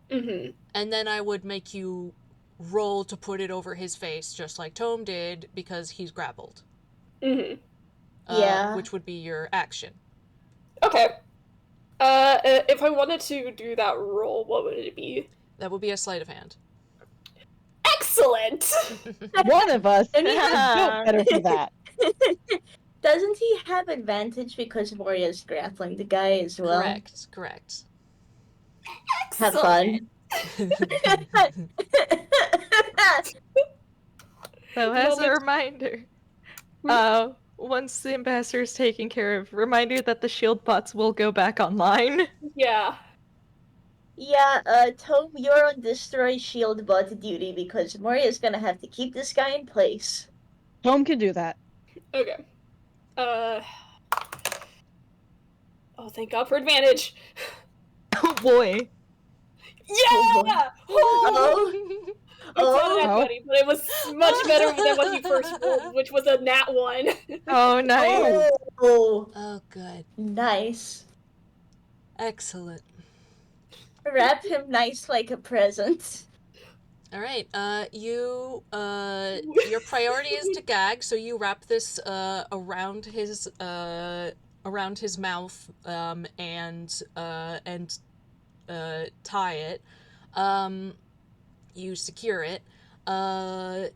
and then I would make you roll to put it over his face, just like Tome did, because he's grappled. Yeah. Which would be your action. Okay. If I wanted to do that roll, what would it be? That would be a sleight of hand. Excellent! One of us And he is has built better for that. Doesn't he have advantage because Moria's grappling the guy as well? Correct. Have fun. So as a reminder, once the ambassador is taken care of, reminder that the shield bots will go back online. Yeah. Yeah, Tome, you're on destroy shield bot duty because Moria's gonna have to keep this guy in place. Tome can do that. Okay. Oh, thank God for advantage. Oh boy. Yeah! Oh. It's not that funny, but it was much better than what he first rolled, which was a nat 1. Oh, nice. Oh, good. Nice. Excellent. Wrap him nice like a present. All right. Your priority is to gag, so you wrap this around his around his mouth, and tie it. You secure it. Oh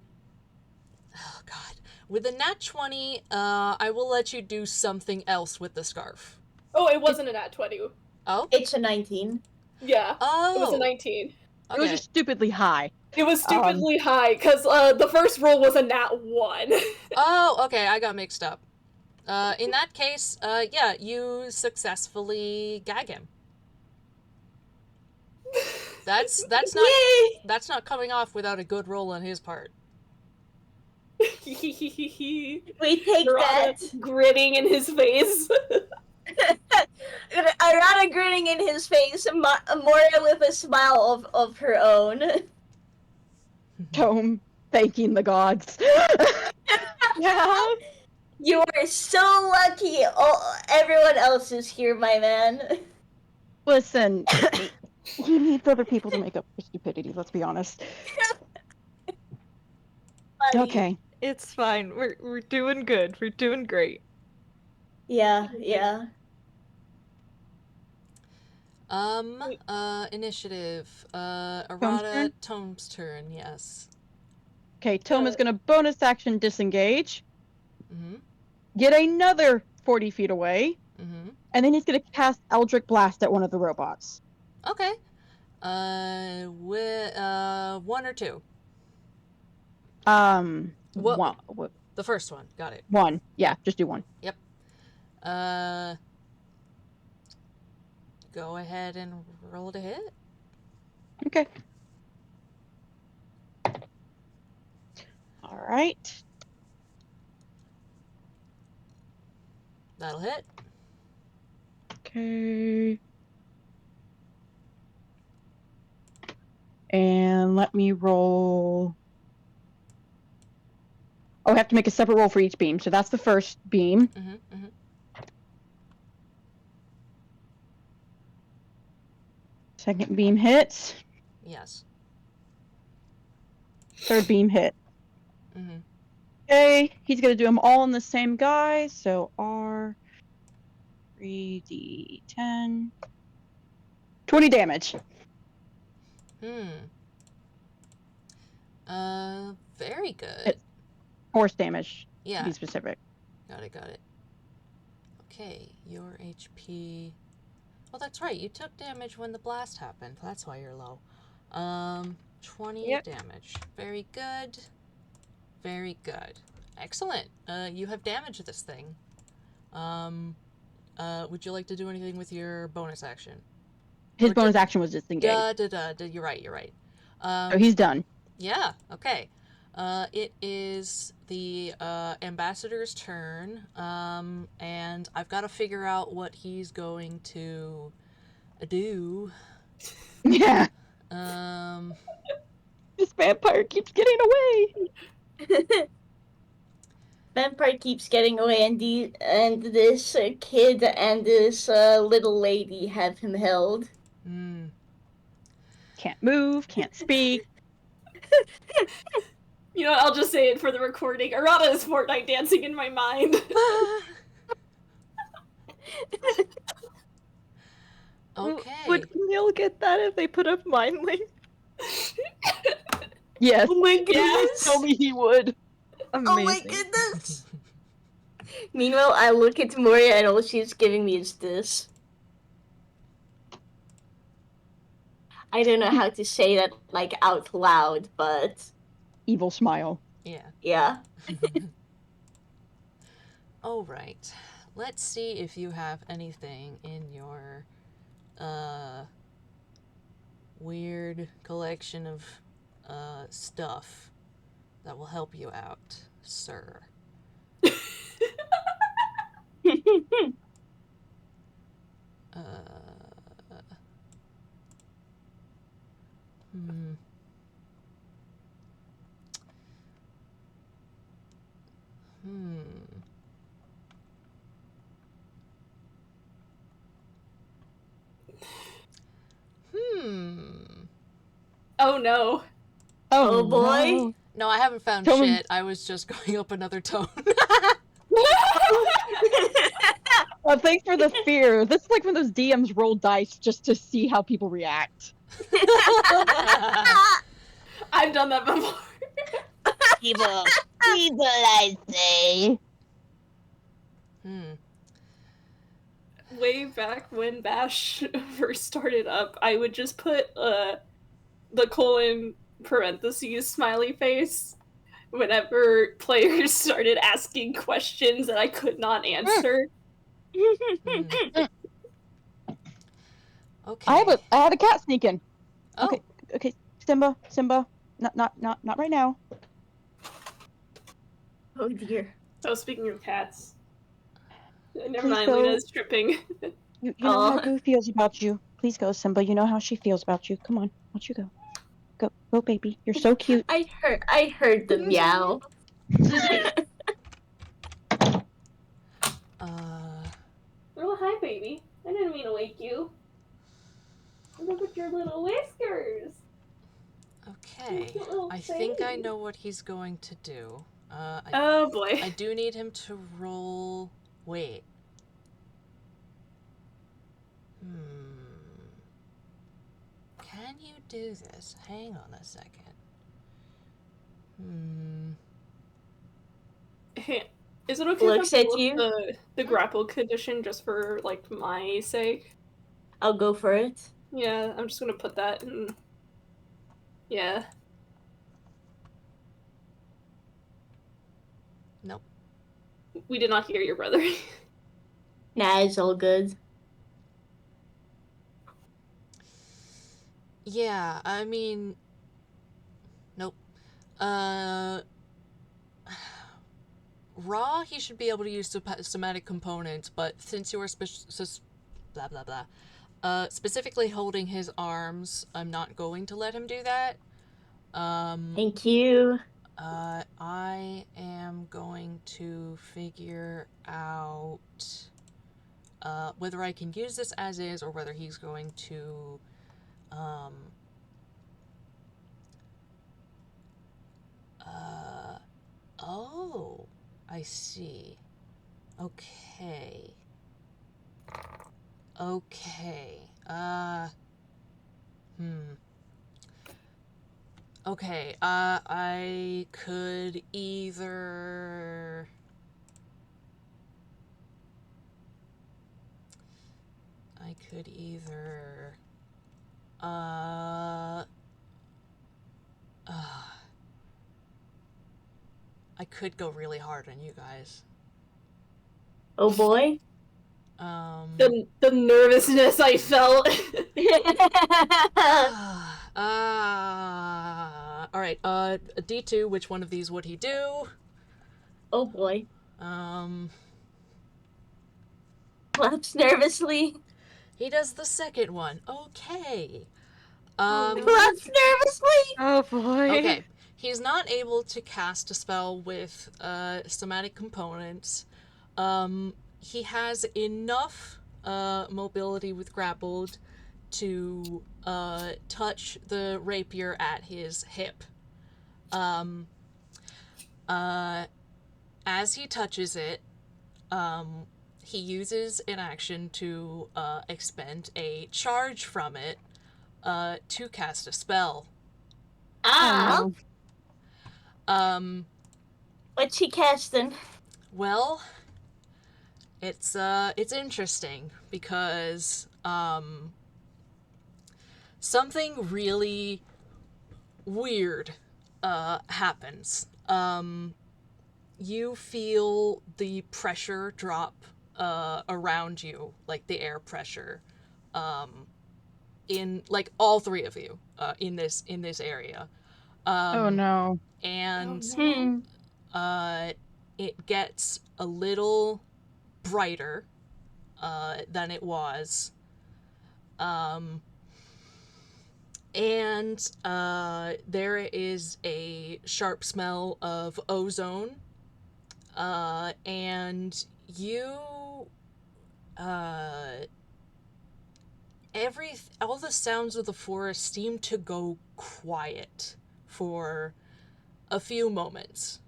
God. With a nat 20, I will let you do something else with the scarf. Oh, it wasn't a nat 20. Oh? It's a 19. Yeah. Oh. It was a 19. It was just stupidly high. It was stupidly high, because the first roll was a nat 1. Oh, okay, I got mixed up. In that case, yeah, you successfully gag him. That's not coming off without a good roll on his part. We take Arata that. gritting in his face. Arata grinning in his face, Moria with a smile of her own. Tome thanking the gods. Yeah. You are so lucky. Everyone else is here, my man. Listen, he needs other people to make up for stupidity, let's be honest. Buddy. Okay. It's fine. We're doing good. We're doing great. Yeah. Initiative. Tome's Arata, turn? Tome's turn, yes. Okay, Tome is gonna bonus action disengage, Mm-hmm. get another 40 feet away, Mm-hmm. and then he's gonna cast Eldritch Blast at one of the robots. Okay. With, 1 or 2? One. The first one, got it. One. Yeah, just do one. Yep. Go ahead and roll to hit. Okay. All right. That'll hit. Okay. And let me roll. Oh, I have to make a separate roll for each beam. So that's the first beam. Mm-hmm, mm-hmm. Second beam hits. Yes. Third beam hit. Mm-hmm. Okay, he's gonna do them all on the same guy. So R 3d10. 20 damage. Very good. It's force damage. Yeah. To be specific. Got it. Okay, your HP. Well, that's right. You took damage when the blast happened. That's why you're low. 20 Yep. damage. Very good. Very good. Excellent. You have damaged this thing. Would you like to do anything with your bonus action? His bonus action was disengage. You're right. So he's done. Yeah, okay. It is the ambassador's turn, and I've got to figure out what he's going to do. Yeah. This vampire keeps getting away. Vampire keeps getting away, and this kid and this little lady have him held. Can't move, can't speak. You know what, I'll just say it for the recording. Arata is Fortnite dancing in my mind. Okay. Would Camille get that if they put up Mind Link? Yes. Oh my goodness! Tell me he would. Amazing. Oh my goodness! Meanwhile, I look at Moria and all she's giving me is this. I don't know how to say that, like, out loud, but... Evil smile. Yeah. Yeah. All right. Let's see if you have anything in your weird collection of stuff that will help you out, sir. Oh no. Oh boy. No. No, I haven't found Tell me- shit. I was just going up another tone. Thanks for the fear. This is like when those DMs roll dice just to see how people react. I've done that before. Evil, I say. Way back when Bash first started up, I would just put the colon parentheses smiley face whenever players started asking questions that I could not answer. Okay. I had a cat sneaking. Oh. Okay, Simba, not right now. Oh dear. Oh, speaking of cats. Never Please mind, go. Luna's tripping. You know how Goo feels about you. Please go, Simba. You know how she feels about you. Come on, why don't you go? Go, baby. You're so cute. I heard the meow. Oh, hi, baby. I didn't mean to wake you. Look at your little whiskers. Okay. I think I know what he's going to do. Oh boy. I do need him to roll. Wait. Can you do this? Hang on a second. Hey, is it okay Looks if I at pull you. up the grapple condition just for, like, my sake? I'll go for it. Yeah, I'm just gonna put that in. Yeah. Nope. We did not hear your brother. Nah, it's all good. Yeah, I mean... Nope. Raw, he should be able to use somatic components, but since you are blah blah blah, specifically holding his arms, I'm not going to let him do that. Thank you. I am going to figure out whether I can use this as is or whether he's going to oh, I see. Okay. Okay. Okay, I could either... I could go really hard on you guys. Oh boy. The nervousness I felt. Alright, a D2, which one of these would he do? Oh boy. Claps nervously. He does the second one. Okay. Claps nervously. Oh boy. Okay. He's not able to cast a spell with somatic components. He has enough mobility with grappled to touch the rapier at his hip. As he touches it, he uses an action to expend a charge from it to cast a spell. Ah. What's he casting? Well, it's interesting because something really weird happens. You feel the pressure drop around you, like the air pressure, in like all three of you in this area. Oh no. And Hmm. it gets a little brighter than it was. And there is a sharp smell of ozone. And you all the sounds of the forest seem to go quiet for a few moments.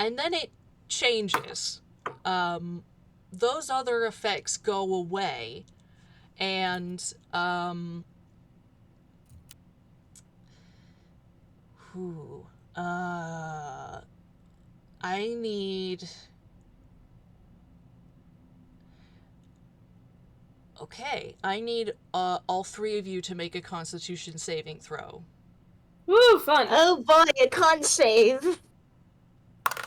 and then it changes. Those other effects go away, and I need... Okay, I need all three of you to make a Constitution saving throw. Woo, fun. Oh boy, I can't save.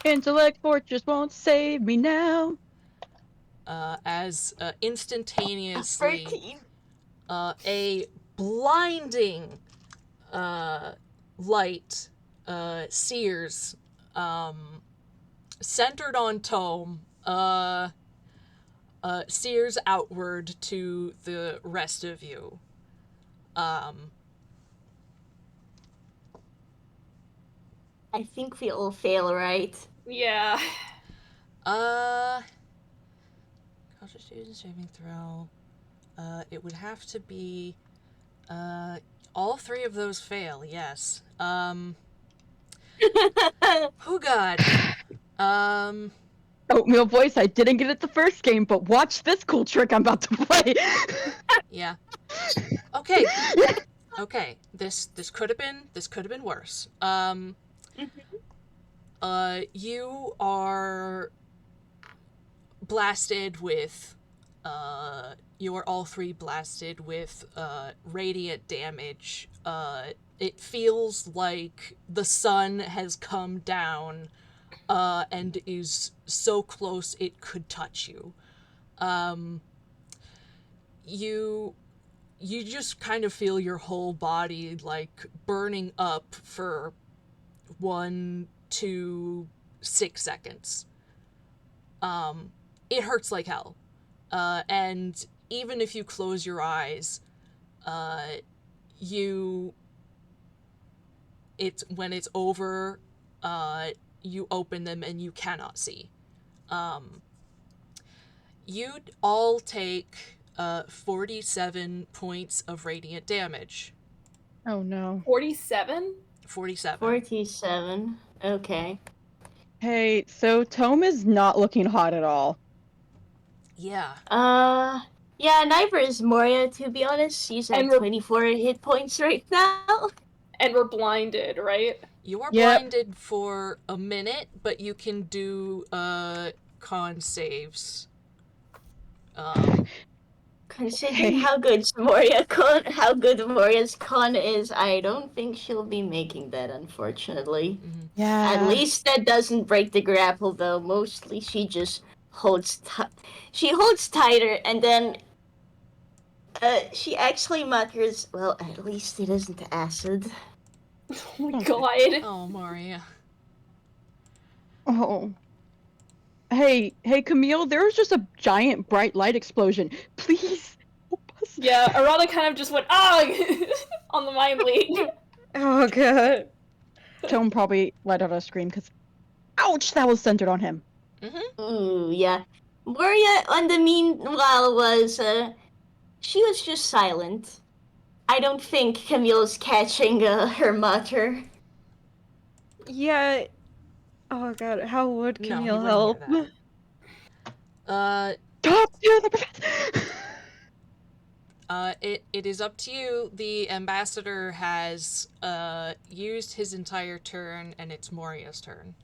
Intellect Fortress won't save me now. As instantaneously 13. a blinding light sears centered on Tome sears outward to the rest of you. I think we all fail, right? Yeah. Constitution saving throw. It would have to be all three of those fail, yes. Oh god. Oatmeal voice, I didn't get it the first game, but watch this cool trick I'm about to play. Yeah. Okay. Okay. This could have been worse. You are blasted with you're all three blasted with radiant damage. It feels like the sun has come down and is so close it could touch you. You just kind of feel your whole body like burning up for 1 to 6 seconds. It hurts like hell. And even if you close your eyes, when it's over, you open them and you cannot see. You'd all take 47 points of radiant damage. Oh no. 47? 47. 47. Okay. Hey, so Tome is not looking hot at all. Yeah. Yeah, neither is Moria, to be honest. She's at And we're- 24 hit points right now. And we're blinded, right? You are Yep. blinded for a minute, but you can do con saves. Considering how good Moria's con is, I don't think she'll be making that, unfortunately. Yeah. At least that doesn't break the grapple, though. Mostly she just holds tighter, and then she actually mutters, well, at least it isn't acid. Oh my god. Oh, Moria. Oh. Hey, Camille, there was just a giant bright light explosion. Please help us. Yeah, Arata kind of just went, on the mind leak. Oh god. Tome probably let out a scream because, ouch, that was centered on him. Ooh, yeah. Moria, on the meanwhile, she was just silent. I don't think Camille's catching her mutter. Yeah. Oh god, how would No, he Camille wouldn't help? hear that. Stop doing the professor! It is up to you. The ambassador has used his entire turn, and it's Moria's turn.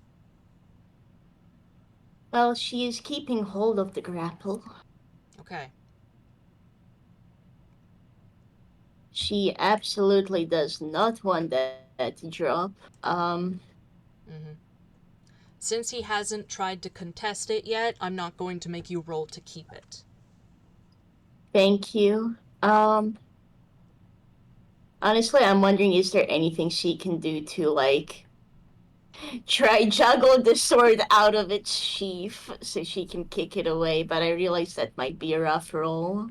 Well, she is keeping hold of the grapple. Okay. She absolutely does not want that to drop. Since he hasn't tried to contest it yet, I'm not going to make you roll to keep it. Thank you. Honestly, I'm wondering, is there anything she can do to, like, try juggle the sword out of its sheath so she can kick it away, but I realize that might be a rough roll.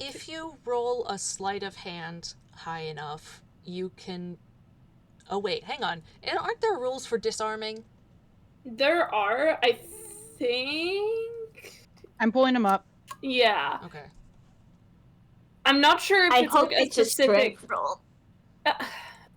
If you roll a sleight of hand high enough, you can... Oh, wait, hang on. Aren't there rules for disarming? There are, I think... I'm pulling him up. Yeah. Okay. I'm not sure if I it's hope like a it's a specific... strength roll.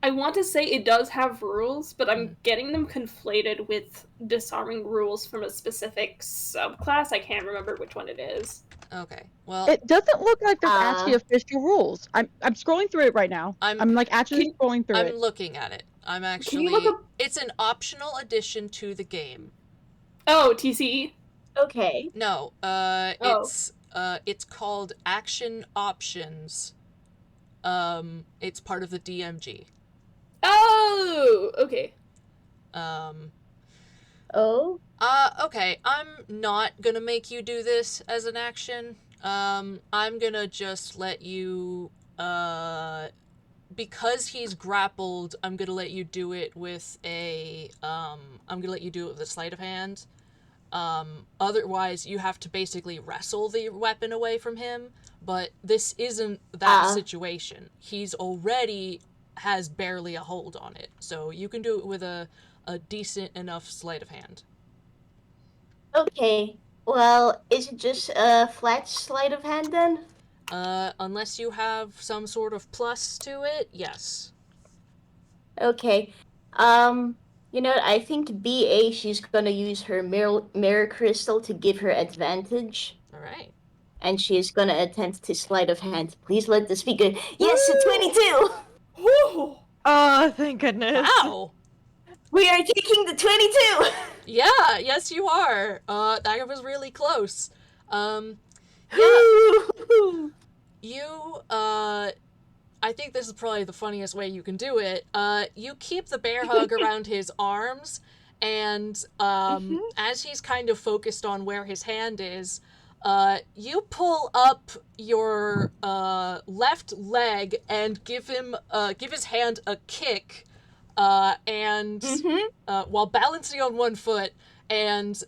I want to say it does have rules, but I'm getting them conflated with disarming rules from a specific subclass. I can't remember which one it is. Okay. Well, It doesn't look like there's actually official rules. I'm scrolling through it right now. I'm like actually scrolling through I'm it. looking at it. I'm actually. Can you look up? It's an optional addition to the game. Oh, TCE. Okay. No. It's called Action Options. It's part of the DMG. Oh, okay. Oh. Okay. I'm not gonna make you do this as an action. I'm gonna just let you. Because he's grappled, I'm gonna let you do it with a. I'm gonna let you do it with a sleight of hand. Otherwise, you have to basically wrestle the weapon away from him. But this isn't that situation. He's already has barely a hold on it, so you can do it with a decent enough sleight of hand. Okay. Well, is it just a flat sleight of hand then? Unless you have some sort of plus to it, yes. Okay. You know, I think BA, she's gonna use her mirror crystal to give her advantage. Alright. And she is gonna attempt to sleight of hand. Please let this be good. Yes, a 22! Woo! Oh, thank goodness. Wow! We are taking the 22! Yeah, yes you are. That was really close. Yeah. You, I think this is probably the funniest way you can do it. You keep the bear hug around his arms, and, as he's kind of focused on where his hand is, you pull up your, left leg and give his hand a kick, and, while balancing on one foot, and,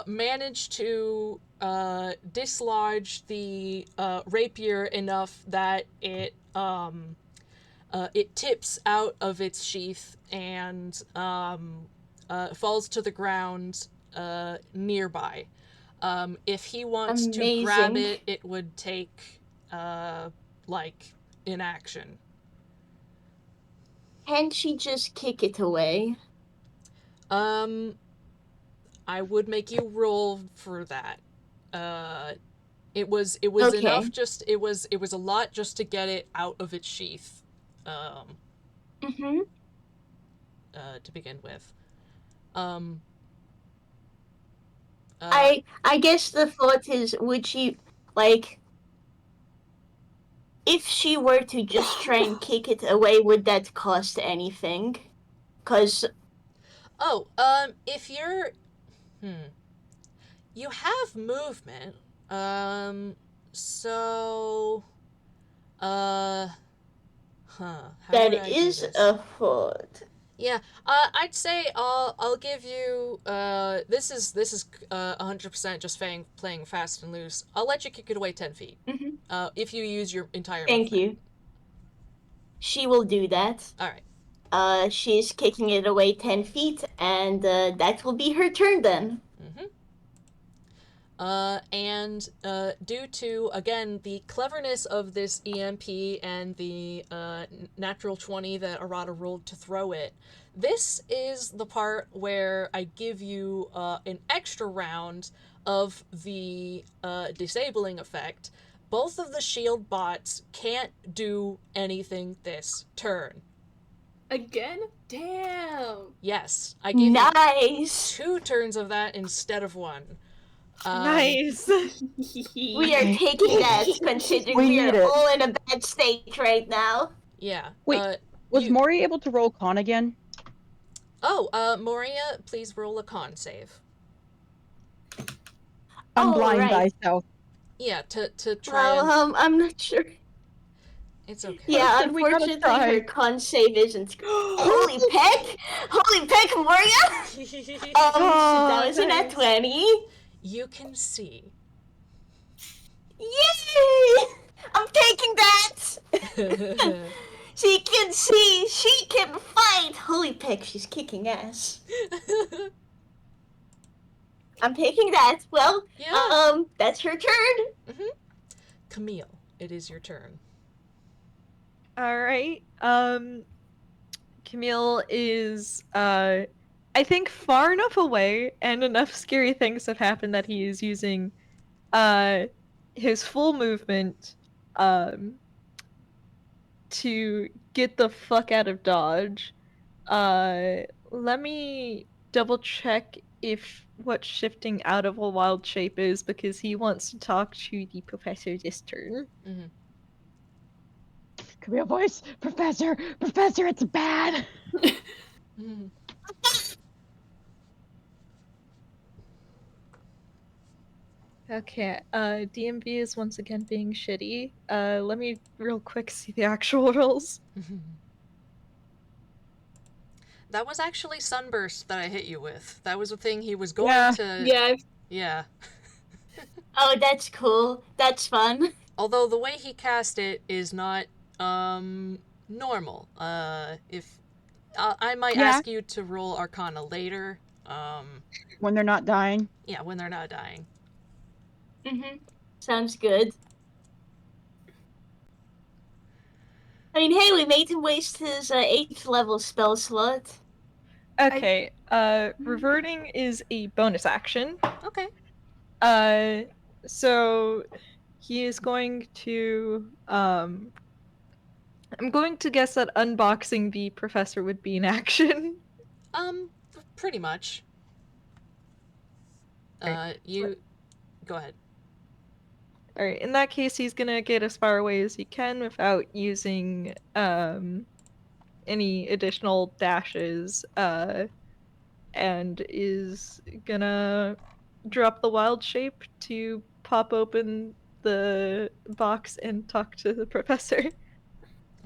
manage to, dislodge the, rapier enough that it tips out of its sheath and, falls to the ground, nearby. If he wants to grab it, it would take, like, inaction. Can't she just kick it away? I would make you roll for that. It was enough just, it was a lot just to get it out of its sheath, to begin with. I guess the thought is, would she, like, if she were to just try and kick it away, would that cost anything? 'Cause... Oh, if you're... You have movement, so... How that would I is do this? a thought. Yeah, I'd say I'll give you, this is 100% just playing fast and loose. I'll let you kick it away 10 feet. If you use your entire Thank movement. you. She will do that. Alright. She's kicking it away 10 feet, and that will be her turn then. And due to, again, the cleverness of this EMP and the natural 20 that Arata rolled to throw it, this is the part where I give you an extra round of the disabling effect. Both of the shield bots can't do anything this turn. Again? Damn. Yes, I give you 2 turns of that instead of 1. Nice. We are taking that, considering we are all in a bad state right now. Yeah. Wait, was Moria able to roll con again? Oh, Moria, please roll a con save. I'm blind thyself. Yeah, to try Well, I'm not sure. It's okay. Yeah, unfortunately, her con save isn't... Holy peck! Holy peck, Moria! That was a nat 20. You can see. Yay! I'm taking that! She can see, she can fight! Holy peck, she's kicking ass. I'm taking that. Well, that's her turn. Camille, it is your turn. Alright, Camille is, I think, far enough away, and enough scary things have happened that he is using his full movement to get the fuck out of Dodge. Let me double check if what shifting out of a wild shape is, because he wants to talk to the professor this turn. Mm-hmm. Camille voice, Professor, it's bad. Mm-hmm. Okay, DMV is once again being shitty. Let me real quick see the actual rolls. That was actually Sunburst that I hit you with. That was a thing he was going to... Yeah. Yeah. Oh, that's cool. That's fun. Although the way he cast it is not, normal. If... I might Yeah. ask you to roll Arcana later. When they're not dying. Yeah, when they're not dying. Mm-hmm. Sounds good. I mean, hey, we made him waste his 8th level spell slot. Okay, reverting is a bonus action. Okay. So he is going to, I'm going to guess that unboxing the professor would be an action. Pretty much. You... Go ahead. Alright, in that case, he's gonna get as far away as he can without using, any additional dashes, and is gonna drop the wild shape to pop open the box and talk to the professor.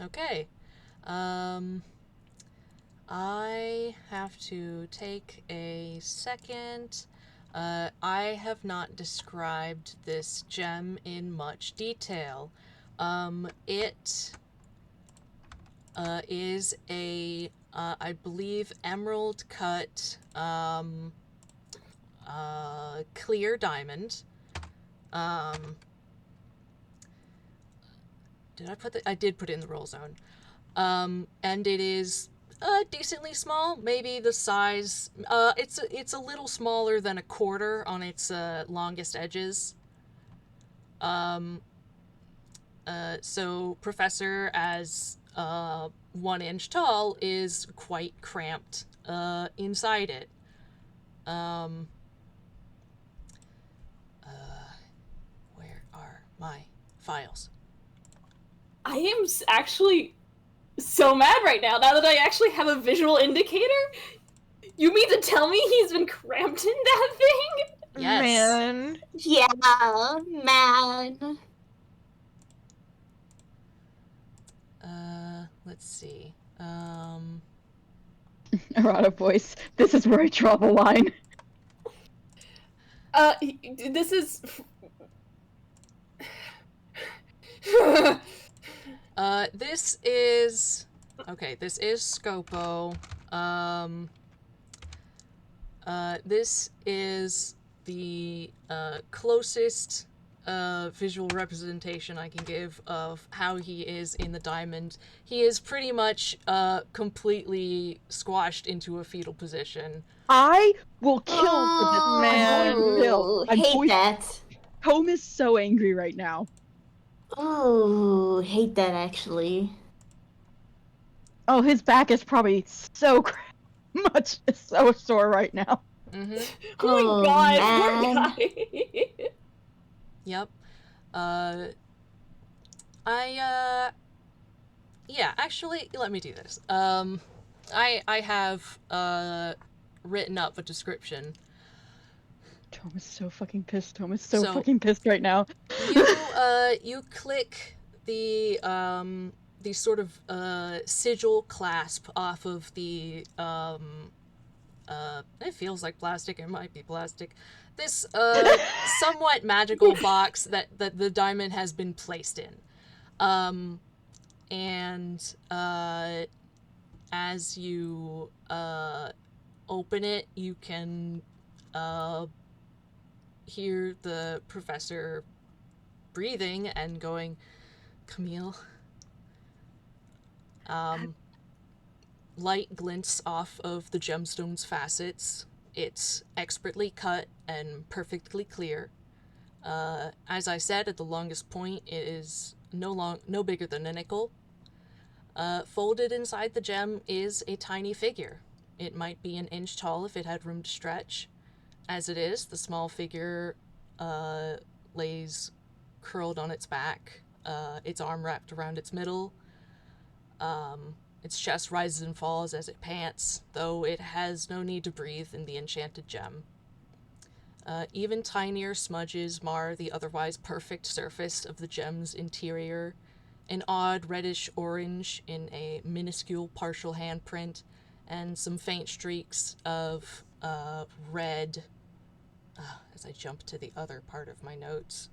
Okay. I have to take a second. I have not described this gem in much detail. It is a, I believe, emerald cut, clear diamond. Did I put the... I did put it in the roll zone. And it is decently small, maybe the size... it's a little smaller than a quarter on its longest edges. So Professor, as 1 inch tall, is quite cramped inside it. Where are my files? I am actually so mad right now that I actually have a visual indicator. You mean to tell me he's been cramped in that thing? Yes. Man. Yeah, man. Let's see. Errata voice. This is where I draw the line. This is... This is... Okay, this is Scopo. This is the closest visual representation I can give of how he is in the diamond. He is pretty much completely squashed into a fetal position. I will kill for this. man. I'm going to kill. I'm Hate going... that. Home is so angry right now. Oh, hate that actually. Oh, his back is probably so much so sore right now. Mm-hmm. Oh my god, poor man. guy. Yep. Yeah, actually, let me do this. I have written up a description. Tom is so fucking pissed. Tom is so fucking pissed right now. You click the sort of sigil clasp off of the it feels like plastic, it might be plastic. This somewhat magical box that the diamond has been placed in. And as you open it, you can hear the professor breathing and going, Camille, light glints off of the gemstone's facets. It's expertly cut and perfectly clear. As I said, at the longest point, it is no bigger than a nickel. Folded inside the gem is a tiny figure. It might be an inch tall if it had room to stretch. As it is, the small figure lays curled on its back, its arm wrapped around its middle. Its chest rises and falls as it pants, though it has no need to breathe in the enchanted gem. Even tinier smudges mar the otherwise perfect surface of the gem's interior. An odd reddish orange in a minuscule partial handprint, and some faint streaks of red. As I jump to the other part of my notes.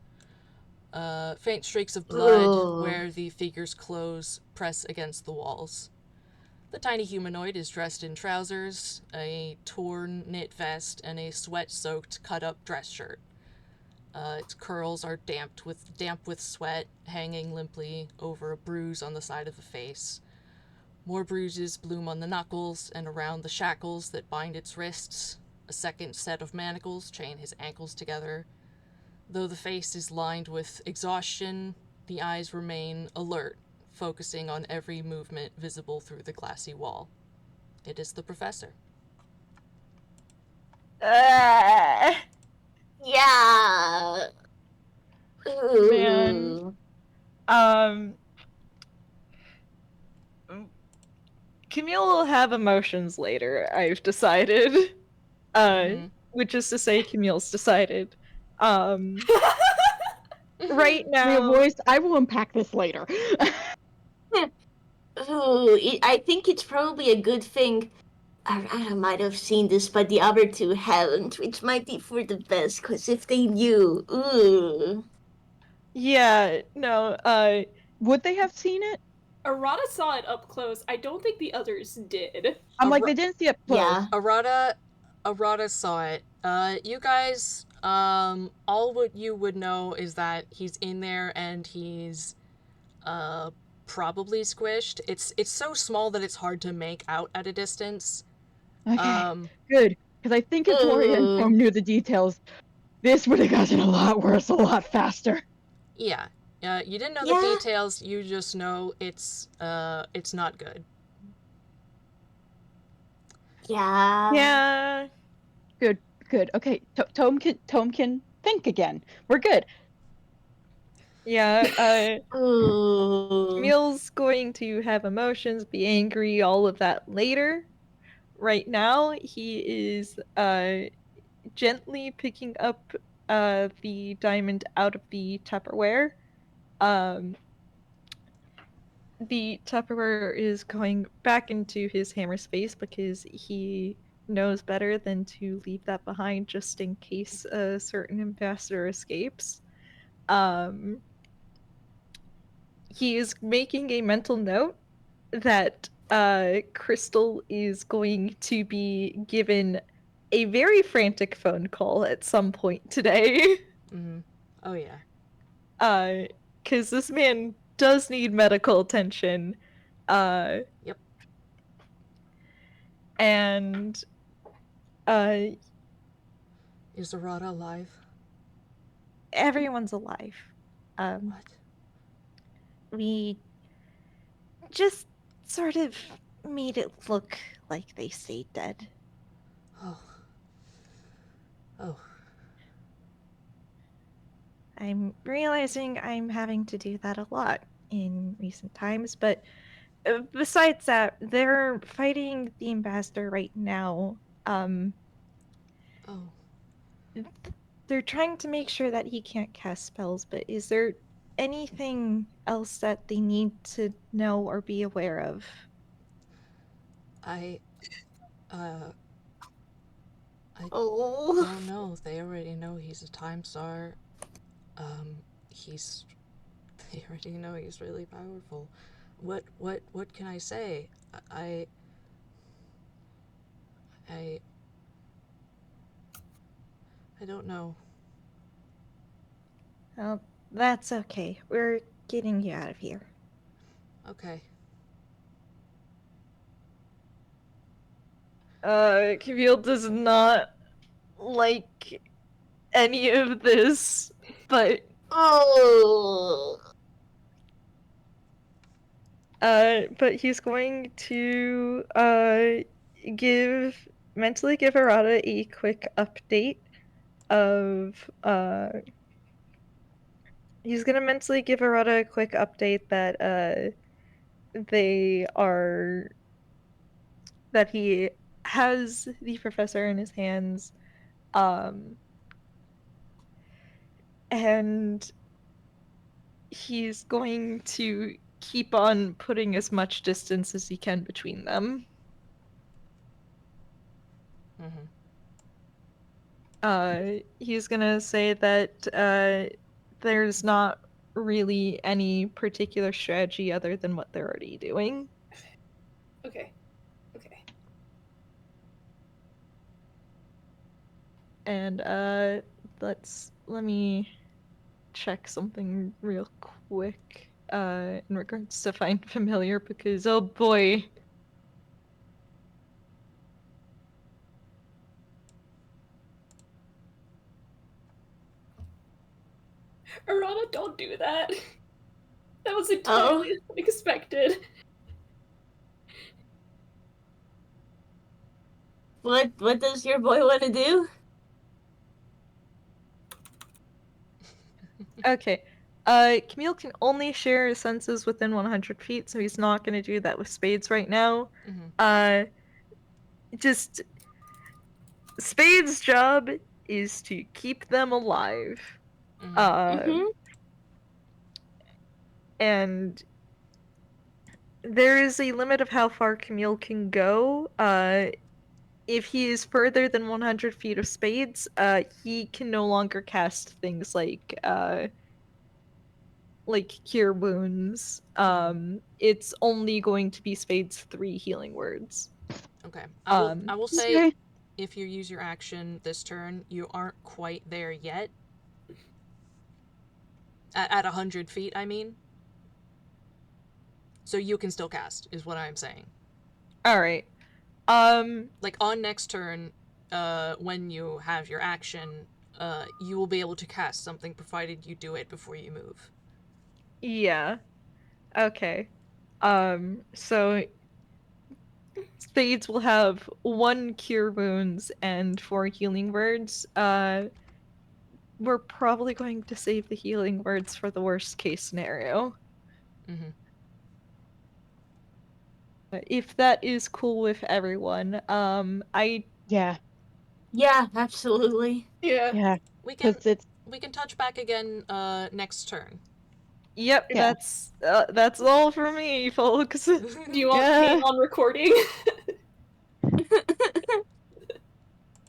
Faint streaks of blood Ooh. where the figure's clothes press against the walls. The tiny humanoid is dressed in trousers, a torn knit vest, and a sweat-soaked cut-up dress shirt. Its curls are damp with sweat, hanging limply over a bruise on the side of the face. More bruises bloom on the knuckles and around the shackles that bind its wrists. A second set of manacles chain his ankles together. Though the face is lined with exhaustion, the eyes remain alert, focusing on every movement visible through the glassy wall. It is the professor. Yeah. Man. Ooh. Camille will have emotions later, I've decided. Which is to say Camille's decided. Right Real now, voice, I will unpack this later. I think it's probably a good thing. I might have seen this, but the other two haven't, which might be for the best, because if they knew, ooh. yeah, no, Would they have seen it? Arata saw it up close. I don't think the others did. I'm like, they didn't see it close. Yeah. Arata saw it. You guys, all what you would know is that he's in there and he's, probably squished. It's so small that it's hard to make out at a distance. Okay, good. Because I think if Moria and Tom knew the details, this would have gotten a lot worse a lot faster. Yeah. You didn't know Yeah. the details, you just know it's not good. Yeah. yeah. Good. Okay, Tome can think again. We're good. Yeah, Ooh. Camille's going to have emotions, be angry, all of that later. Right now, he is gently picking up the diamond out of the Tupperware. The Tupperware is going back into his hammer space because he knows better than to leave that behind just in case a certain ambassador escapes. He is making a mental note that Crystal is going to be given a very frantic phone call at some point today. Oh yeah. Because this man does need medical attention. Yep. And Is Arata alive? Everyone's alive. What? We just sort of made it look like they stayed dead. Oh. Oh. I'm realizing I'm having to do that a lot in recent times, but besides that, they're fighting the ambassador right now. Oh. They're trying to make sure that he can't cast spells, but is there anything else that they need to know or be aware of? I Oh. don't know. They already know he's a time star. They already know he's really powerful. What can I say? I don't know. Well, that's okay. We're getting you out of here. Okay. Camille does not like any of this, but Oh. he's going to mentally give Arata a quick update of he's gonna mentally give Arata a quick update that that he has the professor in his hands, and he's going to keep on putting as much distance as he can between them. He's gonna say that there's not really any particular strategy other than what they're already doing. Okay. And let me check something real quick in regards to find familiar, because oh boy. Arata, don't do that. That was entirely unexpected. What does your boy want to do? Okay. Camille can only share his senses within 100 feet, so he's not going to do that with spades right now. Just Spade's job is to keep them alive. And there is a limit of how far Camille can go. If he is further than 100 feet of Spades, he can no longer cast things like cure wounds. It's only going to be Spades' 3 healing words. Okay. I will say, if you use your action this turn, you aren't quite there yet. At 100 feet, I mean. So you can still cast, is what I'm saying. Alright. Like, on next turn, when you have your action, you will be able to cast something, provided you do it before you move. Yeah. Okay. So Spades will have 1 cure wounds and 4 healing words. We're probably going to save the healing words for the worst case scenario. If that is cool with everyone, Yeah. Yeah, absolutely. Yeah. We can it's we can touch back again next turn. Yep, Yeah. that's all for me, folks. Do you want me on recording?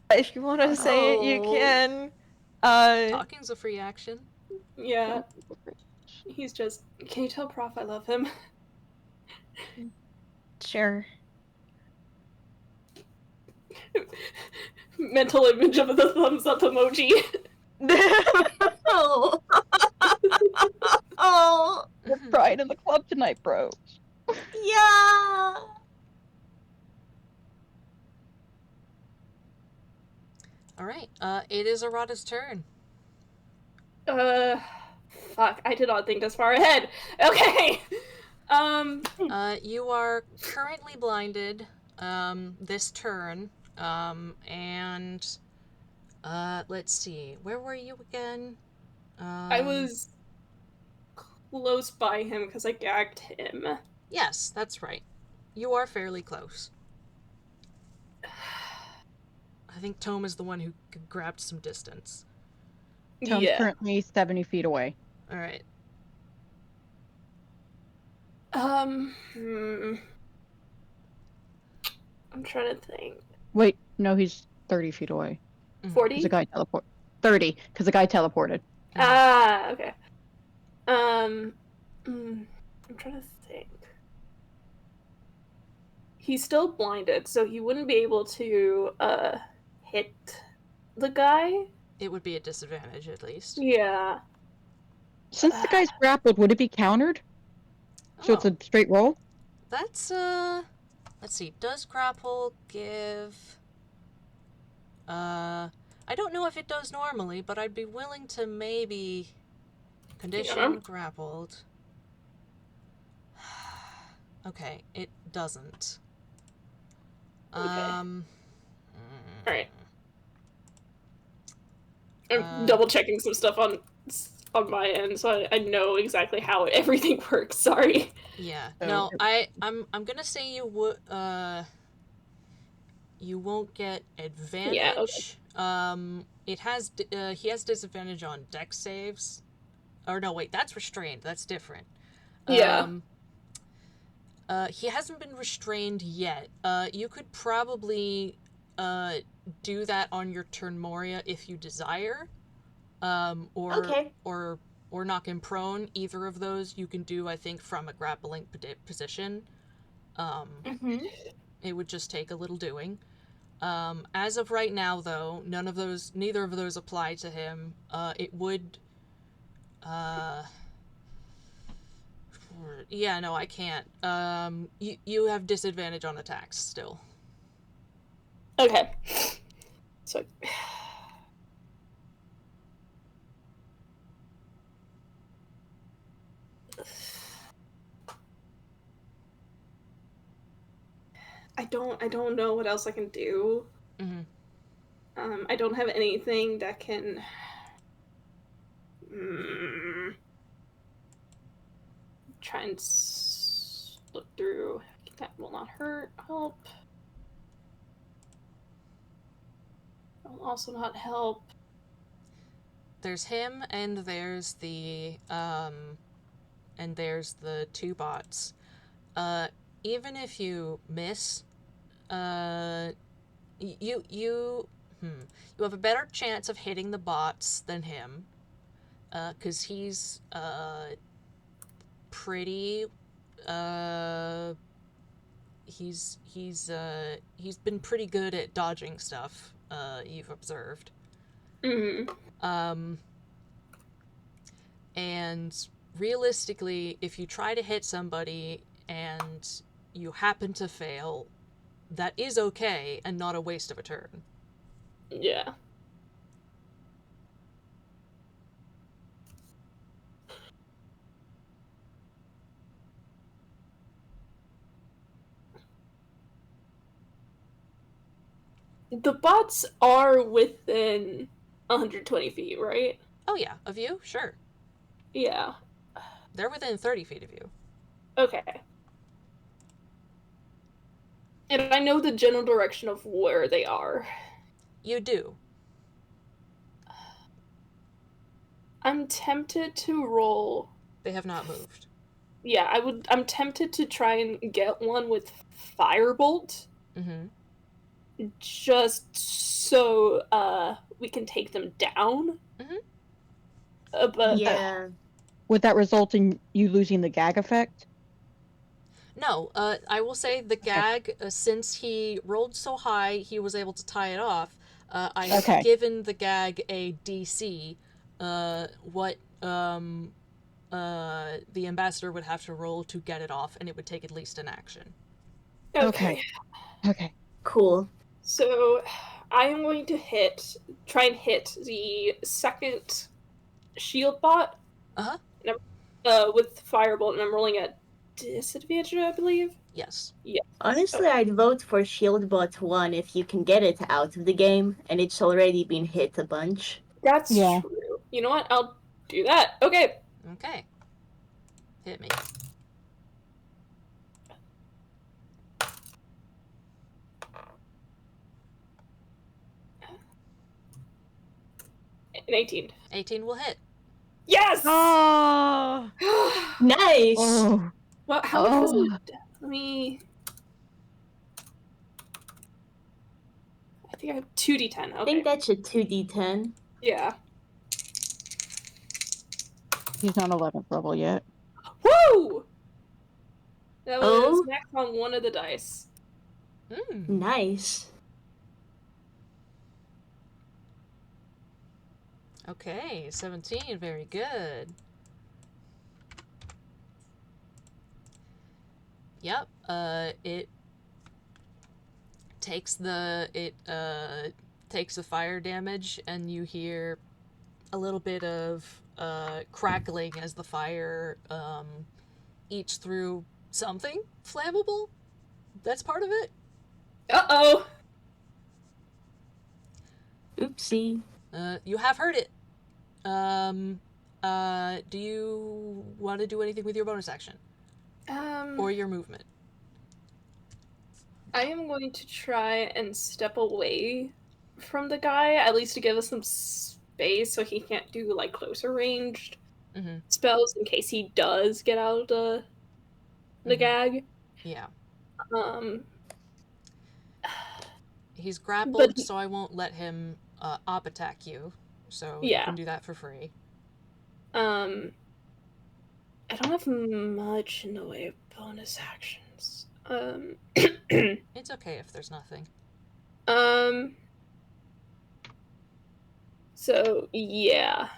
If you want to say it, you can. Talking's a free action. Yeah. He's just... Can you tell Prof I love him? Sure. Mental image of the thumbs up emoji. Oh. Oh. We're crying in the club tonight, bro. Yeah. Alright, it is Arata's turn. Fuck, I did not think this far ahead. Okay! You are currently blinded, this turn, and, let's see, where were you again? I was close by him because I gagged him. Yes, that's right. You are fairly close. I think Tome is the one who grabbed some distance. Tome's currently 70 feet away. Alright. I'm trying to think. Wait, no, he's 30 feet away. 40? Because the guy teleported. 30, because the guy teleported. Ah, okay. I'm trying to think. He's still blinded, so he wouldn't be able to, hit the guy? It would be a disadvantage, at least. Yeah. Since the guy's grappled, would it be countered? So it's a straight roll? That's, let's see. Does grapple give... I don't know if it does normally, but I'd be willing to maybe condition grappled. Okay, it doesn't. Okay. Alright. Uh, I'm double checking some stuff on my end, so I know exactly how everything works. Sorry. Yeah. So- No, I'm gonna say you would you won't get advantage. Yeah, okay. It has he has disadvantage on dex saves. Or no, wait, that's restrained. That's different. Yeah. He hasn't been restrained yet. You could probably do that on your turn, Moria, if you desire. Okay. Or knock him prone. Either of those you can do, I think, from a grappling position. Mm-hmm. It would just take a little doing. As of right now, though, neither of those apply to him. It would. Yeah, no, I can't. You have disadvantage on attacks still. Okay. So I don't know what else I can do. Mm-hmm. I don't have anything that can try and look through. That will not hurt. Help. That will also not help. There's him, and there's the two bots. Even if you miss, you have a better chance of hitting the bots than him, 'cause he's pretty he's been pretty good at dodging stuff, you've observed. And realistically, if you try to hit somebody and you happen to fail, that is okay and not a waste of a turn. Yeah. The bots are within 120 feet, right? Oh yeah, of you? Sure. Yeah. They're within 30 feet of you. Okay. And I know the general direction of where they are. You do. I'm tempted to roll. They have not moved. Yeah, I'm tempted to try and get one with Firebolt. Mm-hmm. Just so we can take them down. Mm-hmm. But Yeah. Would that result in you losing the gag effect? No, I will say the gag, since he rolled so high, he was able to tie it off. I have given the gag a DC. What the ambassador would have to roll to get it off, and it would take at least an action. Okay. Cool. So I am going to try and hit the second shield bot. Uh-huh. With Firebolt, and I'm rolling at disadvantage, I believe. Yes. Yeah. Honestly, I'd vote for Shieldbot 1 if you can get it out of the game and it's already been hit a bunch. That's true. You know what? I'll do that. Okay. Okay. Hit me. An 18. 18 will hit. Yes! Oh, Nice! Oh. Well, how much was it? Let me... I think I have 2d10. Okay. I think that's a 2d10. Yeah. He's not 11th level yet. Woo! That was max on one of the dice. Nice. Okay, 17, very good. Yep, it takes the fire damage, and you hear a little bit of crackling as the fire eats through something flammable. That's part of it. Uh-oh. Oopsie. You have heard it. Do you want to do anything with your bonus action or your movement? I am going to try and step away from the guy, at least to give us some space so he can't do, like, closer ranged spells in case he does get out of the gag. Yeah. He's grappled, so I won't let him op attack you. So you can do that for free. I don't have much in the way of bonus actions. It's okay if there's nothing. So, yeah.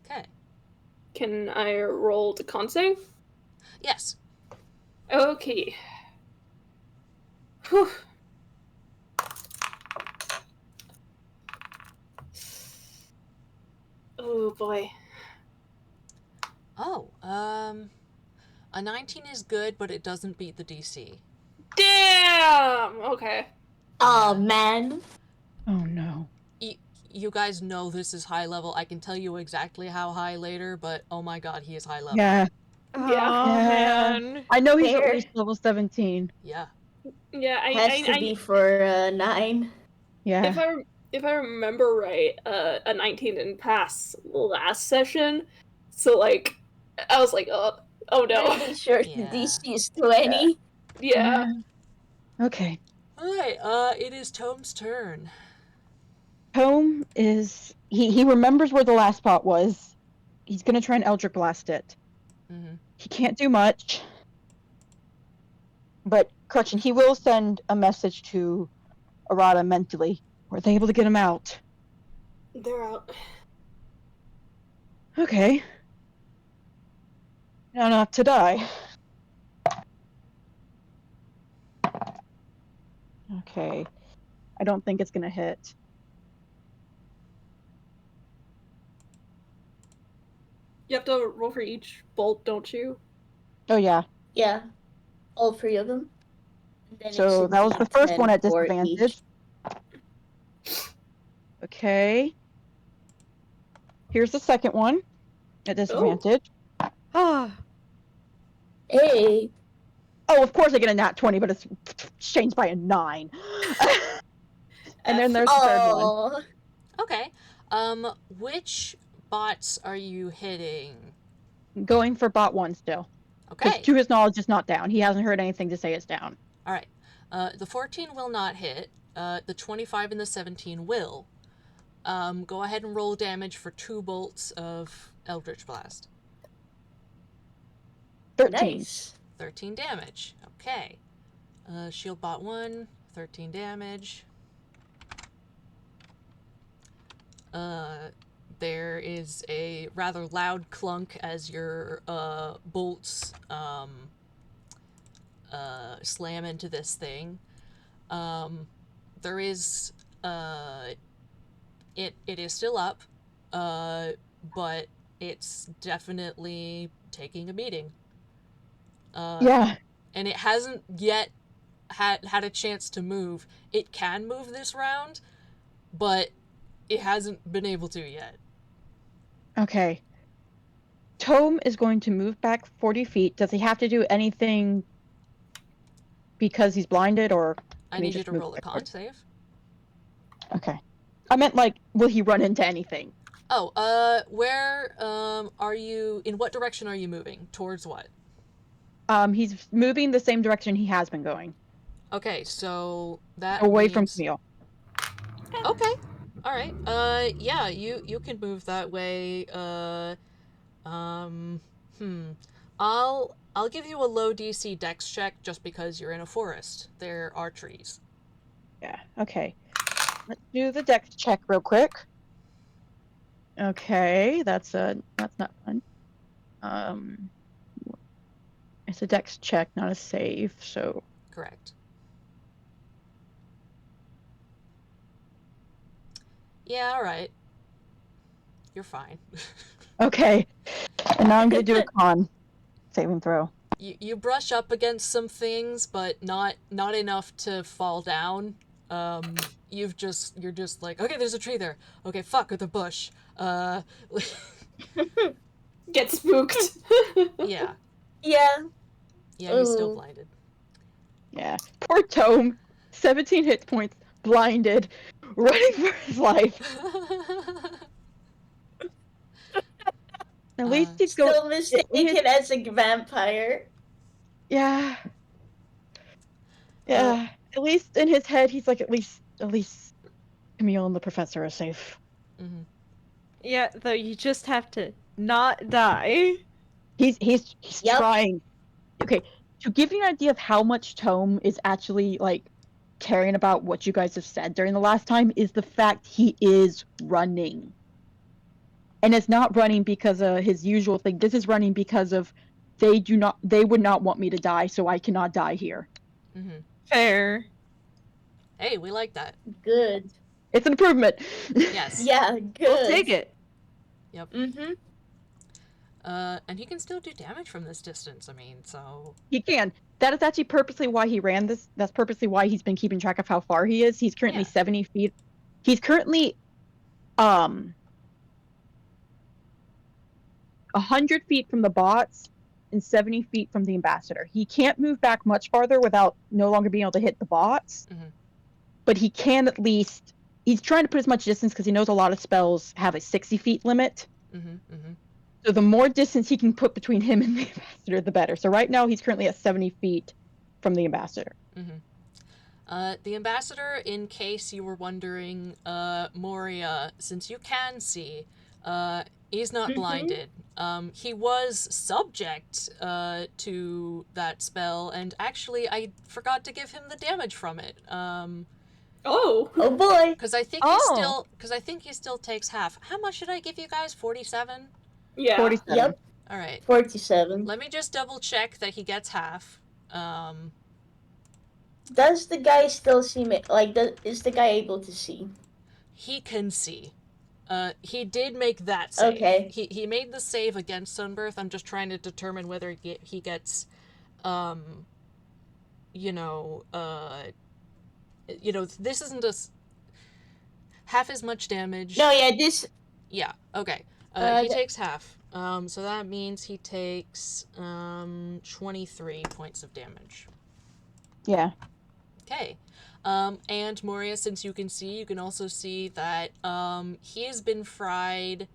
Okay. Can I roll the con save? Yes. Okay. Whew. Oh, boy. Oh, a 19 is good, but it doesn't beat the DC. Damn! Okay. Oh, man. Oh, no. You guys know this is high level. I can tell you exactly how high later, but oh my god, he is high level. Yeah. Oh, Yeah. man. I know he's Fair. at least level 17. Yeah. Yeah, Has to be for 9. Yeah. If I remember right, a 19 didn't pass last session, so like I was like, oh no. Pretty sure Yeah. the DC is 20. Yeah. Okay. Alright, it is Tome's turn. Tome is... He remembers where the last spot was. He's gonna try and Eldritch Blast it. He can't do much. But, correction, he will send a message to Arata mentally. Were they able to get him out? They're out. Okay. Now not to die. Okay. I don't think it's gonna hit. You have to roll for each bolt, don't you? Oh yeah. Yeah. All 3 of them. Then it So should that was be the first one 10 at for disadvantage. each. Okay. Here's the second one at disadvantage. Oh. Hey. Oh, of course I get a nat 20, but it's changed by a 9. And then there's the third one. Okay. Which bots are you hitting? Going for bot 1 still. Okay. Because to his knowledge, it's not down. He hasn't heard anything to say it's down. Alright. The 14 will not hit. The 25 and the 17 will. Go ahead and roll damage for 2 bolts of Eldritch Blast. 13. Nice. 13 damage. Okay. Shield bot 1, 13 damage. There is a rather loud clunk as your bolts slam into this thing. There is it is still up, but it's definitely taking a beating. Yeah. And it hasn't yet had a chance to move. It can move this round, but it hasn't been able to yet. Okay. Tome is going to move back 40 feet. Does he have to do anything because he's blinded, or I need you to roll a con save. Okay. I meant, like, will he run into anything? Oh, where are you, in what direction are you moving? Towards what? He's moving the same direction he has been going. Okay, so that Away means... from Camille. Okay. All right. Yeah, you can move that way. I'll give you a low DC Dex check just because you're in a forest. There are trees. Yeah. Okay. Let's do the Dex check real quick. Okay, that's not fun. It's a Dex check, not a save. So Correct. Yeah, alright. You're fine. Okay. And now I'm gonna do a con saving throw. You brush up against some things, but not enough to fall down. You're just like, okay, there's a tree there. Okay, fuck, with a bush. Get spooked. Yeah. Yeah. Yeah, he's still Ooh. blinded. Yeah. Poor Tome. 17 hit points, blinded, running for his life. At least he's going. Still mistaken as a vampire. Yeah. Yeah. At least in his head, he's like, at least Camille and the professor are safe. Mm-hmm. Yeah, though you just have to not die. He's Yep. trying. Okay, to give you an idea of how much Tome is actually like caring about what you guys have said during the last time is the fact he is running. And it's not running because of his usual thing. This is running because of they would not want me to die, so I cannot die here. Mm-hmm. Fair. Hey, we like that. Good. It's an improvement. Yes. Yeah, good. We'll take it. Yep. Mm-hmm. And he can still do damage from this distance, I mean, so... He can. That is actually purposely why he ran this. That's purposely why he's been keeping track of how far he is. He's currently 70 feet. He's currently 100 feet from the bots and 70 feet from the ambassador. He can't move back much farther without no longer being able to hit the bots. Mm-hmm. But he can at least... He's trying to put as much distance because he knows a lot of spells have a 60 feet limit. Mm-hmm, mm-hmm. So the more distance he can put between him and the ambassador, the better. So right now he's currently at 70 feet from the ambassador. Mm-hmm. The ambassador, in case you were wondering, Moria, since you can see, he's not blinded. He was subject to that spell, and actually I forgot to give him the damage from it. Oh boy. Because I think he still takes half. How much should I give you guys? 47? yeah. 47. Yep. All right. 47. Let me just double check that he gets half. Does the guy still see me? Like, is the guy able to see? He can see. He did make that save. Okay. He made the save against Sunbirth. I'm just trying to determine whether he gets, this isn't half as much damage. No, yeah, this... Yeah, okay. He takes half. So that means he takes 23 points of damage. Yeah. Okay. And Moria, since you can see, you can also see that he has been fried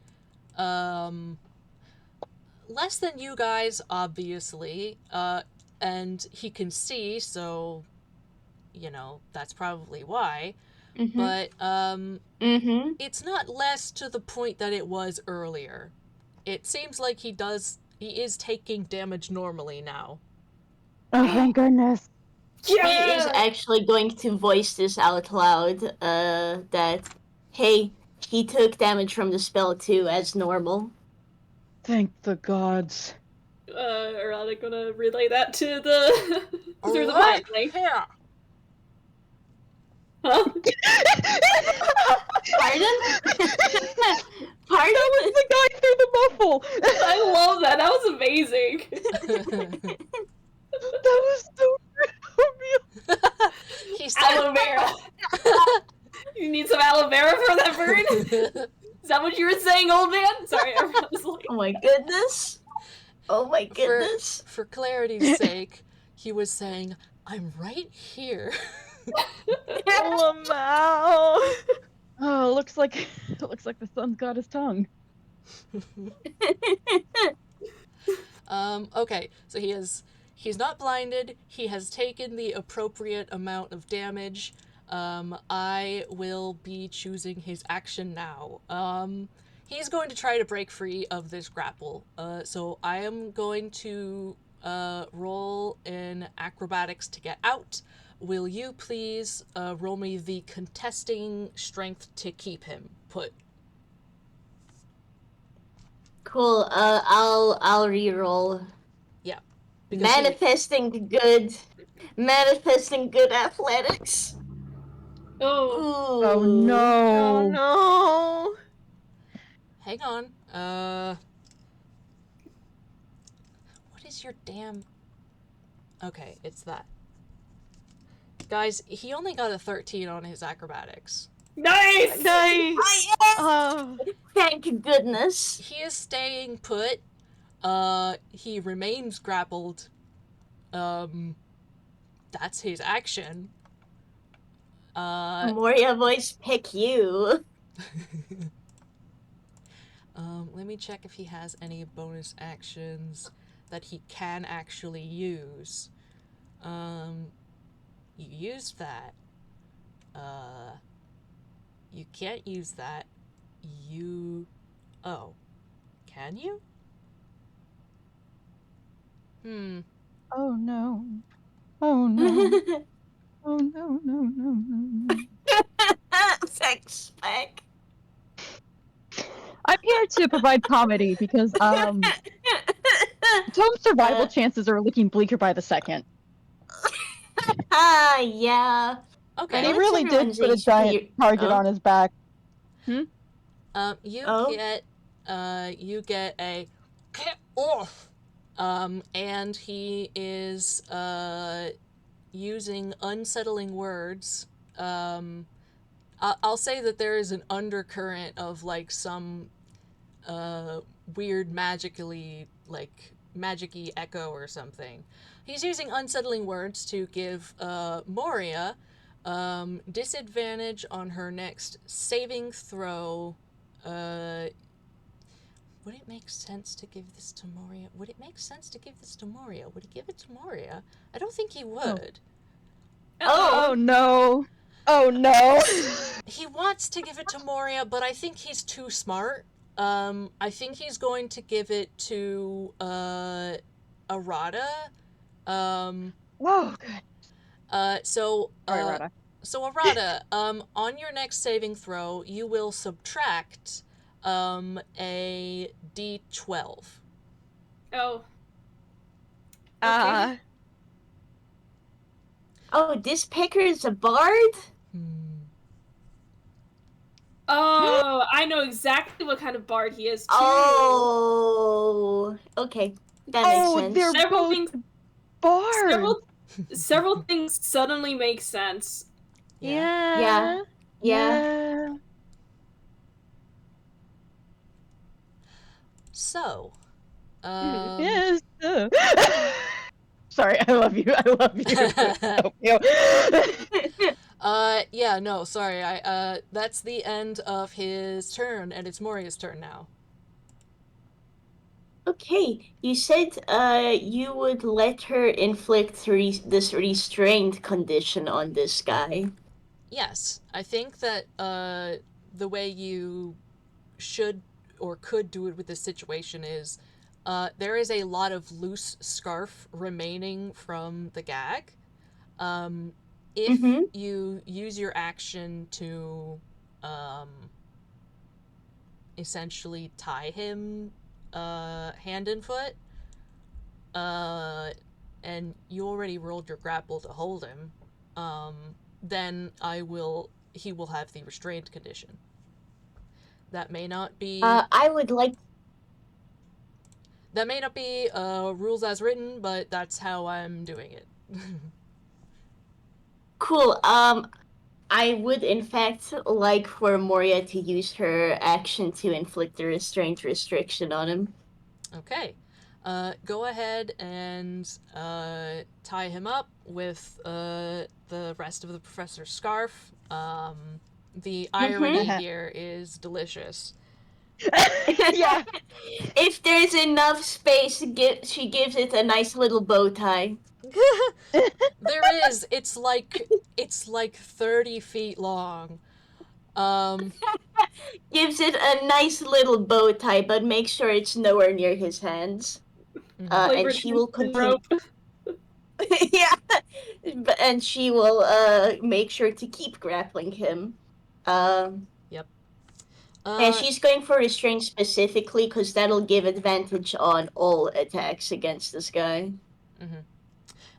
less than you guys, obviously. And he can see, so, that's probably why. Mm-hmm. But it's not less to the point that it was earlier. It seems like he is taking damage normally now. Oh, thank goodness. Yeah! He is actually going to voice this out loud, that, hey, he took damage from the spell too, as normal. Thank the gods. Arata gonna relay that to the... through the Right mind link. here. Huh? Pardon? Pardon? That was the guy through the muffle! I love that. That was amazing. That was so real. He said, Aloe vera. You need some aloe vera for that burn? Is that what you were saying, old man? Sorry, everyone was like... Oh my goodness. Oh my goodness. For clarity's sake, he was saying, I'm right here. Lamau. Oh, looks like the sun's got his tongue. Okay, so he's not blinded, he has taken the appropriate amount of damage. I will be choosing his action now. He's going to try to break free of this grapple. So I am going to roll in acrobatics to get out. Will you please roll me the contesting strength to keep him put? Cool. I'll reroll. Yeah. Manifesting good athletics. Oh. Oh Oh no. no! Hang on. What is your damn... Okay, it's that. Guys, he only got a 13 on his acrobatics. Nice! Nice! Oh. Thank goodness. He is staying put. He remains grappled. That's his action. Moria voice pick you. Let me check if he has any bonus actions that he can actually use. You used that. You can't use that. Oh. Can you? Oh no. Oh no. Oh no, no, no, no, no. Thanks, Spec. I'm here to provide comedy because Tom's survival chances are looking bleaker by the second. Yeah. Okay. He What's really did everyone's put a HP? giant target on his back. You Oh. you get a get off. And he is using unsettling words. I'll say that there is an undercurrent of like some weird magicy echo or something. He's using unsettling words to give Moria disadvantage on her next saving throw. Would it make sense to give this to Moria? Would it make sense to give this to Moria? Would he give it to Moria? I don't think he would. Oh no. Oh no. He wants to give it to Moria, but I think he's too smart. I think he's going to give it to Arata. Oh good. So Sorry, Rada. So Arata, on your next saving throw, you will subtract a D12. Oh. Oh, this picker is a bard? Oh, I know exactly what kind of bard he is too. Oh, okay. That makes sense. They're Several both things. bards. Several things suddenly make sense. Yeah. So, Yes. Sorry, I love you. I love you. yeah, no, sorry. That's the end of his turn, and it's Moria's turn now. Okay, you said you would let her inflict this restraint condition on this guy. Yes, I think that the way you should or could do it with this situation is there is a lot of loose scarf remaining from the gag. If you use your action to essentially tie him hand and foot, and you already rolled your grapple to hold him, then he will have the restrained condition. That may not be I would like... That may not be rules as written, but that's how I'm doing it. Cool. I would in fact like for Moria to use her action to inflict a restraint restriction on him. Okay. Go ahead and tie him up with the rest of the professor's scarf. The irony here is delicious. Yeah. If there's enough space, she gives it a nice little bow tie. There is. It's like 30 feet long. Gives it a nice little bow tie, but make sure it's nowhere near his hands. And she will continue. Yeah, and she will make sure to keep grappling him. Yep. And she's going for restraint specifically because that'll give advantage on all attacks against this guy.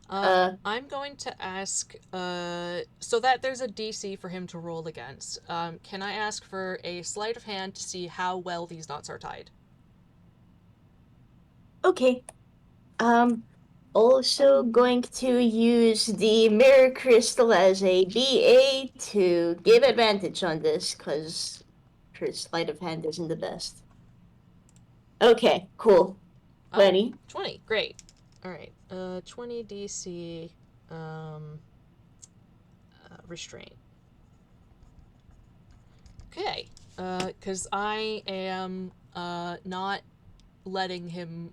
I'm going to ask, so that there's a DC for him to roll against. Can I ask for a sleight of hand to see how well these knots are tied? Okay. Also going to use the mirror crystal as a BA to give advantage on this, because her sleight of hand isn't the best. Okay, cool. 20. 20, great. Alright, 20 DC, restraint. Okay, because I am, not letting him,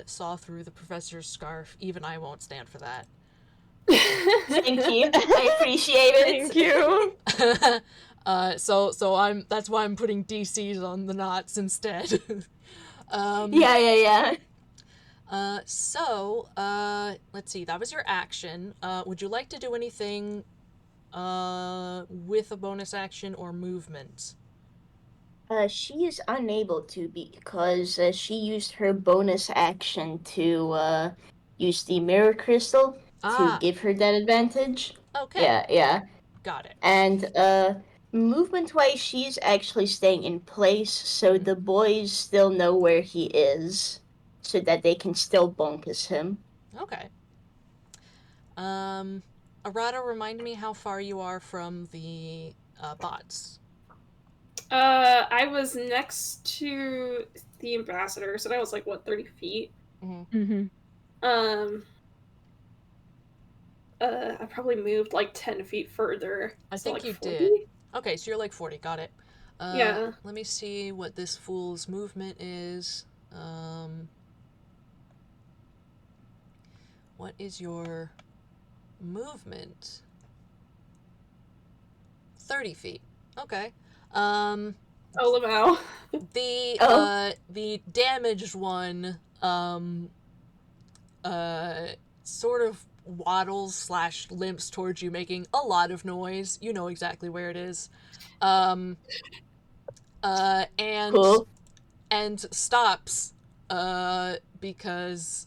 saw through the professor's scarf. Even I won't stand for that. Thank you. I appreciate it. Thank you. So that's why I'm putting DCs on the knots instead. Yeah. So, let's see, that was your action. Would you like to do anything, with a bonus action or movement? She is unable to because she used her bonus action to use the mirror crystal to give her that advantage. Okay. Yeah. Got it. And movement-wise, she's actually staying in place, so the boys still know where he is, so that they can still bonkus him. Okay. Arata, remind me how far you are from the bots. I was next to the ambassador, so that was like, what, 30 feet? Mm-hmm. I probably moved like 10 feet further. I so think like you 40? did. Okay, so you're like 40, got it. Yeah. Let me see what this fool's movement is. What is your movement? 30 feet. Okay. Oh, Lamau. The damaged one, sort of waddles / limps towards you, making a lot of noise. You know exactly where it is. And Cool. and stops, because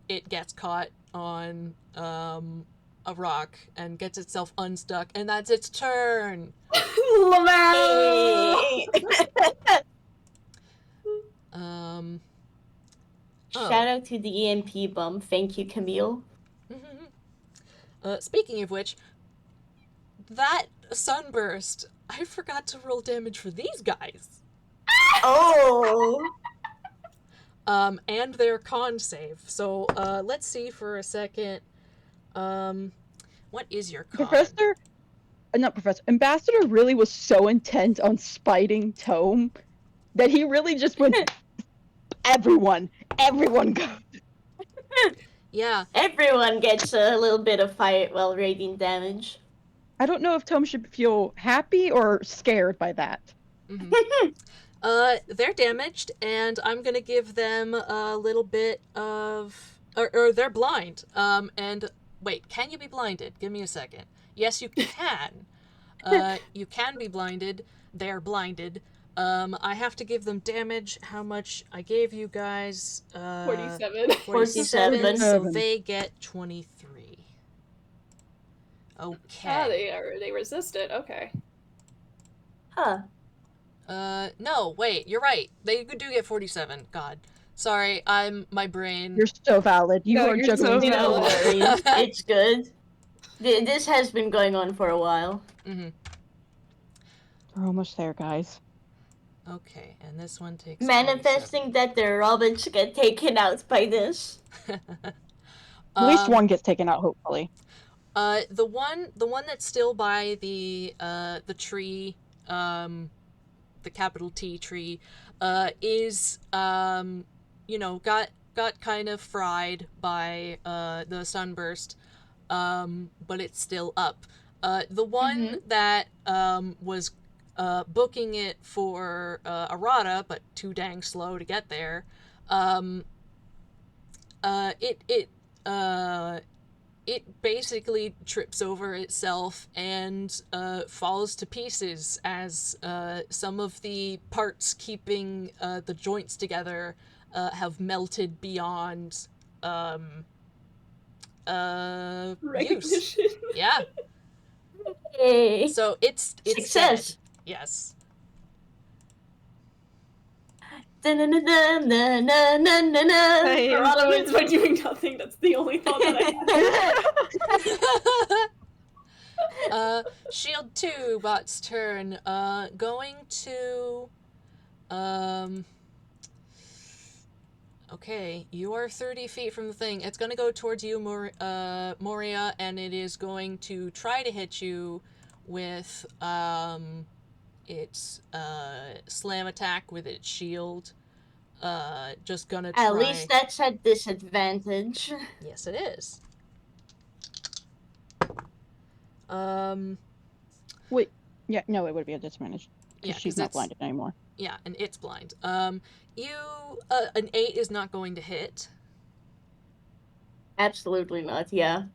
it gets caught on a rock and gets itself unstuck, and that's its turn. Lamau! Shout out to the EMP bum. Thank you, Camille. Speaking of which, that sunburst, I forgot to roll damage for these guys. Oh! And their con save. So, let's see for a second. What is your con? Ambassador really was so intent on spiting Tome that he really just went, everyone go. Yeah. Everyone gets a little bit of fire, radiant damage. I don't know if Tome should feel happy or scared by that. They're damaged, and I'm gonna give them a little bit of... Or they're blind. And... Wait, can you be blinded? Give me a second. Yes, you can. You can be blinded. They're blinded. I have to give them damage. How much I gave you guys? 47. 47, so they get 23. Okay. Ah, they resist it. Okay. Huh. No, wait, you're right. They do get 47. God. Sorry, my brain. You're so valid. You No, are you're juggling so No valid. worries. It's good. This has been going on for a while. Mm-hmm. We're almost there, guys. Okay, and this one takes Manifesting 27. that the Robins get taken out by this. At least one gets taken out, hopefully. The one that's still by the tree, the capital T tree, is got kind of fried by the sunburst, but it's still up. The one that was booking it for Arata, but too dang slow to get there, it basically trips over itself and falls to pieces as some of the parts keeping the joints together have melted beyond Use. Recognition. Yeah. Yay. So it's Success. dead. Yes. Dun-dun-dun-dun-dun-dun-dun-dun. Hey. Arata wins by doing nothing. That's the only thought that I have. Shield 2, bot's turn. Going to... Okay, you are 30 feet from the thing. It's gonna go towards you, Moria, and it is going to try to hit you with, its, slam attack with its shield. Just gonna try... At least that's a disadvantage. Yes, it is. Wait. Yeah, no, it would be a disadvantage. Yeah, Because she's not blinded anymore. Yeah, and it's blind. An 8 is not going to hit. Absolutely not, yeah.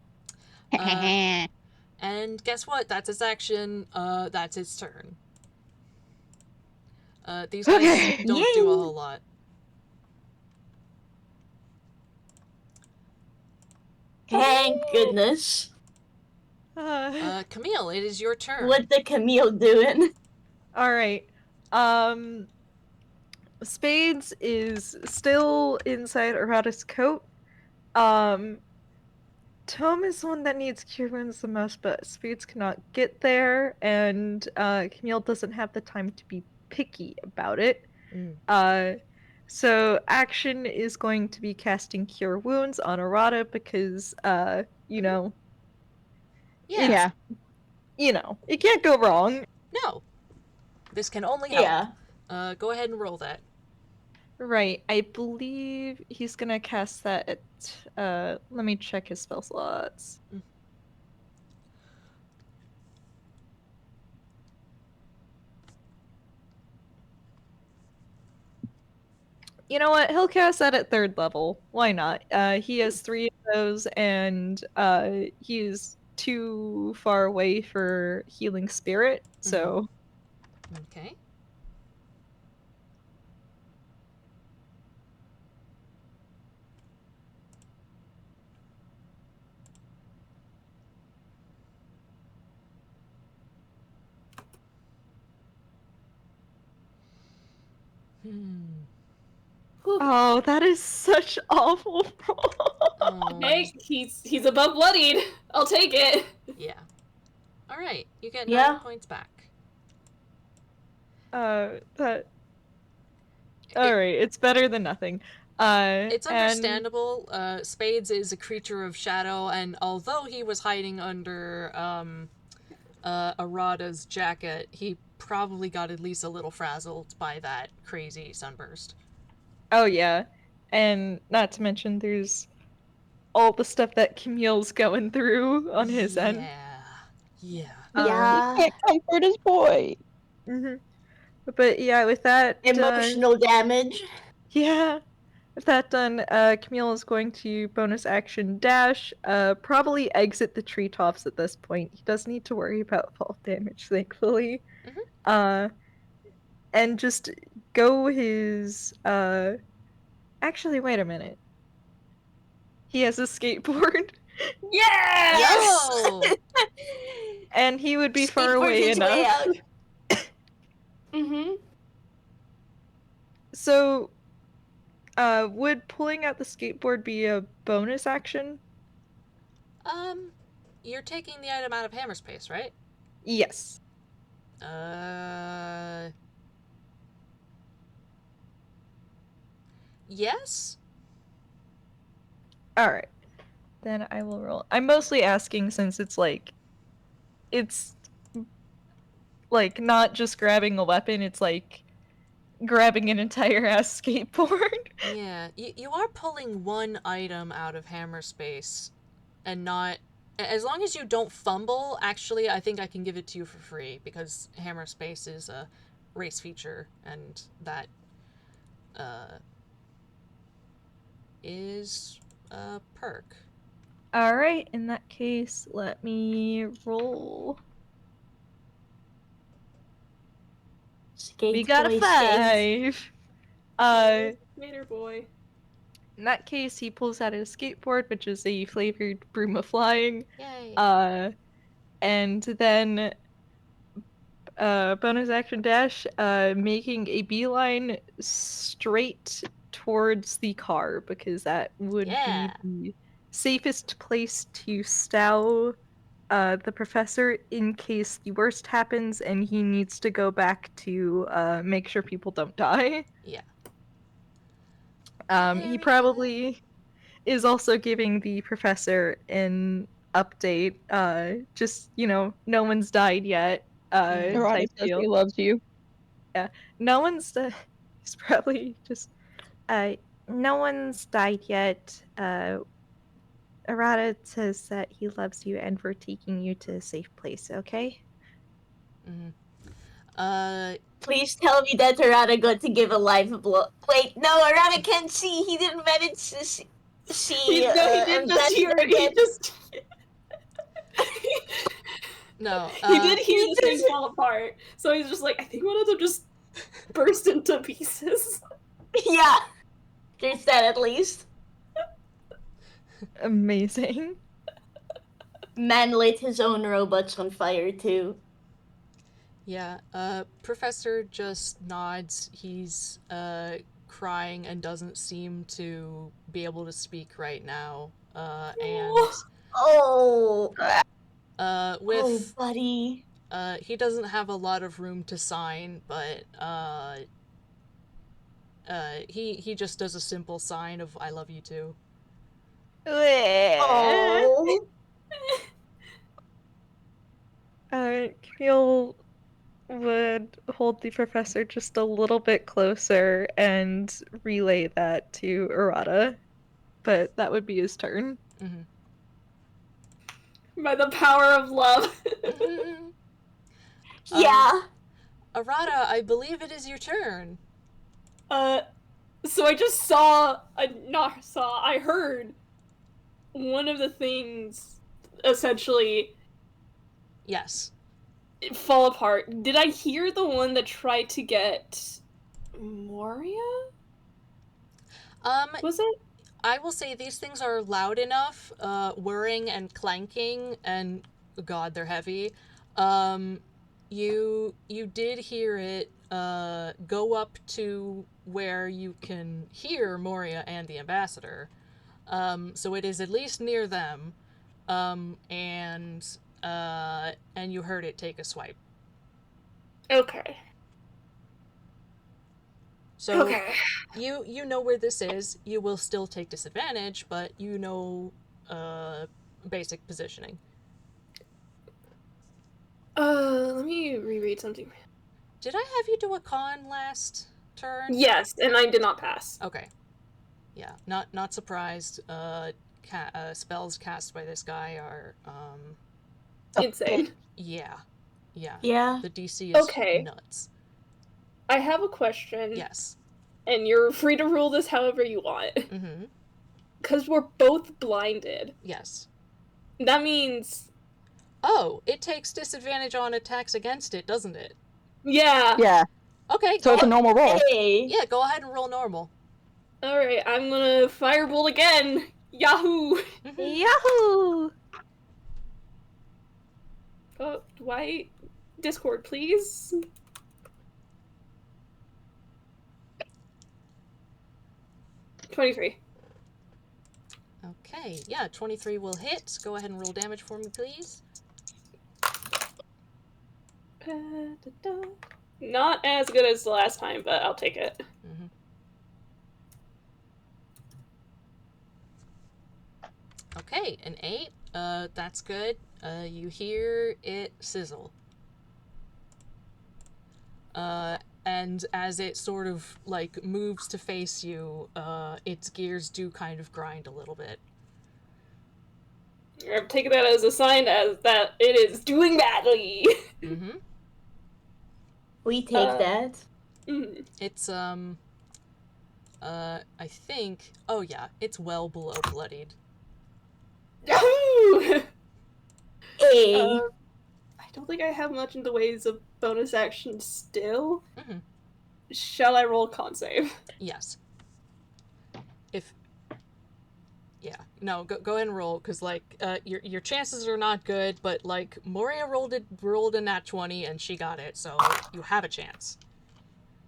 And guess what? That's its action. That's its turn. These guys Okay. don't do a whole lot. Thank goodness. Camille, it is your turn. What the Camille doing? Alright. Spades is still inside Arata's coat. Tome is the one that needs cure wounds the most, but Spades cannot get there, and Camille doesn't have the time to be picky about it. So action is going to be casting cure wounds on Arata because, you know, Yeah. you know, it can't go wrong. No. This can only help. Yeah. Go ahead and roll that. Right, I believe he's gonna cast that at, let me check his spell slots. You know what, he'll cast that at 3rd level. Why not? He has 3 of those, and he is too far away for Healing Spirit, so... Okay. Oh, that is such awful roll. Hey, he's above bloodied. I'll take it. Yeah. Alright, you get 9 Yeah. points back. Alright, it's better than nothing. It's understandable. Spades is a creature of shadow, and although he was hiding under Arata's jacket, he probably got at least a little frazzled by that crazy sunburst. Oh yeah, and not to mention there's all the stuff that Camille's going through on his end. Yeah. Yeah. He can't comfort his boy. But yeah, with that Emotional damage. Yeah. With that done, Camille is going to bonus action dash, probably exit the treetops at this point. He doesn't need to worry about fall damage, thankfully. And just go his, actually, wait a minute. He has a skateboard. Yes! And he would be far Skateboard away his way enough. out. So, would pulling out the skateboard be a bonus action? You're taking the item out of hammer space, right? Yes. Yes? Alright. Then I will roll. I'm mostly asking since it's not just grabbing a weapon, it's like grabbing an entire ass skateboard. Yeah, you are pulling one item out of hammer space and not... As long as you don't fumble, actually, I think I can give it to you for free because hammer space is a race feature and that is a perk. Alright, in that case, let me roll. Skate We got a boy skates. 5. Mater boy. in that case, he pulls out his skateboard, which is a flavored broom of flying. Yay. And then bonus action dash, making a beeline straight towards the car, because that would Yeah. be the safest place to stow the professor in case the worst happens and he needs to go back to make sure people don't die. Yeah. He Very probably is also giving the professor an update. Just, no one's died yet. Arata Type says deal. he loves you. No one's. He's probably just. No one's died yet. Arata says that he loves you and we're taking you to a safe place, okay? Please tell me that Arata got to give a live blow. Wait, no, Arata can't see. He didn't manage to see. He did just hear. He just. No. He did hear the thing fall apart, so he's just like, I think one of them just burst into pieces. Yeah, there's that at least. Amazing. Man lit his own robots on fire too. Yeah, Professor just nods. He's, crying and doesn't seem to be able to speak right now. And, Oh, with, buddy. he doesn't have a lot of room to sign, but, he just does a simple sign of I love you too. Oh. Camille would hold the professor just a little bit closer and relay that to Arata, but that would be his turn. By the power of love. Yeah. Arata, I believe it is your turn. So I just I heard one of the things essentially Yes. fall apart. Did I hear the one that tried to get Moria? Was it? I will say these things are loud enough, whirring and clanking, and God, they're heavy. You did hear it go up to where you can hear Moria and the ambassador. So it is at least near them, and you heard it take a swipe. Okay. So Okay. you know where this is. You will still take disadvantage, but you know basic positioning. Let me reread something. Did I have you do a con last turn? Yes, and I did not pass. Okay. Yeah, not surprised. Spells cast by this guy are Insane. yeah. Yeah. The DC is Okay. nuts. I have a question. Yes. And you're free to rule this however you want. Mm-hmm. Because we're both blinded. Yes. That means... Oh, it takes disadvantage on attacks against it, doesn't it? Yeah. Yeah. Okay. So it's a normal roll. Hey. Yeah, go ahead and roll normal. Alright, I'm gonna firebolt again. Yahoo! Yahoo! Oh, why? Discord, please. $23. Okay, yeah, 23 will hit. Go ahead and roll damage for me, please. Not as good as the last time, but I'll take it. Mm-hmm. Okay, an 8. That's good. You hear it sizzle. And as it sort of, like, moves to face you, its gears do kind of grind a little bit. I'm taking that as a sign as that it is doing badly. Mm-hmm. We take that. Mm. It's, I think... Oh, yeah, it's well below bloodied. Yahoo! Hey. I don't think I have much in the ways of bonus action still. Mm-hmm. Shall I roll con save? Yes. If Yeah, no, go ahead and roll, because, like, your chances are not good, but, like, Moria rolled a nat 20, and she got it, so you have a chance.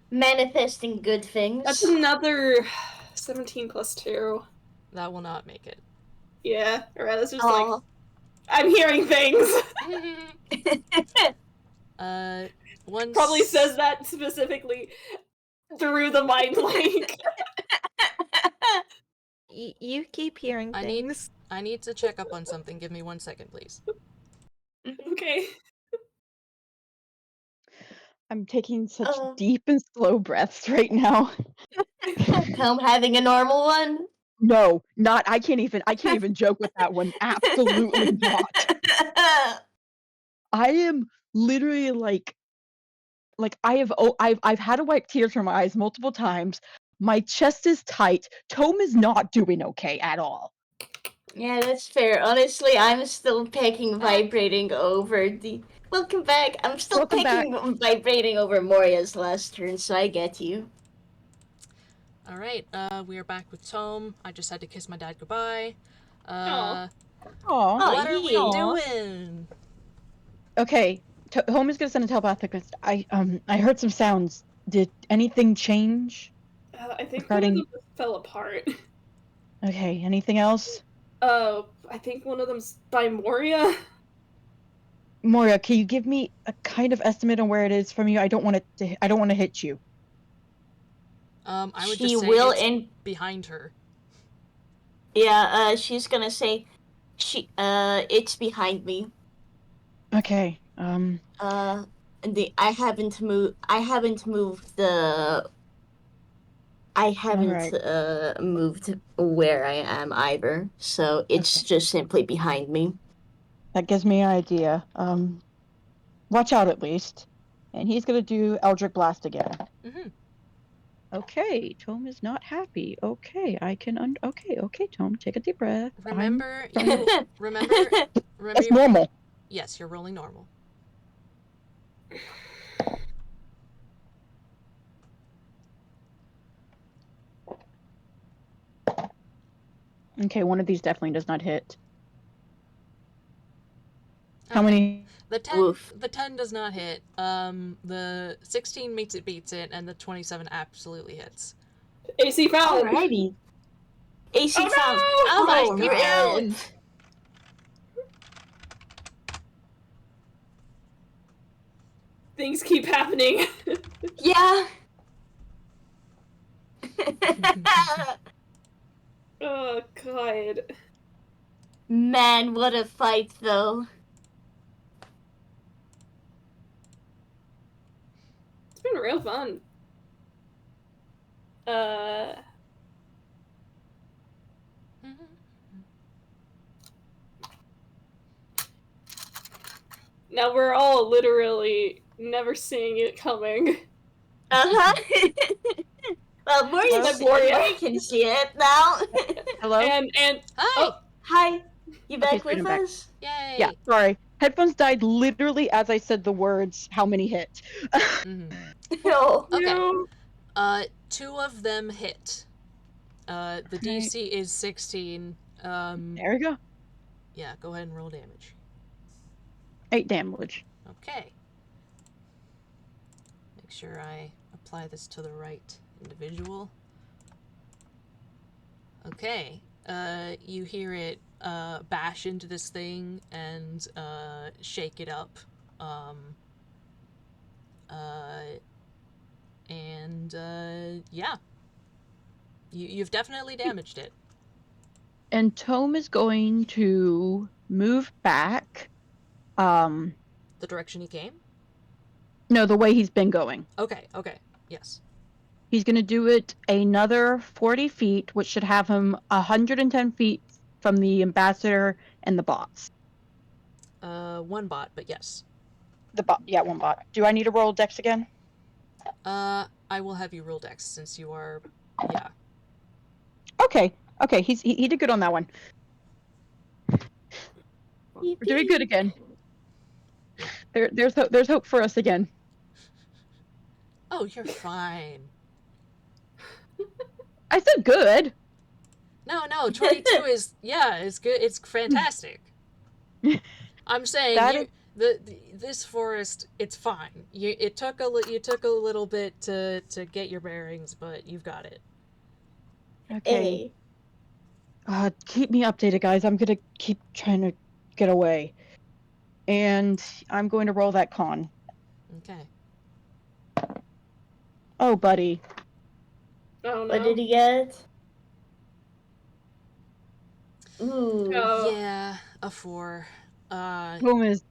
Manifesting good things. That's another 17 plus 2. That will not make it. Yeah, Arata's just like, I'm hearing things. Once... Probably says that specifically through the mind link. You keep hearing things. I need to check up on something. Give me 1 second, please. Okay. I'm taking such deep and slow breaths right now. Tome having a normal one? No, not. I can't even joke with that one. Absolutely not. I am literally like I've had to wipe tears from my eyes multiple times. My chest is tight. Tome is not doing okay at all. Yeah, that's fair. Honestly, I'm still vibrating over the... Welcome back. I'm still vibrating over Moria's last turn, so I get you. Alright, we are back with Tome. I just had to kiss my dad goodbye. Aww. What are we doing? Okay, Tome is gonna send a telepathic message. I heard some sounds. Did anything change? I think one of them fell apart. Okay, anything else? I think one of them's by Moria. Moria, can you give me a kind of estimate on where it is from you? I don't want to hit you. I would just say it's behind her. Yeah, she's gonna say it's behind me. Okay. I haven't moved where I am either, so it's just simply behind me. That gives me an idea. Watch out at least. And he's gonna do Eldritch Blast again. Mm-hmm. Okay, Tome is not happy. Okay, I can okay, Tome, take a deep breath. Remember. That's normal. Yes, you're rolling normal. Okay, one of these definitely does not hit. Okay. How many? The 10 does not hit. The 16 beats it, and the 27 absolutely hits. AC found! Alrighty. AC found! No! Oh my god! Things keep happening. Yeah. Oh god. Man, what a fight though. It's been real fun. Now we're all literally never seeing it coming. Well, Moria can see it now. Hello? And hi! Oh, hi. You back with us? Yay! Yeah, sorry. Headphones died literally as I said the words, how many hit? No. Okay. 2 of them hit. The DC is 16. There we go. Yeah, go ahead and roll damage. 8 damage. Okay. Make sure I apply this to the right individual. Okay. You hear it bash into this thing and shake it up. Yeah. You've definitely damaged it. And Tome is going to move back. The direction he came? No, the way he's been going. Okay, yes. He's going to do it another 40 feet, which should have him 110 feet from the ambassador and the bots. 1 bot, but yes. The bot, yeah, 1 bot. Do I need to roll dex again? I will have you roll dex since you are, yeah. Okay, he did good on that one. We're doing good again. There's hope for us again. Oh, you're fine. I said good. No, 22 is, yeah, it's good. It's fantastic. I'm saying That this forest, it's fine. You took a little bit to get your bearings, but you've got it. Okay. Keep me updated, guys. I'm gonna keep trying to get away. And I'm going to roll that con. Okay. Oh, buddy. Oh no. What did he get? Ooh. Oh. Yeah, a 4. Home is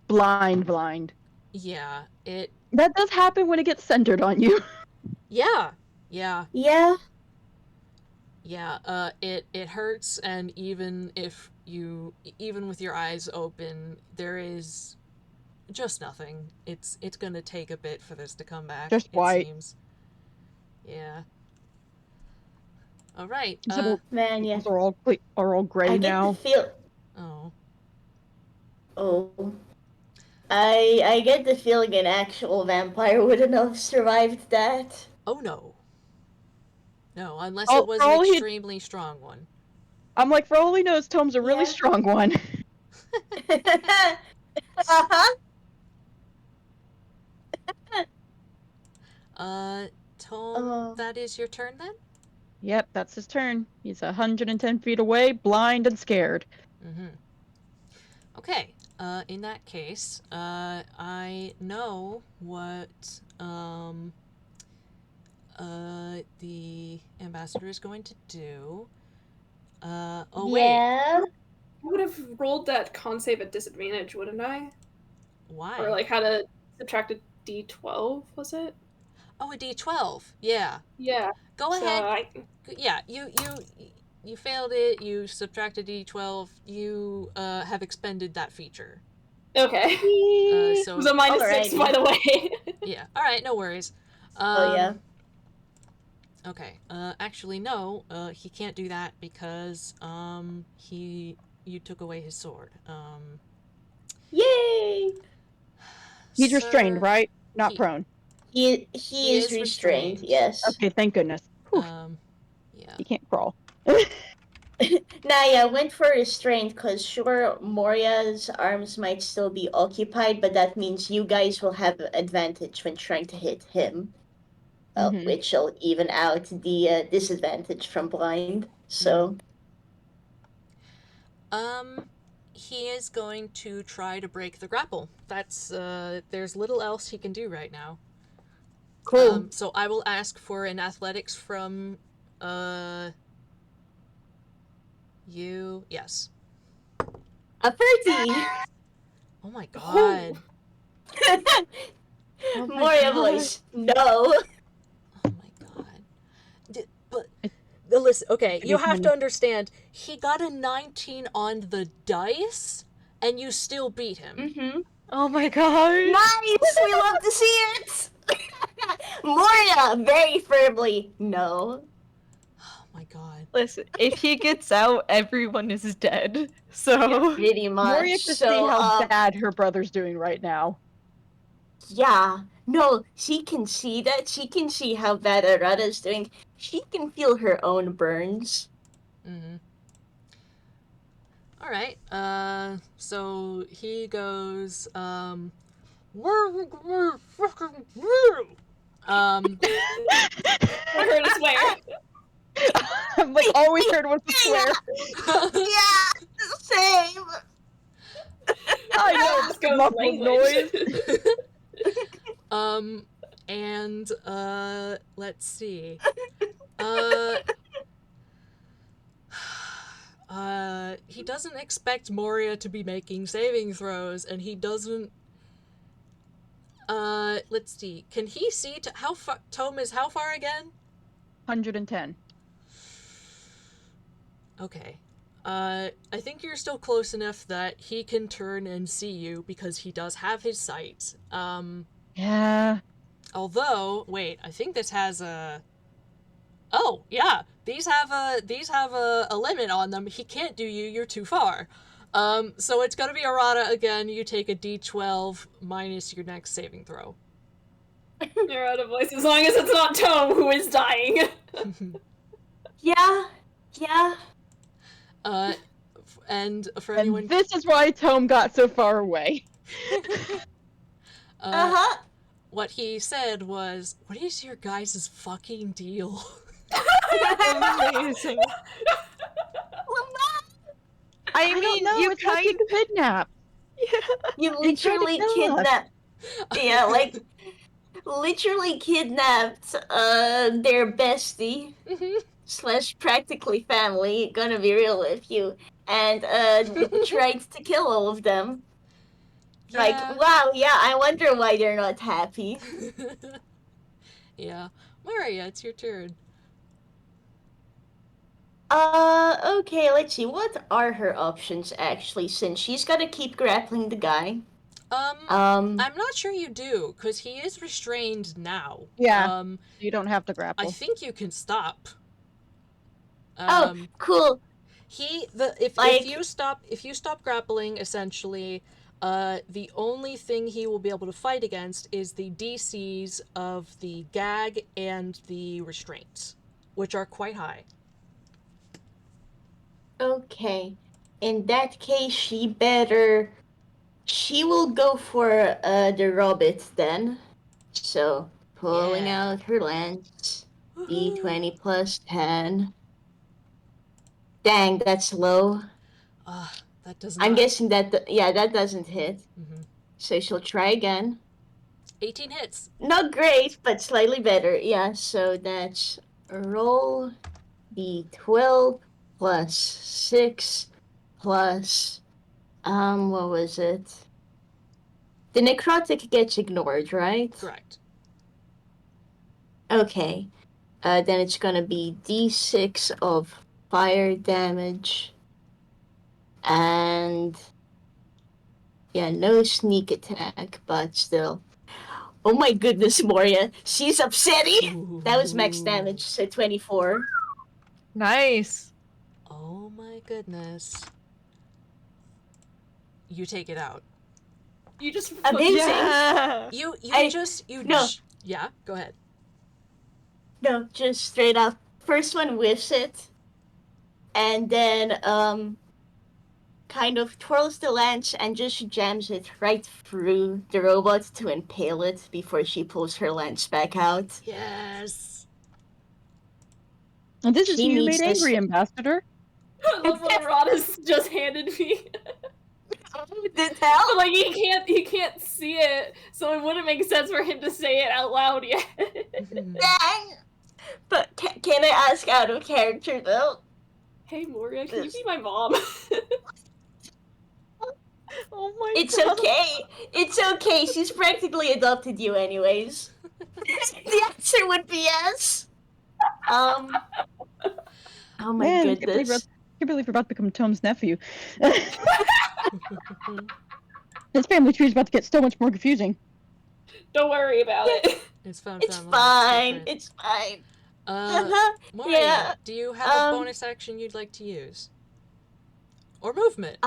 blind. Yeah, it. That does happen when it gets centered on you. Yeah. Yeah. Yeah, it hurts, and even with your eyes open, there is just nothing. It's gonna take a bit for this to come back. Just it white. seems. Yeah. All right. Man, yeah. Are all gray I get now. the feel. Oh. Oh. I get the feeling an actual vampire wouldn't have survived that. Oh no. No, unless Oh, it was for an all he- extremely strong one. I'm like, for all he knows, Tome's a really Yeah. strong one. Tome, that is your turn then? Yep, that's his turn. He's 110 feet away, blind and scared. Mm-hmm. Okay. In that case, I know what the ambassador is going to do. Wait. Yeah. I would have rolled that con save at disadvantage, wouldn't I? Why? Or like had to subtract a d12, was it? Oh, a D12. Yeah. Yeah. Go So ahead. Yeah, you failed it. You subtracted D12. You have expended that feature. Okay. So It was a -6, by the way. yeah. All right. No worries. Oh yeah. Okay. Actually, no. He can't do that because you took away his sword. Yay! He's restrained, Sir, right? Not prone. He is restrained. Yes. Okay, thank goodness. Whew, Yeah. he can't crawl. Nah, yeah, went for restraint because sure, Moria's arms might still be occupied, but that means you guys will have advantage when trying to hit him, which will even out the disadvantage from blind. So. He is going to try to break the grapple. That's there's little else he can do right now. Cool. So I will ask for an athletics from you. Yes. A 30! Oh my god. Oh my Moria God. voice. No. Oh my god. But listen, okay, you have to understand, he got a 19 on the dice, and you still beat him. Mm-hmm. Oh my god. Nice! We love to see it! Moria, very firmly, no. Oh my god. Listen, if he gets out, everyone is dead. So Pretty much. Moria can see how bad her brother's doing right now. Yeah. No, she can see that. She can see how bad Arata's doing. She can feel her own burns. Mm-hmm. Alright, so he goes, I heard a swear. I'm like, all we heard was the swear. Yeah, same. I know, Just the goes muffled language. noise. And, let's see. He doesn't expect Moria to be making saving throws, and he doesn't... let's see. Can he see how far... Tome is how far again? 110. Okay. I think you're still close enough that he can turn and see you, because he does have his sight. Yeah. Although, wait, I think this has a... Oh, yeah. These have a limit on them. He can't do you. You're too far. So it's gonna be Arata again. You take a D12 minus your next saving throw. You're out of voice as long as it's not Tome who is dying. Yeah. Yeah. And for And anyone, this is why Tome got so far away. Uh-huh. what he said was, "What is your guys' fucking deal?" Amazing. I don't know. It's like you kidnapped. You He tried to literally kill us. kidnapped. Yeah, like literally kidnapped their bestie slash practically family. Gonna be real with you, and tried to kill all of them. Like, Yeah. wow, yeah. I wonder why they're not happy. Yeah. Moria, it's your turn. Okay, let's see. What are her options actually? Since she's gotta keep grappling the guy. I'm not sure you do, because he is restrained now. Yeah. You don't have to I grapple. think you can stop. Oh, cool. If you stop grappling, essentially, the only thing he will be able to fight against is the DCs of the gag and the restraints, which are quite high. Okay. In that case, she will go for the Robit then. So, pulling Yeah. out her lance. Woohoo. D20 plus 10. Dang, that's low. That does I'm not. guessing that, that doesn't hit. Mhm. So she'll try again. 18 hits. Not great, but slightly better. Yeah, so that's a roll D12 plus 6 plus, what was it? The necrotic gets ignored, right? Correct. Okay. Then it's gonna be d6 of fire damage. And yeah, no sneak attack, but still. Oh my goodness, Moria. She's upsetting! Ooh. That was max damage, so 24. Nice. Oh my goodness. You take it out. You just Amazing! Yeah. Yeah, go ahead. No, just straight up. First one whiffs it. And then, kind of twirls the lance and just jams it right through the robot to impale it before she pulls her lance back out. Yes. And this is She who you needs made this- angry, Ambassador. I love what Arata's just handed me. The hell? But, like, he can't see it, so it wouldn't make sense for him to say it out loud yet. Dang! But can I ask out of character though? Hey Moria, can you be my mom? Oh my It's god. okay. It's okay. She's practically adopted you anyways. The answer would be yes. Oh my Man, I goodness. can't believe we're about to become Tome's nephew. His family tree is about to get so much more confusing. Don't worry about it. It's fine. It's fine. It's fine. Moria, Yeah. do you have a bonus action you'd like to use? Or movement?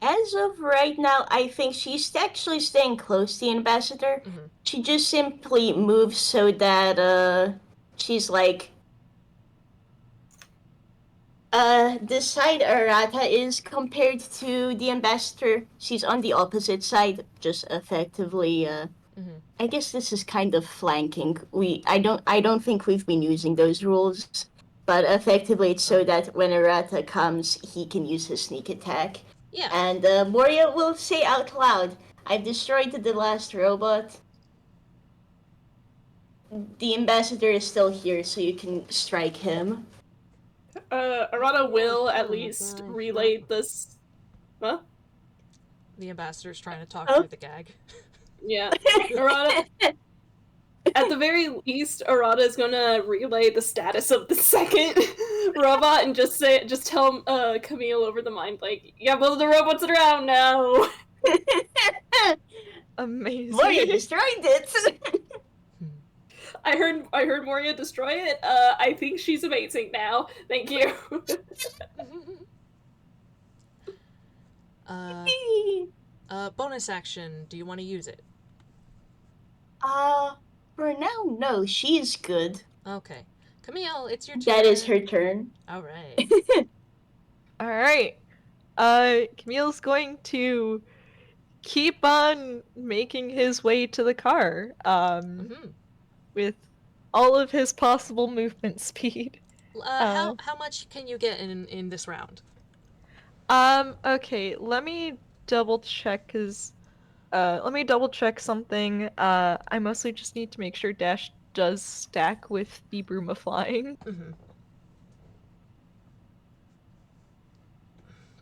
As of right now, I think she's actually staying close to the ambassador. Mhm. She just simply moves so that she's like the side Arata is compared to the ambassador, she's on the opposite side, just effectively I guess this is kind of flanking. I don't think we've been using those rules, but effectively it's so that when Arata comes, he can use his sneak attack. Yeah. And Moria will say out loud, "I've destroyed the last robot. The ambassador is still here, so you can strike him." Arata will at least relay this. Huh? The ambassador's trying to talk through the gag. Yeah. Arata. At the very least, Arata is gonna relay the status of the second robot and just tell Camille over the mind, like, yeah, both of the robots are around now. Amazing. Moria destroyed it. I heard Moria destroy it. I think she's amazing now. Thank you. Bonus action. Do you want to use it? For now, no. She's good. Okay. Camille, it's your turn. That is her turn. All right. All right. Camille's going to keep on making his way to the car. Mm-hmm. With all of his possible movement speed. How much can you get in this round? Okay, let me double check something. I mostly just need to make sure dash does stack with the broom of flying. Mm-hmm.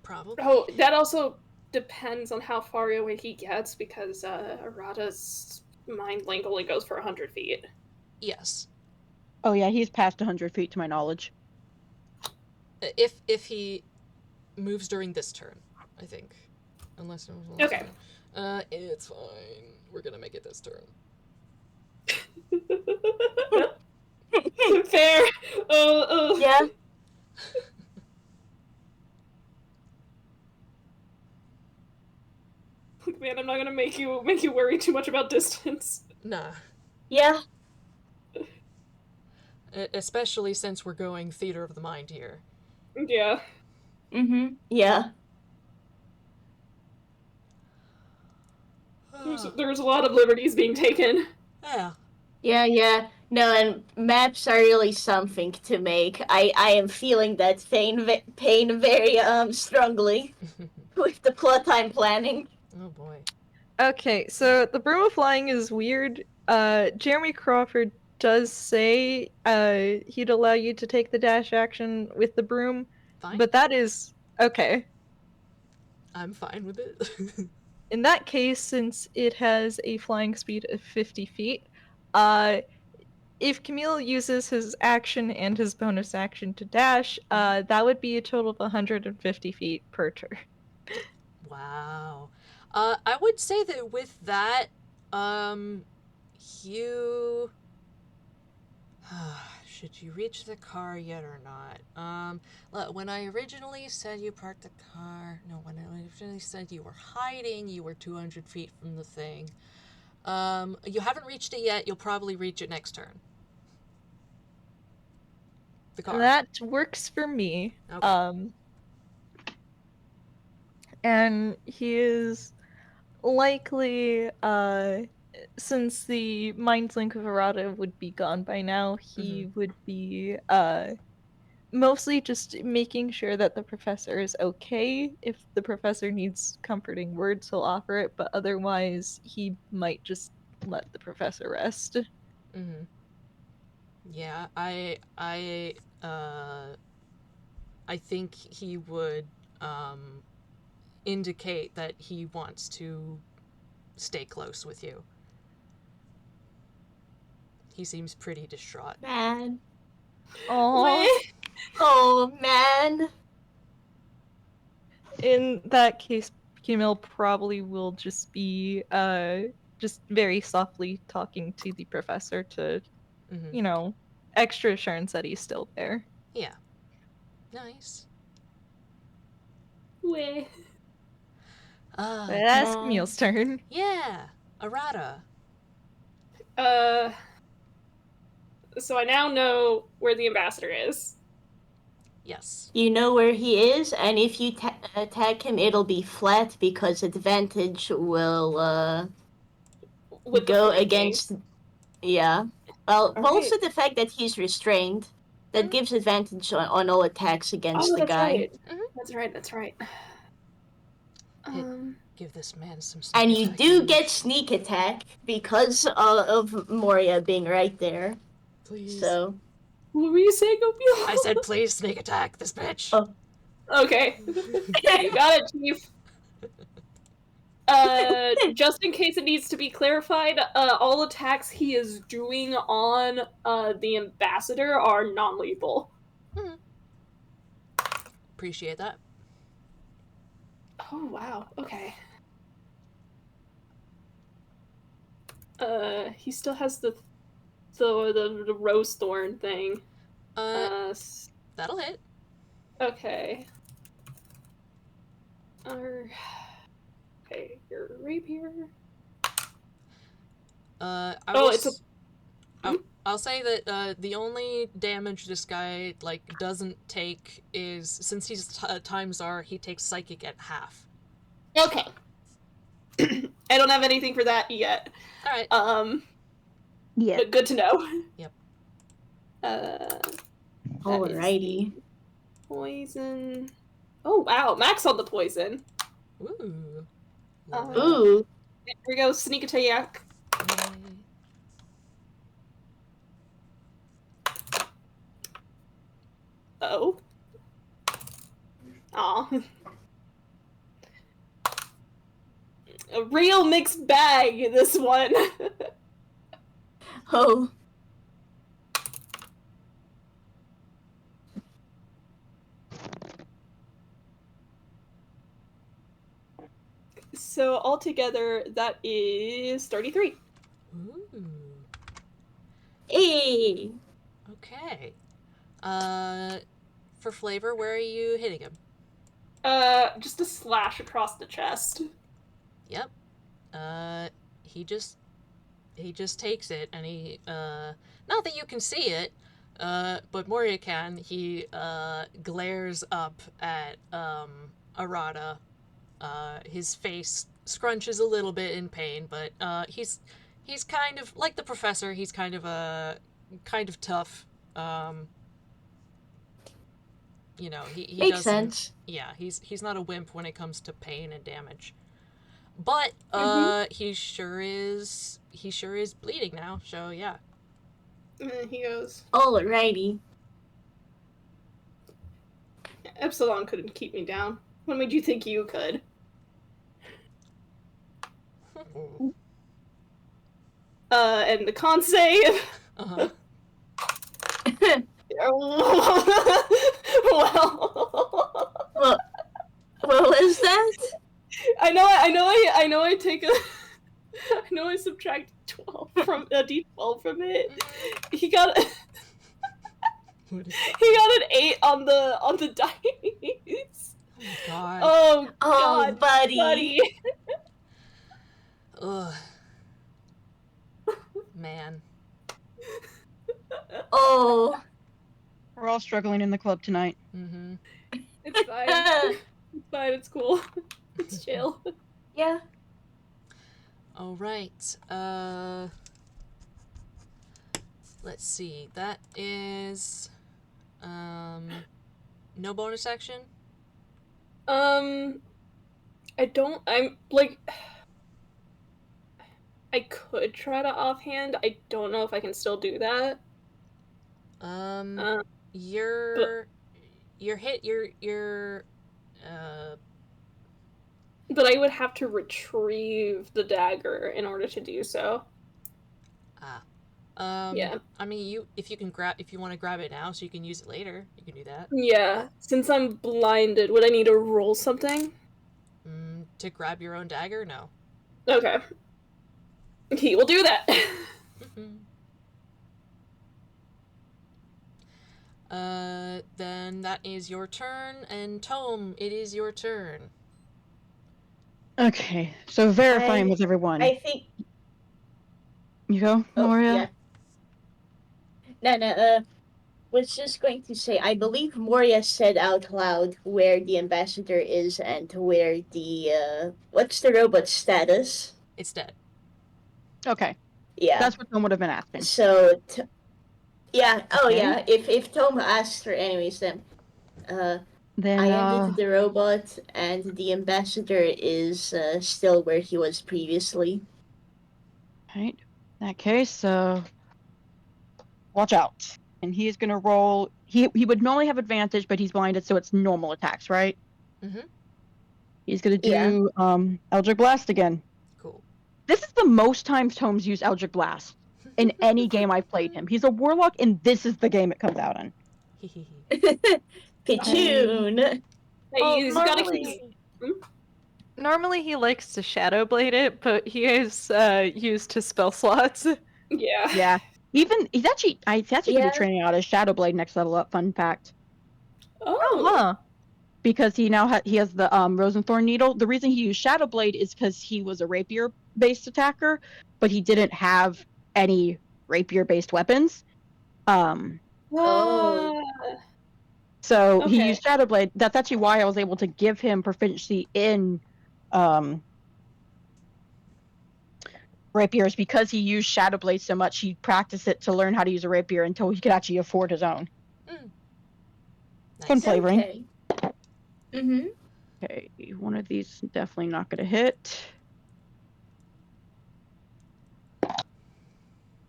Probably. Oh, that also depends on how far away he gets, because Arata's mind link only goes for 100 feet. Yes. Oh yeah, he's past 100 feet to my knowledge. If he moves during this turn, I think. Unless it was the last Okay. turn. It's fine. We're gonna make it this turn. Fair. Yeah. Man, I'm not gonna make you worry too much about distance. Nah. Yeah. Especially since we're going theater of the mind here. Yeah. Mm-hmm. Yeah. There's a lot of liberties being taken. Yeah. Yeah. No, and maps are really something to make. I am feeling that pain very strongly with the plot I'm planning. Oh boy. Okay, so the broom of flying is weird. Jeremy Crawford does say he'd allow you to take the dash action with the broom, Fine. but that is okay. I'm fine with it. In that case, since it has a flying speed of 50 feet, if Camille uses his action and his bonus action to dash, that would be a total of 150 feet per turn. Wow. I would say that with that, you... should you reach the car yet or not? When I originally said you parked the car... No, when I originally said you were hiding, you were 200 feet from the thing. You haven't reached it yet. You'll probably reach it next turn. The car. That works for me. Okay. And he is likely, since the mind link of Arata would be gone by now, he would be, mostly just making sure that the professor is okay. If the professor needs comforting words, he'll offer it, but otherwise, he might just let the professor rest. Mm-hmm. Yeah, I think he would, indicate that he wants to stay close with you. He seems pretty distraught. Man. Oh, Oh, man. in that case, Camille probably will just be just very softly talking to the professor to, extra assurance that he's still there. Yeah. Nice. Weh. That's Camille's turn. Yeah. Arata. So I now know where the ambassador is. Yes. You know where he is, and if you attack him, it'll be flat because advantage will With go the flanking. against. Yeah. Well, All also right. the fact that he's restrained, that gives advantage on all attacks against the guy. Right. That's right. Give this man some sneak And you attack do moves. get sneak attack because of Moria being right there. Please. So. What were you saying, Camille? I said please sneak attack this bitch. Oh. Okay. You got it, Chief. Just in case it needs to be clarified, all attacks he is doing on the ambassador are non-lethal. Appreciate that. Oh wow. Okay. He still has the rose thorn thing. That'll hit. Okay. Okay, your rapier. I it's a. I'll say that the only damage this guy doesn't take is, since he's Time Czar, he takes psychic at half. Okay. I don't have anything for that yet. All right. Yeah. But good to know. Yep. Alrighty. Poison. Oh wow, max on the poison. Ooh. Ooh. Here we go, sneak attack. Oh. Aw. A real mixed bag, this one. Oh. So altogether, that is 33. Ooh. Hey. Okay. For flavor, where are you hitting him? Just a slash across the chest. Yep. He just takes it, and he, not that you can see it, but Moria can. He, glares up at, Arata. His face scrunches a little bit in pain, but, he's kind of, like the professor, he's kind of tough. You know, he Makes doesn't... sense. Yeah, he's not a wimp when it comes to pain and damage. But, he sure is bleeding now, so yeah. And he goes, Alrighty. Epsilon couldn't keep me down. What made you think you could? And the con save. Uh-huh. Well, what was that? I know I take a I know I subtract 12 from a d12 from it. He got he got an 8 on the dice. Oh god. Oh Oh, god, buddy. Ugh. Man. Oh. We're all struggling in the club tonight. Mm-hmm. It's fine. It's fine, it's cool. It's chill. Yeah. Alright. Let's see. That is no bonus action? I'm like I could try to offhand. I don't know if I can still do that. But I would have to retrieve the dagger in order to do so. Yeah. I mean, if you want to grab it now so you can use it later, you can do that. Yeah. Since I'm blinded, would I need to roll something? To grab your own dagger? No. Okay. He will do that. Then that is your turn, and Tome, it is your turn. Okay, so verifying with everyone. I think. You go, Moria? Yeah. No, was just going to say, I believe Moria said out loud where the ambassador is and where the, what's the robot's status? It's dead. Okay. Yeah. That's what Tom would have been asking. So, yeah, oh Okay. yeah, if Tom asked her anyways, then I ended the robot, and the ambassador is still where he was previously. Right. In that case, watch out. And he's gonna roll. He would normally have advantage, but he's blinded, so it's normal attacks, right? Mm-hmm. He's gonna do Eldritch Blast again. Cool. This is the most times Tome's used Eldritch Blast in any game I've played him. He's a warlock, and this is the game it comes out in. Pitchoon! He's gotta keep... Normally he likes to Shadow Blade it, but he has used his spell slots. Yeah. Yeah. Even he's actually gonna be training out his Shadow Blade next level up. Fun fact. Oh. Huh. Because he now he has the Rosenthorn Needle. The reason he used Shadow Blade is because he was a rapier based attacker, but he didn't have any rapier-based weapons. Oh. So he Okay. used Shadowblade. That's actually why I was able to give him proficiency in rapiers, because he used Shadowblade so much. He practiced it to learn how to use a rapier until he could actually afford his own. Nice. Fun flavoring. Okay. Mm-hmm. Okay, one of these is definitely not going to hit.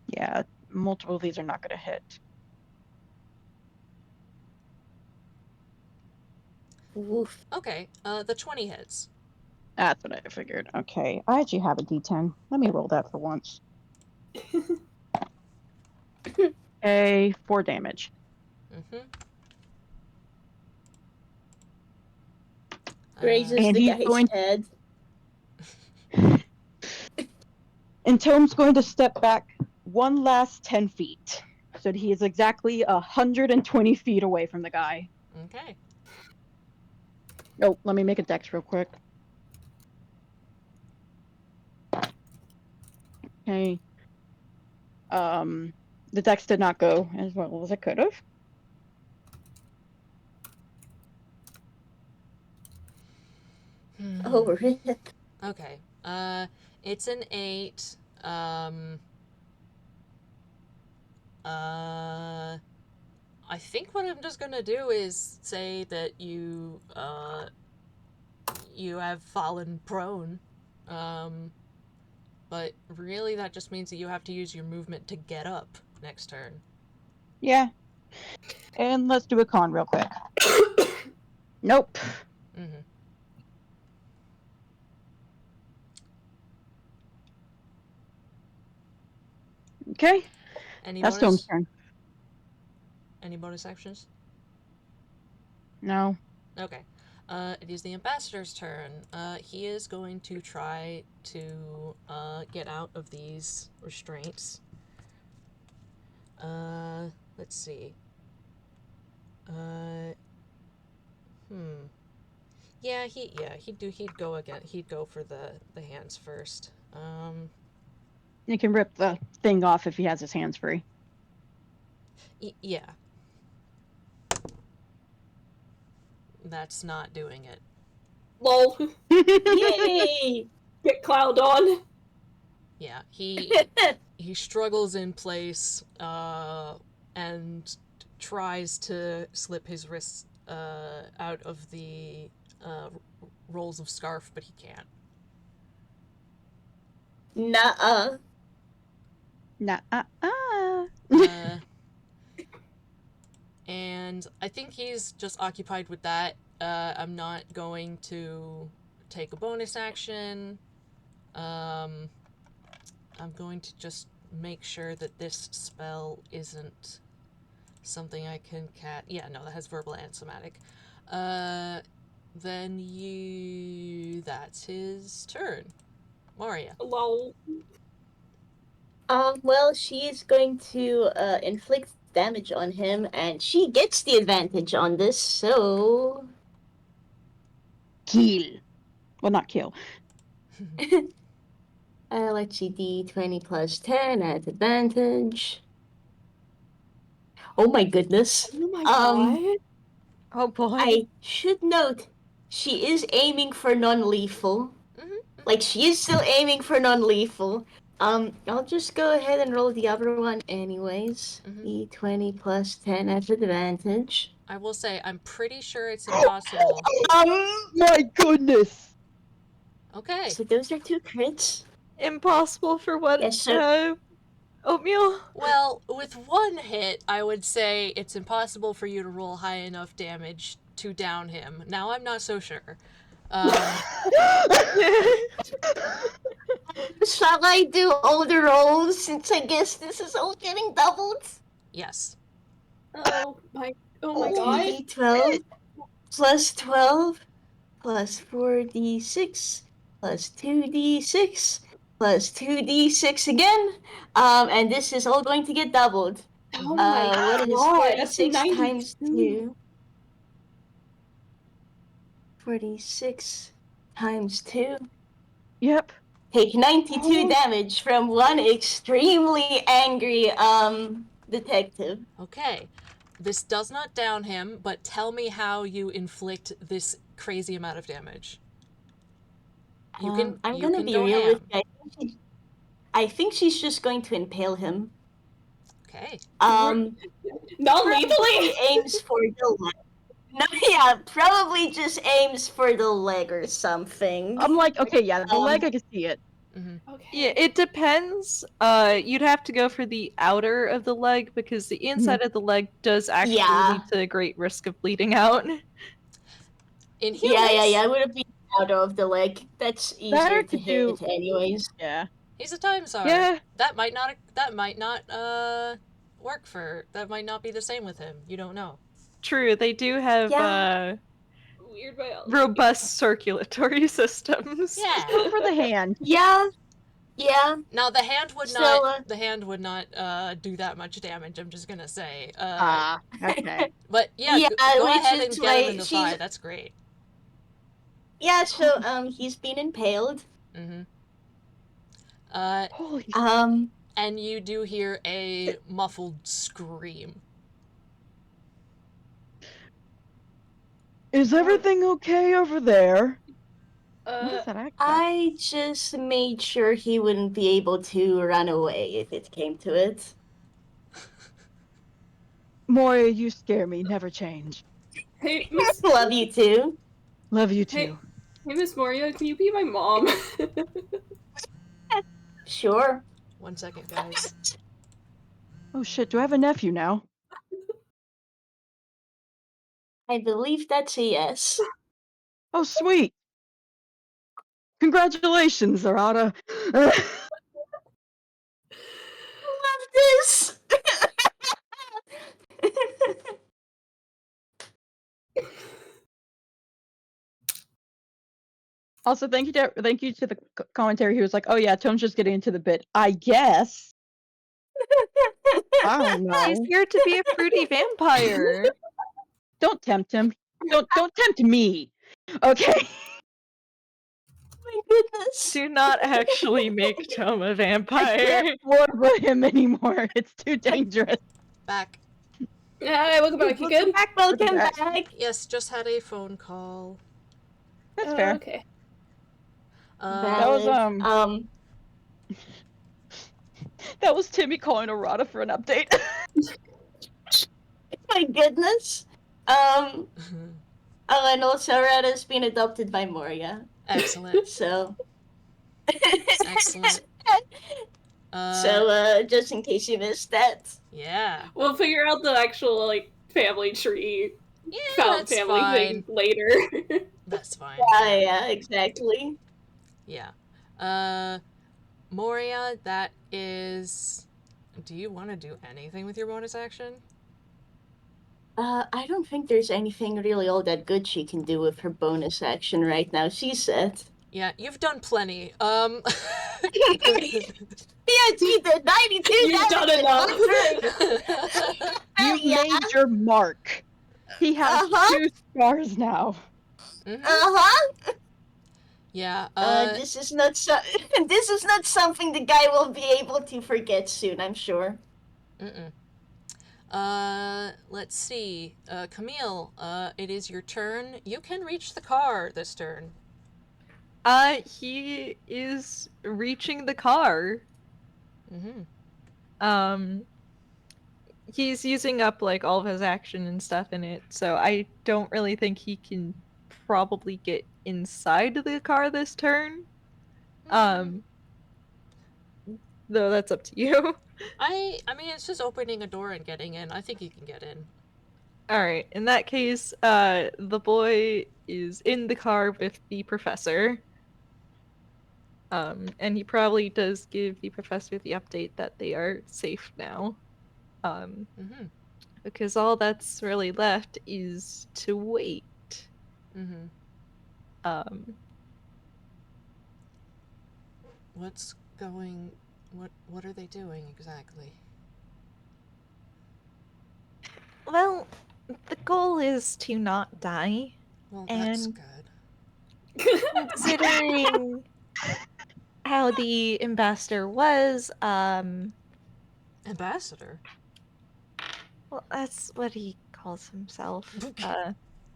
Yeah, multiple of these are not going to hit. Woof. Okay, the 20 hits. That's what I figured. Okay, I actually have a D10. Let me roll that for once. Okay, 4 damage. Mm-hmm. Grazes And the he's guy's going- head. And Tome's going to step back one last 10 feet. So he is exactly 120 feet away from the guy. Okay. Oh, let me make a dex real quick. Okay. The dex did not go as well as it could have. Oh, rip. Okay. It's an 8. I think what I'm just gonna do is say that you have fallen prone. But really that just means that you have to use your movement to get up next turn. Yeah. And let's do a con real quick. Nope. Mm-hmm. Okay. Any That's bonus? Tome's turn. Any bonus actions? No. Okay. It is the ambassador's turn. He is going to try to get out of these restraints. Let's see. Yeah, he'd go again. He'd go for the hands first. You can rip the thing off if he has his hands free. Yeah. That's not doing it. Lol. Yay! Get cloud on. Yeah, he struggles in place and tries to slip his wrists out of the rolls of scarf, but he can't. Nuh-uh. And I think he's just occupied with that. I'm not going to take a bonus action. I'm going to just make sure that this spell isn't something I can Yeah, no, that has verbal and somatic. Then that's his turn. Moria. Lol. Well, she is going to inflict damage on him, and she gets the advantage on this, so... Kill. Well, not kill. Let's see, D20 plus 10 at advantage. Oh my goodness. Oh my god. Oh boy. I should note, she is aiming for non-lethal. Like, she is still aiming for non-lethal. I'll just go ahead and roll the other one anyways. D20 plus 10 at advantage. I will say, I'm pretty sure it's impossible. My goodness! Okay. So those are 2 crits. Impossible for what? Yes, sir. Oatmeal? Well, with one hit, I would say it's impossible for you to roll high enough damage to down him. Now, I'm not so sure. Shall I do all the rolls since I guess this is all getting doubled? Yes. Oh my god. D12 plus 12 plus 4d6 plus 2d6 plus 2d6 again. And this is all going to get doubled. Oh my What is god. That's 46 92. times 2? 46 times 2? Yep. take 92 damage from one extremely angry detective. Okay. This does not down him, but tell me how you inflict this crazy amount of damage. You can. I'm You gonna can be go real ham. with you. I think she's just going to impale him. Okay. Non-lethally? Probably aims for the leg. No, yeah, probably just aims for the leg or something. I'm like, okay, yeah, the leg, I can see it. Okay. Yeah, it depends. You'd have to go for the outer of the leg because the inside of the leg does actually Yeah. lead to a great risk of bleeding out. In humans, Yeah, it would have been out of the leg. That's easier to hit anyways. Yeah. he's a time czar. Yeah. That might not work for. That might not be the same with him. You don't know. True, they do have Yeah. Weird biology. robust circulatory systems. Yeah. Go for the hand. Yeah. Now the hand would So, not. The hand would not do that much damage. I'm just gonna say. Okay. But yeah, Yeah, go which ahead is and get why him in the she's- thigh. That's great. Yeah, so he's been impaled. Mm-hmm. Holy And you do hear a muffled scream. Is everything okay over there? What Uh, is that accent? I just made sure he wouldn't be able to run away if it came to it. Moria, you scare me. Never change. hey, Miss. Love you too. Love you Hey. too. Hey, Miss Moria, can you be my mom? Sure. 1 second, guys. Oh shit, do I have a nephew now? I believe that's a yes. Oh sweet. Congratulations, Arata. Love this. Also, thank you to the commentary. He was like, "Oh yeah, Tom's just getting into the bit. I guess." I don't He's know. here to be a fruity vampire. Don't tempt him. Don't tempt me. Okay. My goodness. Do not actually make Tom a I vampire. can't floor him anymore. It's too dangerous. Back. Hi, welcome back. You good? Welcome back. back. Yes, just had a phone call. That's fair. Okay. That was Valid. That was Timmy calling Arata for an update. My goodness. Oh, and also Arata's been adopted by Moria. Excellent. So. Excellent. Just in case you missed that. Yeah. We'll figure out the actual, like, family tree. Yeah, Found that's family fine. thing later. That's fine. Yeah, exactly. Yeah. Moria, that is... Do you want to do anything with your bonus action? I don't think there's anything really all that good she can do with her bonus action right now. She's set. Yeah, you've done plenty. Yeah, she did 92 You've done enough. You made your mark. He has 2 stars now. Mm-hmm. Yeah. This is not this is not something the guy will be able to forget soon, I'm sure. Let's see. Camille, it is your turn. You can reach the car this turn. He is reaching the car. He's using up like all of his action and stuff in it, so I don't really think he can probably get inside the car this turn. Though that's up to you. I mean, it's just opening a door and getting in. I think you can get in. Alright, in that case, the boy is in the car with the professor. And he probably does give the professor the update that they are safe now. Because all that's really left is to wait. What are they doing exactly? Well, the goal is to not die. Well, that's And- good. Considering how the ambassador was. Ambassador? Well, that's what he calls himself.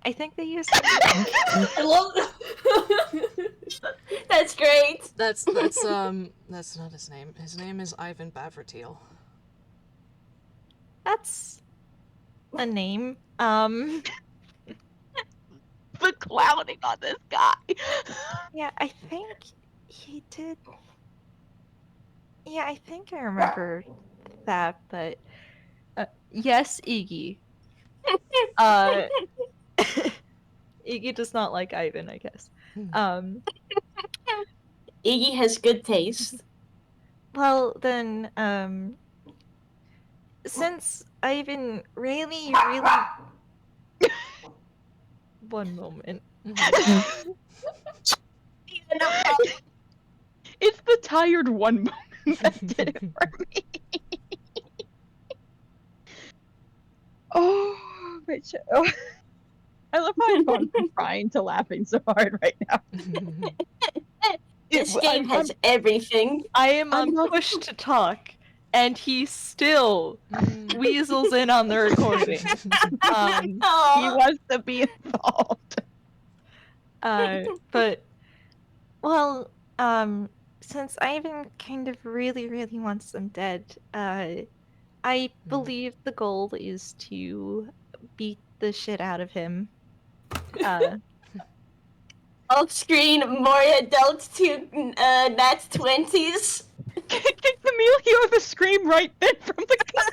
I think they use. I love That's great. That's not his name. His name is Ivan Bavertiel. That's a name. The clowning on this guy. Yeah, I think he did. Yeah, I think I remember that, but yes, Iggy. Iggy does not like Ivan, I guess. Iggy has good taste. Well, then, since Ivan really, one moment. It's the tired one moment that did it for me. Oh, I love how I've gone from crying to laughing so hard right now. This game has everything. I am I'm on not- push to talk, and he still weasels in on the recording. He wants to be involved. But, well, since Ivan kind of really, really wants them dead, I believe the goal is to beat the shit out of him. Off-screen, Moria dealt to nat 20s. Camille, you have a scream right then from the gun.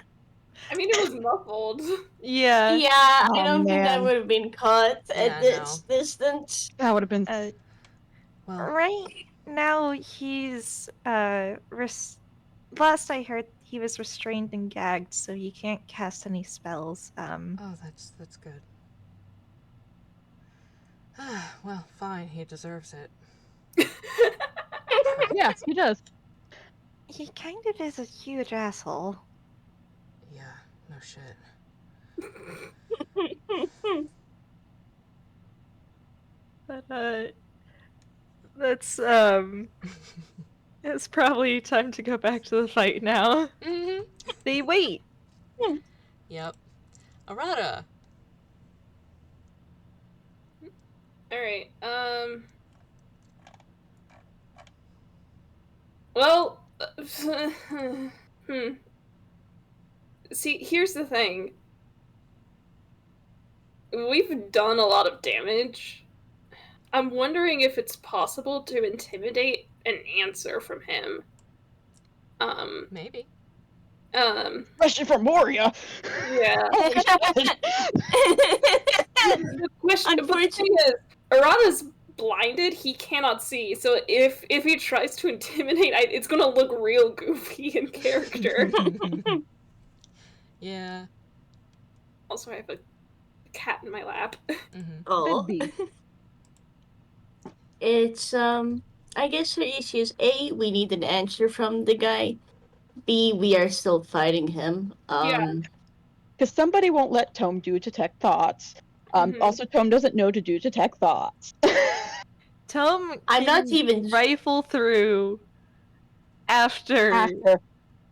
I mean, it was muffled. Yeah. Yeah, I Oh, don't think that man. would have been caught Yeah, at this distance. That would have been. Well, Right now, he's last I heard, he was restrained and gagged, so he can't cast any spells. oh, that's good. Well, fine. He deserves it. Yes, he does. He kind of is a huge asshole. Yeah. No shit. But that's it's probably time to go back to the fight now. Mm-hmm. They wait. Yep. Arata. Alright, well, See, here's the thing. We've done a lot of damage. I'm wondering if it's possible to intimidate an answer from him. Maybe. Question for Moria. Yeah. The question, but the thing is, Arata's blinded, he cannot see, so if he tries to intimidate, it's gonna look real goofy in character. Yeah. Also, I have a cat in my lap. Mm-hmm. Oh. It's, I guess the issue is A, we need an answer from the guy. B, we are still fighting him. Because somebody won't let Tome do detect thoughts. Also, Tome doesn't know to do detect thoughts. Tome I'm not can even rifle through after.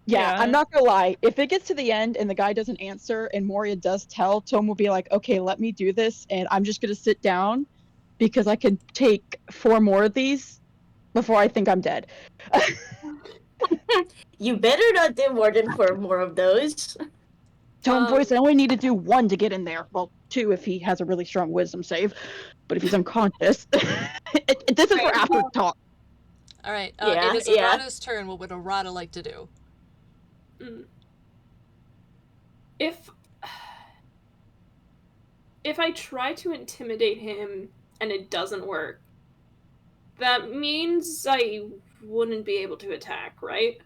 Yeah, I'm not gonna lie. If it gets to the end and the guy doesn't answer and Moria does tell, Tome will be like, okay, let me do this, and I'm just gonna sit down because I can take 4 more of these before I think I'm dead. You better not do more than 4 more of those. Tome voice, I only need to do 1 to get in there. Well, 2 if he has a really strong wisdom save. But if he's unconscious, this is for after talk. All right. Yeah, it is yeah. Arata's turn. What would Arata like to do? If I try to intimidate him and it doesn't work, that means I wouldn't be able to attack, right?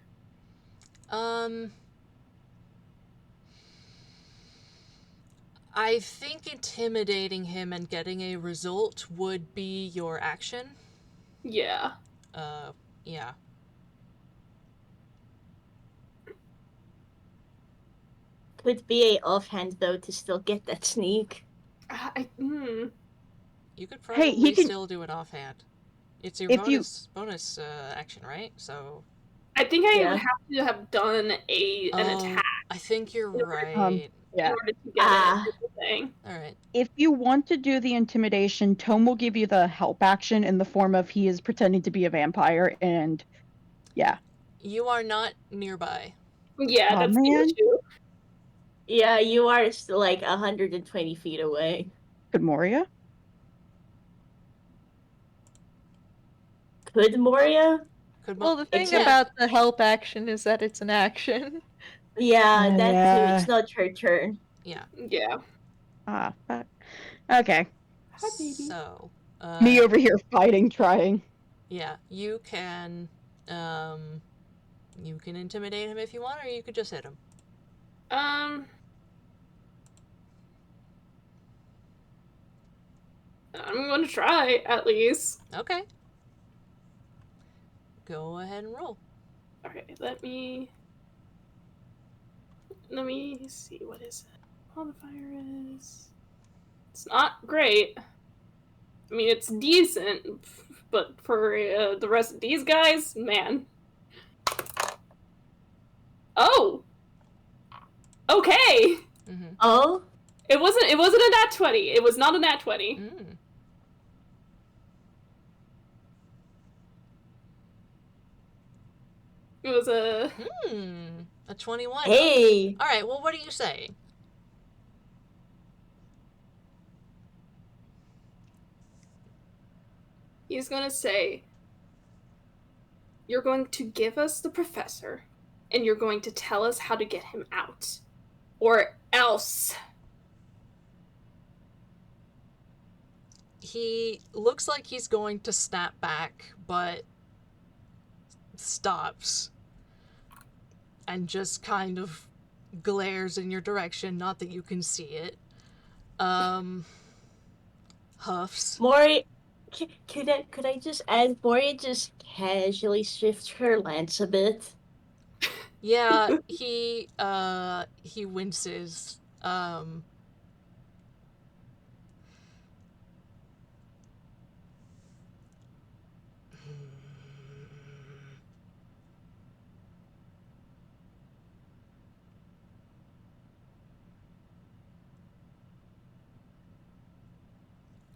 I think intimidating him and getting a result would be your action. Yeah. Yeah. Could be a offhand though to still get that sneak. You could Hey, probably he can- still do it offhand. It's your bonus action, right? So I think I Yeah. would have to have done an attack I think you're right. in Yeah. order to get it. Thing. All right. If you want to do the intimidation, Tome will give you the help action in the form of he is pretending to be a vampire, and yeah. You are not nearby. Yeah, Aw, that's man. the issue. Yeah, you are still like 120 feet away. Could Moria? Could Moria? Well, the thing Except- about the help action is that it's an action. Yeah, that too. Yeah. It's not her turn. Yeah. Yeah. Ah, fuck. Okay. Hi, baby. So, Me over here fighting, trying. yeah, you can intimidate him if you want, or you could just hit him. I'm going to try, at least. Okay. Go ahead and roll. Okay, let me see, what is it? Modifier is... It's not great. I mean, it's decent, but for the rest of these guys, man. Oh! Okay! Mm-hmm. Oh? It wasn't a nat 20. It was not a nat 20. Mm. It was a... A 21. Hey! All right, well, what are you saying? He's gonna say, you're going to give us the professor, and you're going to tell us how to get him out. Or else. He looks like he's going to snap back, but stops. And just kind of glares in your direction, not that you can see it. Huffs. Moria, could I just add, Moria just casually shifts her lance a bit. Yeah, he winces.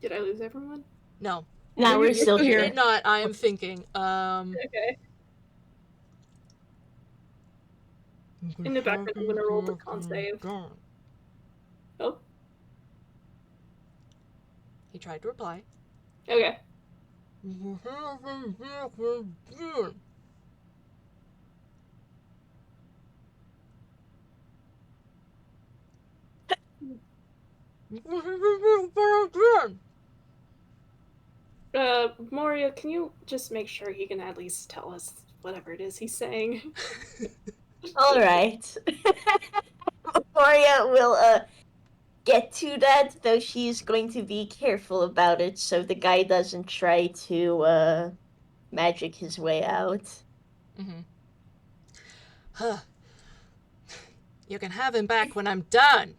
Did I lose everyone? No. Now we're still You here. did not. I am thinking. Okay. In the background, I'm gonna roll the con save. Oh. He tried to reply. Okay. Moria, can you just make sure he can at least tell us whatever it is he's saying? Alright. Moria will, get to that, though she's going to be careful about it so the guy doesn't try to, magic his way out. Mm-hmm. Huh. You can have him back when I'm done.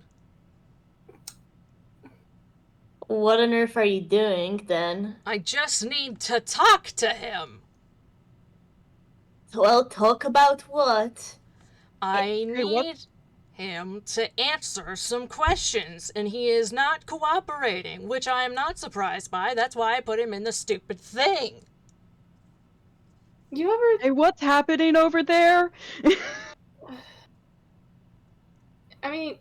What on earth are you doing, then? I just need to talk to him. Well, talk about what? I Hey, what- need him to answer some questions, and he is not cooperating, which I am not surprised by. That's why I put him in the stupid thing. You ever... Hey, what's happening over there? I mean...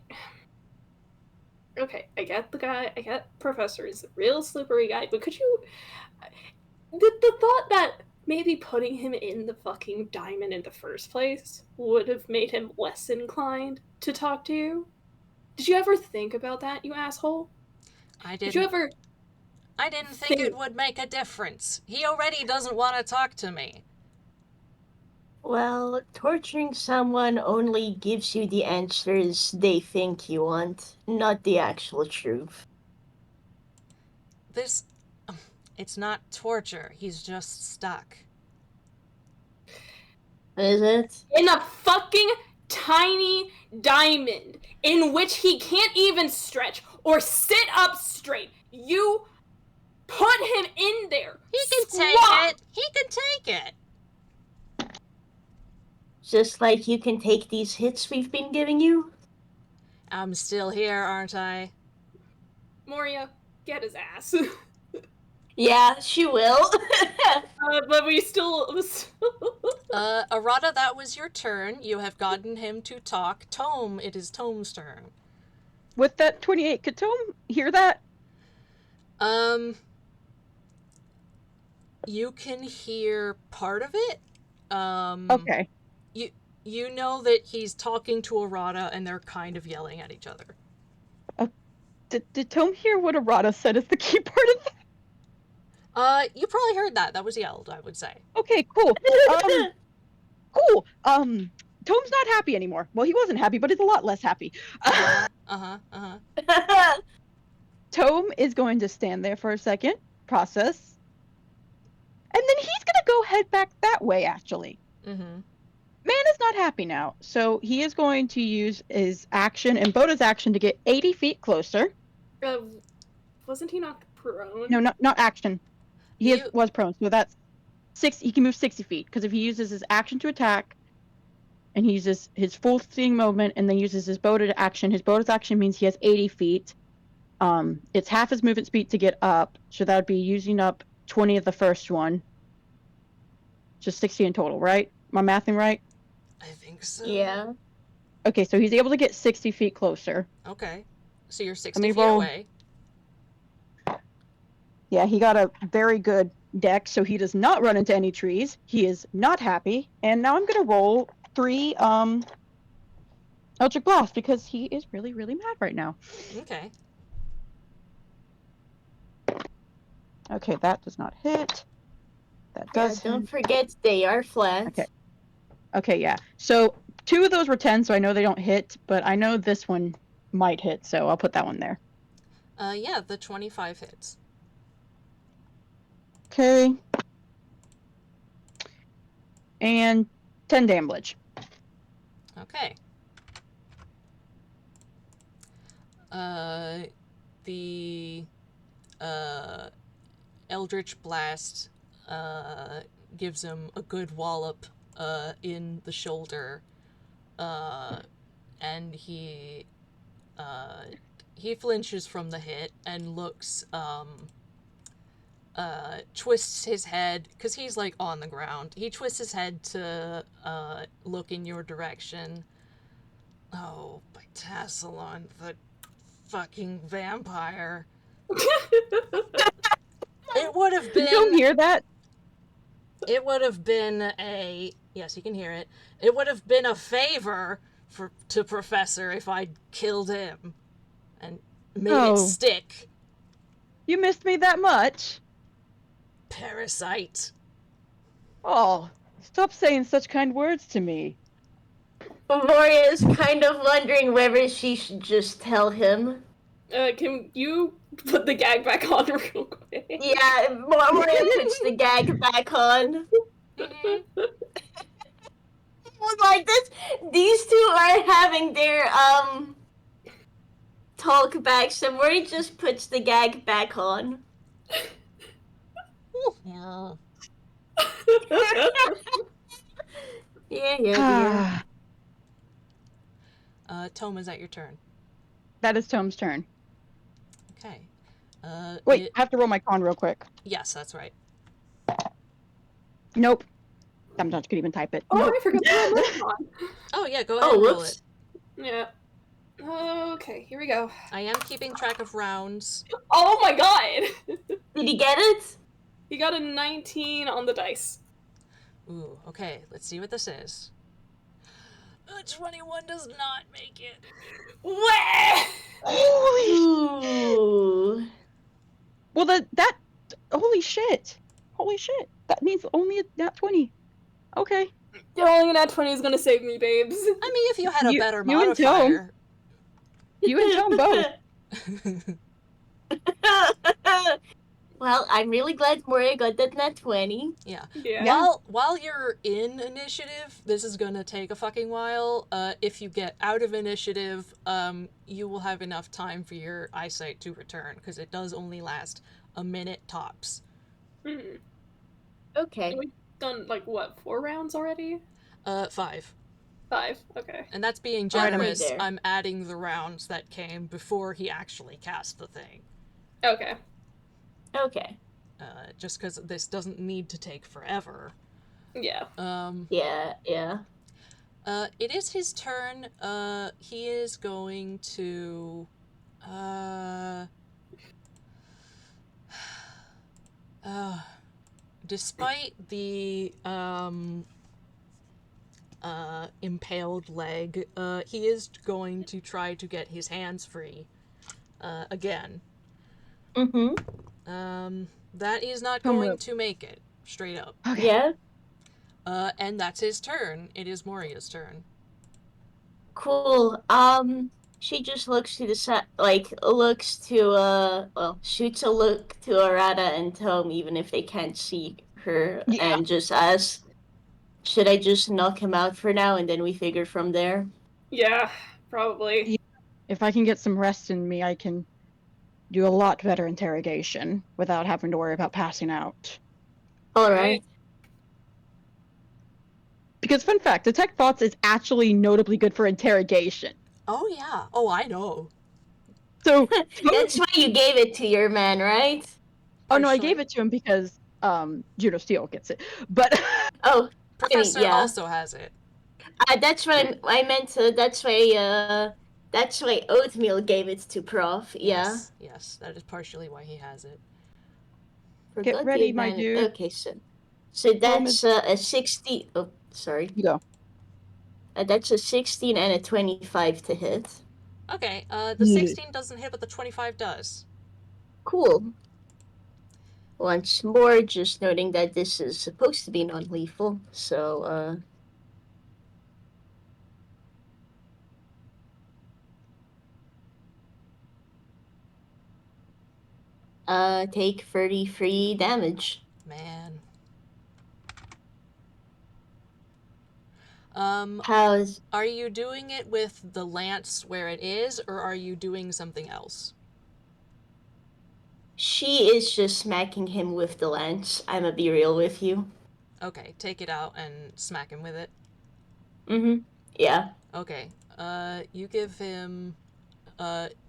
Okay, I get the guy, I get Professor is a real slippery guy, but could you... The thought that maybe putting him in the fucking diamond in the first place would have made him less inclined to talk to you? Did you ever think about that, you asshole? I Did you ever... I didn't think it would make a difference. He already doesn't want to talk to me. Well, torturing someone only gives you the answers they think you want, not the actual truth. It's not torture. He's just stuck. Is it? In a fucking tiny diamond in which he can't even stretch or sit up straight. You Put him in there! He can take Squat! it! He can take it! Just like you can take these hits we've been giving you. I'm still here, aren't I? Moria, get his ass. Yeah, she will. But we still... Arata, that was your turn. You have gotten him to talk. Tome, it is Tome's turn. With that 28, could Tome hear that? You can hear part of it. Okay. You know that he's talking to Arata and they're kind of yelling at each other. Did Tome hear what Arata said is the key part of that? You probably heard that. That was yelled, I would say. Okay, cool. Cool. Tome's not happy anymore. Well, he wasn't happy, but he's a lot less happy. Tome is going to stand there for a second, process, and then he's gonna go head back that way, actually. Mm-hmm. Man is not happy now, so he is going to use his action and Boda's action to get 80 feet closer. Wasn't he not prone? No, not action. He was prone, so that's 6. He can move 60 feet, because if he uses his action to attack, and he uses his full seeing movement, and then uses his Boda action, his Boda's action means he has 80 feet. It's half his movement speed to get up, so that would be using up 20 of the first one. Just 60 in total, right? Am I mathing right? I think so. Yeah. Okay, so he's able to get 60 feet closer. Okay. So you're 60 Let me feet roll. away. Yeah, he got a very good deck, so he does not run into any trees. He is not happy. And now I'm going to roll 3 Eldritch Blast, because he is really, really mad right now. Okay. Okay, that does not hit. That does Don't hit. forget they are flat. Okay. Okay, yeah. So 2 of those were 10, so I know they don't hit, but I know this one might hit, so I'll put that one there. Yeah, the 25 hits. Okay. And 10 damage. Okay. The Eldritch Blast gives him a good wallop in the shoulder, and he flinches from the hit and looks twists his head, because he's like on the ground. He twists his head to look in your direction. Oh, by Tassalon, the fucking vampire. It would have been... You don't hear that? It would have been a... Yes, you can hear it. It would have been a favor to Professor if I'd killed him and made it stick. You missed me that much? Parasite. Oh, stop saying such kind words to me. Moria is kind of wondering whether she should just tell him. Can you put the gag back on real quick? Yeah, Moria puts the gag back on. Like this, these two are having their talk back, so Moria just puts the gag back on. Yeah. Tome, is that your turn? That is Tome's turn. Okay. Wait, I have to roll my con real quick. Yes, that's right. Nope. I'm not gonna even type it. Oh, Nope. I forgot to roll my con. Oh, yeah, go ahead and roll whoops. it. Yeah. Okay, here we go. I am keeping track of rounds. Oh my god! Did he get it? He got a 19 on the dice. Ooh, okay, let's see what this is. 21 does not make it. Wah! Ooh. Well, that holy shit. That means only a nat 20. Okay. Rolling an at 20 is gonna save me, babes. I mean, if you had a better you and Tome. modifier. You and Tome both. Well, I'm really glad Moria got that nat 20. Yeah. Yeah. While you're in initiative, this is gonna take a fucking while. If you get out of initiative, you will have enough time for your eyesight to return, because it does only last a minute tops. Mhm. Okay. And we've done, like, what, 4 rounds already? 5. 5, okay. And that's being Alright, generous. there. I'm adding the rounds that came before he actually cast the thing. Okay. Okay. Just because this doesn't need to take forever. Yeah. Yeah, yeah. It is his turn. He is going to, despite the, impaled leg, he is going to try to get his hands free, again. Mm-hmm. That is not Come going with- to make it, straight up. Okay. Yeah. And that's his turn. It is Moria's turn. Cool. She just looks to the side, looks to, shoots a look to Arata and Tome, even if they can't see her, Yeah. and just asks, should I just knock him out for now, and then we figure from there? Yeah, probably. If I can get some rest in me, I can do a lot better interrogation without having to worry about passing out. Alright. Because, fun fact, Detect Thoughts is actually notably good for interrogation. Oh, yeah. Oh, I know. So, That's why you gave it to your man, right? oh no, I Partially. gave it to him because Juno Steele gets it. But Oh, Professor yeah. also has it. That's what I meant to, that's why Oatmeal gave it to Prof, yeah. Yes, that is partially why he has it. Get Forgot ready, the my advantage. dude. Okay, so that's a 60. Oh, sorry. you go. That's a 16 and a 25 to hit. Okay, the 16 doesn't hit, but the 25 does. Cool. Once more, just noting that this is supposed to be non-lethal, so take 33 damage. Man. How's Are you doing it with the lance where it is, or are you doing something else? she is just smacking him with the lance. I'ma be real with you. Okay, take it out and smack him with it. Mm-hmm. Yeah. Okay, you give him...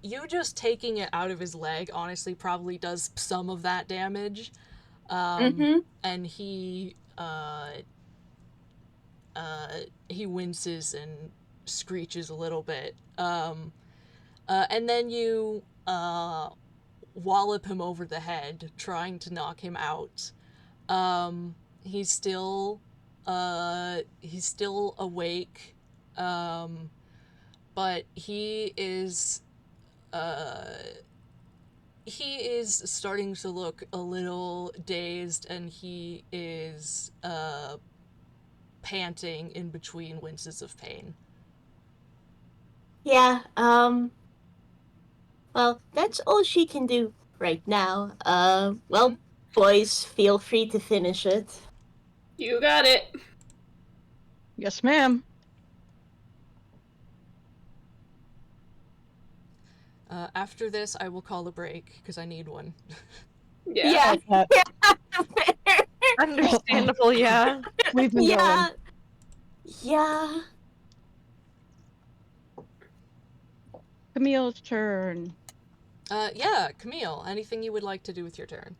you just taking it out of his leg honestly probably does some of that damage. And he winces and screeches a little bit. And then you, wallop him over the head, trying to knock him out. He's still awake, but he is starting to look a little dazed, and he is, panting in between winces of pain. Yeah, well, that's all she can do right now. Well, boys, feel free to finish it. You got it. Yes, ma'am. After this, I will call a break, because I need one. Yeah. Understandable, yeah. We've been Yeah. going. Yeah. Camille's turn. Yeah, Camille, anything you would like to do with your turn?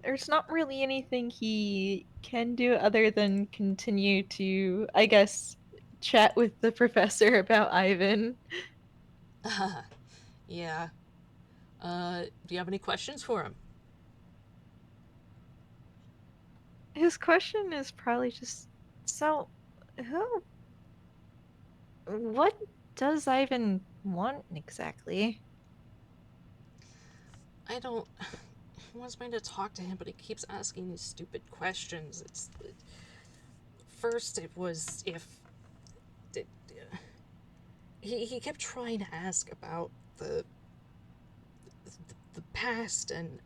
There's not really anything he can do other than continue to, I guess, chat with the professor about Ivan. Yeah. Do you have any questions for him? His question is probably just, so, what does Ivan want exactly? I don't... He wants me to talk to him, but he keeps asking these stupid questions. First, it was if... He kept trying to ask about the past and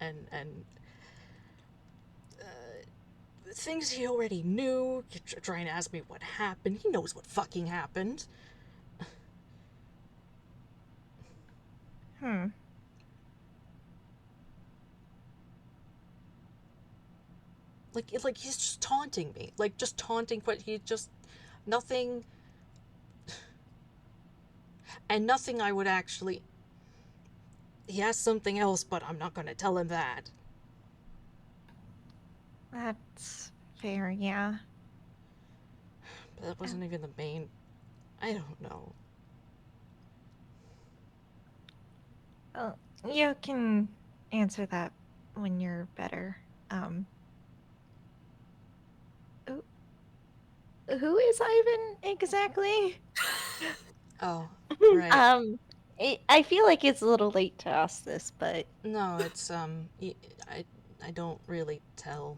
things he already knew. Trying to ask me what happened. He knows what fucking happened. Like he's just taunting me. Like, just taunting, but he just... Nothing... And nothing I would actually... He has something else, but I'm not gonna tell him that. That's fair, yeah. But that wasn't even the main... I don't know. Well, you can answer that when you're better. Who is Ivan exactly? Oh, right. I feel like it's a little late to ask this, but No, it's, I don't really tell.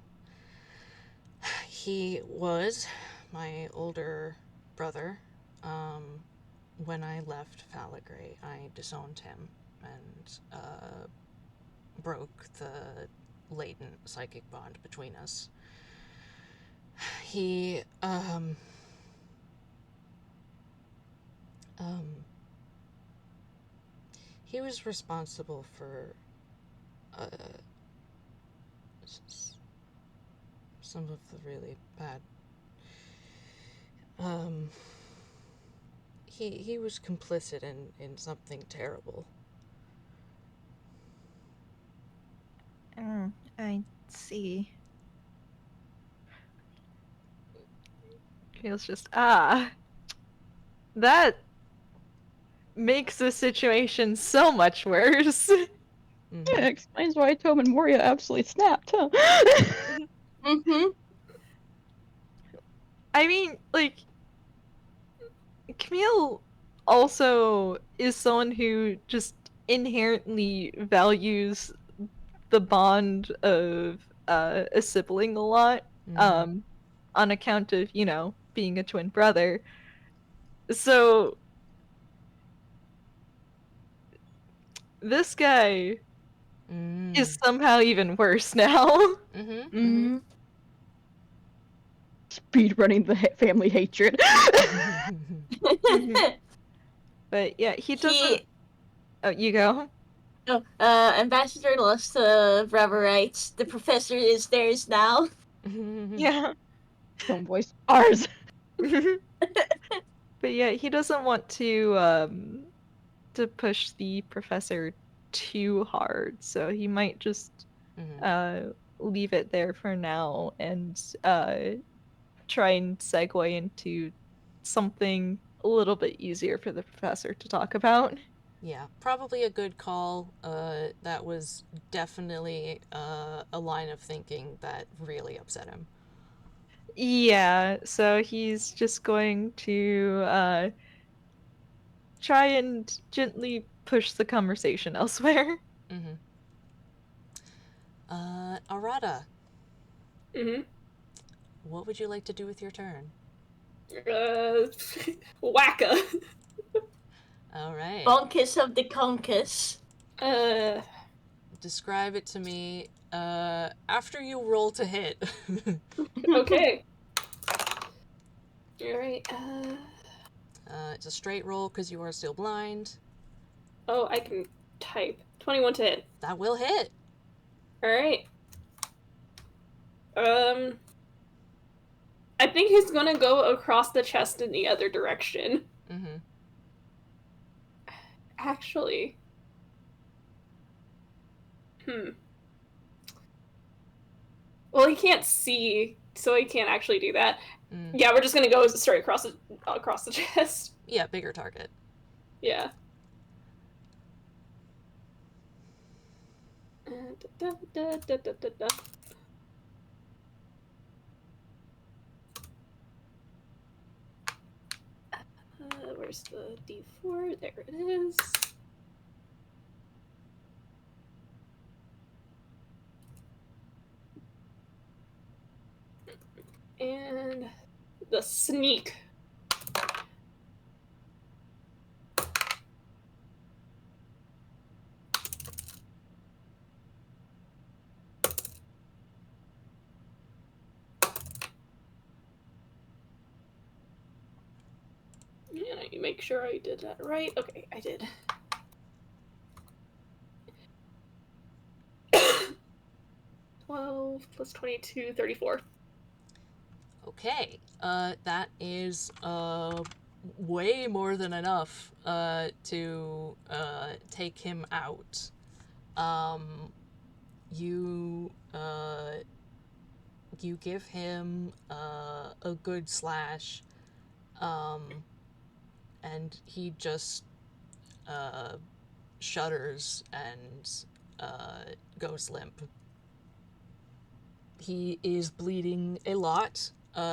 He was my older brother. When I left Falagray, I disowned him and, broke the latent psychic bond between us. He, he was responsible for, some of the really bad, he was complicit in something terrible. I see. Feels just that makes the situation so much worse. Mhm. Yeah, it explains why Tome and Moria absolutely snapped, huh? Mm-hmm. I mean, like, Camille also is someone who just inherently values the bond of a sibling a lot, Mhm. on account of, being a twin brother. So this guy is somehow even worse now. Mhm. Mm-hmm. Speed running the family hatred. Mhm. But yeah, he doesn't. He, Oh, you go. Ambassador lost brother rights. The professor is theirs now. Yeah. Tone voice. Ours. But yeah, he doesn't want to push the professor too hard, so he might just leave it there for now and try and segue into something a little bit easier for the professor to talk about. Yeah, probably a good call. That was definitely a line of thinking that really upset him. Yeah, so he's just going to try and gently push the conversation elsewhere. Mm-hmm. Arata, Mm-hmm. what would you like to do with your turn? Wacka. All right. Bonkus of the conkus. Describe it to me after you roll to hit. Okay. Alright, It's a straight roll because you are still blind. oh, I can type. 21 to hit. That will hit. Alright. I think he's gonna go across the chest in the other direction. Mm-hmm. Actually. Well, he can't see, so he can't actually do that. Yeah, we're just gonna go straight across the chest. Yeah, bigger target. Yeah. Where's the D4? There it is. And the sneak. And I make sure I did that right. Okay, I did. $12 12 plus 22, 34. Okay, that is way more than enough to take him out. You give him a good slash, and he just shudders and goes limp. He is bleeding a lot.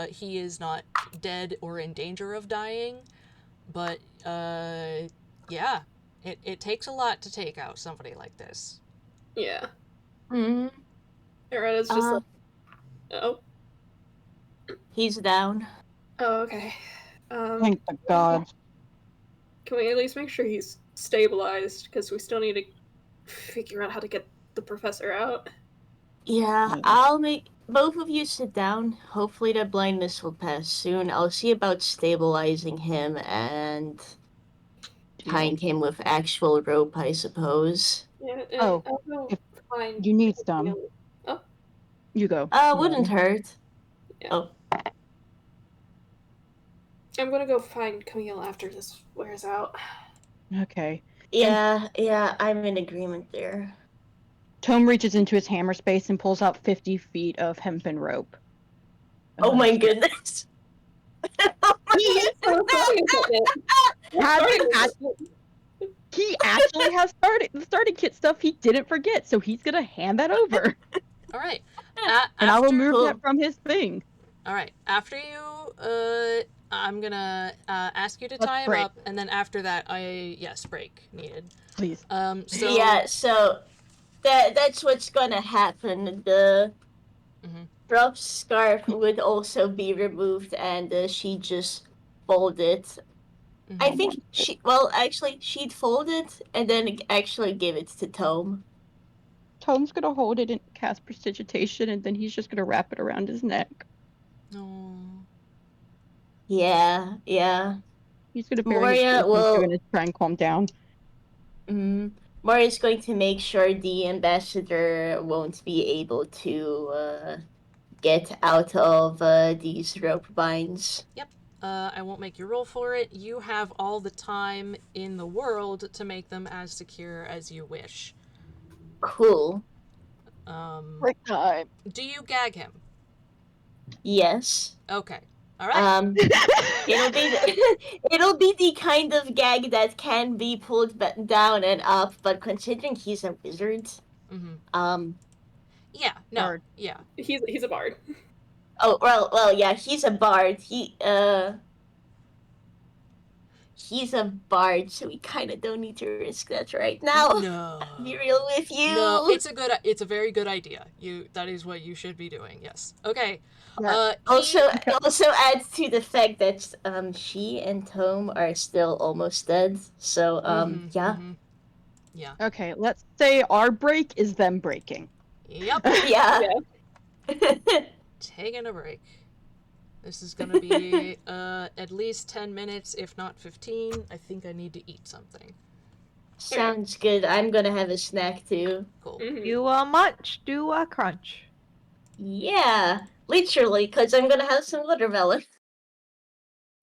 He is not dead or in danger of dying, but yeah, it takes a lot to take out somebody like this. Yeah. Hmm. Arata's just like, oh. He's down. Oh, okay. Thank the gods. Can we at least make sure he's stabilized? Because we still need to figure out how to get the professor out. Yeah, I'll make both of you sit down. Hopefully the blindness will pass soon. I'll see about stabilizing him and tying him with actual rope, I suppose. Yeah, and Oh, I'll go if find you need some. Oh, You go. Wouldn't hurt. yeah. Oh, I'm gonna go find Camille after this wears out. Okay. yeah, I'm in agreement there. Tome reaches into his hammer space and pulls out 50 feet of hempen rope. Oh my goodness. He actually has starting kit stuff he didn't forget, so he's gonna hand that over. All right, And I'll remove Cool. that from his thing. All right, after you, I'm gonna ask you to Let's tie him break. up, and then after that, yes, break needed. Please. So Yeah, so that's what's gonna happen. The rope scarf would also be removed, and she just fold it. I think she'd fold it and then actually give it to Tome. Tome's gonna hold it and cast prestidigitation, and then he's just gonna wrap it around his neck. No. Yeah. He's gonna bury Moria his face will- into it and try and calm down. Moria's going to make sure the ambassador won't be able to get out of these rope binds. Yep. I won't make you roll for it. You have all the time in the world to make them as secure as you wish. Cool. Break time. Do you gag him? Yes. Okay. All right. It'll be the kind of gag that can be pulled down and up, but considering he's a wizard, Yeah. No. Bard. Yeah. He's a bard. Oh well, yeah, he's a bard. He's a bard, so we kind of don't need to risk that right now. No. I'll be real with you. No, it's a very good idea. That is what you should be doing. Yes. Okay. Yeah. Also adds to the fact that she and Tome are still almost dead. So yeah. Yeah. Okay, let's say our break is them breaking. Yep. Yeah. Taking a break. This is gonna be at least 10 minutes, if not 15. I think I need to eat something. Sounds good. I'm gonna have a snack too. Cool. Do a munch, do a crunch. Yeah, literally, because I'm gonna have some watermelon.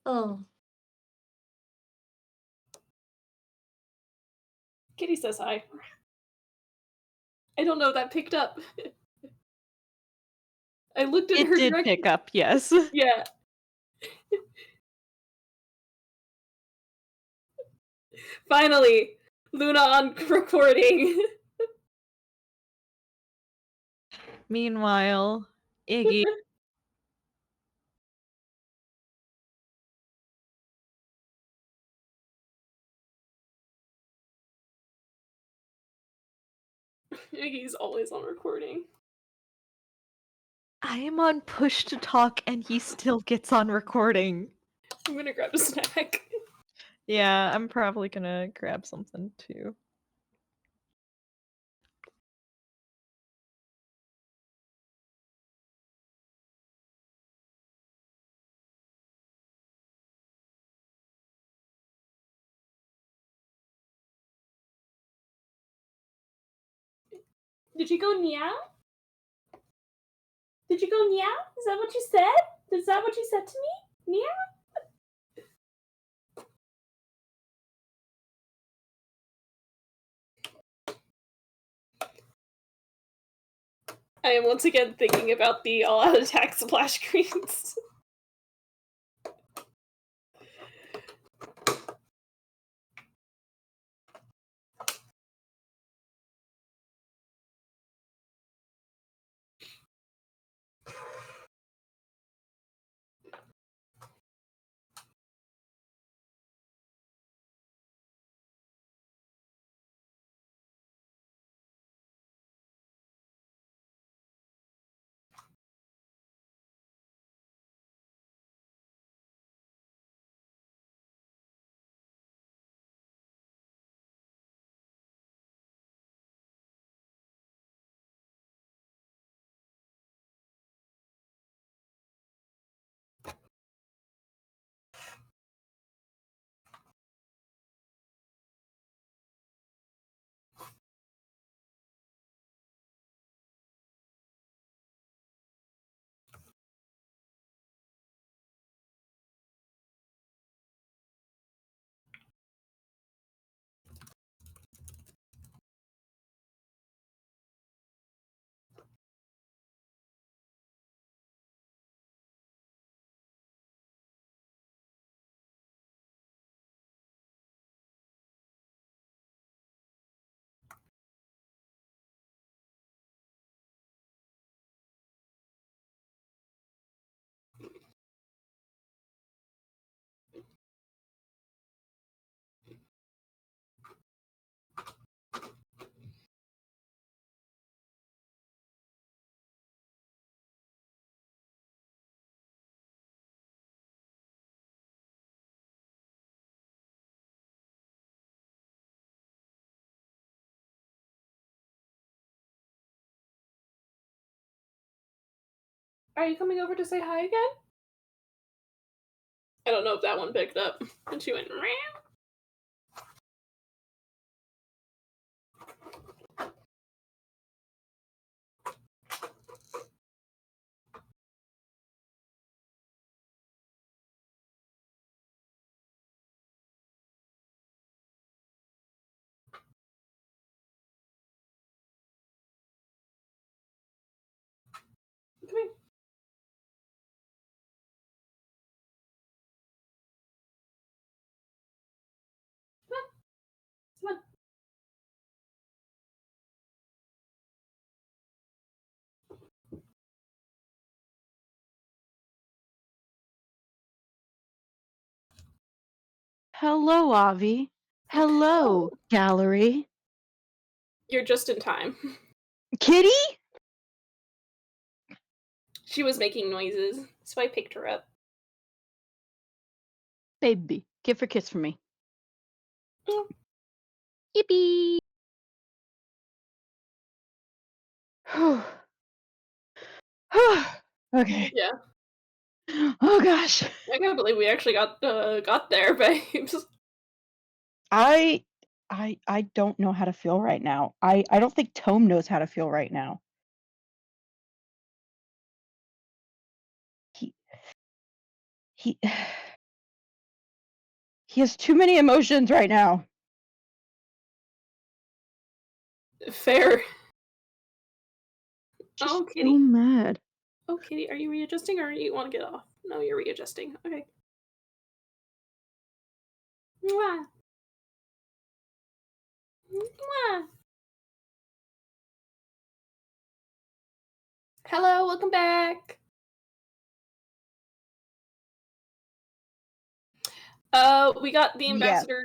Oh. Kitty says hi. I don't know if that picked up. I looked at It her did directly. pick up, yes. Yeah. Finally, Luna on recording. Meanwhile, Iggy. Iggy's always on recording. I am on push to talk and he still gets on recording. I'm gonna grab a snack. Yeah, I'm probably gonna grab something too. Did you go meow? Did you go meow? Is that what you said? Is that what you said to me? Meow? I am once again thinking about the all-out attack splash screens. Are you coming over to say hi again? I don't know if that one picked up. And she went, meow. Come here. Come on. Hello, Avi. Hello, gallery. You're just in time. Kitty? She was making noises, so I picked her up. Baby, give her a kiss for me. Mm. Yippee! Okay. Yeah. Oh gosh. I can't believe we actually got there, babes. I don't know how to feel right now. I don't think Tome knows how to feel right now. He he has too many emotions right now. Fair. Just Oh, so Kitty. mad. Oh, Kitty, are you readjusting or you want to get off? No, you're readjusting. Okay. Mwah. Mwah. Hello, welcome back. We got the ambassador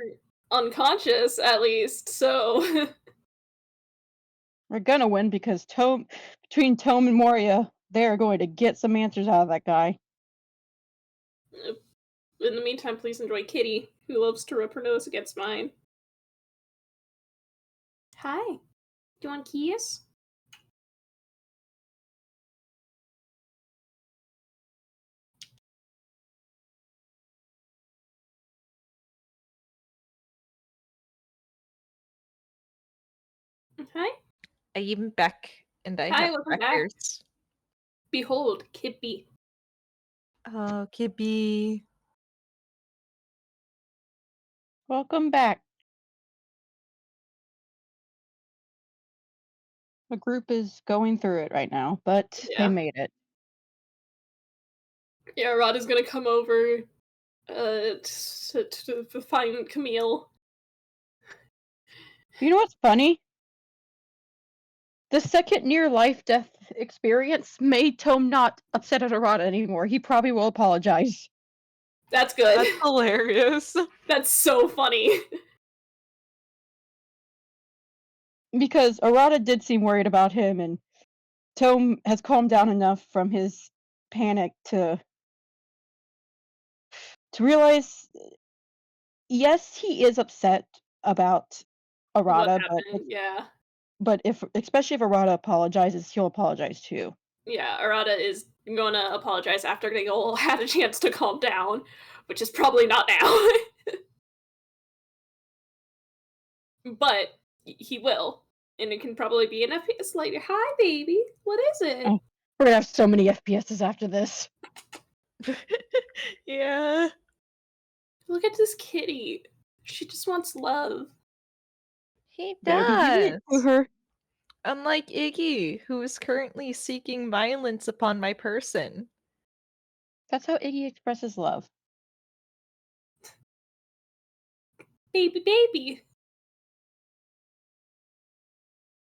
unconscious at least, so We're gonna win because between Tome and Moria, they are going to get some answers out of that guy. in the meantime, please enjoy Kitty, who loves to rub her nose against mine. Hi. Do you want keys? Hi. I am back, and I Hi, have welcome back. crackers. Behold, Kippy. Oh, Kippy. Welcome back. The group is going through it right now, but Yeah. they made it. Yeah, Rod is gonna come over to find Camille. You know what's funny? The second near-life-death experience made Tome not upset at Arata anymore. He probably will apologize. That's good. That's hilarious. That's so funny. Because Arata did seem worried about him, and Tome has calmed down enough from his panic to realize, yes, he is upset about What Arata, happened? Yeah. but especially if Arata apologizes, he'll apologize too. Yeah, Arata is gonna apologize after they all had a chance to calm down, which is probably not now. But he will. And it can probably be an FPS like, hi baby, what is it? Oh. We're gonna have so many FPSs after this. Yeah. Look at this kitty. She just wants love. He Better be giving it to does. her. Unlike Iggy, who is currently seeking violence upon my person. That's how Iggy expresses love. Baby.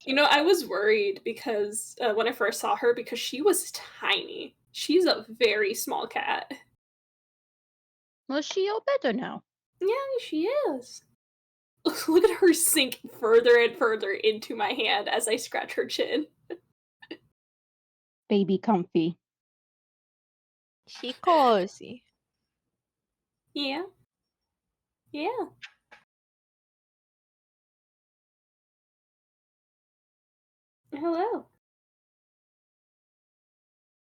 You know, I was worried because when I first saw her, because she was tiny. She's a very small cat. Well, she all better now. Yeah, she is. Look at her sink further and further into my hand as I scratch her chin. Baby comfy. She cozy. Yeah. Yeah. Hello.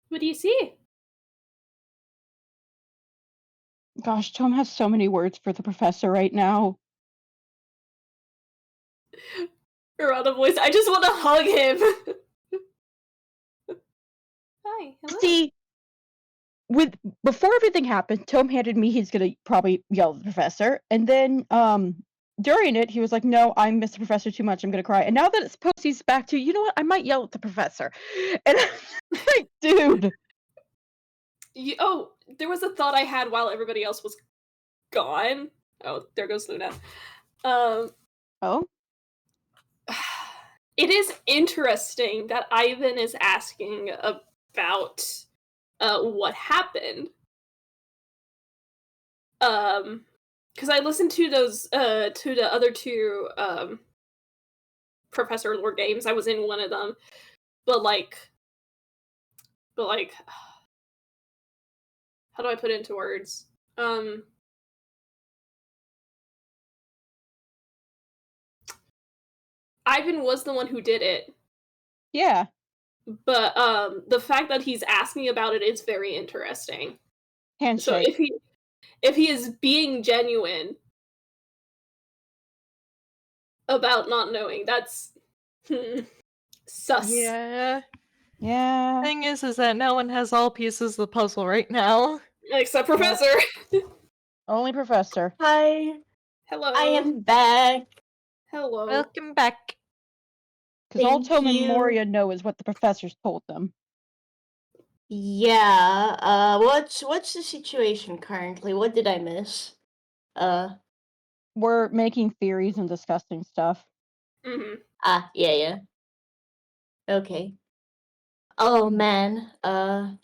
What do you see? Gosh, Tome has so many words for the professor right now. Arata voice, I just want to hug him. Hi, hello. See, before everything happened, Tome handed me he's gonna probably yell at the professor, and then during it he was like, "No, I miss the professor too much. I'm gonna cry." And now that it's post, he's back to, you know what? I might yell at the professor, and I'm like, dude. There was a thought I had while everybody else was gone. Oh, there goes Luna. Oh. It is interesting that Ivan is asking about what happened. Because I listened to those to the other two Professor Lore games. I was in one of them, but like, how do I put it into words? Ivan was the one who did it. Yeah. But the fact that he's asking about it is very interesting. Handshake. So if he is being genuine about not knowing, that's sus. Yeah. Yeah. Thing is that no one has all pieces of the puzzle right now. Except Professor. Only Professor. Hi, Hello. I am back. Hello. Welcome back. Because all Thank Tome and you. Moria know is what the professors told them. Yeah. What's the situation currently? What did I miss? We're making theories and discussing stuff. Mm-hmm. Yeah. Okay. Oh man. Oh,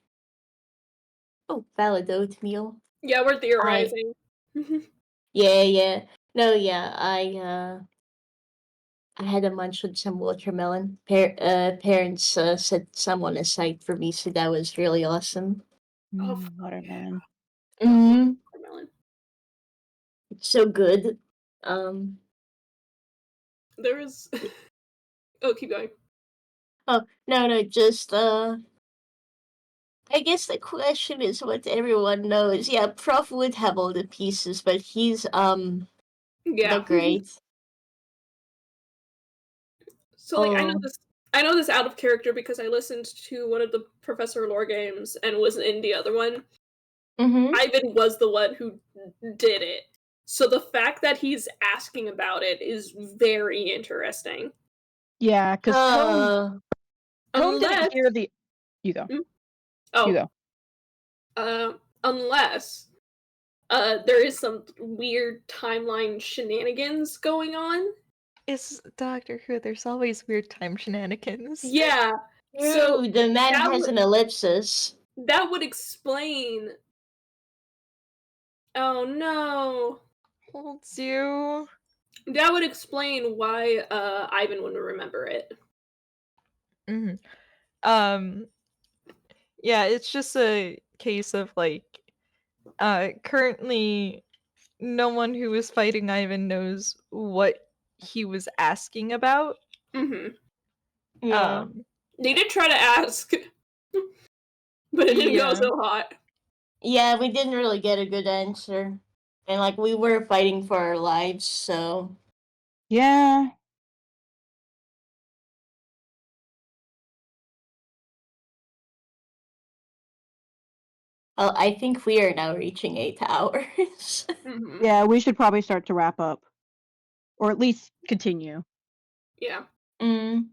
valid oatmeal. Yeah, we're theorizing. Yeah. No, yeah. I had a munch with some watermelon. Parents set someone aside for me, so that was really awesome. Watermelon. Mm-hmm. Watermelon. It's so good. There was. Oh, keep going. Oh no, just I guess the question is what everyone knows. Yeah, Prof would have all the pieces, but he's Yeah. the great. So like I know Oh. this I know this out of character because I listened to one of the Professor Lore games and was in the other one. Mm-hmm. Ivan was the one who did it. So the fact that he's asking about it is very interesting. Yeah, because Tome didn't Unless hear the. You go. You oh, go. unless there is some weird timeline shenanigans going on. It's Doctor Who. There's always weird time shenanigans. Yeah. So Ooh, the man that has would- an ellipsis. that would explain. Oh no. Holds you. That would explain why Ivan wouldn't remember it. hmm Yeah, it's just a case of like currently no one who was fighting Ivan knows what he was asking about. Mm-hmm. Yeah. They did try to ask, but it didn't go Yeah. so hot. Yeah, we didn't really get a good answer. And like we were fighting for our lives, so Yeah. well, I think we are now reaching 8 hours. Mm-hmm. Yeah, we should probably start to wrap up. Or at least continue. Yeah. Mm.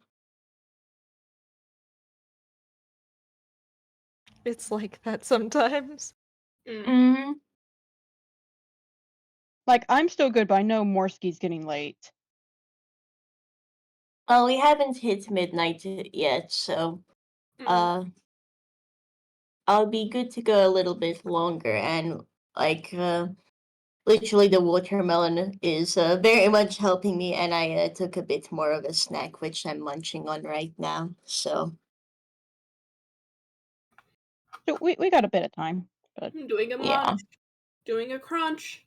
It's like that sometimes. Mm-hmm. Like, I'm still good, but I know Morski's getting late. Well, we haven't hit midnight yet, so Mm-hmm. I'll be good to go a little bit longer. And like literally the watermelon is very much helping me, and I took a bit more of a snack, which I'm munching on right now. So So we got a bit of time. But Doing a yeah, munch. Doing a crunch.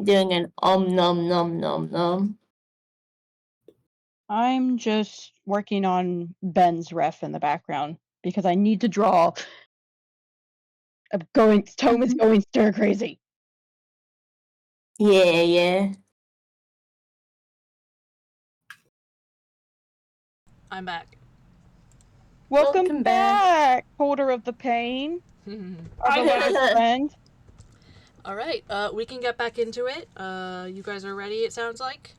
doing an nom nom nom nom. I'm just working on Ben's ref in the background because I need to draw. Tome is going stir crazy. Yeah, yeah. I'm back. Welcome back, holder of the pain. Our I beloved know. friend. All right, we can get back into it. You guys are ready, it sounds like?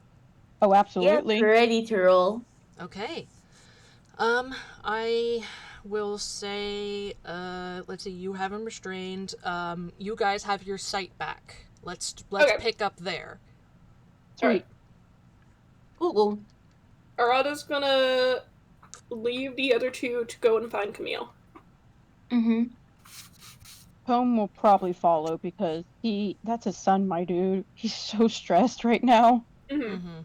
Oh, absolutely. Yep, ready to roll. Okay. I will say, let's see, you have him restrained. You guys have your sight back. Let's Okay. pick up there. Sweet. Ooh. Arata's gonna leave the other two to go and find Camille. Mm-hmm. Tome will probably follow because that's his son, my dude. He's so stressed right now. Mm-hmm. Mm-hmm.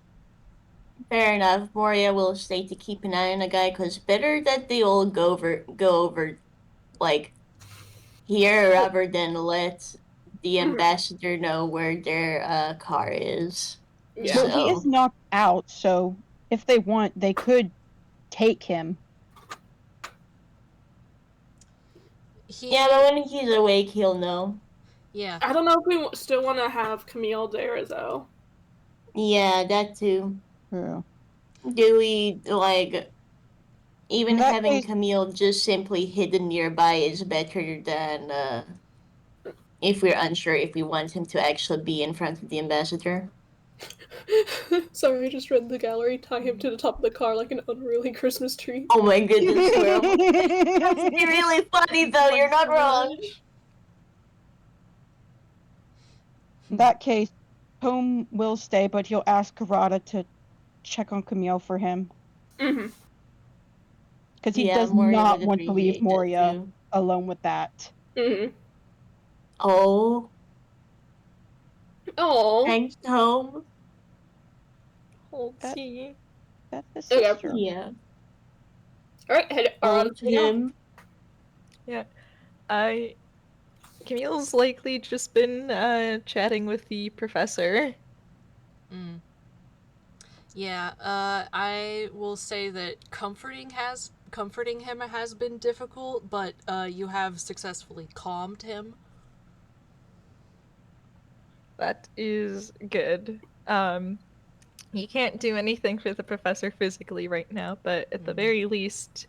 Fair enough. Moria will stay to keep an eye on the guy, cause better that they all go over like here rather than let the ambassador know where their car is. Yeah. Well, he is So knocked out, so if they want, they could take him. yeah, but when he's awake, he'll know. Yeah. I don't know if we still want to have Camille there, though. Yeah, that too. True. Do we like even In that having case, Camille just simply hidden nearby is better than if we're unsure if we want him to actually be in front of the ambassador. Sorry, I just read the gallery. Tie him to the top of the car like an unruly Christmas tree. Oh my goodness, Will. That's really funny though, you're not wrong. in that case, Tome will stay, but he'll ask Arata to check on Camille for him. Mm-hmm. Because he Yeah, does Moria not would want to leave appreciate that Moria too. alone with that. Mm-hmm. Oh, Oh. thanks, home. Holds That- you. That's his Okay. sister. Yeah. Alright, head Oh, Arata. him. Camille's likely just been chatting with the professor. Mm. Yeah. I will say that comforting him has been difficult, but you have successfully calmed him. That is good. He can't do anything for the professor physically right now, but at the very least,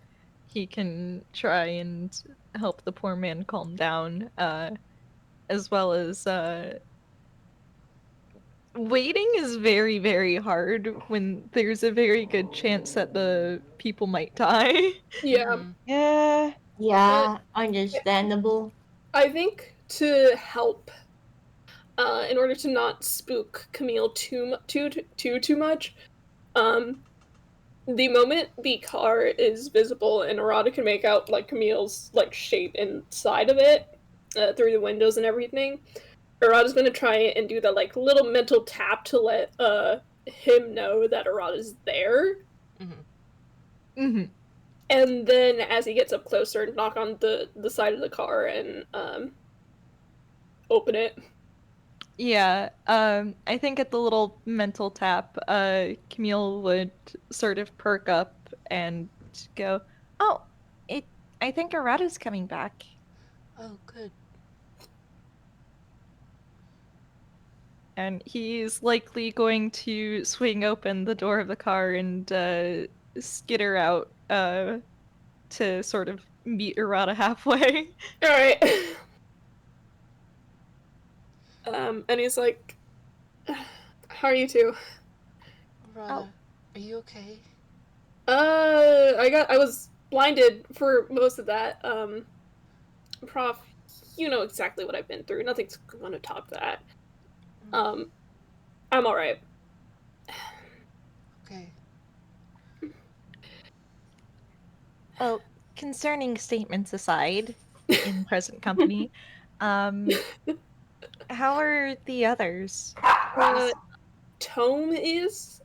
he can try and help the poor man calm down, as well as waiting is very, very hard when there's a very good chance that the people might die. Yeah. Yeah. Yeah, understandable. I think to help, in order to not spook Camille too much, the moment the car is visible and Arata can make out like Camille's like shape inside of it, through the windows and everything, Arata's gonna try and do the like little mental tap to let him know that Arata's there. Mm-hmm. And then as he gets up closer, knock on the side of the car and open it. Yeah, I think at the little mental tap, Camille would sort of perk up and go, "Oh, I think Arata's coming back." Oh, good. And he's likely going to swing open the door of the car and skitter out to sort of meet Arata halfway. All right. And he's like, "How are you two?" Rada, are you okay? I was blinded for most of that. Prof, you know exactly what I've been through. Nothing's gonna top that. I'm all right. Okay. Well, concerning statements aside, in present company, how are the others? Tome is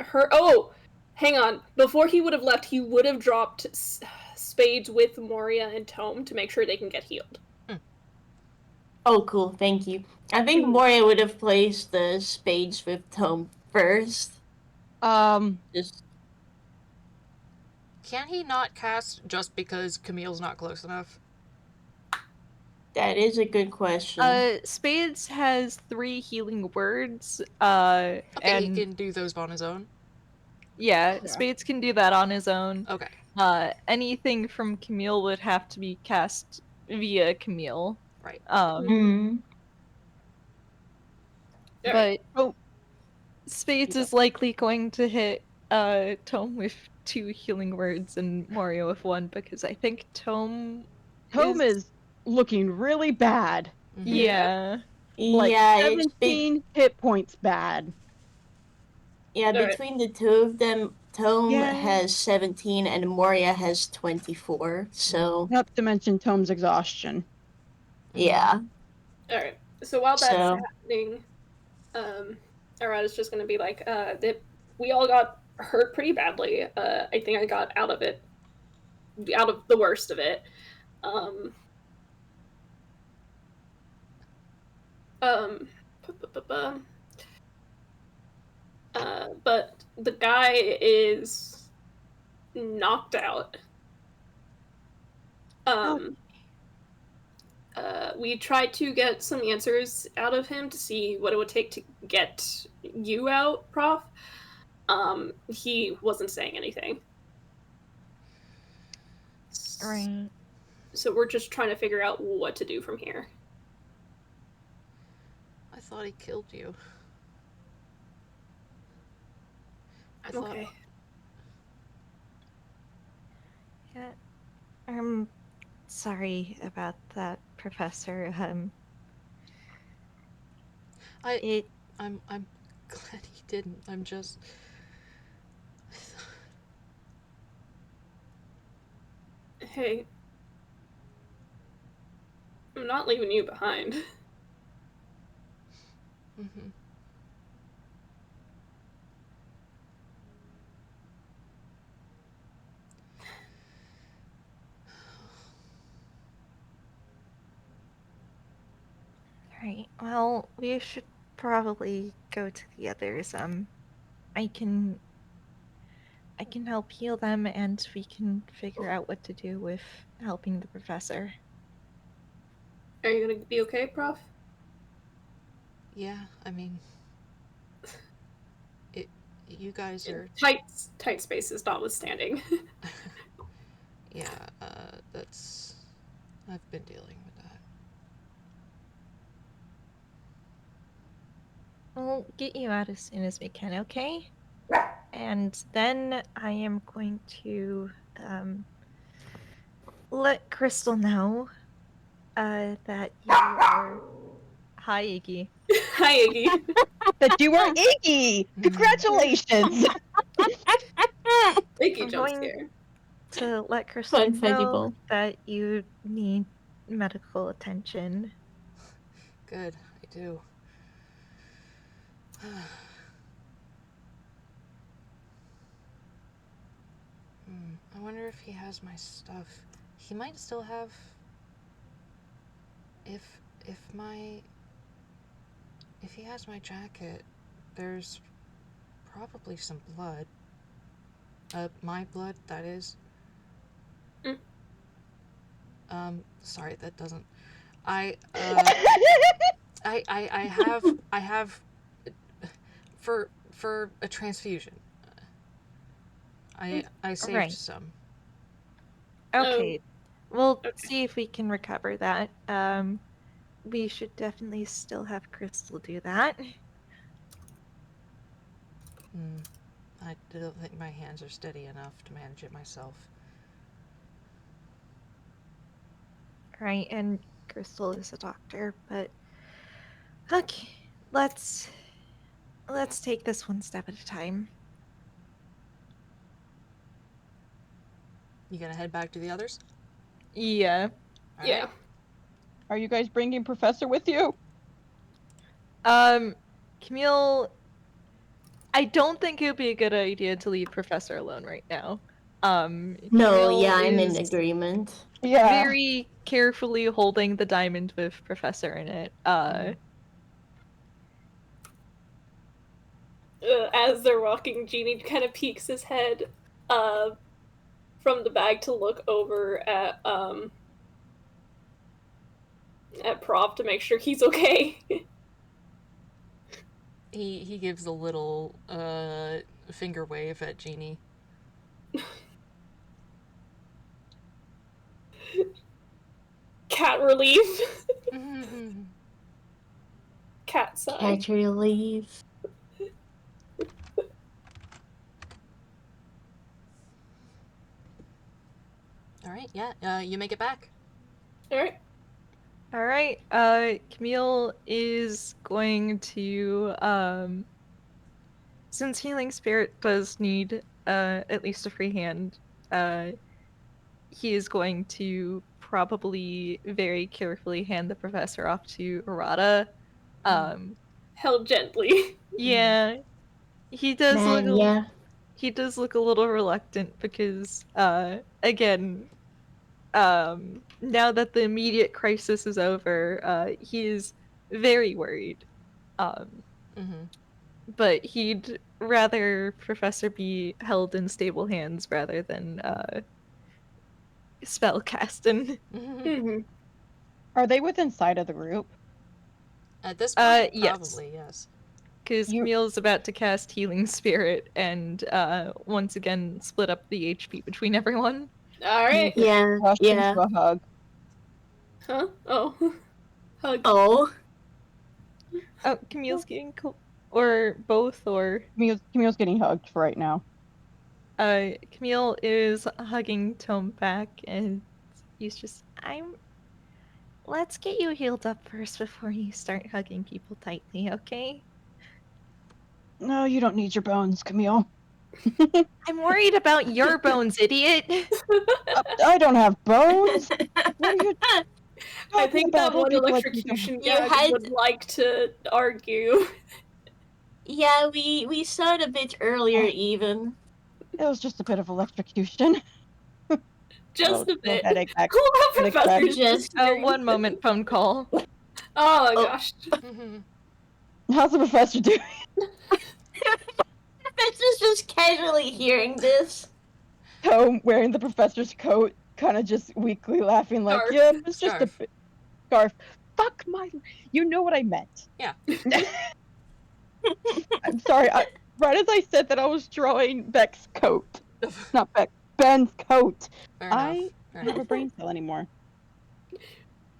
her. Oh, hang on. Before he would have left, he would have dropped spades with Moria and Tome to make sure they can get healed. Oh, cool. Thank you. I think Moria would have placed the spades with Tome first. Just Can he not cast just because Camille's not close enough? that is a good question. Spades has 3 healing words, Okay, and he can do those on his own? yeah, Yeah. Spades can do that on his own. Okay. Anything from Camille would have to be cast via Camille. Right. Mm. But Oh. Spades Yeah. is likely going to hit Tome with 2 healing words and Moria with 1 because I think Tome is looking really bad. yeah. Like, Yeah, 17 hit points bad. yeah, Alright. between the two of them, Tome Yeah. has 17 and Moria has 24. So, Not to mention Tome's exhaustion. yeah. All right. So while that's So- happening, Arata's just gonna be like, we all got hurt pretty badly. I think I got out of the worst of it. But the guy is knocked out. We tried to get some answers out of him to see what it would take to get you out, Prof. He wasn't saying anything. Right. So we're just trying to figure out what to do from here. I thought he killed you. Okay. Yeah. Sorry about that, Professor. I'm glad he didn't. I'm just... Hey. I'm not leaving you behind. Mm-hmm. Right. Well, we should probably go to the others. I can help heal them and we can figure out what to do with helping the professor. Are you gonna be okay, Prof? Yeah, I mean... you guys are... Tight spaces notwithstanding. Yeah, that's... I've been dealing with that. We'll get you out as soon as we can, okay? And then I am going to let Crystal know that you are... Hi, Iggy. Hi, Iggy. That you are Iggy! Congratulations! Iggy I'm jump going scare. to let Crystal know Confidable. that you need medical attention. Good, I do. I wonder if he has my stuff. He might still have... If he has my jacket, there's probably some blood. My blood, that is. Sorry, that doesn't... I have for a transfusion. I saved Right. some. Okay, we'll okay. see if we can recover that. We should definitely still have Crystal do that. I don't think my hands are steady enough to manage it myself. Right, and Crystal is a doctor, but okay, let's take this one step at a time. You gonna head back to the others? Yeah. All Yeah. right. Are you guys bringing Professor with you? Camille, I don't think it would be a good idea to leave Professor alone right now. No, Camille yeah, I'm in is agreement. Yeah. very carefully holding the diamond with Professor in it. As they're walking, Genie kind of peeks his head from the bag to look over at Prof to make sure he's okay. He gives a little finger wave at Genie. Cat relief. Cat sigh. Cat relief. All right, yeah. You make it back. All right, Camille is going to since Healing Spirit does need at least a free hand, he is going to probably very carefully hand the professor off to Arata. Held gently. Yeah, he does Man, he does look a little reluctant because again, now that the immediate crisis is over, he is very worried. But he'd rather Professor be held in stable hands rather than spell casting. Are they within sight of the group? At this point, yes. Probably, yes. Because Camille's about to cast Healing Spirit and once again split up the HP between everyone. Alright. Yeah, yeah. A hug. Huh? Oh. Hug. Oh. Oh, Camille's getting or both, or... Camille's getting hugged for right now. Camille is hugging Tome back, and he's just, let's get you healed up first before you start hugging people tightly, okay? No, you don't need your bones, Camille. I'm worried about your bones, idiot! I don't have bones! What are you I think that one electrocution gag would like to argue. Yeah, we started a bit earlier even. It was just a bit of electrocution. Just a bit. Headache back. Cool down, Professor. Just one moment, phone call. Oh my gosh. How's the professor doing? Professor's just casually hearing this. Tome wearing the professor's coat, kind of just weakly laughing like, Scarf. yeah, it's just Scarf. a bit. Scarf. Fuck my... You know what I meant. Yeah. I'm sorry, Right as I said that, I was drawing Beck's coat. Not Beck, Ben's coat. Fair enough. I Fair don't have a enough. brain cell anymore.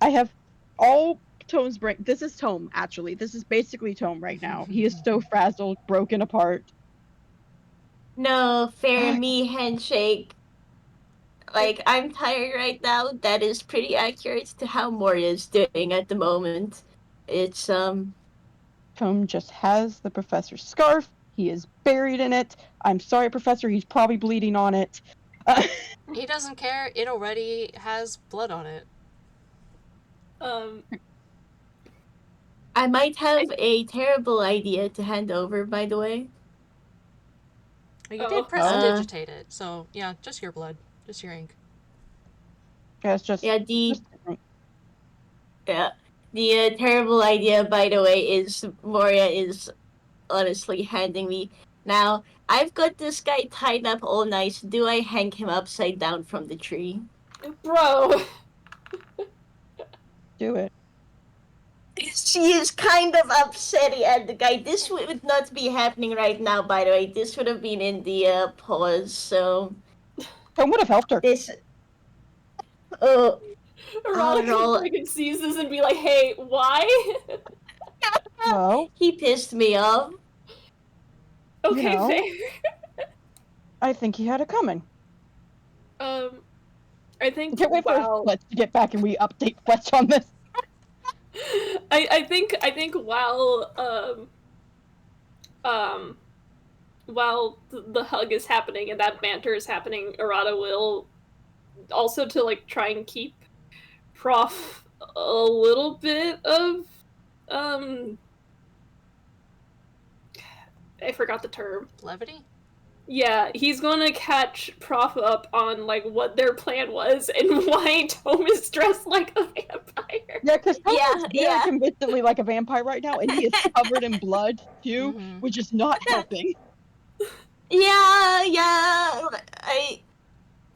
I have all Tome's brain. This is Tome, actually. This is basically Tome right now. He is so frazzled, broken apart. No, fair me handshake. Like, I'm tired right now. That is pretty accurate to how Moria is doing at the moment. It's, Tome just has the professor's scarf. He is buried in it. I'm sorry, Professor. He's probably bleeding on it. He doesn't care. It already has blood on it. I might have a terrible idea to hand over, by the way. You did prestidigitate it, so yeah, just your blood. Just your ink. Yeah, it's just... Yeah, the terrible idea, by the way, is Moria is honestly handing me. Now, I've got this guy tied up all nice. Do I hang him upside down from the tree? Bro! Do it. She is kind of upsetting at the guy. This would not be happening right now, by the way. This would have been in the pause, so... Tome would have helped her. This... Arata could freaking seize this and be like, hey, why? No. He pissed me off. Okay, You know, fair. I think he had it coming. I think, Can't wait for Fletch to get back and we update Fletch on this. I think while the hug is happening and that banter is happening, Arata will also, to like try and keep Prof a little bit of I forgot the term. Levity? Yeah, he's gonna catch Prof up on like what their plan was and why Tome is dressed like a vampire. Yeah, because Tome is very convincingly like a vampire right now, and he is covered in blood too, which is not helping. Yeah.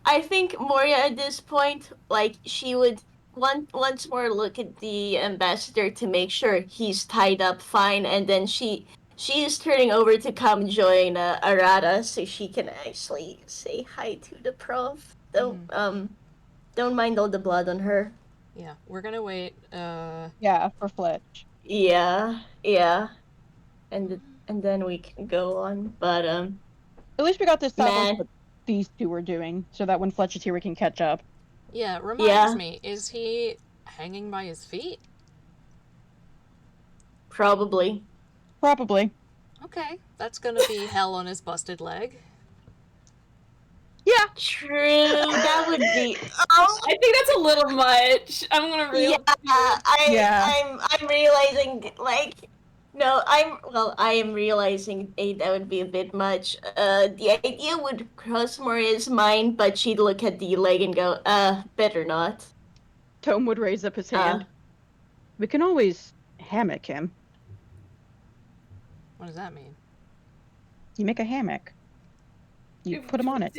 I think Moria at this point, like, she would once more look at the ambassador to make sure he's tied up fine, and then she is turning over to come join Arata so she can actually say hi to the prof. Don't mind all the blood on her. Yeah, we're gonna wait. Yeah, for Fletch. Yeah, and then we can go on. But at least we got this established what these two were doing, so that when Fletch is here, we can catch up. Yeah, reminds me, is he hanging by his feet? Probably. Okay, that's gonna be hell on his busted leg. Yeah, true. That would be. I think that's a little much. I'm gonna realize. I'm realizing like. No, I am realizing that would be a bit much. The idea would cross Moria's mind, but she'd look at the leg and go, better not. Tome would raise up his hand. We can always hammock him. What does that mean? You make a hammock. You put him on it.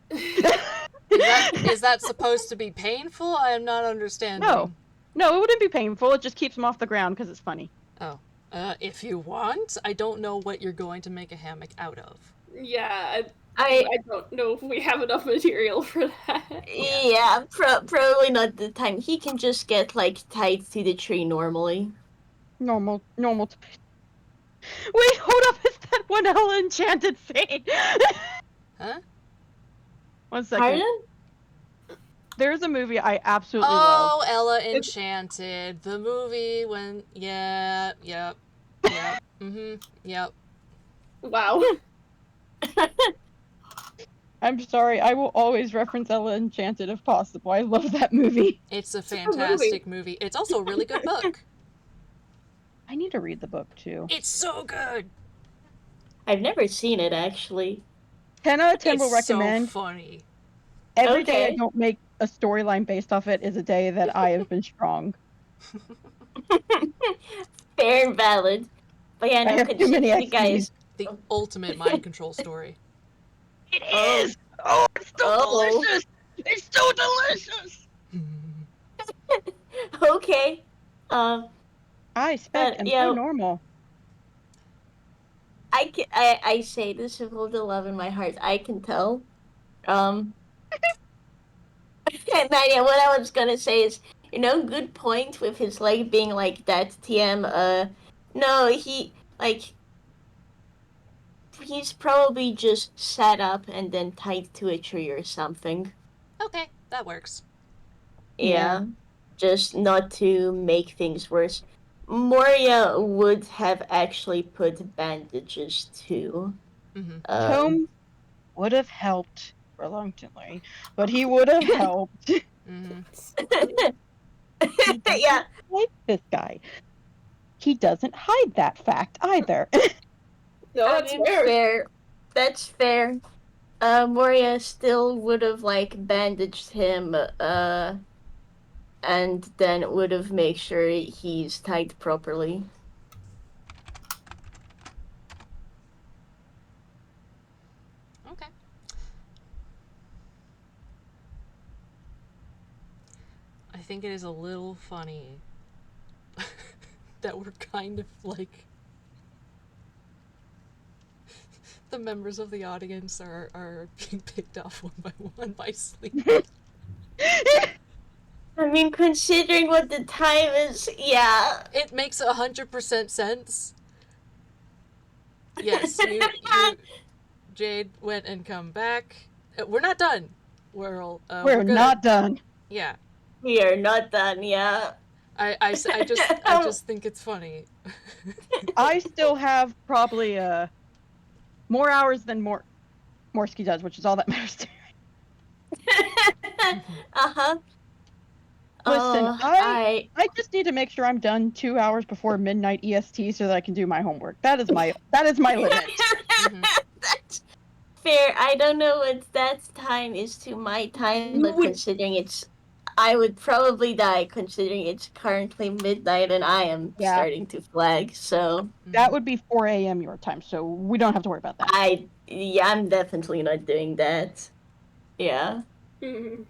Is that supposed to be painful? I am not understanding. No, it wouldn't be painful. It just keeps him off the ground because it's funny. Oh. If you want, I don't know what you're going to make a hammock out of. Yeah, I don't know if we have enough material for that. Yeah, probably not the time. He can just get, like, tied to the tree normally. Normal. Wait, hold up! Is that one Ella Enchanted scene? Huh? 1 second. Pardon? There's a movie I absolutely love. Oh, Ella Enchanted. The movie when... Yep. Yep. Wow. I'm sorry, I will always reference Ella Enchanted if possible. I love that movie. It's a fantastic movie. It's also a really good book. I need to read the book, too. It's so good! I've never seen it, actually. 10 out of 10 will It's recommend. so funny. Every day I don't make a storyline based off it is a day that I have been strong. Fair and valid. But yeah, no, I have too many you guys. The ultimate mind control story. It is! Oh, it's so delicious! It's so delicious! Okay. I spec and so normal. I say this with all the love in my heart. I can tell. And yeah, what I was gonna say is, good point with his leg being like that. TM. No, he's probably just sat up and then tied to a tree or something. Okay, that works. Yeah. Just not to make things worse. Moria would have actually put bandages too. Mm-hmm. Tome would have helped reluctantly, but he would have helped. Mm-hmm. He doesn't Yeah. like this guy. He doesn't hide that fact either. No, I that's mean, fair. That's fair. Moria still would have bandaged him, and then would have made sure he's tied properly. Okay. I think it is a little funny that we're kind of like the members of the audience are being picked off one by one by sleep. I mean, considering what the time is, yeah. It makes 100% sense. Yes, you Jade went and come back. We're not done. We're We're good. not done. Yeah. We are not done, yeah. I just think it's funny. I still have probably more hours than Morsky does, which is all that matters to me. Uh-huh. Listen, Oh, I just need to make sure I'm done 2 hours before midnight EST so that I can do my homework. That is my limit. Mhm. That's fair. I don't know what that time is to my time, but considering I would probably die considering it's currently midnight and I am starting to flag, so... That would be 4 a.m. your time, so we don't have to worry about that. I'm definitely not doing that. Yeah. Mhm.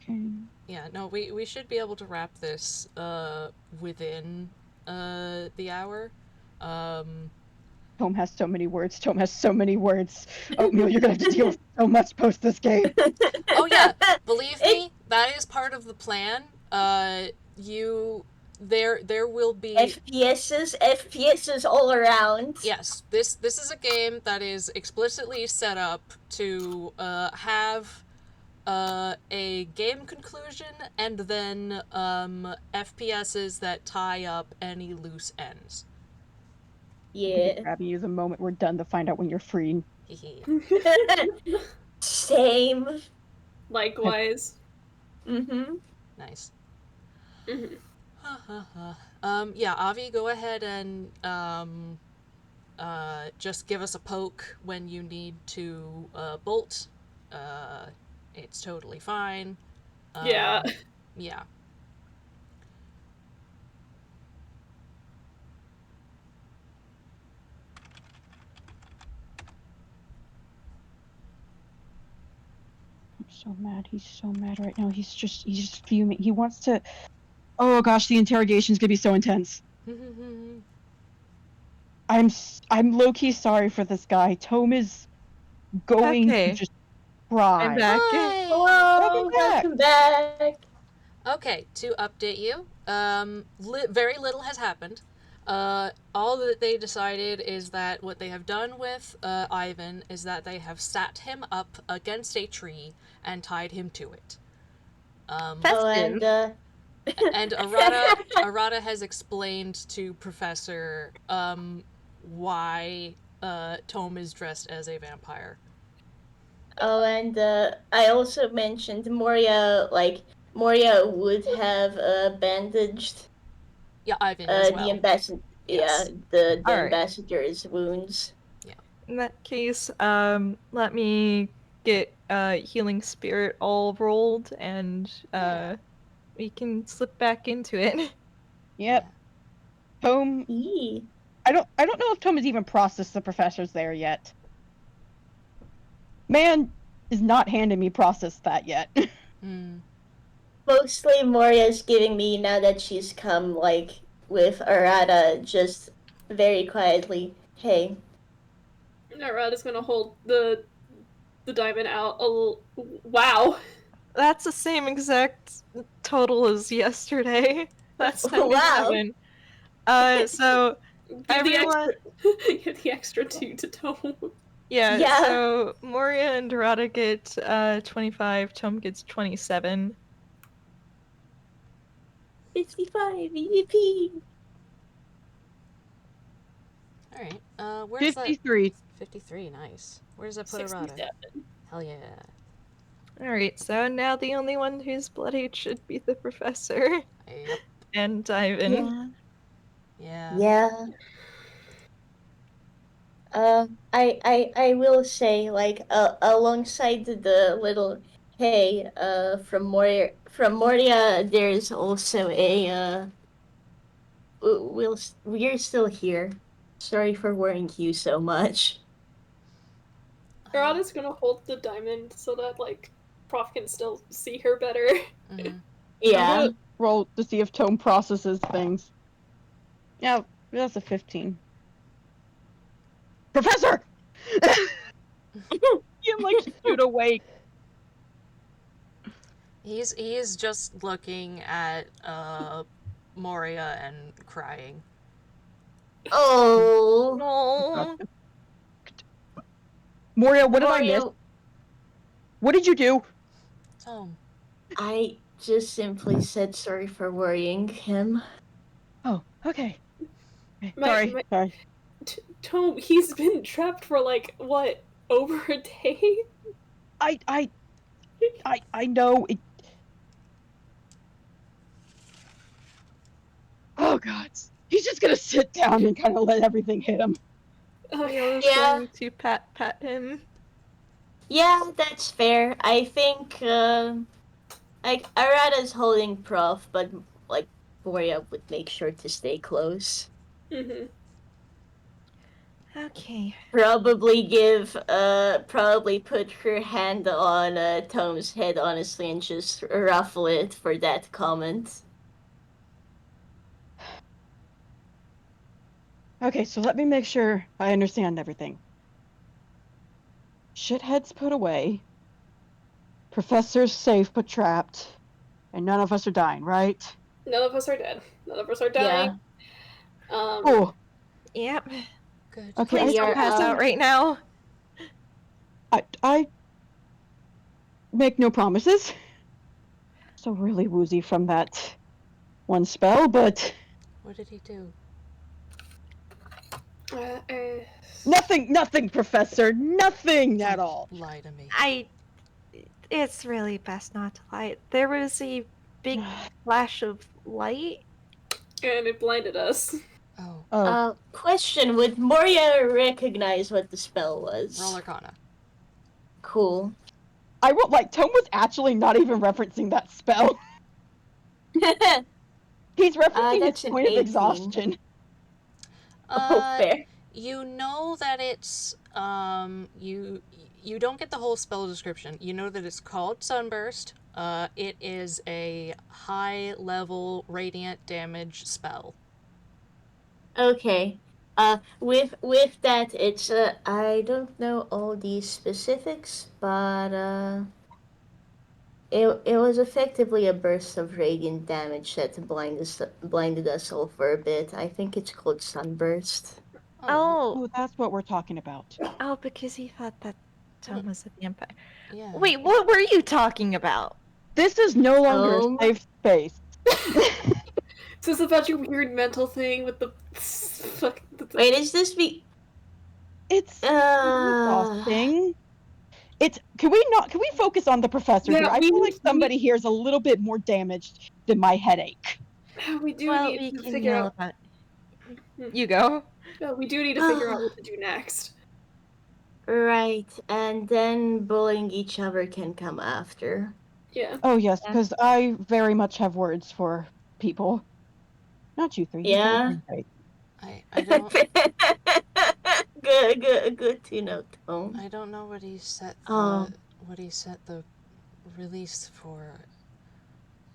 Okay. Yeah, no, we should be able to wrap this within the hour. Tome has so many words. Oatmeal, you're gonna have to deal with so much post this game. Oh yeah, believe me, that is part of the plan. There will be FPSs all around. Yes, this is a game that is explicitly set up to have a game conclusion and then FPSs that tie up any loose ends. Yeah. Grabbing you the moment we're done to find out when you're free. Same. Likewise. Mm-hmm. Nice. Mm-hmm. Yeah, Avi, go ahead and just give us a poke when you need to bolt. It's totally fine. Yeah. Yeah. I'm so mad. He's so mad right now. He's just fuming. He wants to. Oh gosh, the interrogation's gonna be so intense. I'm low-key sorry for this guy. Tome is going to just cry. I'm back. Hi! Hello, welcome back. Okay, to update you, very little has happened. All that they decided is that what they have done with Ivan is that they have sat him up against a tree and tied him to it. And Arata has explained to Professor why Tome is dressed as a vampire. Oh, and I also mentioned Moria would have bandaged Ivan as well. the ambassador. Yes. Yeah, the All right. ambassador's wounds. In that case, let me get healing spirit all rolled, and we can slip back into it. Yep. Tome. I don't know if Tome has even processed the professors there yet. Man is not handing me processed that yet. Mostly Moria's giving me now that she's come with Arata just very quietly. Hey, Arata's gonna hold the diamond out. Wow. That's the same exact total as yesterday. That's Wow. 77. So everyone, Give the extra 2 to Tome. Yeah. so Moria and Arata get 25, Tome gets 27. 55 EVP. All right. Where's that? 53. 53. Nice. Where does that put 67. Arata? Hell yeah. Alright, so now the only one who's bloodied should be the professor. Yep. And Ivan. Yeah. Yeah. Yeah. I will say, like, alongside the little hey, from Moria, there's also a we're still here. Sorry for worrying you so much. Arata's gonna hold the diamond so that, like, Prof can still see her better. Mhm. I'm Yeah. gonna roll to see if Tome processes things. Yeah, that's a 15. Professor! You like shoot awake. He's just looking at Moria and crying. Oh. Oh, Moria, what did I miss? Moria, What did you do? Tome. I just simply said sorry for worrying him. Oh, okay. My- Sorry. Tome, he's been trapped for, like, what, over a day? I know it. Oh God, he's just gonna sit down and kind of let everything hit him. Leo's Yeah. going to pat him. Yeah, that's fair. I think like Arata's holding Prof, but like Moria would make sure to stay close. Mm-hmm. Okay. Probably put her hand on Tome's head, honestly, and just ruffle it for that comment. Okay, so let me make sure I understand everything. Shithead's put away. Professor's safe but trapped, and none of us are dying, right? None of us are dead. None of us are dying. Oh, Yep. Good. okay. Please don't pass out right now. I make no promises. So really woozy from that one spell, but What did he do? nothing, Professor, nothing at all. Lie to me. It's really best not to lie. There was a big flash of light. And it blinded us. Oh. Question: would Moria recognize what the spell was? Roll Arcana. Cool. I wrote like Tome was actually not even referencing that spell. He's referencing his that's an point of 18. exhaustion. Fair. You know that it's you don't get the whole spell description. You know that it's called Sunburst. It is a high level radiant damage spell. Okay. With that, it's I don't know all these specifics, but it was effectively a burst of radiant damage that blinded us all for a bit. I think it's called Sunburst. Oh, Oh, that's what we're talking about. because he thought that Tom was a vampire. Yeah. Wait, what were you talking about? This is no longer a Tome? safe space. Is this about your weird mental thing with the fuck? Wait, is this It's exhausting. Can we focus on the professor Yeah, here? I feel like somebody here is a little bit more damaged than my headache. We do Well, need we to can figure yell out. about. You go. No, we do need to figure out what to do next. right? And then bullying each other can come after. Yeah. Oh yes, Yeah. because I very much have words for people. Not you three. You guys Yeah. are great. I don't Good to know, Tome. I don't know what he set the release for.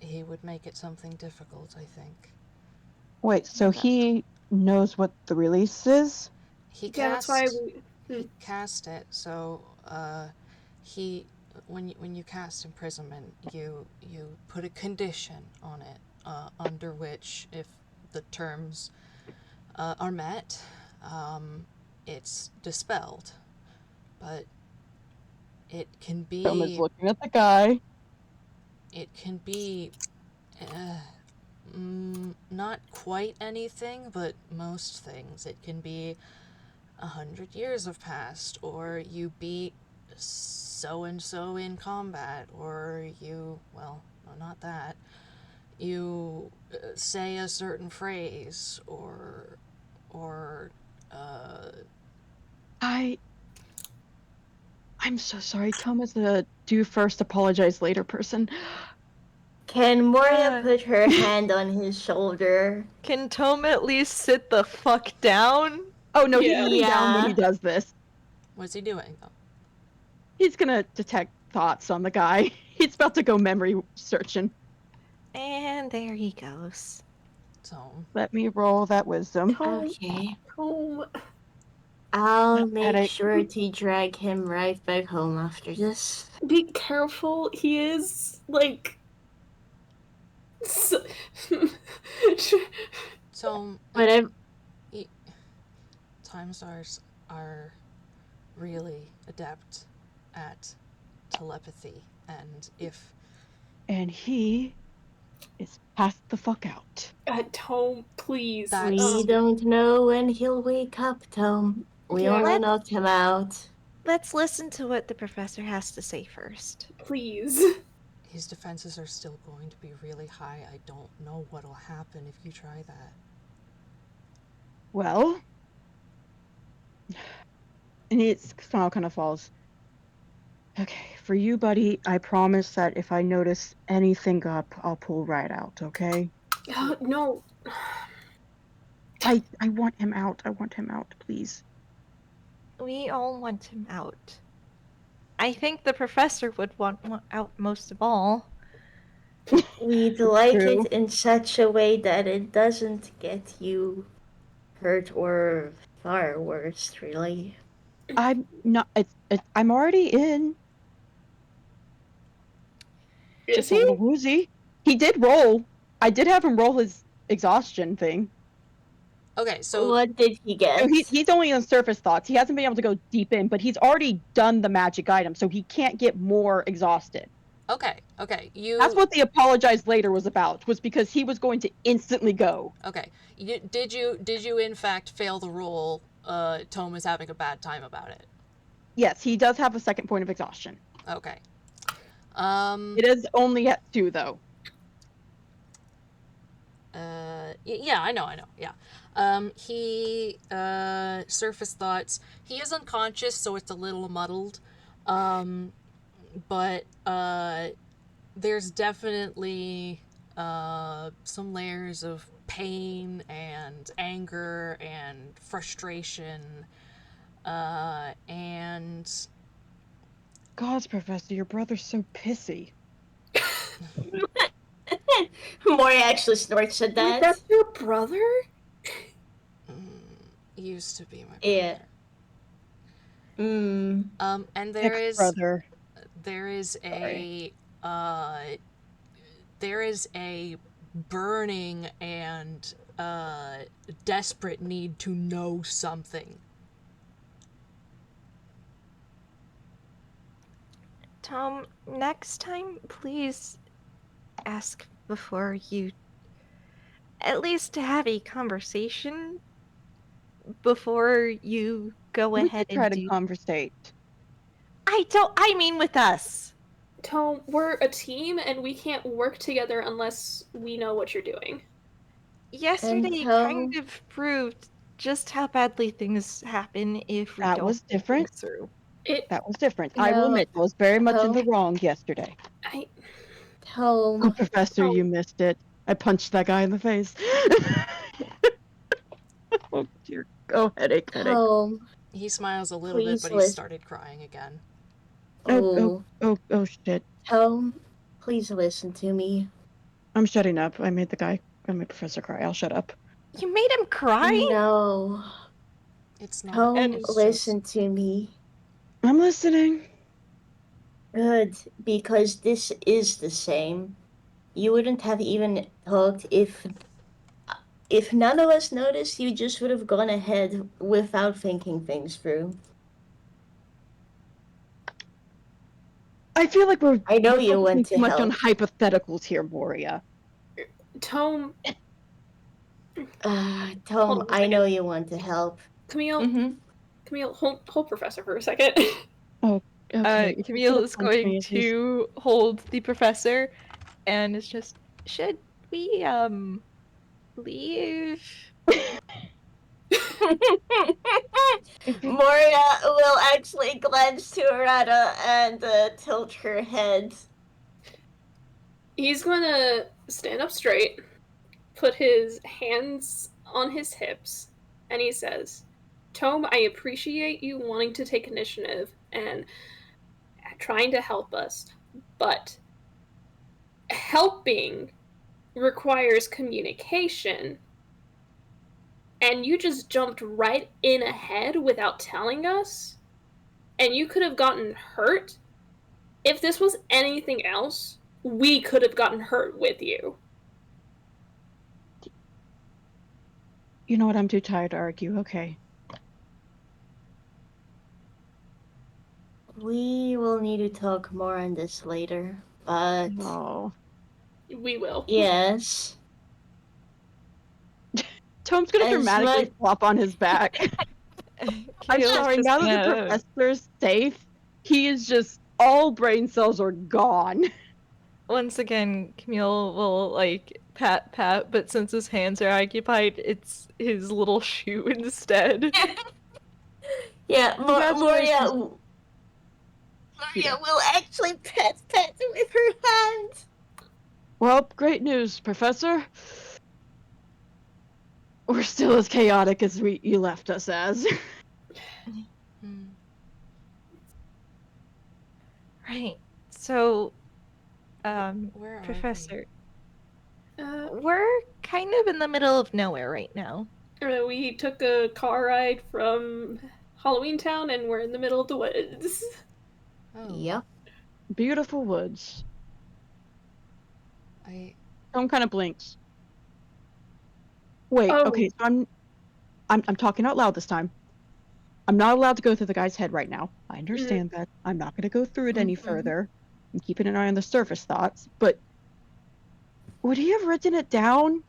He would make it something difficult, I think. Wait, so he knows what the release is? He Yeah, cast that's why we. he cast it, so when you cast imprisonment, you put a condition on it, under which, if the terms are met, it's dispelled. But it can Toma's be looking at the guy. it can be not quite anything, but most things. It can be 100 years have passed, or you beat so and so in combat, or well, no, not that. You say a certain phrase, or I'm so sorry. Toma's a do first, apologize later person. Can Moria put her hand on his shoulder? Can Tome at least sit the fuck down? Oh no, he's Yeah. sitting down when he Yeah. does this. what's he doing? Oh, He's gonna detect thoughts on the guy. He's about to go memory searching. And there he goes. so Let me roll that wisdom. Okay. Home. I'll make Headache. sure to drag him right back home after this. Be careful. He is like. so But time stars are really adept at telepathy, and And he is passed the fuck out. Tome, please. we don't know when he'll wake up, Tom. We Yeah. only knocked him out. Let's listen to what the professor has to say first. Please. his defenses are still going to be really high. I don't know what'll happen if you try that. Well, and its smile kind of falls. Okay, for you, buddy, I promise that if I notice anything up, I'll pull right out, okay? No. I want him out. I want him out, please. We all want him out. I think the professor would want out most of all. We'd like True. it in such a way that it doesn't get you hurt or far worse, really. I'm not. I'm already in. Is Just a he? little woozy. He did roll. I did have him roll his exhaustion thing. Okay, so What did he get? So he's only on surface thoughts. He hasn't been able to go deep in, but he's already done the magic item, so he can't get more exhausted. okay, That's what the apologize later was about. Was because he was going to instantly go. Okay, did you in fact fail the roll? Tome is having a bad time about it. Yes, he does have a second point of exhaustion. Okay. It is only at 2 though. Yeah, I know, yeah. He, surface thoughts, he is unconscious, so it's a little muddled, but, there's definitely, some layers of pain and anger and frustration, and... Gods, Professor, your brother's so pissy. Moria actually snorts at that. Wait, that's your brother? Used to be my brother. Yeah. And there is a burning and desperate need to know something. Tom, next time, please ask before you. At least to have a conversation before you go ahead We could try and to do. conversate. I mean with us. Tome, we're a team and we can't work together unless we know what you're doing. Yesterday kind of proved just how badly things happen if we That don't was think different. things through. That was different. I will admit, I was very much in the wrong yesterday. Oh, Professor, you missed it. I punched that guy in the face. Oh dear. Oh, headache. He smiles a little bit, but he started crying again. Oh, shit. Tom, please listen to me. I'm shutting up. I made Professor cry. I'll shut up. You made him cry? No. It's not. Don't It's listen to me. I'm listening. Good, because this is the same. You wouldn't have even talked if none of us noticed. You just would have gone ahead without thinking things through. I feel like we're I know we're you focusing want too to much on help. hypotheticals here, Moria. Tome, Tom, Hold on a I know second. you want to help. Camille, Mm-hmm. Camille, hold Professor for a second. Oh, okay. Camille is going to hold the professor, and it's just, should we leave? Moria will actually glance to Arata and tilt her head. He's gonna stand up straight, put his hands on his hips, and he says, Tome, I appreciate you wanting to take initiative and trying to help us, but helping requires communication, and you just jumped right in ahead without telling us, and you could have gotten hurt. If this was anything else, we could have gotten hurt with you. You know what? I'm too tired to argue. Okay. We will need to talk more on this later, but Oh. We will. yes. Tome's gonna As dramatically much- flop on his back. I'm Camille's sorry, just now that the gonna- professor's safe, he is just, all brain cells are gone. Once again, Camille will, like, pat, but since his hands are occupied, it's his little shoe instead. Yeah, Moria Congratulations. will actually pat with her hand. Well, great news, Professor. We're still as chaotic as you left us as. Right. So, Where are Professor, we? we're kind of in the middle of nowhere right now. We took a car ride from Halloween Town, and we're in the middle of the woods. Oh. Yep. Beautiful woods. I. Tome kind of blinks. Wait, Oh. okay, so I'm talking out loud this time. I'm not allowed to go through the guy's head right now. I understand that. I'm not going to go through it any further. I'm keeping an eye on the surface thoughts, but would he have written it down?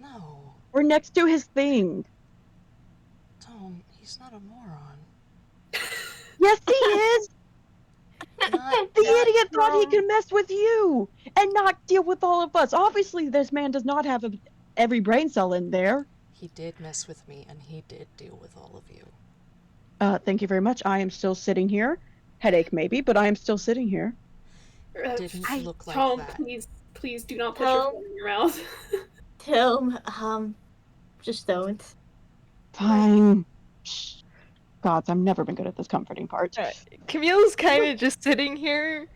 No. Or next to his thing? Tome, he's not a moron. Yes, he is! Not The that idiot thought he Tome. could mess with you and not deal with all of us. Obviously, this man does not have every brain cell in there. He did mess with me, and he did deal with all of you. Thank you very much. I am still sitting here. Headache maybe, but I am still sitting here. Didn't look like Tome, that. please do not put your phone in your mouth. Tom, just don't. Fine. Shh. Gods, I've never been good at this comforting part. Camille's kind of just sitting here,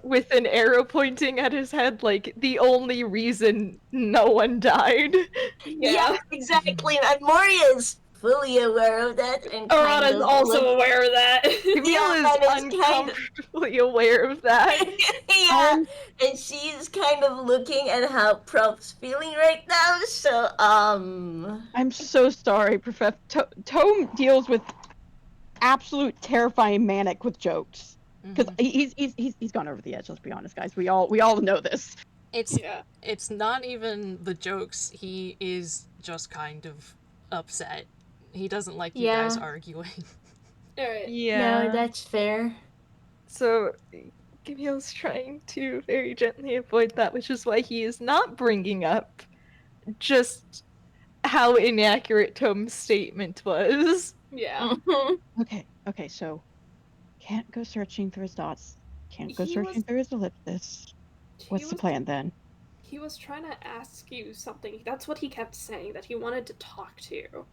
with an arrow pointing at his head, like the only reason no one died. Yeah, exactly. And Moria's fully aware of that and kind Arata's of also aware of that. Camille is uncomfortably aware of that. Yeah, and she's kind of looking at how Prop's feeling right now. So, I'm so sorry, Professor. Tome deals with absolute terrifying manic with jokes because he's gone over the edge. Let's be honest, guys. We all know this. It's not even the jokes. He is just kind of upset. He doesn't like you guys arguing. Alright. Yeah. No, that's fair. So, Camille's trying to very gently avoid that, which is why he is not bringing up just how inaccurate Tome's statement was. Yeah. Okay, so can't go searching through his dots. Can't go searching through his ellipsis. What's the plan then? He was trying to ask you something. That's what he kept saying, that he wanted to talk to you.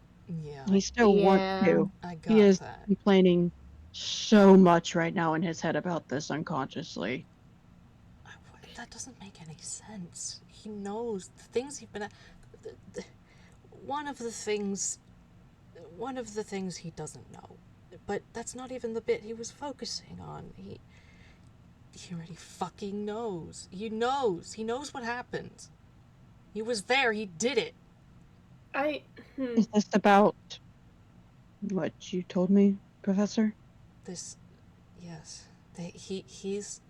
Yeah. He still wants to. I got He is that. complaining so much right now in his head about this unconsciously. That doesn't make any sense. He knows the things he's been. One of the things one of the things he doesn't know. But that's not even the bit he was focusing on. He already fucking knows. He knows what happened. He was there, he did it. Is this about what you told me, Professor? Yes. He's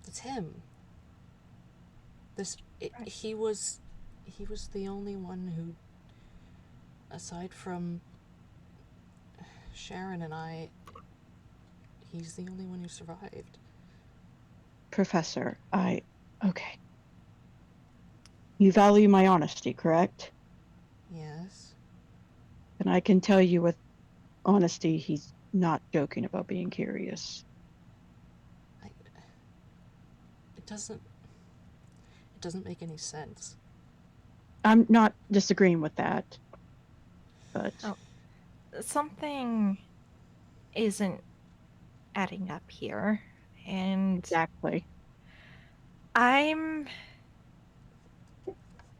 it's him. He was the only one who, aside from Sharon and I, he's the only one who survived. Professor, okay. You value my honesty, correct? Yes. And I can tell you with honesty, he's not joking about being curious. It doesn't make any sense. I'm not disagreeing with that, but... Oh. Something isn't adding up here, and... Exactly. I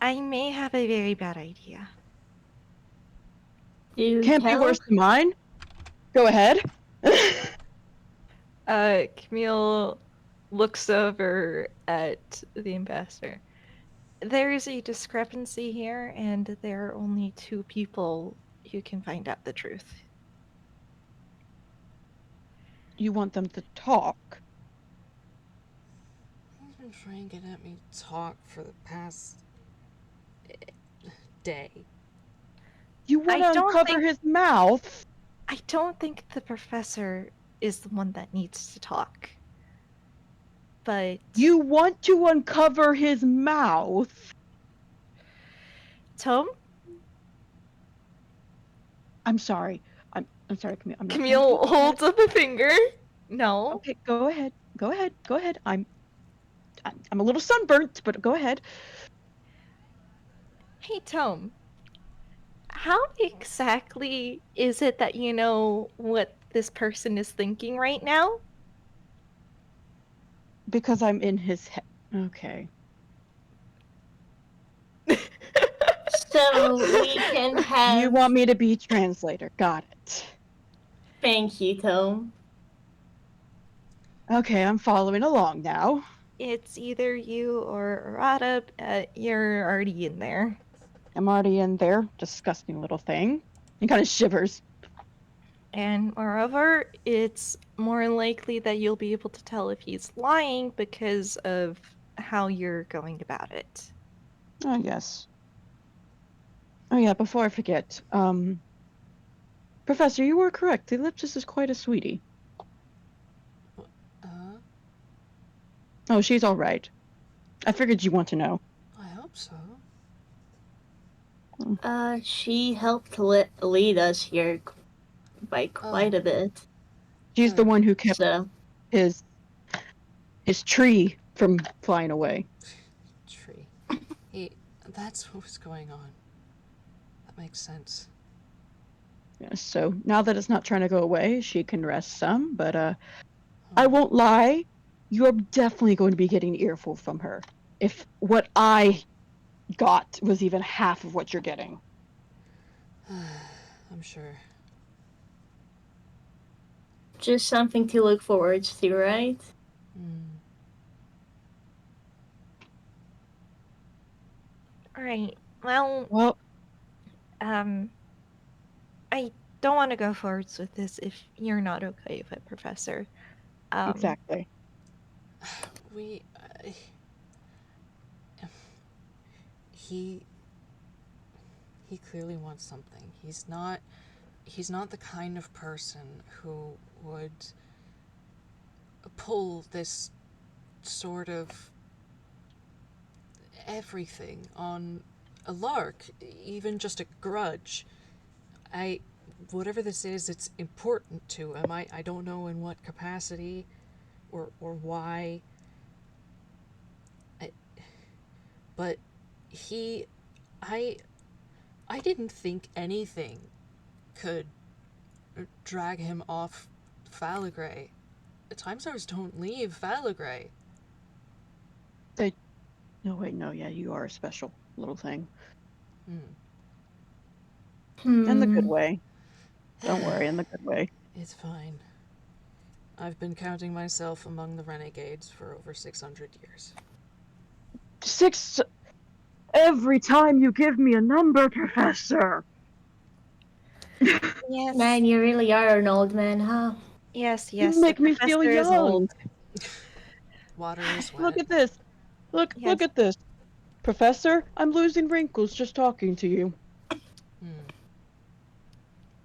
may have a very bad idea. Can't be worse than mine. Go ahead. Camille looks over at the ambassador. There is a discrepancy here, and there are only 2 people who can find out the truth. You want them to talk? He's been trying to get me to talk for the past day. You want to uncover his mouth? I don't think the professor is the one that needs to talk. But... You want to uncover his mouth? Tome? I'm sorry. I'm sorry, Camille. Camille holds up a finger. No. Okay, go ahead. Go ahead. I'm a little sunburnt, but go ahead. Hey, Tome. How exactly is it that you know what this person is thinking right now? Because I'm in his head. Okay. So we can have... You want me to be translator. Got it. Thank you, Tome. Okay, I'm following along now. It's either you or Arata. You're already in there. I'm already in there. Disgusting little thing. He kind of shivers. And moreover, it's more likely that you'll be able to tell if he's lying because of how you're going about it. Oh, yes. Oh, yeah, before I forget. Professor, you were correct. The ellipsis is quite a sweetie. Oh, she's all right. I figured you want to know. I hope so. She helped lead us here by quite a bit. She's the one who kept his tree from flying away. Tree. That's what was going on. That makes sense. Yeah, so now that it's not trying to go away, she can rest some, but I won't lie, you're definitely going to be getting an earful from her. If what I got was even half of what you're getting. I'm sure. Just something to look forward to, right? Alright, well, I don't want to go forwards with this if you're not okay with it, Professor. Exactly. He clearly wants something. He's not the kind of person who would pull this sort of everything on a lark, even just a grudge. Whatever this is, it's important to him. I don't know in what capacity or why. But I didn't think anything could drag him off Falagray. The time stars don't leave Falagray. No, wait, no, yeah, you are a special little thing. In the good Hmm. way. Don't worry, in the good way. It's fine. I've been counting myself among the renegades for over 600 years. 6 every time you give me a number, Professor. Yes. Man, you really are an old man, huh? Yes, You yes. make the me feel professor is young. old. Water is wet. Look at this. Look Yes. at this. Professor, I'm losing wrinkles just talking to you.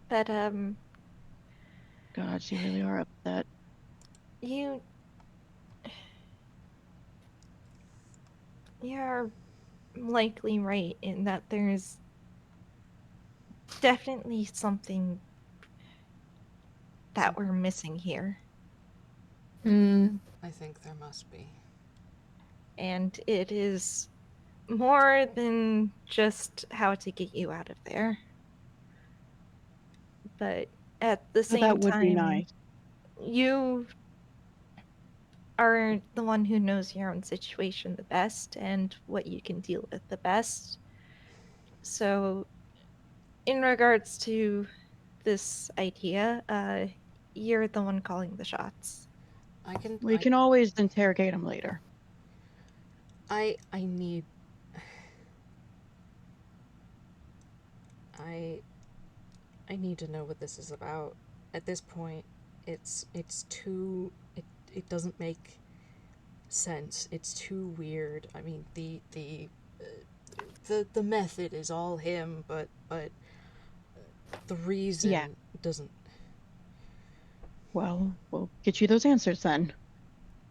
But God, you really are upset. you're likely right in that there's definitely something that we're missing here. I think there must be. And it is more than just how to get you out of there. But at the But same that would be time, nice. you are the one who knows your own situation the best and what you can deal with the best. So, in regards to this idea, you're the one calling the shots. We can always interrogate him later. I need... I need to know what this is about. At this point, it's too... It doesn't make sense. It's too weird. I mean, the method is all him, but the reason doesn't. Well, we'll get you those answers then.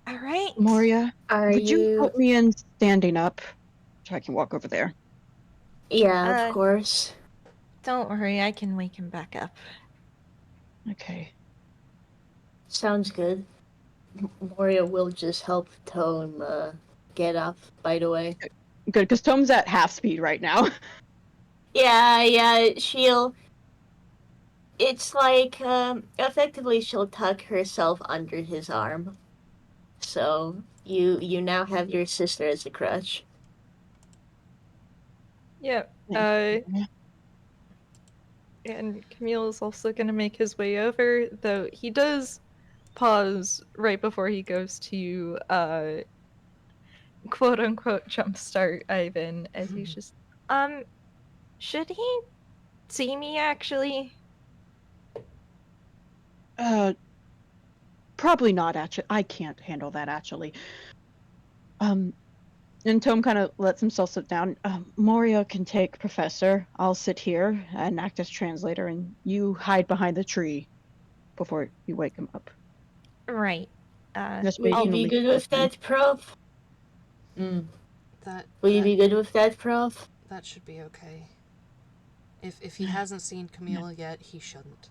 All right. Moria, would you put me in standing up so I can walk over there? Yeah, of course. Don't worry, I can wake him back up. Okay. Sounds good. Moria will just help Tome get up, by the way. Good, because Tome's at half speed right now. Yeah, she'll... It's like, effectively she'll tuck herself under his arm. So, you now have your sister as a crutch. Yeah. And Camille is also going to make his way over, though he does pause right before he goes to quote unquote jumpstart Ivan as he's just should he see me actually? Probably not, actually. I can't handle that, actually. And Tome kind of lets himself sit down. Moria can take Professor. I'll sit here and act as translator, and you hide behind the tree before you wake him up. Right. Will you be good with that, Prof? Will you be good with that, Prof? That should be okay. If he hasn't seen Camille yet, he shouldn't.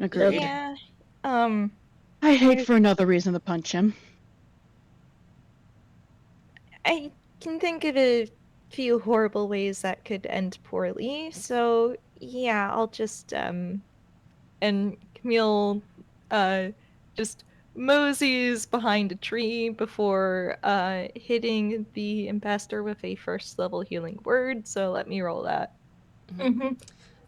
Agreed. Yeah. I hate for another reason to punch him. I can think of a few horrible ways that could end poorly. So yeah, I'll just and Camille just moseys behind a tree before hitting the ambassador with a first level healing word. So let me roll that. Mm-hmm.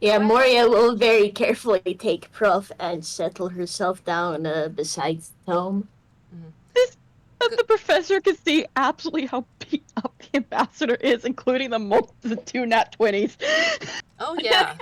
Yeah, Moria will very carefully take Prof and settle herself down beside Tome. The professor can see absolutely how beat up the ambassador is, including the 2 nat 20s. Oh yeah.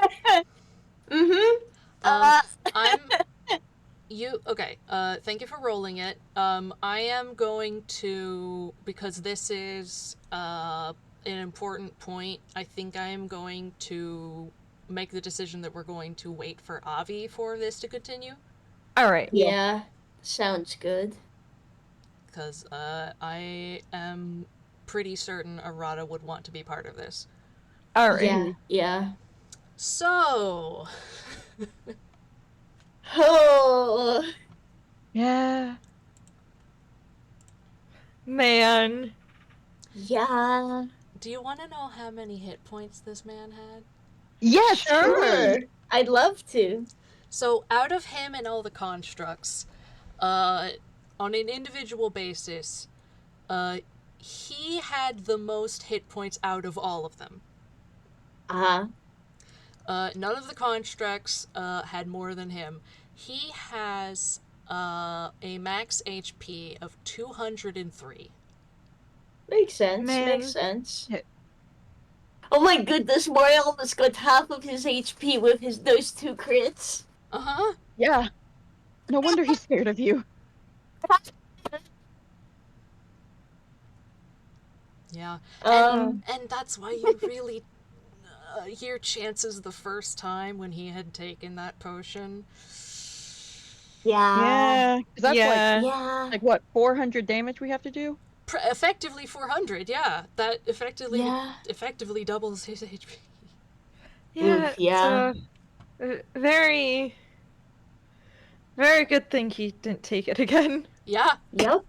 Okay. Thank you for rolling it. I am going to, because this is an important point, I think I am going to make the decision that we're going to wait for Avi for this to continue. All right. Yeah, sounds good. Because I am pretty certain Arata would want to be part of this. All right. Yeah. So. Oh. Yeah. Man. Yeah. Do you want to know how many hit points this man had? Yes, sure. I'd love to. So out of him and all the constructs, on an individual basis, he had the most hit points out of all of them. None of the constructs had more than him. He has a max HP of 203. Makes sense. Man. Makes sense. Yeah. Oh my goodness, Moria almost got half of his HP with those 2 crits. Uh-huh. Yeah. No wonder he's scared of you. Yeah. Um, And that's why you really your chances the first time when he had taken that potion. yeah. Yeah. 'Cause that's Yeah. Yeah. like what, 400 damage we have to do? Effectively 400, yeah. That effectively Yeah. doubles his HP. Yeah. Oof, yeah. So, very, very good thing he didn't take it again. Yeah. Yep.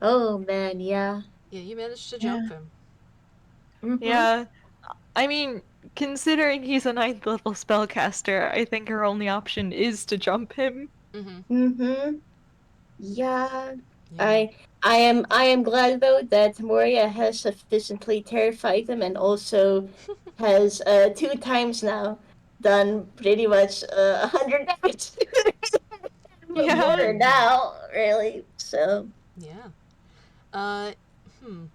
Oh man, yeah. Yeah, you managed to Yeah. jump him. Mm-hmm. Yeah. I mean, considering he's a 9th level spellcaster, I think our only option is to jump him. Mm-hmm. Mm-hmm. Yeah. Yeah. I am glad though that Moria has sufficiently terrified him and also has 2 times now done pretty much 100 damage. Yeah. More now, really. So Yeah. Uh, hmm.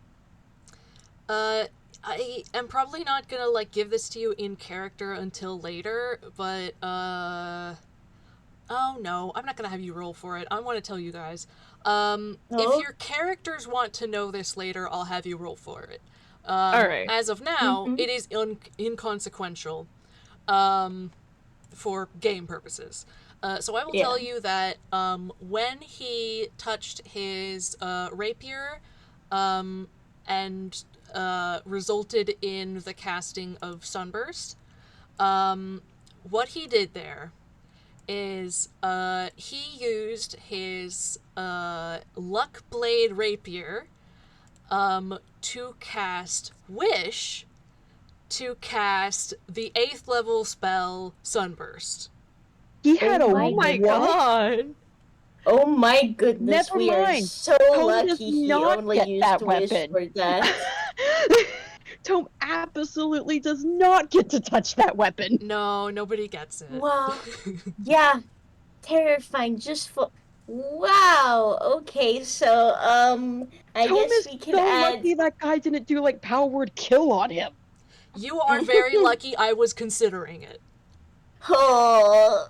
I am probably not gonna, like, give this to you in character until later, but, oh no, I'm not gonna have you roll for it. I want to tell you guys. If Oh. your characters want to know this later, I'll have you roll for it. Alright. As of now, Mhm. it is inconsequential, for game purposes. So I will Yeah. tell you that when he touched his rapier and resulted in the casting of Sunburst, what he did there is he used his Luck Blade rapier to cast Wish to cast the 8th level spell Sunburst. He had a my Oh my what? god! Oh my goodness, Never we are mind. so Tome does lucky he not only get used that Wish weapon. for that. Tome absolutely does not get to touch that weapon. No, nobody gets it. Wow. Yeah. Terrifying just for wow. Okay, so I Tome guess is we can so add lucky that guy didn't do like power word kill on him. You are very lucky I was considering it. Oh,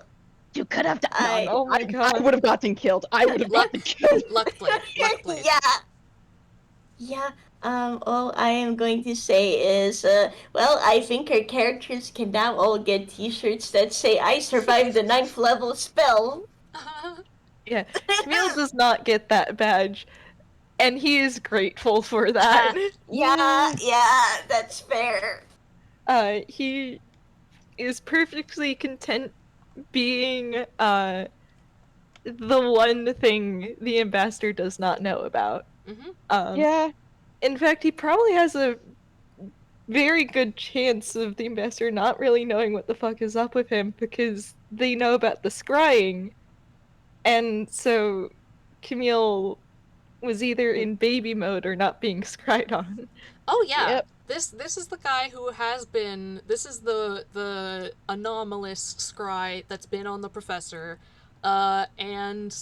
You could have done. Oh my I god. would have gotten killed. I would have gotten killed. Luck Blade. Luck Blade. yeah. Yeah. All I am going to say is, well, I think our characters can now all get T-shirts that say "I survived the 9th level spell." Yeah, Camille does not get that badge, and he is grateful for that. Yeah, that's fair. He is perfectly content being the one thing the ambassador does not know about. Mm-hmm. Yeah. In fact, he probably has a very good chance of the ambassador not really knowing what the fuck is up with him because they know about the scrying. And so Camille was either in baby mode or not being scryed on. Oh yeah. Yep. This is the guy who has been. This is the anomalous scry that's been on the professor, and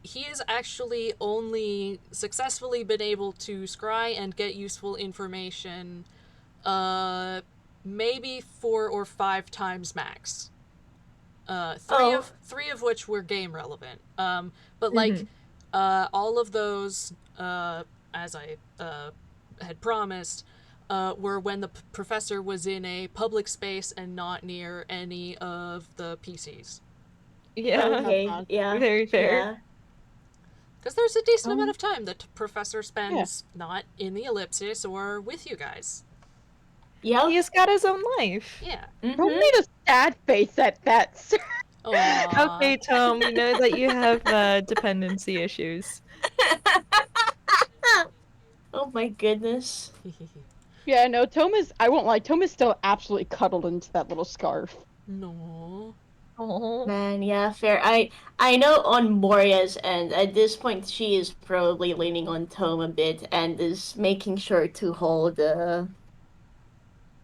he has actually only successfully been able to scry and get useful information, maybe 4 or 5 times max. Three of which were game relevant. But like, all of those, as I had promised, were when the professor was in a public space and not near any of the PCs. Yeah. Okay, yeah. Very fair. Yeah. Because there's a decent amount of time that professor spends Yeah. not in the ellipsis or with you guys. Yep. He's got his own life. Yeah. Don't need a sad face at that, sir. Aww. Okay, Tom, we know that you have dependency issues. Oh my goodness. Yeah, no, Tome is, I won't lie, Tome is still absolutely cuddled into that little scarf. No. Oh. Man, yeah, fair. I know on Moria's end, at this point, she is probably leaning on Tome a bit and is making sure to hold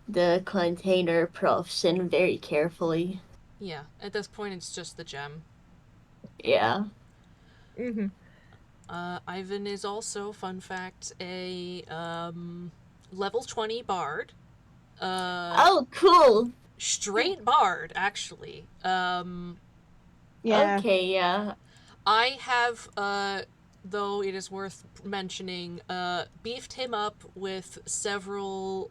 the container profs in very carefully. Yeah, at this point it's just the gem. Yeah. Mm-hmm. Ivan is also, fun fact, a level 20 bard. Oh, cool. Straight bard, actually. Yeah. Okay, yeah. I have, though it is worth mentioning, beefed him up with several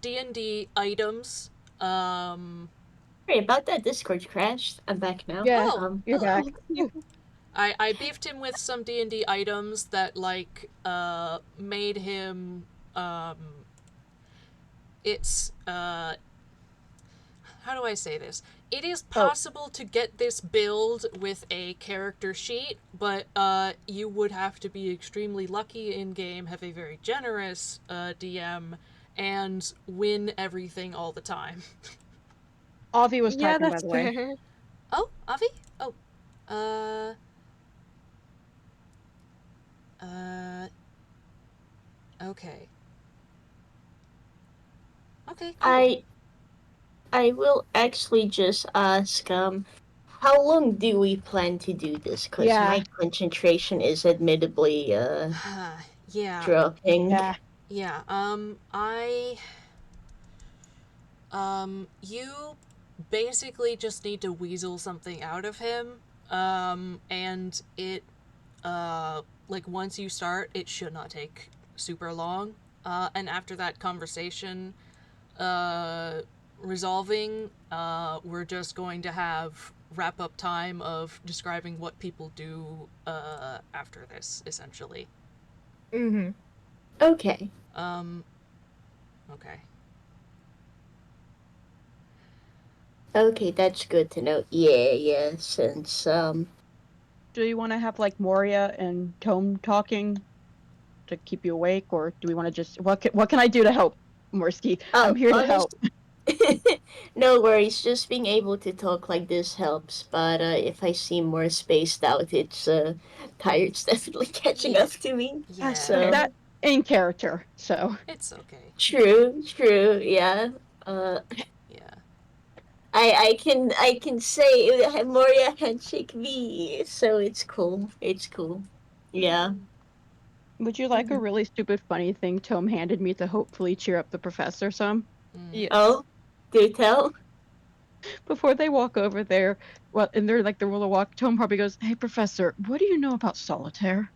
D&D items. Sorry about that. Discord crashed. I'm back now. Yeah, you're oh. back. I beefed him with some D&D items that, like, made him, it's, how do I say this? It is possible to get this build with a character sheet, but you would have to be extremely lucky in-game, have a very generous DM, and win everything all the time. Avi was Yeah, typing, by that's the way. fair. Oh, Avi? Oh. Okay. Okay, cool. I will actually just ask, how long do we plan to do this? Because Yeah. my concentration is admittedly, Yeah. dropping. Yeah. Yeah, you basically just need to weasel something out of him, and it, like, once you start, it should not take super long, and after that conversation, resolving, we're just going to have wrap-up time of describing what people do, after this, essentially. Mm-hmm. Okay. Okay. Okay, that's good to know. Yeah, since, Do you want to have like Moria and Tome talking to keep you awake, or do we want to just what can I do to help, Morsky? I'm here to help. No worries, just being able to talk like this helps, but if I seem more spaced out, it's tired's definitely catching Yeah. up to me. Yeah. So That in character, so It's okay. true, yeah. Yeah. I can say Moria handshake me, so it's cool. It's cool. Yeah. would you like a really stupid funny thing Tome handed me to hopefully cheer up the professor some? Yes. Oh, do tell. Before they walk over there, well, and they're like the will walk, Tome probably goes, "Hey, Professor, what do you know about solitaire?"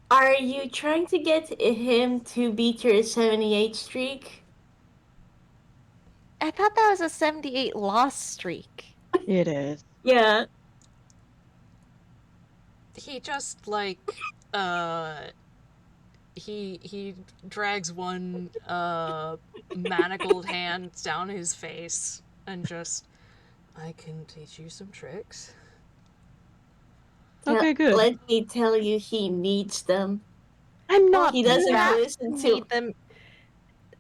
Are you trying to get him to beat your 78 streak? I thought that was a 78 loss streak. It is. Yeah. He just, like, he drags one, manacled hand down his face and just, I can teach you some tricks. Okay, good. Let me tell you, he needs them. I'm not. He doesn't Yeah. listen to. Need them.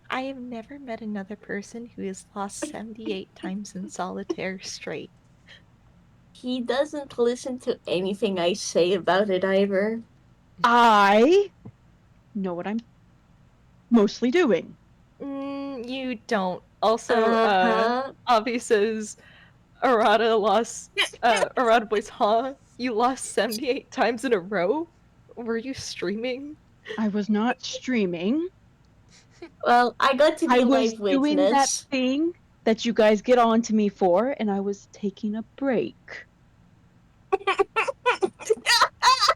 I have never met another person who has lost 78 times in solitaire straight. He doesn't listen to anything I say about it either. I know what I'm mostly doing. You don't. Also, Uh-huh. Avi says, Arata lost, Arata voice, huh? You lost 78 times in a row? Were you streaming? I was not streaming. Well, I got to be I was live doing that witness. thing that you guys get on to me for, and I was taking a break.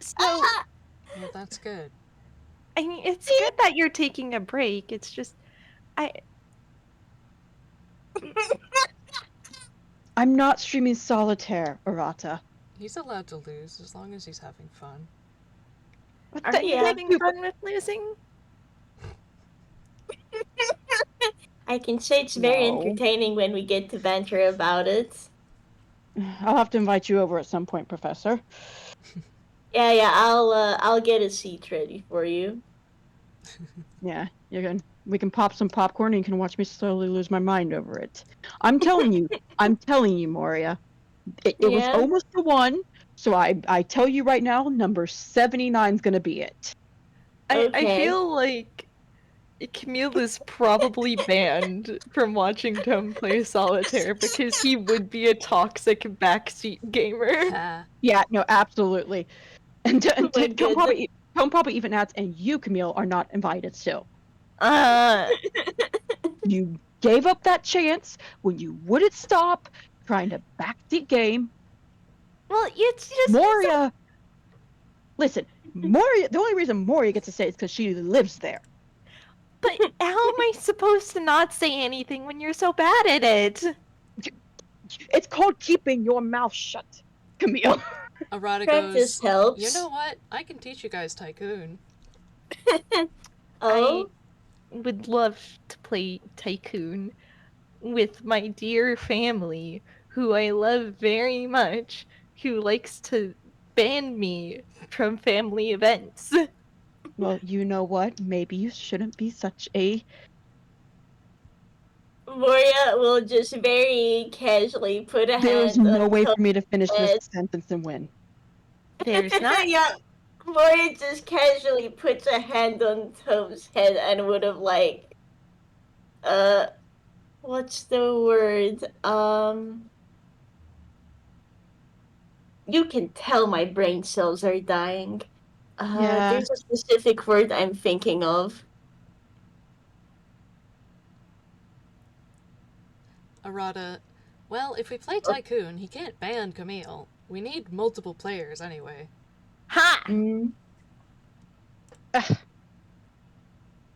So, Well, that's good. I mean, it's good that you're taking a break. It's just, I'm not streaming solitaire, Arata. He's allowed to lose as long as he's having fun. What Are the you heck? having fun with losing? I can say it's very No. entertaining when we get to banter about it. I'll have to invite you over at some point, Professor. Yeah, I'll get a seat ready for you. Yeah, we can pop some popcorn and you can watch me slowly lose my mind over it. I'm telling you, Moria. It was Yeah? almost the one, so I tell you right now, number 79 is gonna be it. I Okay. feel like Camille is probably banned from watching Tome play solitaire because he would be a toxic backseat gamer. Yeah, no, absolutely. And Oh my Tone probably even adds, and you, Camille, are not invited still. You gave up that chance when you wouldn't stop trying to backseat game. Well, it's just Moria. Listen, Moria. The only reason Moria gets to say it is because she lives there. But how am I supposed to not say anything when you're so bad at it? It's called keeping your mouth shut, Camille. Arata Practice goes, helps. you know what? I can teach you guys Tycoon. Oh, Would love to play Tycoon with my dear family, who I love very much, who likes to ban me from family events. Well, you know what? Maybe you shouldn't be such a. Moria will just very casually put a There is hand no on way Tome's for me to finish this head. sentence and win. There's not. Yeah, Moria just casually puts a hand on Tome's head and would have like, what's the word? You can tell my brain cells are dying. Yeah. There's a specific word I'm thinking of. Arata, well, if we play Tycoon, he can't ban Camille. We need multiple players anyway. Ha! Mm.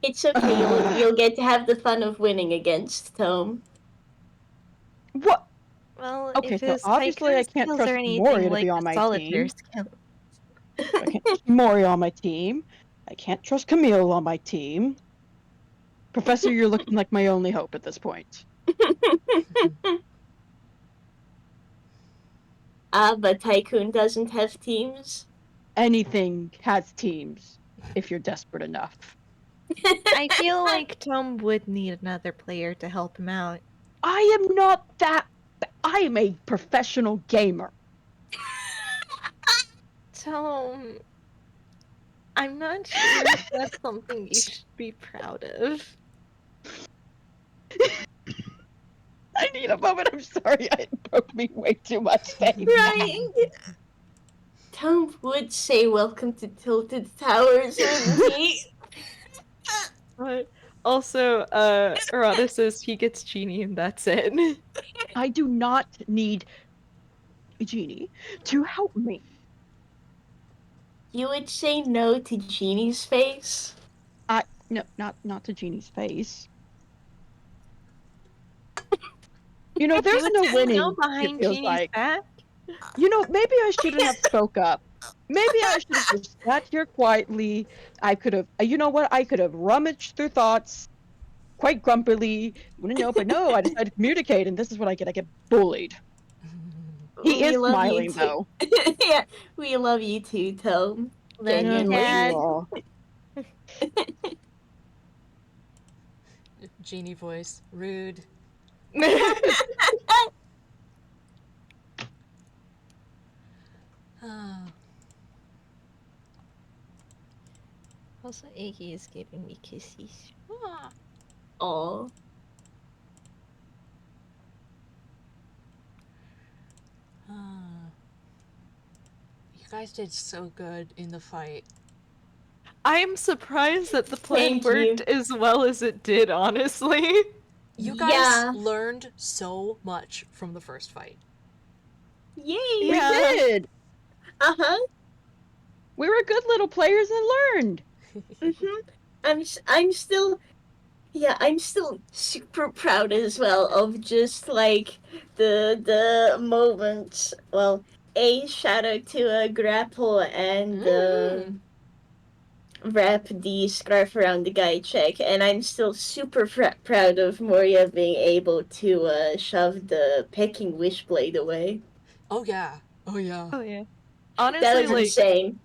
It's okay. You'll get to have the fun of winning against Tome. What? Well, Okay, if so his obviously I Tycoon can't skills trust are anything Moria to like be on the my solitaire team. skill. I can't trust Moria on my team. I can't trust Camille on my team. Professor, you're looking like my only hope at this point. But Tycoon doesn't have teams. Anything has teams, if you're desperate enough. I feel like Tome would need another player to help him out. I am not that. I am a professional gamer. Tome, I'm not sure if that's something you should be proud of. I need a moment. I'm sorry. It broke me way too much. Right. Tome would say welcome to Tilted Towers, wouldn't he? But also, Arata says he gets Genie and that's it. I do not need Genie to help me. You would say no to Genie's face? No, not to Genie's face. You know, there's no winning. No behind it feels Genie's like. back. You know, maybe I shouldn't have spoke up. Maybe I should have just sat here quietly. I could have, you know what? I could have rummaged through thoughts quite grumpily. Wouldn't know, but no, I decided to communicate, and this is what I get. I get bullied. He is love you smiling, too. though. Yeah, we love you too, Tome. Love you, Genuinely. Dad. Genie voice. Rude. Also, Iggy is giving me kisses. Aw. You guys did so good in the fight. I'm surprised that the plan Thank you. worked as well as it did, honestly. You guys Yeah. learned so much from the first fight. Yay! Yeah. We did. Uh-huh. We were good little players and learned. I'm still super proud as well of just like the moments. Well, shout out to Grapple and wrap the scarf around the guy check, and I'm still super proud of Moria being able to shove the pecking wishblade away. Oh yeah. Oh yeah. Oh yeah. That Honestly, was like insane.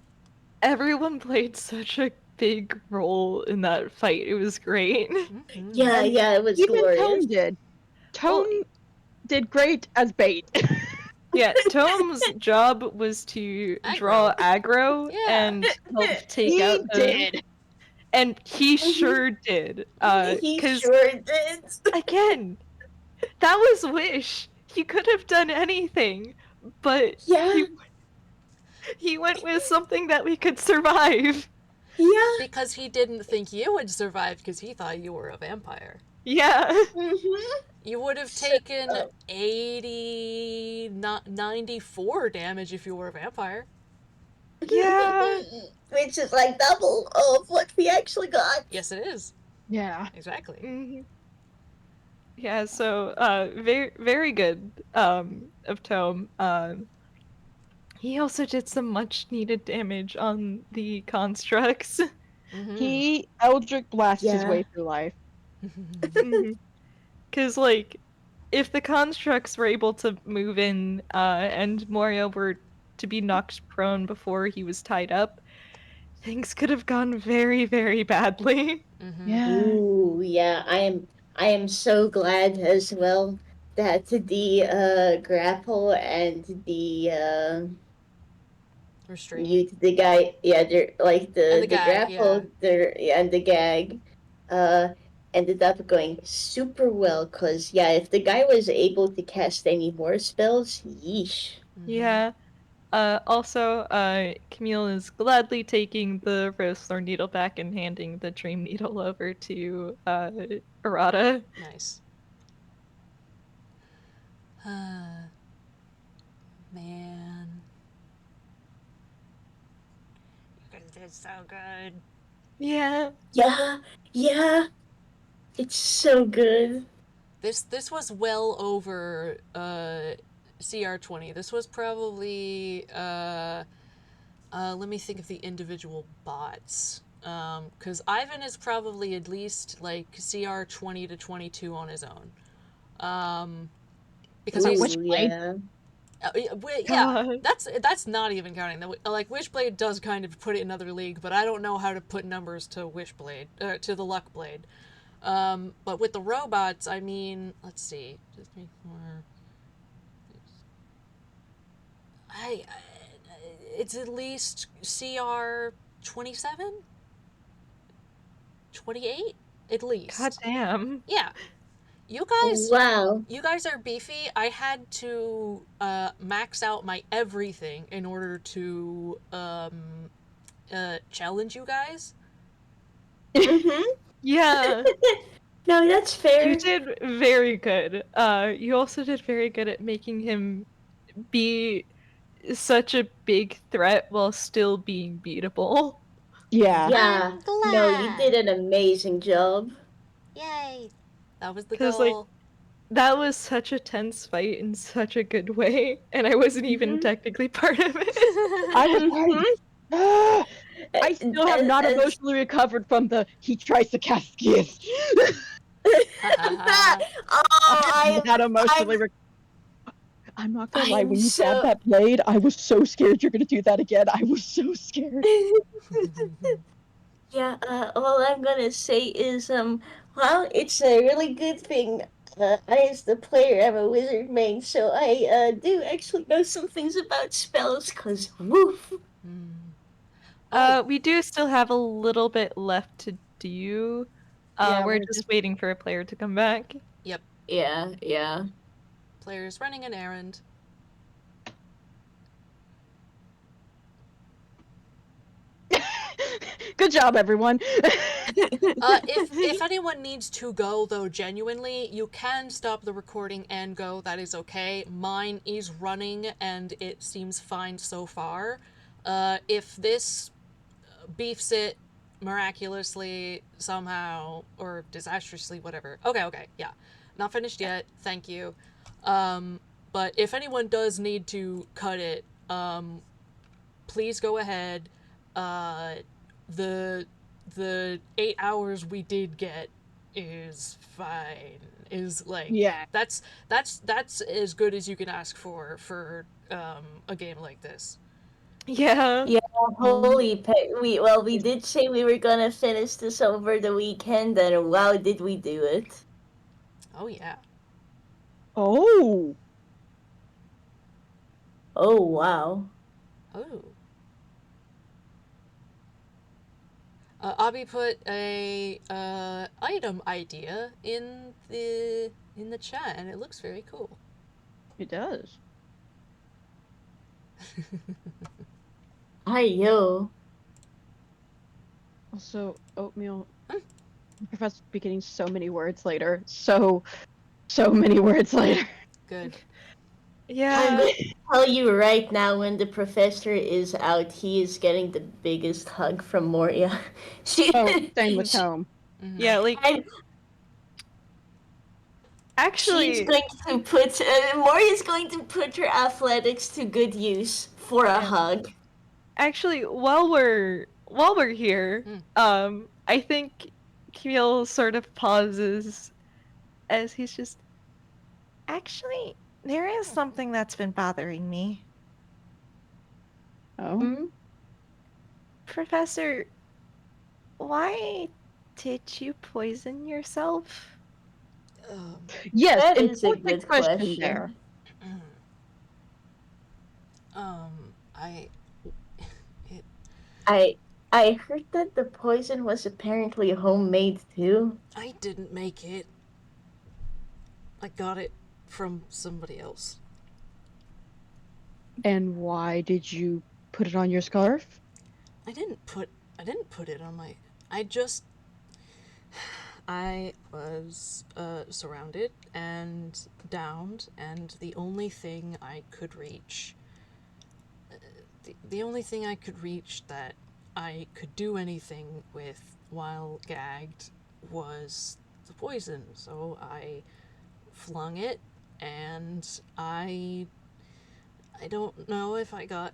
everyone played such a big role in that fight. It was great. Mhm. Yeah, it was Even glorious. Tone did. Tone did great as bait. Yeah, Tome's job was to draw aggro Yeah. and help take He out the... did. And he sure did. He 'Cause sure did. again, that was Wish. He could have done anything, but Yeah, he went with something that we could survive. yeah. Because he didn't think you would survive because he thought you were a vampire. Yeah. Mm-hmm. You would have taken 80, 94 damage if you were a vampire. Yeah. Which is like double of what we actually got. Yes, it is. Yeah. Exactly. Mhm. Yeah, so very very good of Tome. He also did some much needed damage on the constructs. Mm-hmm. He Eldritch blasts his Yeah. way through life. Cause like if the constructs were able to move in and Moria were to be knocked prone before he was tied up, things could have gone very, very badly. Mm-hmm. Yeah. Ooh, yeah. I am so glad as well that the grapple and the Restrain. the guy, yeah, they're like And the the gag, yeah. grapple there, yeah, and the gag uh ended up going super well, because yeah, if the guy was able to cast any more spells, yeesh. Mm-hmm. Yeah. Also, Camille is gladly taking the rose thorn needle back and handing the dream needle over to Arata. Nice. Man. You guys did so good. Yeah. Yeah, yeah. It's so good. This was well over CR20. This was probably let me think of the individual bots. Because Ivan is probably at least like CR 20 to 22 on his own. Because Ooh, he's yeah. yeah, God. that's not even counting. Like Wishblade does kind of put it in another league, but I don't know how to put numbers to Wishblade to the Luck Blade. But with the robots, I mean, let's see, just make more. I it's at least CR 27, 28 at least. God damn. Yeah, you Wow. guys are beefy. I had to max out my everything in order to challenge you guys. Mm-hmm. Yeah. No, that's fair. You did very good. You also did very good at making him be such a big threat while still being beatable. Yeah. Yeah. I'm No, you glad. did an amazing job. Yay! That was the Because, goal. like, that was such a tense fight in such a good way, and I wasn't even Mhm. technically part of it. I was part. I still have not As- emotionally recovered from the he tries to cast skis. oh, I'm not I'm emotionally I'm not gonna lie, I'm when you grabbed so that blade, I was so scared you're gonna do that again. I was so scared. yeah. All I'm gonna say is well, it's a really good thing. I, as the player, am a wizard main, so I do actually know some things about spells. Cause woof. We do still have a little bit left to do. Yeah, We're we're just waiting for a player to come back. Yep. Yeah, yeah. Players running an errand. Good job, everyone. If anyone needs to go, though, genuinely, you can stop the recording and go. That is okay. Mine is running, and it seems fine so far. If this beefs it miraculously, somehow, or disastrously, whatever. Okay, yeah. Not finished yet. Thank you. But if anyone does need to cut it, please go ahead. The 8 hours we did get is fine. Is like Yeah. that's as good as you can ask for a game like this. Yeah. Yeah, we did say we were gonna finish this over the weekend, and wow, did we do it? Oh yeah. Oh. Oh wow. Oh. Abby put a item idea in the chat, and it looks very cool. It does. Hi, yo. Also, oatmeal. Professor be getting so many words later. So many words later. Good. I'm Yeah. going to tell you right now, when the professor is out, he is getting the biggest hug from Moria. She, Oh, same with Tome. Mhm. Yeah, like and she's actually, going to put Moria's going to put her athletics to good use for a hug. actually, while we're here, I think Camille sort of pauses as he's just. Actually, there is something that's been bothering me, Oh. Hmm? Professor. Why did you poison yourself? Yes, That is a important good question there. I I heard that the poison was apparently homemade too. I didn't make it. I got it from somebody else. And why did you put it on your scarf? I didn't put it on my. I was surrounded and downed, and the only thing I could reach, the only thing I could reach that I could do anything with while gagged was the poison. So I flung it, and I don't know if I got.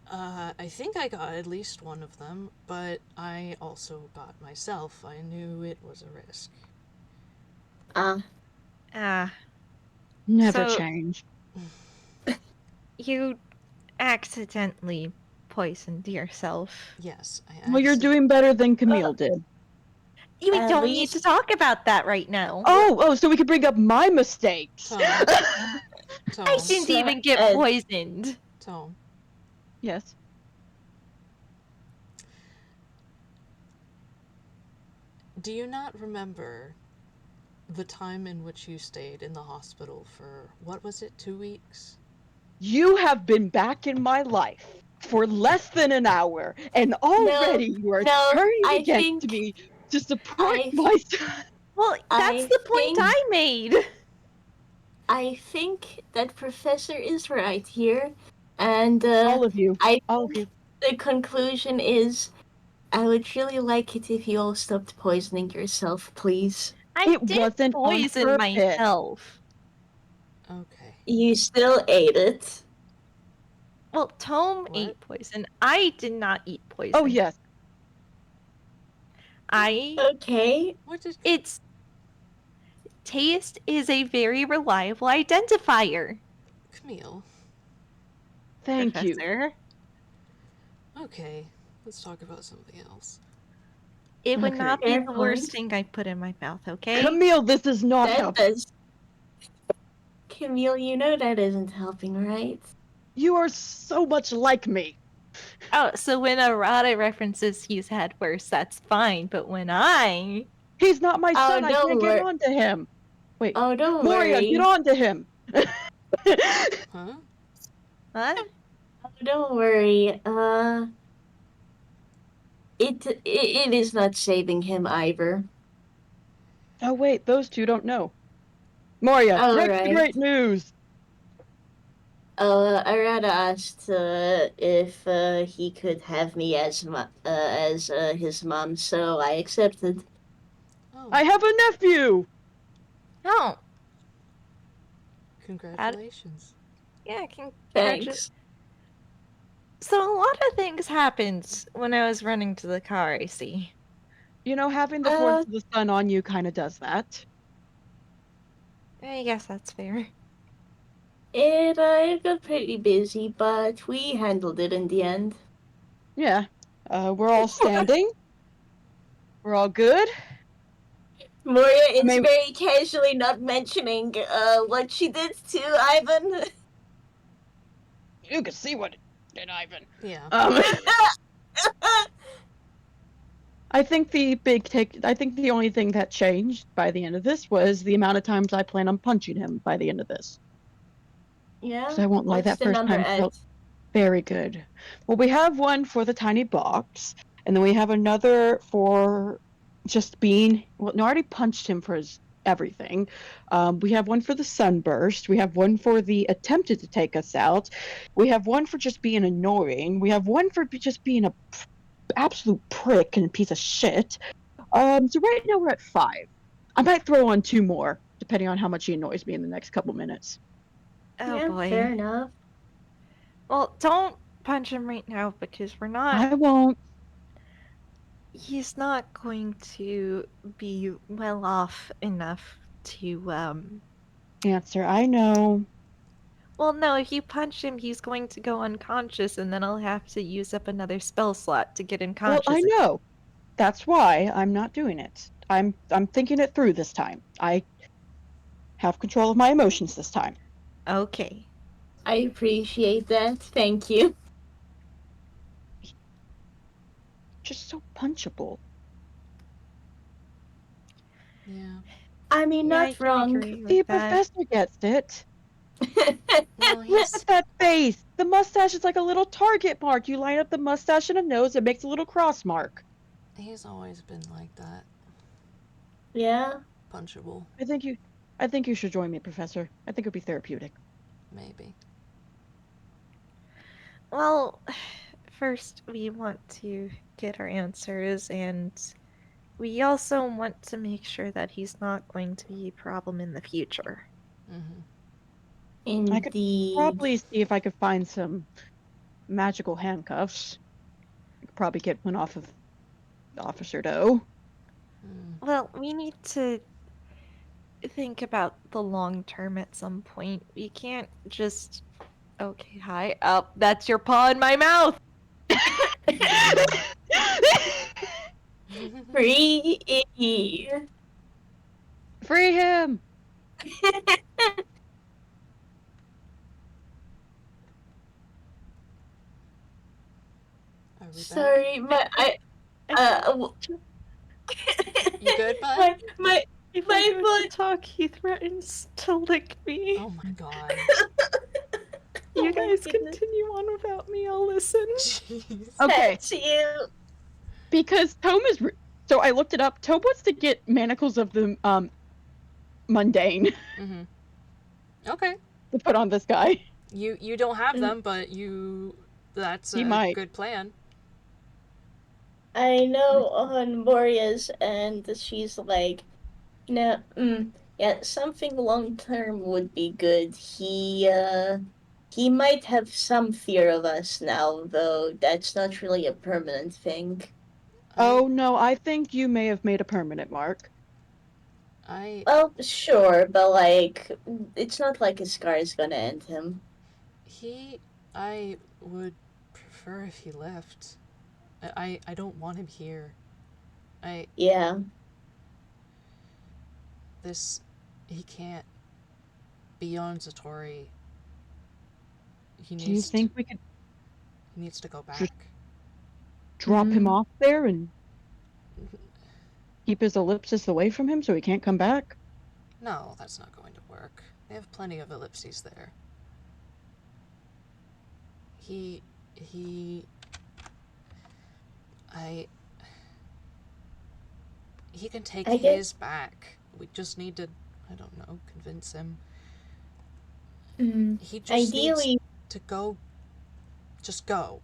I think I got at least one of them, but I also got myself. I knew it was a risk. Ah, Never So- change. you accidentally poisoned yourself. Yes, Well, you're doing better than Camille did. You At don't need to least- talk about that right now. Oh, so we could bring up my mistakes. Tone. I didn't So, even get poisoned. Tone. Yes. Do you not remember the time in which you stayed in the hospital for, what was it, 2 weeks? You have been back in my life for less than an hour, and already you are turning I against think- me to support I- my son. Well, that's I the point think- I made. I think that Professor is right here, and All of you. I All of you. the conclusion is, I would really like it if you all stopped poisoning yourself, please. I It did wasn't on poison purpose. myself. Okay. You still ate it. Well, Tome What? ate poison. I did not eat poison. Oh, yes. Okay. What did... It's taste is a very reliable identifier. Camille. Thank you. Professor. Okay, let's talk about something else. It would Okay. not be Fair the worst point. thing I put in my mouth, okay? Camille, this is not That helping. does. Camille, you know that isn't helping, right? You are so much like me. Oh, so when Arata references he's had worse, that's fine. But when I He's not my Oh, son. I don't can't get worry. on to him. Wait, Oh, don't Moria, worry. get on to him. Huh? what? Oh, don't worry. It is not saving him either. Oh, wait, those two don't know. Moria, All break the right. great news. Arata asked if he could have me as his mom, so I accepted. Oh, I have a nephew. Oh, congratulations. yeah, Thanks. So a lot of things happened when I was running to the car, I see. You know, having the force of the sun on you kind of does that. I guess that's fair. It got pretty busy, but we handled it in the end. Yeah. We're all standing. We're all good. Moria is mean- very casually not mentioning what she did to Ivan. You can see what it did, Ivan. Yeah. I think the only thing that changed by the end of this was the amount of times I plan on punching him by the end of this. Yeah. So I won't lie, What's that the first number time at? felt very good. Well, we have one for the tiny box, and then we have another for just being. Well, no, I already punched him for his everything. We have one for the sunburst. We have one for the attempted to take us out. We have one for just being annoying. We have one for just being a absolute prick and a piece of shit. So right now we're at 5. I might throw on 2 more, depending on how much he annoys me in the next couple minutes. Oh Yeah, boy. fair enough. Well, don't punch him right now because we're not. I won't. He's not going to be well off enough to. Answer, I know. Well, no, if you punch him, he's going to go unconscious, and then I'll have to use up another spell slot to get him Well, conscious. I know. That's why I'm not doing it. I'm thinking it through this time. I have control of my emotions this time. Okay. I appreciate that. Thank you. Just so punchable. Yeah. I mean, Yeah, I not can wrong. agree with The that. professor gets it. Well, Look he's at that face. The mustache is like a little target mark. You line up the mustache and a nose, it makes a little cross mark. always been like that. Yeah. Punchable, I think you should join me, Professor. I think it'd be therapeutic. maybe. Well, first we want to get our answers, and we also want to make sure that he's not going to be a problem in the future. Mm-hmm. I could Indeed. probably see if I could find some magical handcuffs. I could probably get one off of Officer Doe. Well, we need to think about the long term at some point. We can't just. Okay, hi. Oh, that's your paw in my mouth! Free. Free him! Are we back? Sorry, You good, bud? If my I go foot. to talk, he threatens to lick me. Oh my god. You Oh my guys goodness. continue on without me, I'll listen. Jeez. Okay, That's you. because Tome is. So I looked it up. Tome wants to get manacles of the mundane Mm-hmm. Okay. to put on this guy. You don't have them, but that's He a might. good plan. I know on Moria's end, she's like, no, yeah, something long term would be good. He might have some fear of us now, though. That's not really a permanent thing. Oh no, I think you may have made a permanent mark. Well, sure, but like, it's not like a scar is gonna end him. I would prefer if he left. I don't want him here. Yeah. He can't be on Zatori. Do you think we could he needs to go back? Just drop him off there and keep his ellipsis away from him so he can't come back? No, that's not going to work. They have plenty of ellipses there. He can take his back. We just need to, I don't know, convince him. He just needs to go. Just go.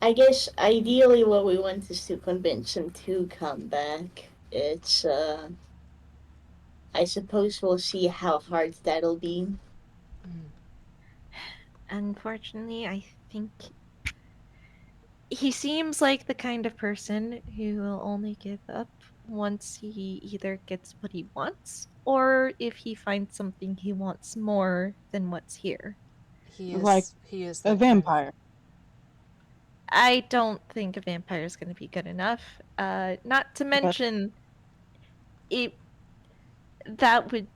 I guess ideally what we want is to convince him to come back. It's, I suppose we'll see how hard that'll be. Unfortunately, I think he seems like the kind of person who will only give up once he either gets what he wants or if he finds something he wants more than what's here. He is a vampire. I don't think a vampire is going to be good enough. Not to mention, that would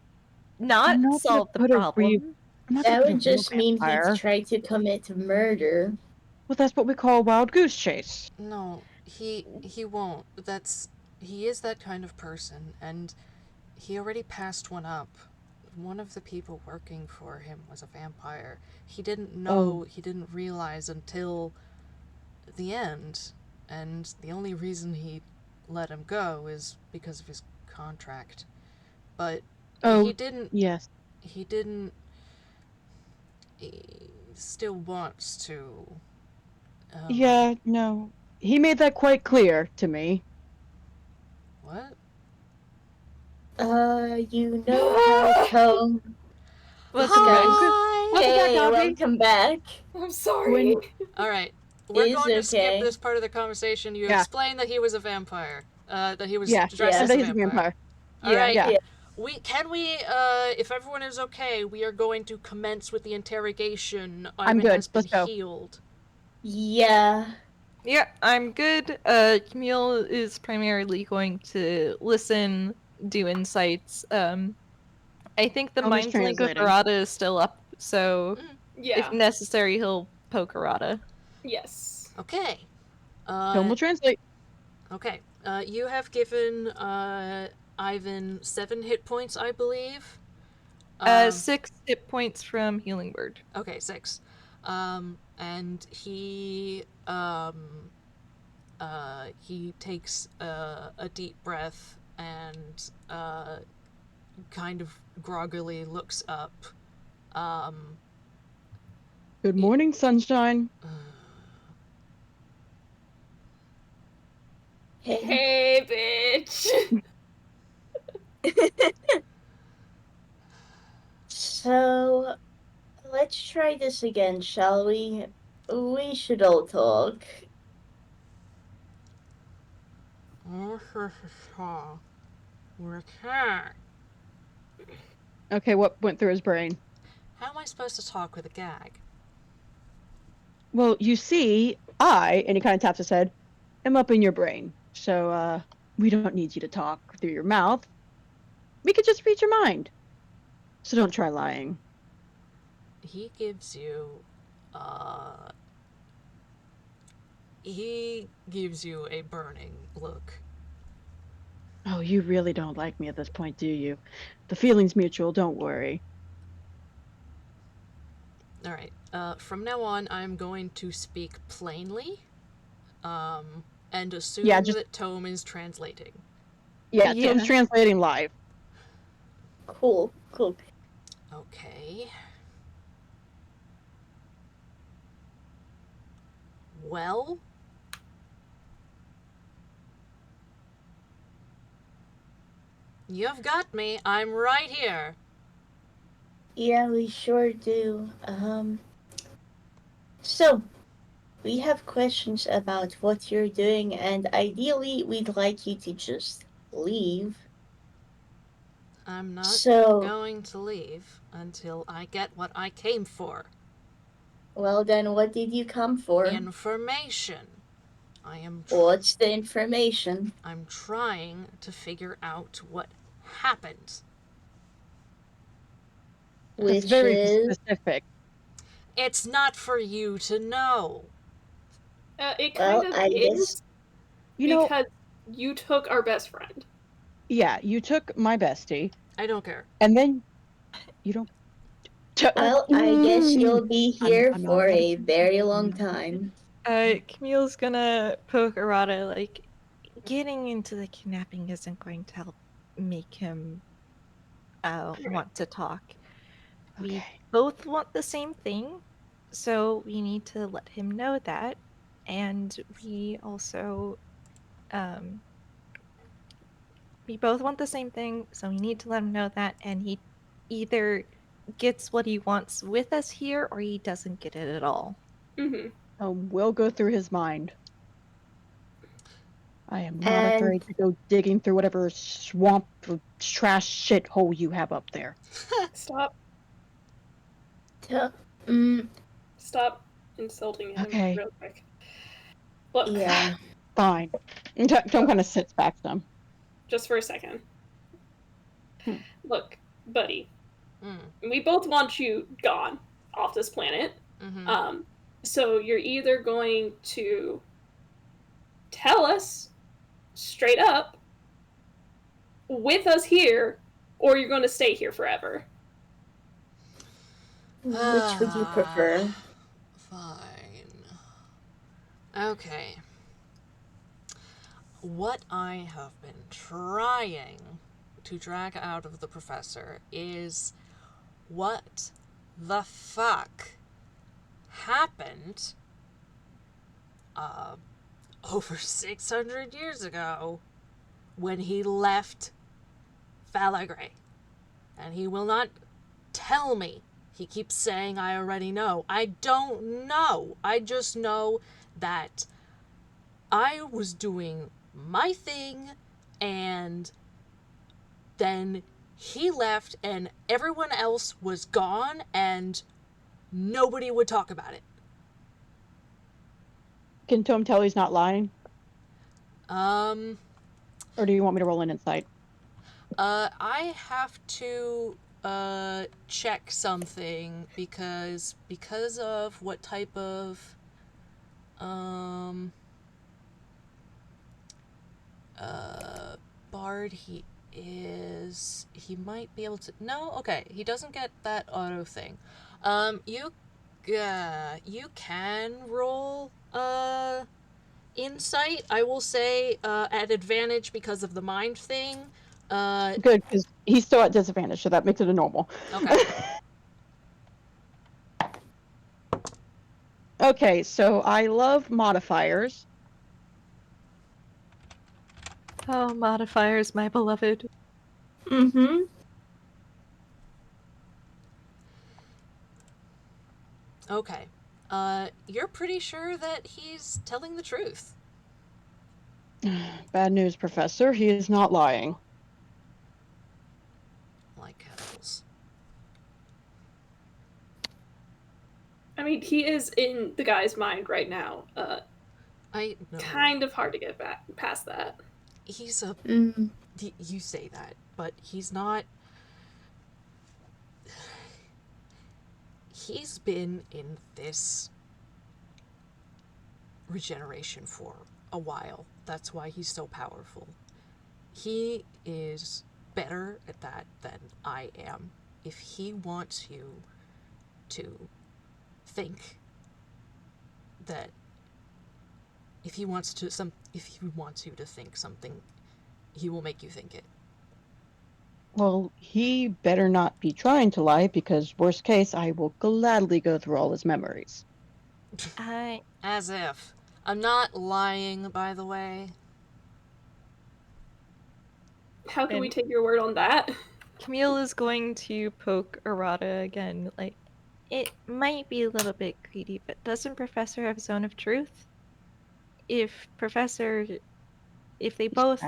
not solve the problem. That would just mean he'd try to commit murder. Well, that's what we call a wild goose chase. No. He won't. He is that kind of person, and he already passed one up. One of the people working for him was a vampire. He didn't know, he didn't realize until the end, and the only reason he let him go is because of his contract. But he didn't, Yes. he still wants to. Yeah, no. He made that quite clear to me. What? You know how come... Welcome back. Hi! Hey, Dobby. welcome back. I'm sorry. Alright, we're It's going to skip okay. this part of the conversation. You Yeah. explained that he was a vampire. That he was Yeah, dressed Yeah. as and a he's a vampire. vampire. Alright, Yeah. Yeah. if everyone is okay, we are going to commence with the interrogation. I'm Ivan good. has been Let's go. healed. Yeah. Yeah, I'm good. Camille is primarily going to listen, do insights. I think the Tome's mind link with translating. Arata is still up, so Yeah. if necessary, he'll poke Arata. Yes. Okay. Tome will translate. Okay. You have given Ivan 7 hit points, I believe. 6 hit points from Healing Word. Okay, 6. And he takes a deep breath and kind of groggily looks up. Good morning, sunshine. Hey, bitch. So, let's try this again, shall we? We should all talk. Okay, what went through his brain? How am I supposed to talk with a gag? Well, you see, and he kind of taps his head, am up in your brain. So, we don't need you to talk through your mouth. We could just read your mind. So don't try lying. He gives you a burning look. Oh, you really don't like me at this point, do you? The feeling's mutual, don't worry. Alright, from now on, I'm going to speak plainly, and assume that Tome is translating. Yeah, Yeah. Tome's translating live. Cool. Okay. Well? You've got me. I'm right here. Yeah, we sure do. So, we have questions about what you're doing, and ideally, we'd like you to just leave. I'm not So, going to leave until I get what I came for. well then, what did you come for? Information. What's the information? I'm trying to figure out what happened. That's Which very is... specific. It's not for you to know. It kind Well, of I is guess... because you took our best friend. Yeah, you took my bestie, I don't care. and then you don't... Well, I guess you'll be here I'm for not a very long time. Camille's gonna poke Arata, like, getting into the kidnapping isn't going to help make him want to talk. We both want the same thing, so we need to let him know that. And we also, we both want the same thing, so we need to let him know that. And he either gets what he wants with us here, or he doesn't get it at all. Mm-hmm. We'll go through his mind. I am not afraid to go digging through whatever swamp or trash shithole you have up there. Stop. Stop insulting him real quick. Look. Yeah. Fine. Tom kind of sits back some. Just for a second. Look, buddy. We both want you gone off this planet. Mm-hmm. So you're either going to tell us straight up with us here, or you're going to stay here forever. Which would you prefer? Fine. Okay. What I have been trying to drag out of the professor is what the fuck happened over 600 years ago when he left Falagray. And he will not tell me. He keeps saying I already know. I don't know. I just know that I was doing my thing and then he left and everyone else was gone and nobody would talk about it. Can Tome tell he's not lying? Or Or do you want me to roll an insight? I have to check something because of what type of bard he is. He might be able to. No, okay, he doesn't get that auto thing. You can roll insight. I will say at advantage because of the mind thing. Good, because he's still at disadvantage, so that makes it a normal. Okay. Okay, so I love modifiers. Oh, modifiers, my beloved. Mm-hmm. Okay. You're pretty sure that he's telling the truth. Bad news, Professor. He is not lying. Like hells. I mean, he is in the guy's mind right now. I know. Kind of hard to get back past that. He's a... Mm. You say that, but he's not... He's been in this regeneration for a while. That's why he's so powerful. He is better at that than I am. If he wants you to think that... If he wants you to think something, he will make you think it. Well, he better not be trying to lie, because worst case, I will gladly go through all his memories. As if. I'm not lying, by the way. How can we And- take your word on that? Camille is going to poke Arata again. Like, it might be a little bit greedy, but doesn't Professor have Zone of Truth? If they both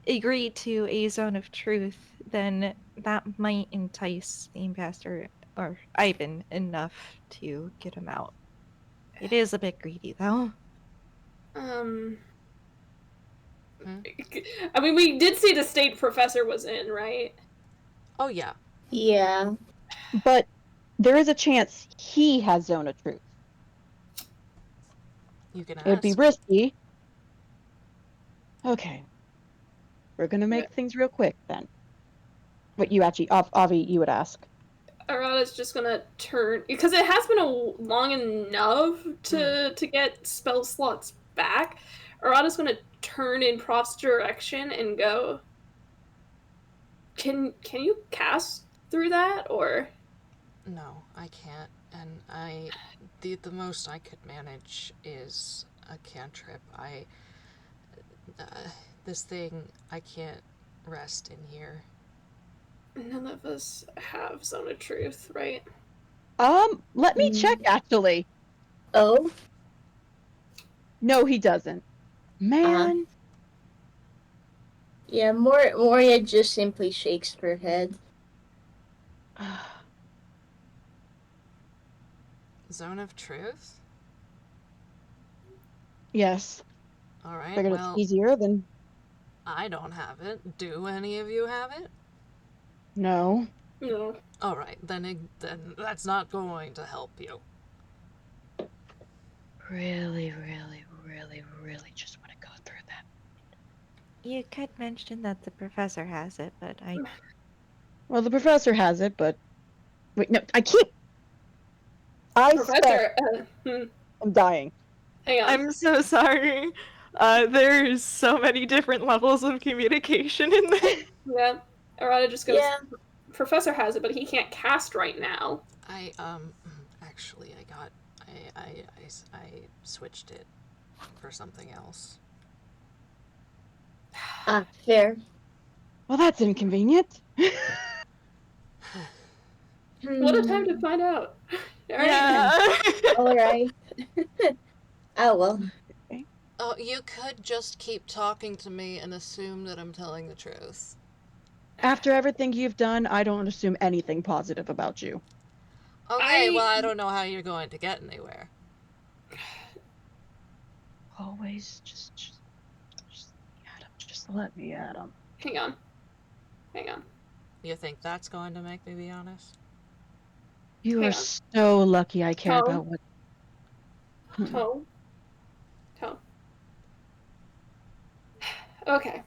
agree to a Zone of Truth, then that might entice the ambassador or Ivan enough to get him out. It is a bit greedy, though. I mean, we did see the state Professor was in, right? Oh, yeah. Yeah. But there is a chance he has Zone of Truth. You can ask. It'd be risky. Okay. We're gonna make things real quick, then. What you actually... Avi, you would ask. Arata's just gonna turn... Because it has been long enough to get spell slots back. Arata's gonna turn in Prof's direction and go... Can you cast through that, or...? No, I can't. And the most I could manage is a cantrip. This thing, I can't rest in here. None of us have Zone of Truth, right? Let me check, actually. Oh? No, he doesn't. Man. Yeah, Moria just simply shakes her head. Zone of Truth? Yes. Alright, Figured well, it's easier than... I don't have it. Do any of you have it? No. No. Alright, then that's not going to help you. Really, really, really, really just want to go through that. You could mention that the professor has it, but I... Well, the professor has it, but... Wait, no, I spent... I'm dying. Hang on. I'm so sorry. There's so many different levels of communication in this. Yeah. Arata just goes, Yeah. Professor has it, but he can't cast right now. Actually, I switched it for something else. Fair. Well, that's inconvenient. What a time to find out. Alright. Yeah. Alright. Oh, well. Oh, you could just keep talking to me and assume that I'm telling the truth. After everything you've done, I don't assume anything positive about you. Okay, well, I don't know how you're going to get anywhere. Always just Adam, just let me at him. Hang on. You think that's going to make me be honest? You Hang are on. so lucky I care Tone? about what... Tone. Okay.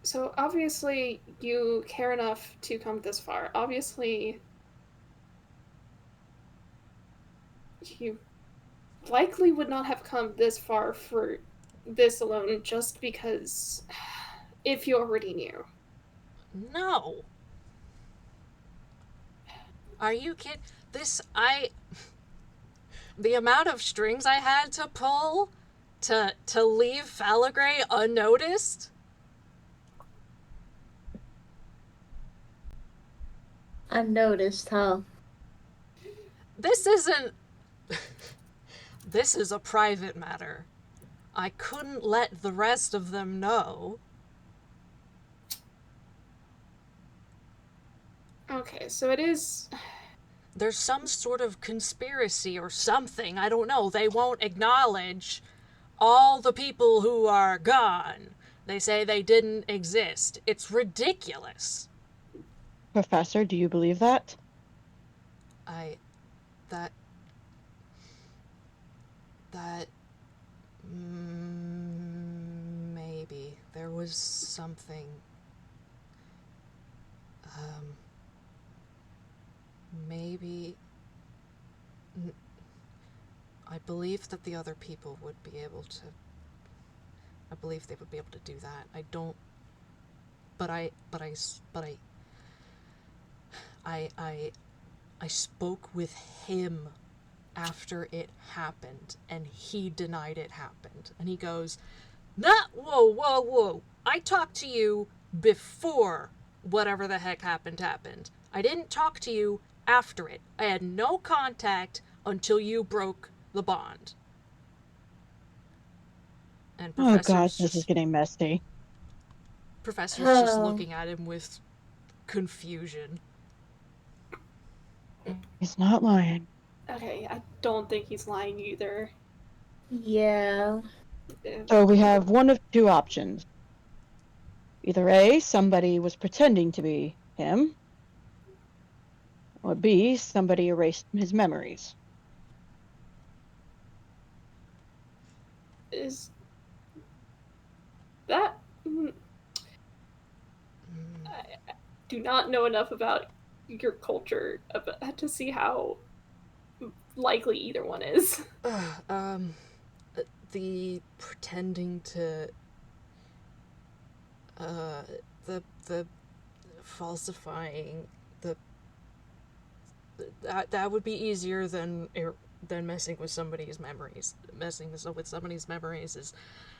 So obviously you care enough to come this far. Obviously you likely would not have come this far for this alone just because if you already knew. No. Are you kidding? The amount of strings I had to pull to leave Falagray unnoticed? Unnoticed, huh? This isn't... This is a private matter. I couldn't let the rest of them know. Okay, so it is... There's some sort of conspiracy or something, I don't know. They won't acknowledge all the people who are gone. They say they didn't exist. It's ridiculous. Professor, do you believe that? Maybe. There was something... maybe... I believe that the other people would be able to... I believe they would be able to do that. I don't... I spoke with him after it happened, and he denied it happened. And he goes, whoa. I talked to you before whatever the heck happened. I didn't talk to you after it. I had no contact until you broke the bond. And Oh gosh, this is getting messy. Professor's just looking at him with confusion. He's not lying. Okay, I don't think he's lying either. Yeah. So we have one of two options. Either A, somebody was pretending to be him, or B, somebody erased his memories. Is that... I do not know enough about your culture to see how likely either one is. The pretending to... the falsifying... That would be easier than messing with somebody's memories. Messing with somebody's memories is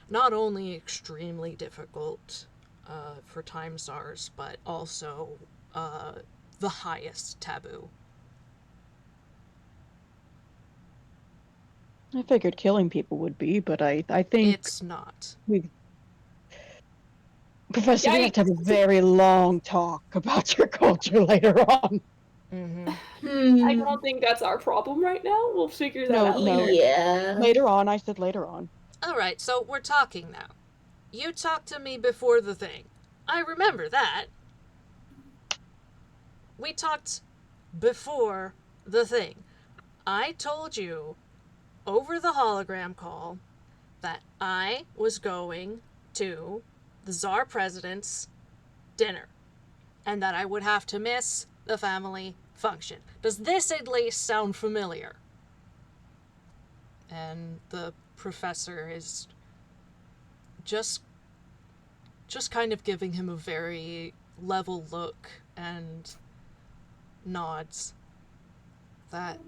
not only extremely difficult for time stars, but also the highest taboo. I figured killing people would be, but I think... It's not. Professor, we have to have a very long talk about your culture later on. Mm-hmm. I don't think that's our problem right now. We'll figure that out later. Yeah. Later on, I said later on. Alright, so we're talking now. You talked to me before the thing. I remember that. we talked before the thing. I told you over the hologram call that I was going to the Tsar President's dinner and that I would have to miss the family function. Does this at least sound familiar? And the professor is just kind of giving him a very level look and nods. That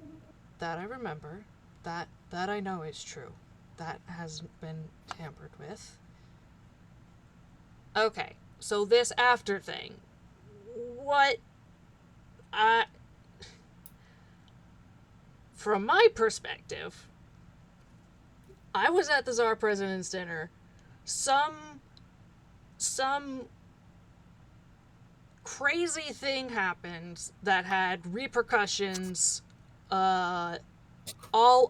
I remember. That I know is true. That hasn't been tampered with. Okay, so this after thing. What? From my perspective, I was at the Tsar President's dinner. Some crazy thing happened that had repercussions all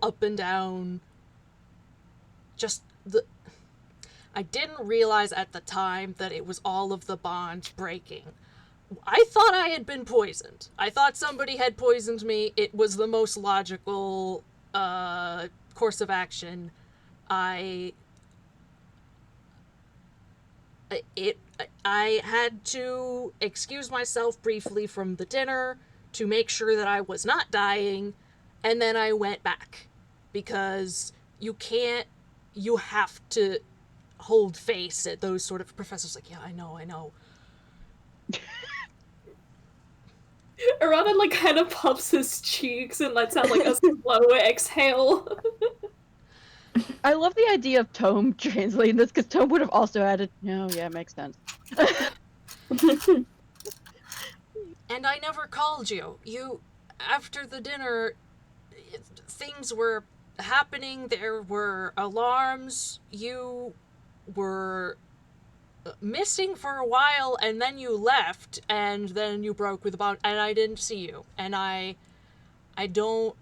up and down. I didn't realize at the time that it was all of the bonds breaking. I thought I had been poisoned. I thought somebody had poisoned me. It was the most logical course of action. I had to excuse myself briefly from the dinner to make sure that I was not dying, and then I went back. Because you have to hold face at those sort of professors like, yeah, I know. Arata, like, kind of puffs his cheeks and lets out, like, a slow exhale. I love the idea of Tome translating this, because Tome would have also added, no, yeah, makes sense. And I never called you. After the dinner, things were happening, there were alarms, you were missing for a while, and then you left, and then you broke with a bond, and I didn't see you, and I don't...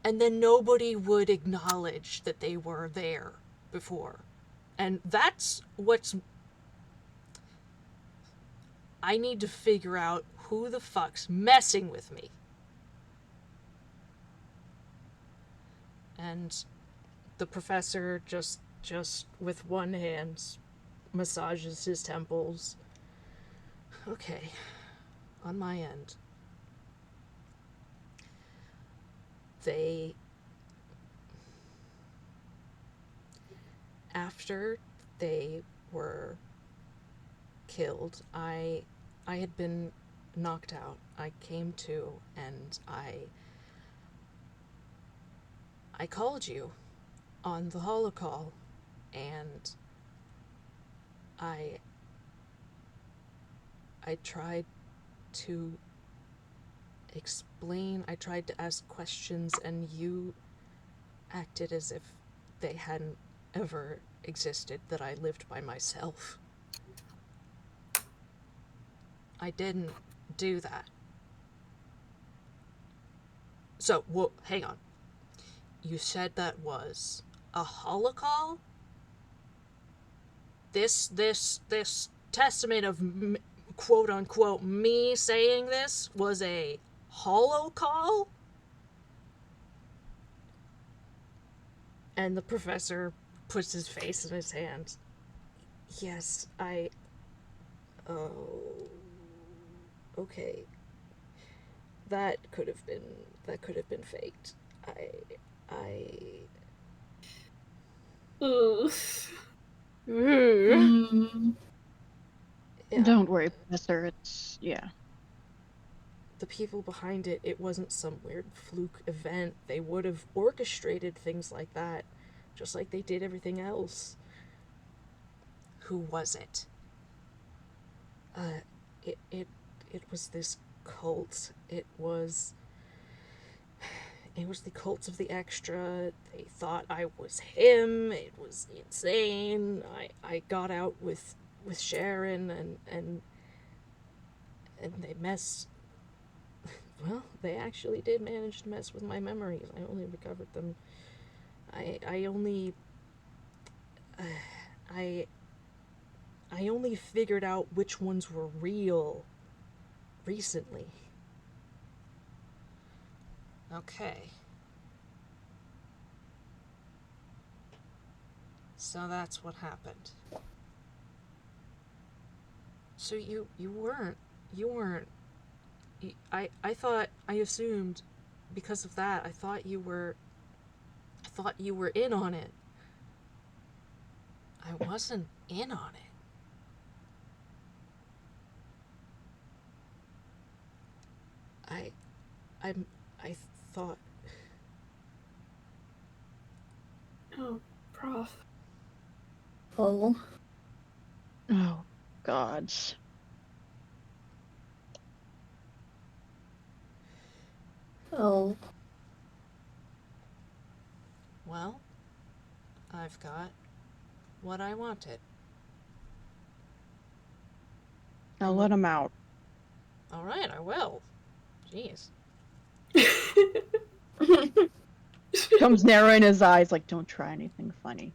And then nobody would acknowledge that they were there before. And that's what's... I need to figure out who the fuck's messing with me. And the professor just with one hand massages his temples. Okay, on my end. After they were killed, I had been knocked out. I came to, and I called you on the holocall, and I tried to explain, I tried to ask questions, and you acted as if they hadn't ever existed, that I lived by myself. I didn't do that. So, hang on. You said that was a holocall? This testament of quote unquote me saying this was a holocall? And the professor puts his face in his hands. Yes, oh, okay. That could have been faked. Ooh. Yeah. Don't worry, Professor. Yeah. The people behind it, it wasn't some weird fluke event. They would have orchestrated things like that, just like they did everything else. Who was it? It was this cult. It was the cult of the extra. They thought I was him. It was insane. I got out with Sharon and they messed... Well, they actually did manage to mess with my memories. I only recovered them. I only figured out which ones were real recently. Okay. So that's what happened. So you weren't, I thought, I assumed, because of that, I thought you were in on it. I wasn't in on it. I thought... Oh, Prof. Oh. Oh, God. Oh. Well, I've got what I wanted. Now let him out. Alright, I will. Jeez. Comes narrowing his eyes like, don't try anything funny.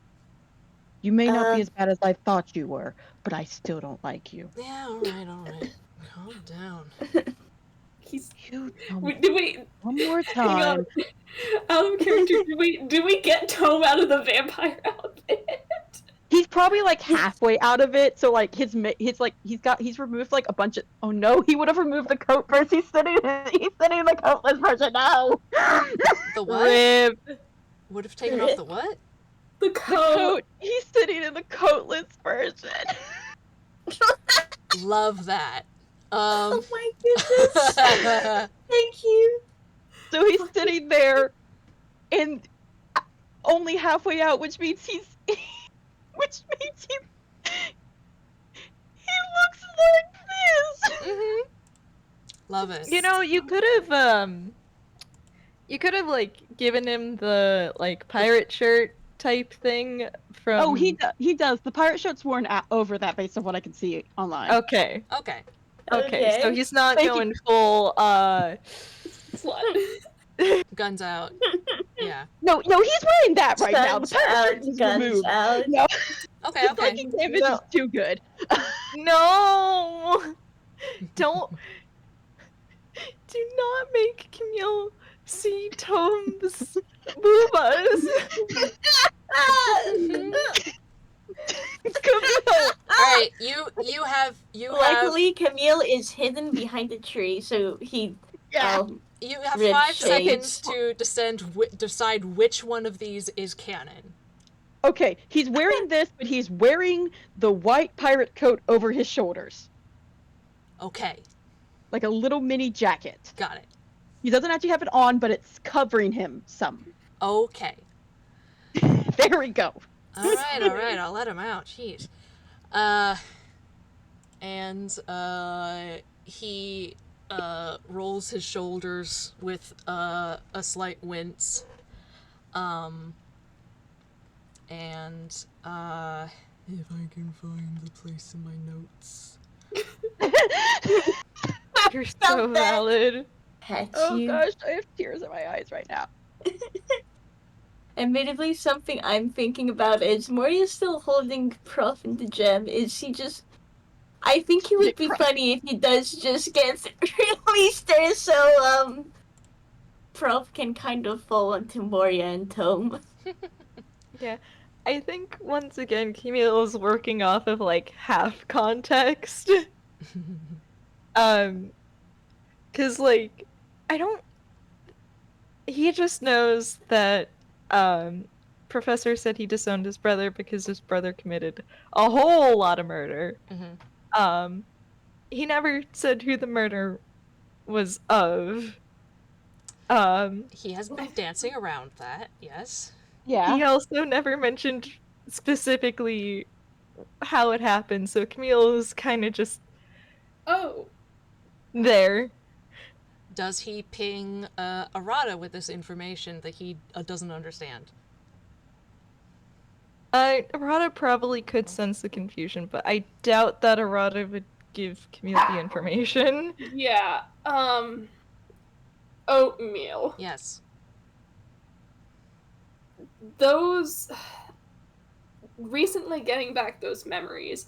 You may not be as bad as I thought you were, but I still don't like you. Yeah, alright. Calm down. He's... You Did we... one more Hang on. time. Out of character, did we get Tome out of the vampire outfit? He's probably like halfway out of it, so like he's removed like a bunch of. Oh no, he would have removed the coat first. He's sitting in the coatless version now. The what? Rip. Would have taken off the what? The coat. He's sitting in the coatless version. Love that. Oh my goodness. Thank you. So he's sitting there, and only halfway out, which means he looks like this. Mm-hmm. Love it. You know, you could have like given him the like pirate shirt type thing from. Oh, he does. The pirate shirt's worn over that, based on what I can see online. Okay. Okay. So he's not Thank going full Slut. Guns out. Yeah. No, he's wearing that right now. The Guns pirate out, shirt is guns removed. out. No, Okay. the psychic damage is too good. No! Don't. Do not make Camille see Tome's boobas. Camille. Alright, you have Luckily, Camille is hidden behind a tree, so he. Yeah. you have Red 5 shades. seconds to decide which one of these is canon. Okay, he's wearing this, but he's wearing the white pirate coat over his shoulders, Okay, like a little mini jacket. got it. He doesn't actually have it on, but it's covering him some. Okay. There we go. Alright, I'll let him out. Jeez. He rolls his shoulders with a slight wince. If I can find the place in my notes. You're so valid. Pet Oh you. gosh, I have tears in my eyes right now. Admittedly, something I'm thinking about is Moria's still holding Prof in the gem. Is she just... I think it would be funny if he does just get released there, so Prof can kind of fall onto Moria and Tome. Yeah. I think once again Camille is working off of like half context. Cause like he just knows that Professor said he disowned his brother because his brother committed a whole lot of murder. Mm-hmm. He never said who the murder was of. He has been dancing around that, yes. Yeah. He also never mentioned specifically how it happened, so Camille is kind of just Oh. there. Does he ping Arata with this information that he doesn't understand? Arata probably could sense the confusion, but I doubt that Arata would give Camille the information. Yeah. Oatmeal. Yes. Recently getting back those memories,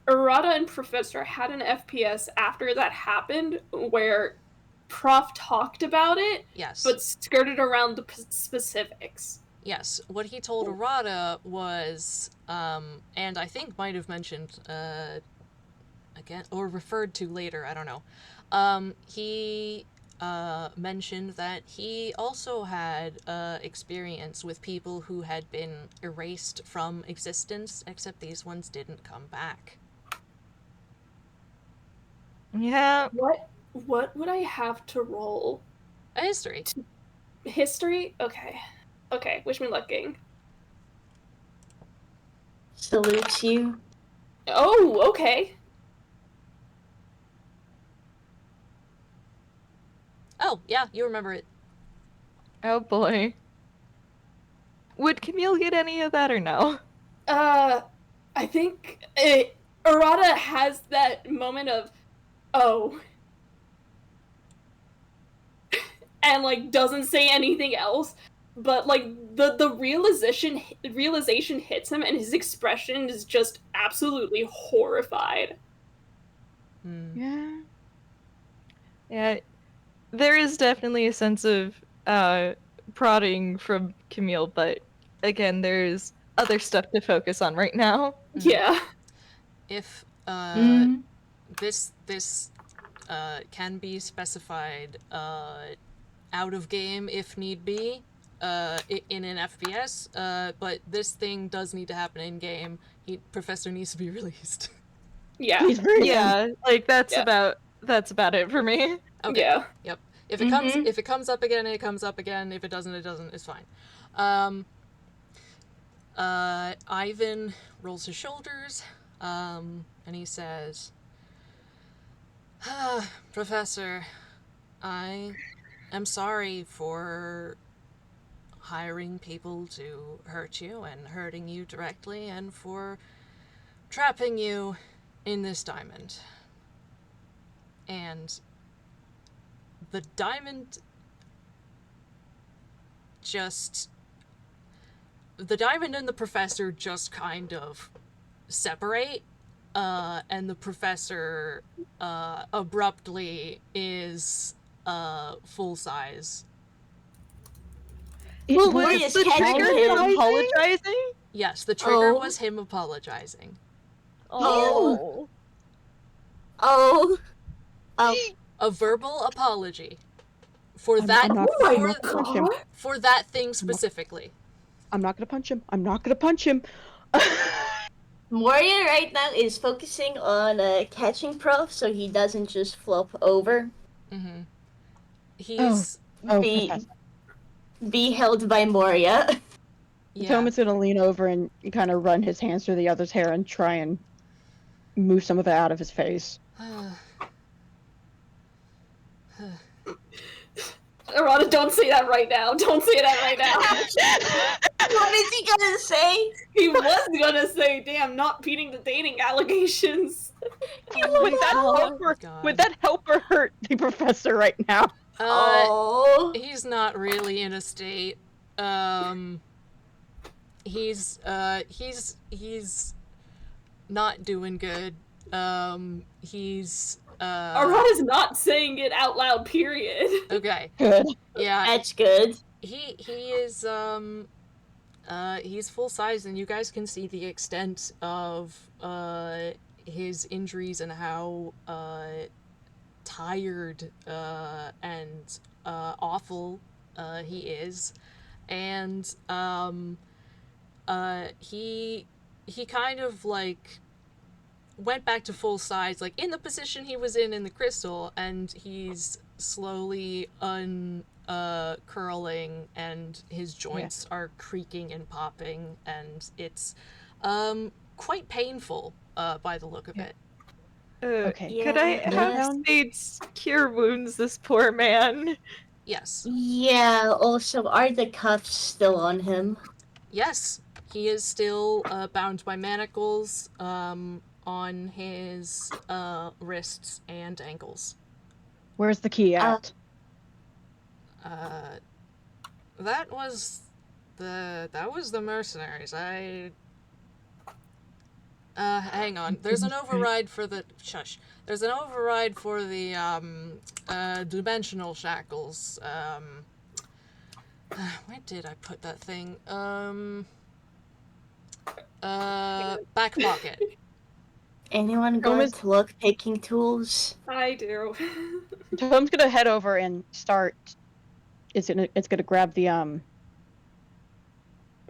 Arata and Professor had an FPS after that happened where Prof talked about it, Yes. but skirted around the specifics. Yes, what he told Arata was, and I think might have mentioned again, or referred to later, I don't know. He mentioned that he also had experience with people who had been erased from existence, except these ones didn't come back. Yeah. What would I have to roll? A history. History? Okay. Okay, wish me luck, gang. Salutes you. Oh, okay. Oh, yeah, you remember it. Oh boy. Would Camille get any of that or no? I think Arata has that moment of, oh, and like doesn't say anything else, but like the realization hits him, and his expression is just absolutely horrified. Yeah. Yeah. There is definitely a sense of prodding from Camille, but again, there's other stuff to focus on right now. Yeah. If Mhm. this can be specified out of game if need be, in an FPS, but this thing does need to happen in game. Professor needs to be released. Yeah. He's very Yeah, like that's Yeah. about it for me. Okay. Yeah. Yep. If it comes Mhm. if it comes up again, it comes up again. If it doesn't, it doesn't. It's fine. Ivan rolls his shoulders, and he says, Professor, I am sorry for hiring people to hurt you and hurting you directly, and for trapping you in this diamond. And the diamond and the professor just kind of separate, and the professor abruptly is full size. Well, Moria's was the catching trigger him. him apologizing? Yes, the trigger Oh. was him apologizing. Oh. Oh. A verbal apology for I'm that not Oh gonna my punch him. god. for that thing specifically. I'm not gonna punch him. I'm not gonna punch him. Moria right now is focusing on catching Prof so he doesn't just flop over. Mm-hmm. He's Be Professor. be held by Moria. yeah. Toma's gonna lean over and kind of run his hands through the other's hair and try and move some of it out of his face. Arata, don't say that right now. Don't say that right now. What is he gonna say? He was gonna say, damn, not beating the dating allegations. Would that help or hurt the professor right now? Oh. He's not really in a state. He's not doing good. He's Arata's not saying it out loud, period. okay. Good. Yeah, That's good. he is he's full size, and you guys can see the extent of his injuries and how tired and awful he is. And he kind of like went back to full size, like in the position he was in the crystal, and he's slowly curling, and his joints are creaking and popping, and it's quite painful by the look of it. Okay. Could I have Yeah. Spades cure wounds this poor man? Yes. Yeah, also, are the cuffs still on him? Yes, he is still bound by manacles on his wrists and ankles. Where's the key at? That was the mercenaries. Hang on. There's an override for the... Shush. There's an override for the, dimensional shackles. Where did I put that thing? Back pocket. Anyone got is- lock-picking tools? I do. Tom's gonna head over and start. It's gonna grab the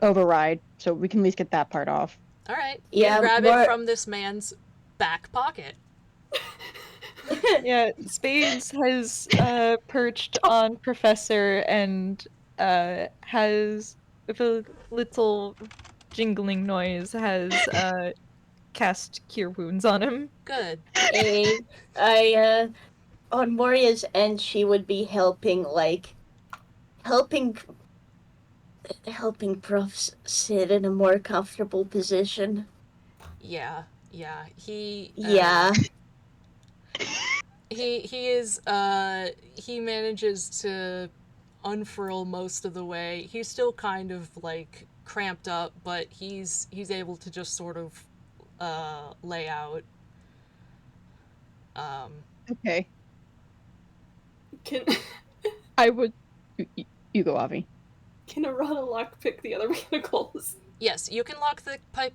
override, so we can at least get that part off. Alright. Yeah, You grab more- it from this man's back pocket. Yeah, Spades has perched on Professor and has, with a little jingling noise, has cast Cure Wounds on him. Good. On Moria's end, she would be helping Prof sit in a more comfortable position. Yeah. He he manages to unfurl most of the way. He's still kind of like cramped up, but he's able to just sort of lay out. Okay. Can I would. You go, Avi. can Arata lockpick the other manacles? Yes, you can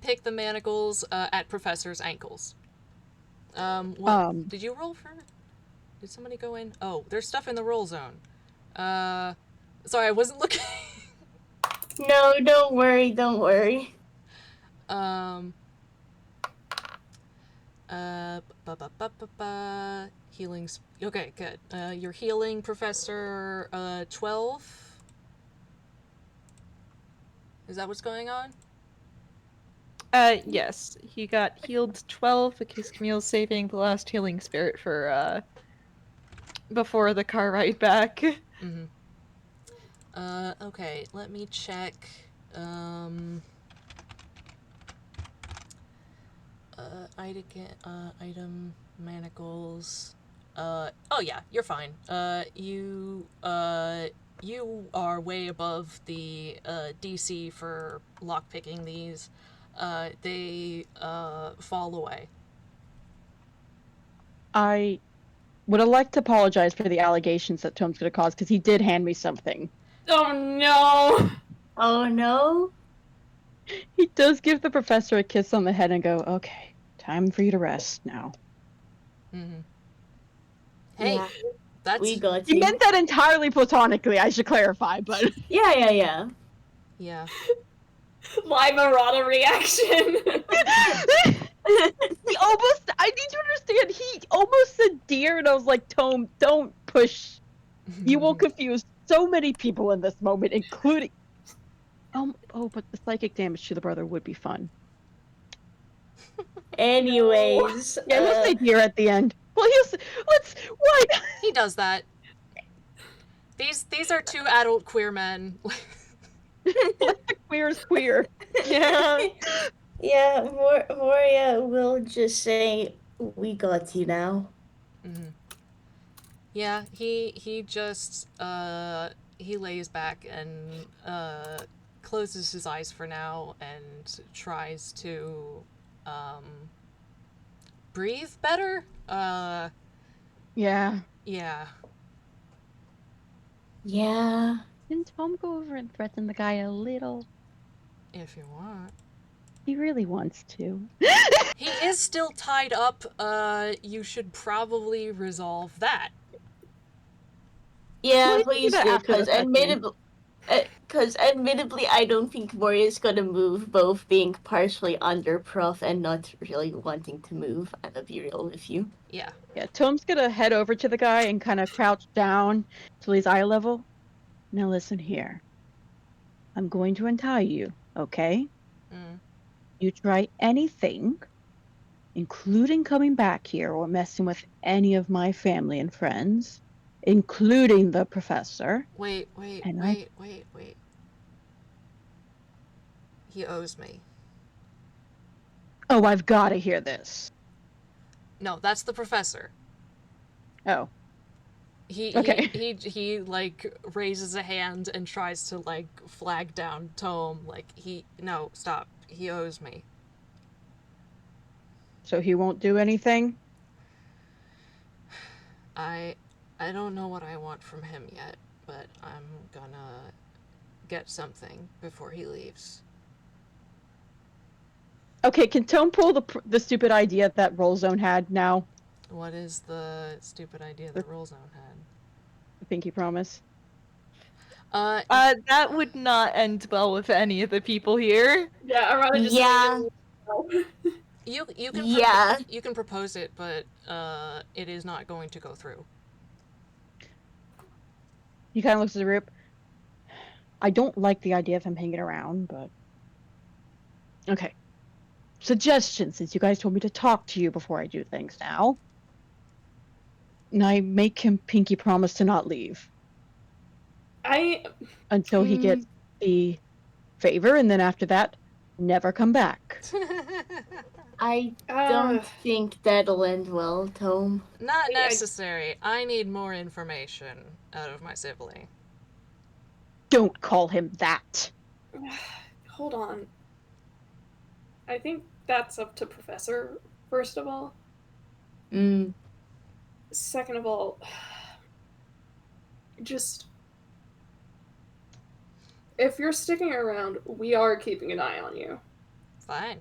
pick the manacles at Professor's ankles. Did you roll for? Did somebody go in? Oh, there's stuff in the roll zone. Sorry, I wasn't looking. No, don't worry. Healings. Okay, good. You're healing, Professor. 12. Is that what's going on? Yes, he got healed 12 because Camille's saving the last healing spirit for before the car ride back. Mm-hmm. Okay, let me check. Item manacles. Oh yeah, you're fine. You are way above the DC for lockpicking these. They fall away. I would have liked to apologize for the allegations that Tom's gonna cause, because he did hand me something. Oh no! Oh no? He does give the professor a kiss on the head and go, "Okay, time for you to rest now." Mm-hmm. Hey, Yeah, that's we got He you. meant that entirely platonically, I should clarify, but... Yeah. yeah. Live Arata reaction! He almost... I need to understand, he almost said dear, and I was like, Tom, don't push. You will confuse so many people in this moment, including... but the psychic damage to the brother would be fun. Anyways, Yeah, we'll say dear at the end. Well, what? He does that. These are two adult queer men. Queer is queer. Yeah. yeah, Moria will just say, "We got you now." Mm-hmm. Yeah, he just he lays back and closes his eyes for now and tries to breathe better. Yeah. Yeah. Yeah. Can Tom go over and threaten the guy a little? If you want. He really wants to. He is still tied up. You should probably resolve that. Yeah, Well, please that do, after the because admittedly, I don't think Moria's gonna move, both being partially under Prof and not really wanting to move. I'm gonna be real with you. Yeah. Yeah, Tom's gonna head over to the guy and kind of crouch down till he's eye level. Now listen here. I'm going to untie you, okay? Mm. You try anything, including coming back here or messing with any of my family and friends, including the professor. Wait. And He owes me. Oh, I've got to hear this. No, that's the professor. Oh. He like raises a hand and tries to like flag down Tome. Like no, stop. He owes me. So he won't do anything? I don't know what I want from him yet, but I'm gonna get something before he leaves. Okay, can Tone pull the stupid idea that Rollzone had now? What is the stupid idea that Rollzone had? The pinky promise. That would not end well with any of the people here. Yeah, Arata just Yeah. You can Yeah. you can propose it, but it is not going to go through. He kind of looks at the group. I don't like the idea of him hanging around, but... Okay. Suggestion, since you guys told me to talk to you before I do things now. And I make him pinky promise to not leave. Until he gets the favor, and then after that, never come back. I don't think that'll end well, Tome. Not necessary. I need more information out of my sibling. Don't call him that. Hold on. I think that's up to Professor, first of all. Second of all, just... if you're sticking around, we are keeping an eye on you. Fine.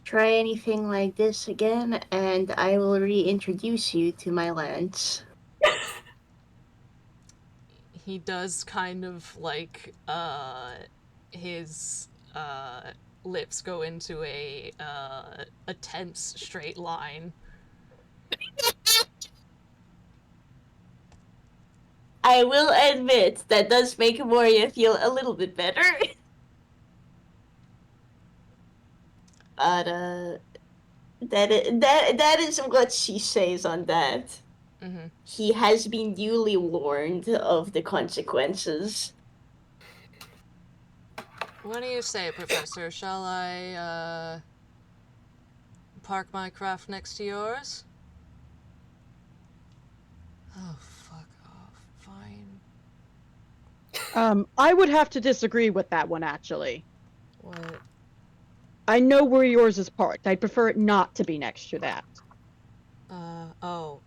Try anything like this again, and I will reintroduce you to my lance. He does kind of like his lips go into a tense straight line. I will admit that does make Moria feel a little bit better. But that is what she says on that. Mm-hmm. He has been duly warned of the consequences. What do you say, Professor? Shall I park my craft next to yours? Oh, fuck off. Fine. I would have to disagree with that one, actually. What? I know where yours is parked. I'd prefer it not to be next to that. Oh.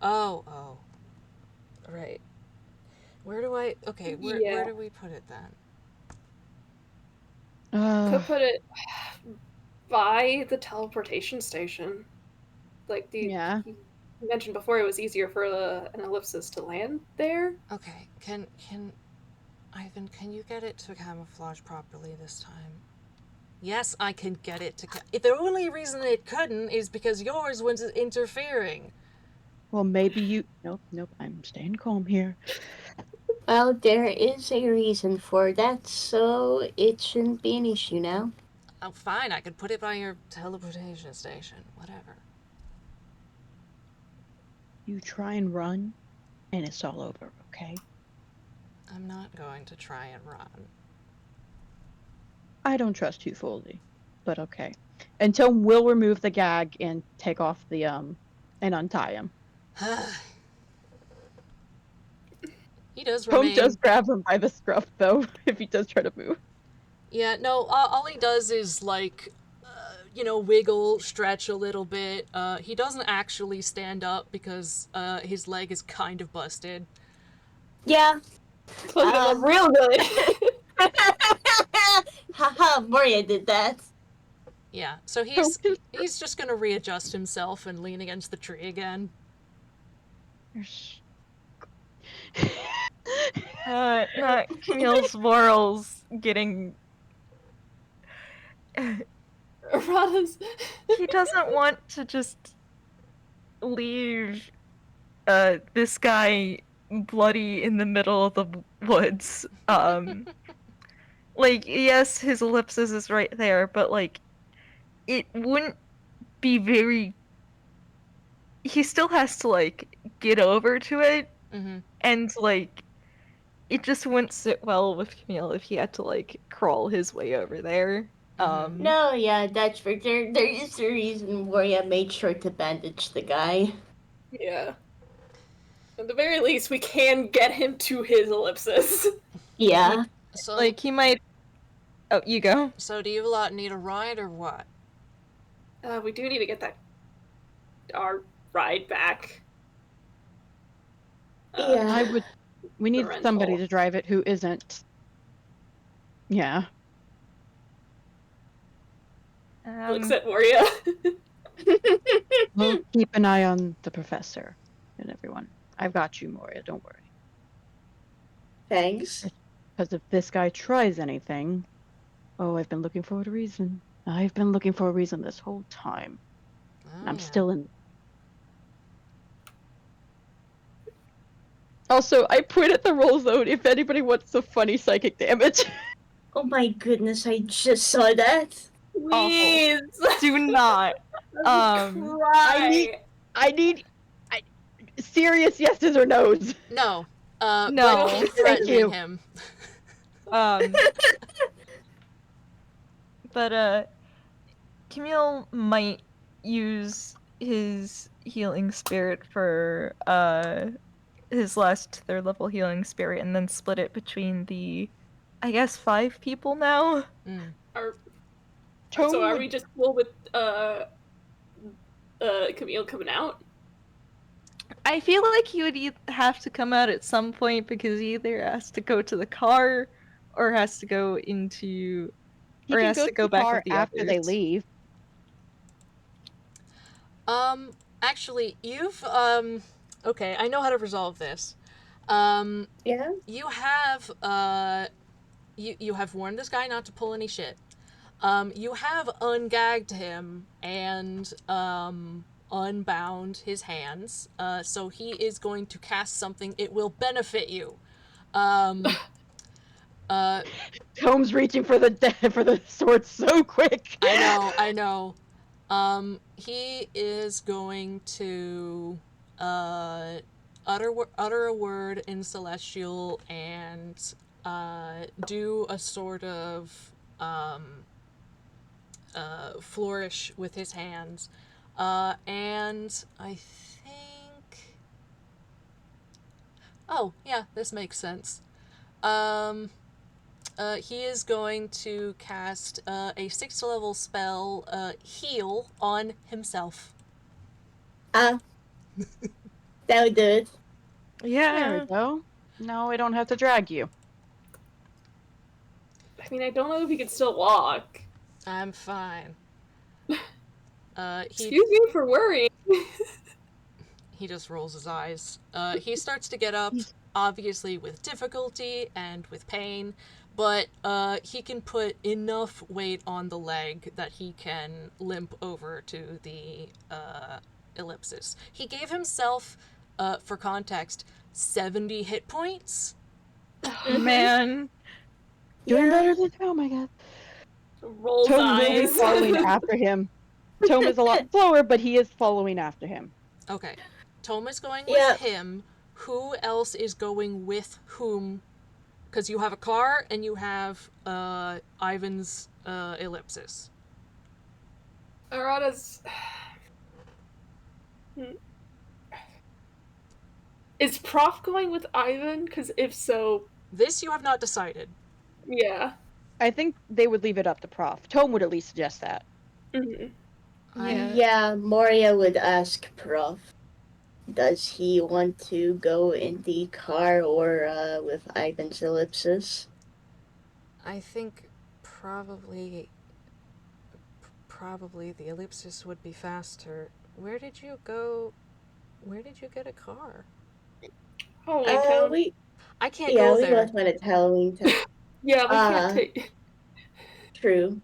Right. Where do I... Okay, where do we put it then? Could put it by the teleportation station. Like, Yeah. you mentioned before it was easier for an ellipsis to land there. Okay, can Ivan, can you get it to camouflage properly this time? Yes, I can get it to... The only reason it couldn't is because yours was interfering. Well, maybe you... Nope, I'm staying calm here. Well, there is a reason for that, so it shouldn't be an issue now. Oh, fine, I could put it by your teleportation station. Whatever. You try and run, and it's all over, okay? I'm not going to try and run. I don't trust you fully, but okay. Until we'll remove the gag and take off the, and untie him. He does Tom remain... does grab him by the scruff, though, if he does try to move. Yeah, no, all he does is, like, wiggle, stretch a little bit. He doesn't actually stand up because his leg is kind of busted. Yeah. Real good. Haha, Moria did that. Yeah, so he's just gonna readjust himself and lean against the tree again. Camille's morals getting... Arata's... He doesn't want to just leave this guy bloody in the middle of the woods. Like, yes, his ellipsis is right there, but, like, it wouldn't be very... He still has to, like, get over to it, and, like, it just wouldn't sit well with Camille if he had to, like, crawl his way over there. No, yeah, that's for there. There is a reason Moria made sure to bandage the guy. Yeah. At the very least, we can get him to his ellipsis. Yeah. So, like, he might... Oh, you go. So do you lot need a ride or what? We do need to get our ride back. Yeah. We need rental. somebody to drive it who isn't. Yeah. Looks at Moria. We'll keep an eye on the professor and everyone. I've got you, Moria. Don't worry. Thanks. Because if this guy tries anything, I've been looking for a reason. I've been looking for a reason this whole time. Oh, I'm yeah. still in. Also, I put at the roll zone if anybody wants the funny psychic damage. Oh my goodness, I just saw that. Please. Do not. Cry. I need serious yeses or nos. No. No. But keep Thank threatening you. him. But Camille might use his healing spirit for his last 3rd level healing spirit and then split it between the, I guess, 5 people now. So are we just cool with Camille coming out? I feel like he would have to come out at some point because he either has to go to the car or has to go into He or can has go to to go the back car with the after they others. leave. Actually, you've, okay, I know how to resolve this. Yeah? You have, you have warned this guy not to pull any shit. You have ungagged him and, unbound his hands, so he is going to cast something. It will benefit you. Combs reaching for the sword so quick. I know. He is going to utter a word in Celestial and do a sort of flourish with his hands. And I think... Oh, yeah, this makes sense. He is going to cast a 6th level spell, Heal, on himself. That would do it. There Yeah. we go. No, I don't have to drag you. I mean, I don't know if he can still walk. I'm fine. Excuse me for worrying. He just rolls his eyes. He starts to get up, obviously with difficulty and with pain, but he can put enough weight on the leg that he can limp over to the ellipsis. He gave himself, for context, 70 hit points. Man. Doing better than Tome, I guess. Rolls Tome will be eyes. following after him. Tome is a lot slower, but he is following after him. Okay. Tome is going with him. Who else is going with whom? Because you have a car and you have Ivan's ellipsis. Arata's... Is Prof going with Ivan? Because if so... This you have not decided. Yeah. I think they would leave it up to Prof. Tome would at least suggest that. Mm-hmm. Yeah, Moria would ask Prof. Does he want to go in the car or with Ivan's ellipsis? I think probably the ellipsis would be faster. Where did you go? Where did you get a car? Halloween Town. I can't go there. Yeah, we both went to Halloween Town. Yeah, we can't take... True.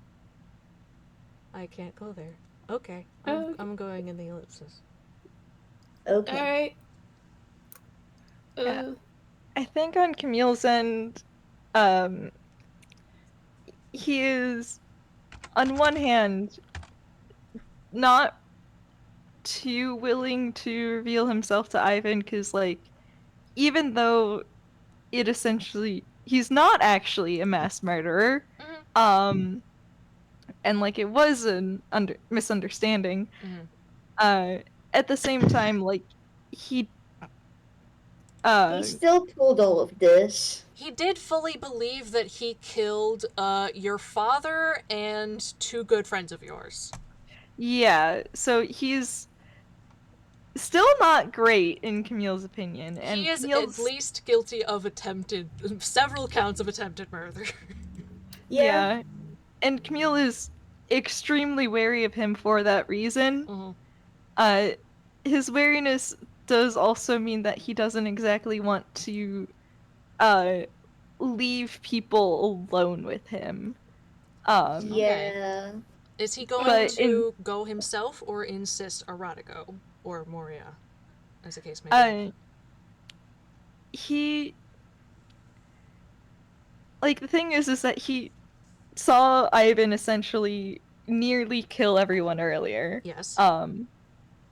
I can't go there. Okay. I'm going in the ellipsis. Okay. Alright. I think on Camille's end, he is, on one hand, not too willing to reveal himself to Ivan, because, like, even though it essentially, he's not actually a mass murderer, and, like, it was an misunderstanding, at the same time, like, he still pulled all of this. He did fully believe that he killed your father and 2 good friends of yours. Yeah, so he's still not great in Camille's opinion, and He is Camille's at least guilty of several counts of attempted murder. yeah, and Camille is extremely wary of him for that reason. Mhm. His wariness does also mean that he doesn't exactly want to leave people alone with him. Okay. Yeah. Is he going But to go himself or insist Arata go? Or Moria, as the case may be? He like the thing is that he saw Ivan essentially nearly kill everyone earlier. Yes.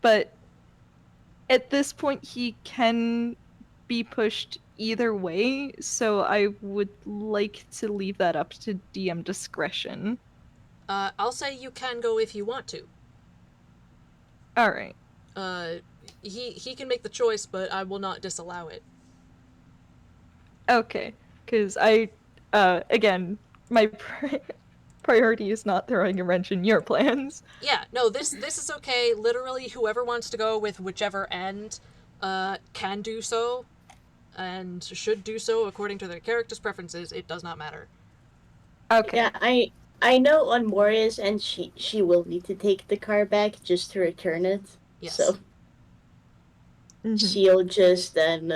But at this point he can be pushed either way, so I would like to leave that up to DM discretion. I'll say you can go if you want to. All right. He can make the choice, but I will not disallow it. Okay, because I, again, my priority is not throwing a wrench in your plans. Yeah, no, this is okay. Literally, whoever wants to go with whichever end, can do so, and should do so according to their character's preferences. It does not matter. Okay. Yeah, I know on Moria's end she will need to take the car back just to return it. Yes. So she'll just then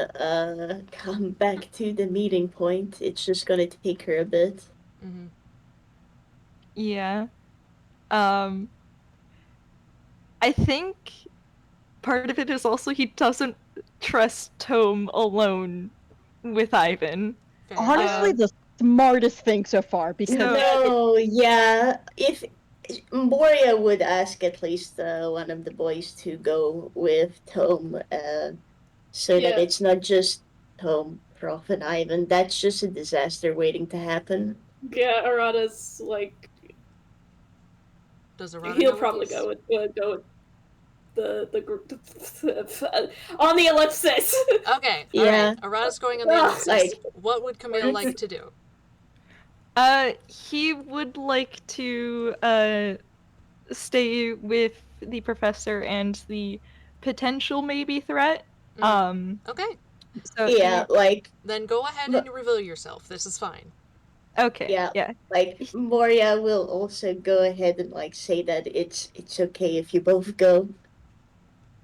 come back to the meeting point. It's just gonna take her a bit. Mm-hmm. Yeah. I think part of it is also he doesn't trust Tome alone with Ivan. Fair. Honestly, the smartest thing so far, because No, yeah. If Moria would ask at least one of the boys to go with Tome, so that it's not just Tome, Prof, and Ivan. That's just a disaster waiting to happen. Yeah, Arata's like Does Arata he'll know probably with go with the group on the ellipsis. Okay, Yeah. alright. Arata's going on the Ugh, ellipsis. like- What would Camille like to do? He would like to stay with the professor and the potential maybe threat. Okay, So Yeah, like then go ahead and reveal yourself. This is fine. okay. Yeah. like Moria will also go ahead and like say that it's okay if you both go.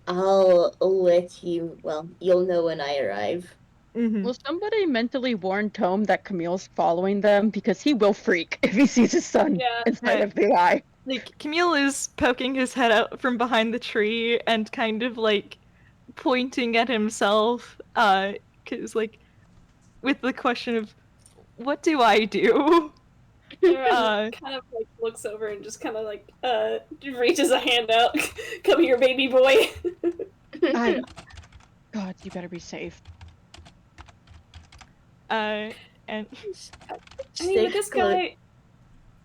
I'll let you. Well, you'll know when I arrive. Mhm. will somebody mentally warn Tome that Camille's following them, because he will freak if he sees his son Yeah. inside of the eye. Like Camille is poking his head out from behind the tree and kind of like pointing at himself, cause like with the question of what do I do? Arata kind of like looks over and just kind of like reaches a hand out. Come here, baby boy. God, you better be safe. And I mean, with this guy.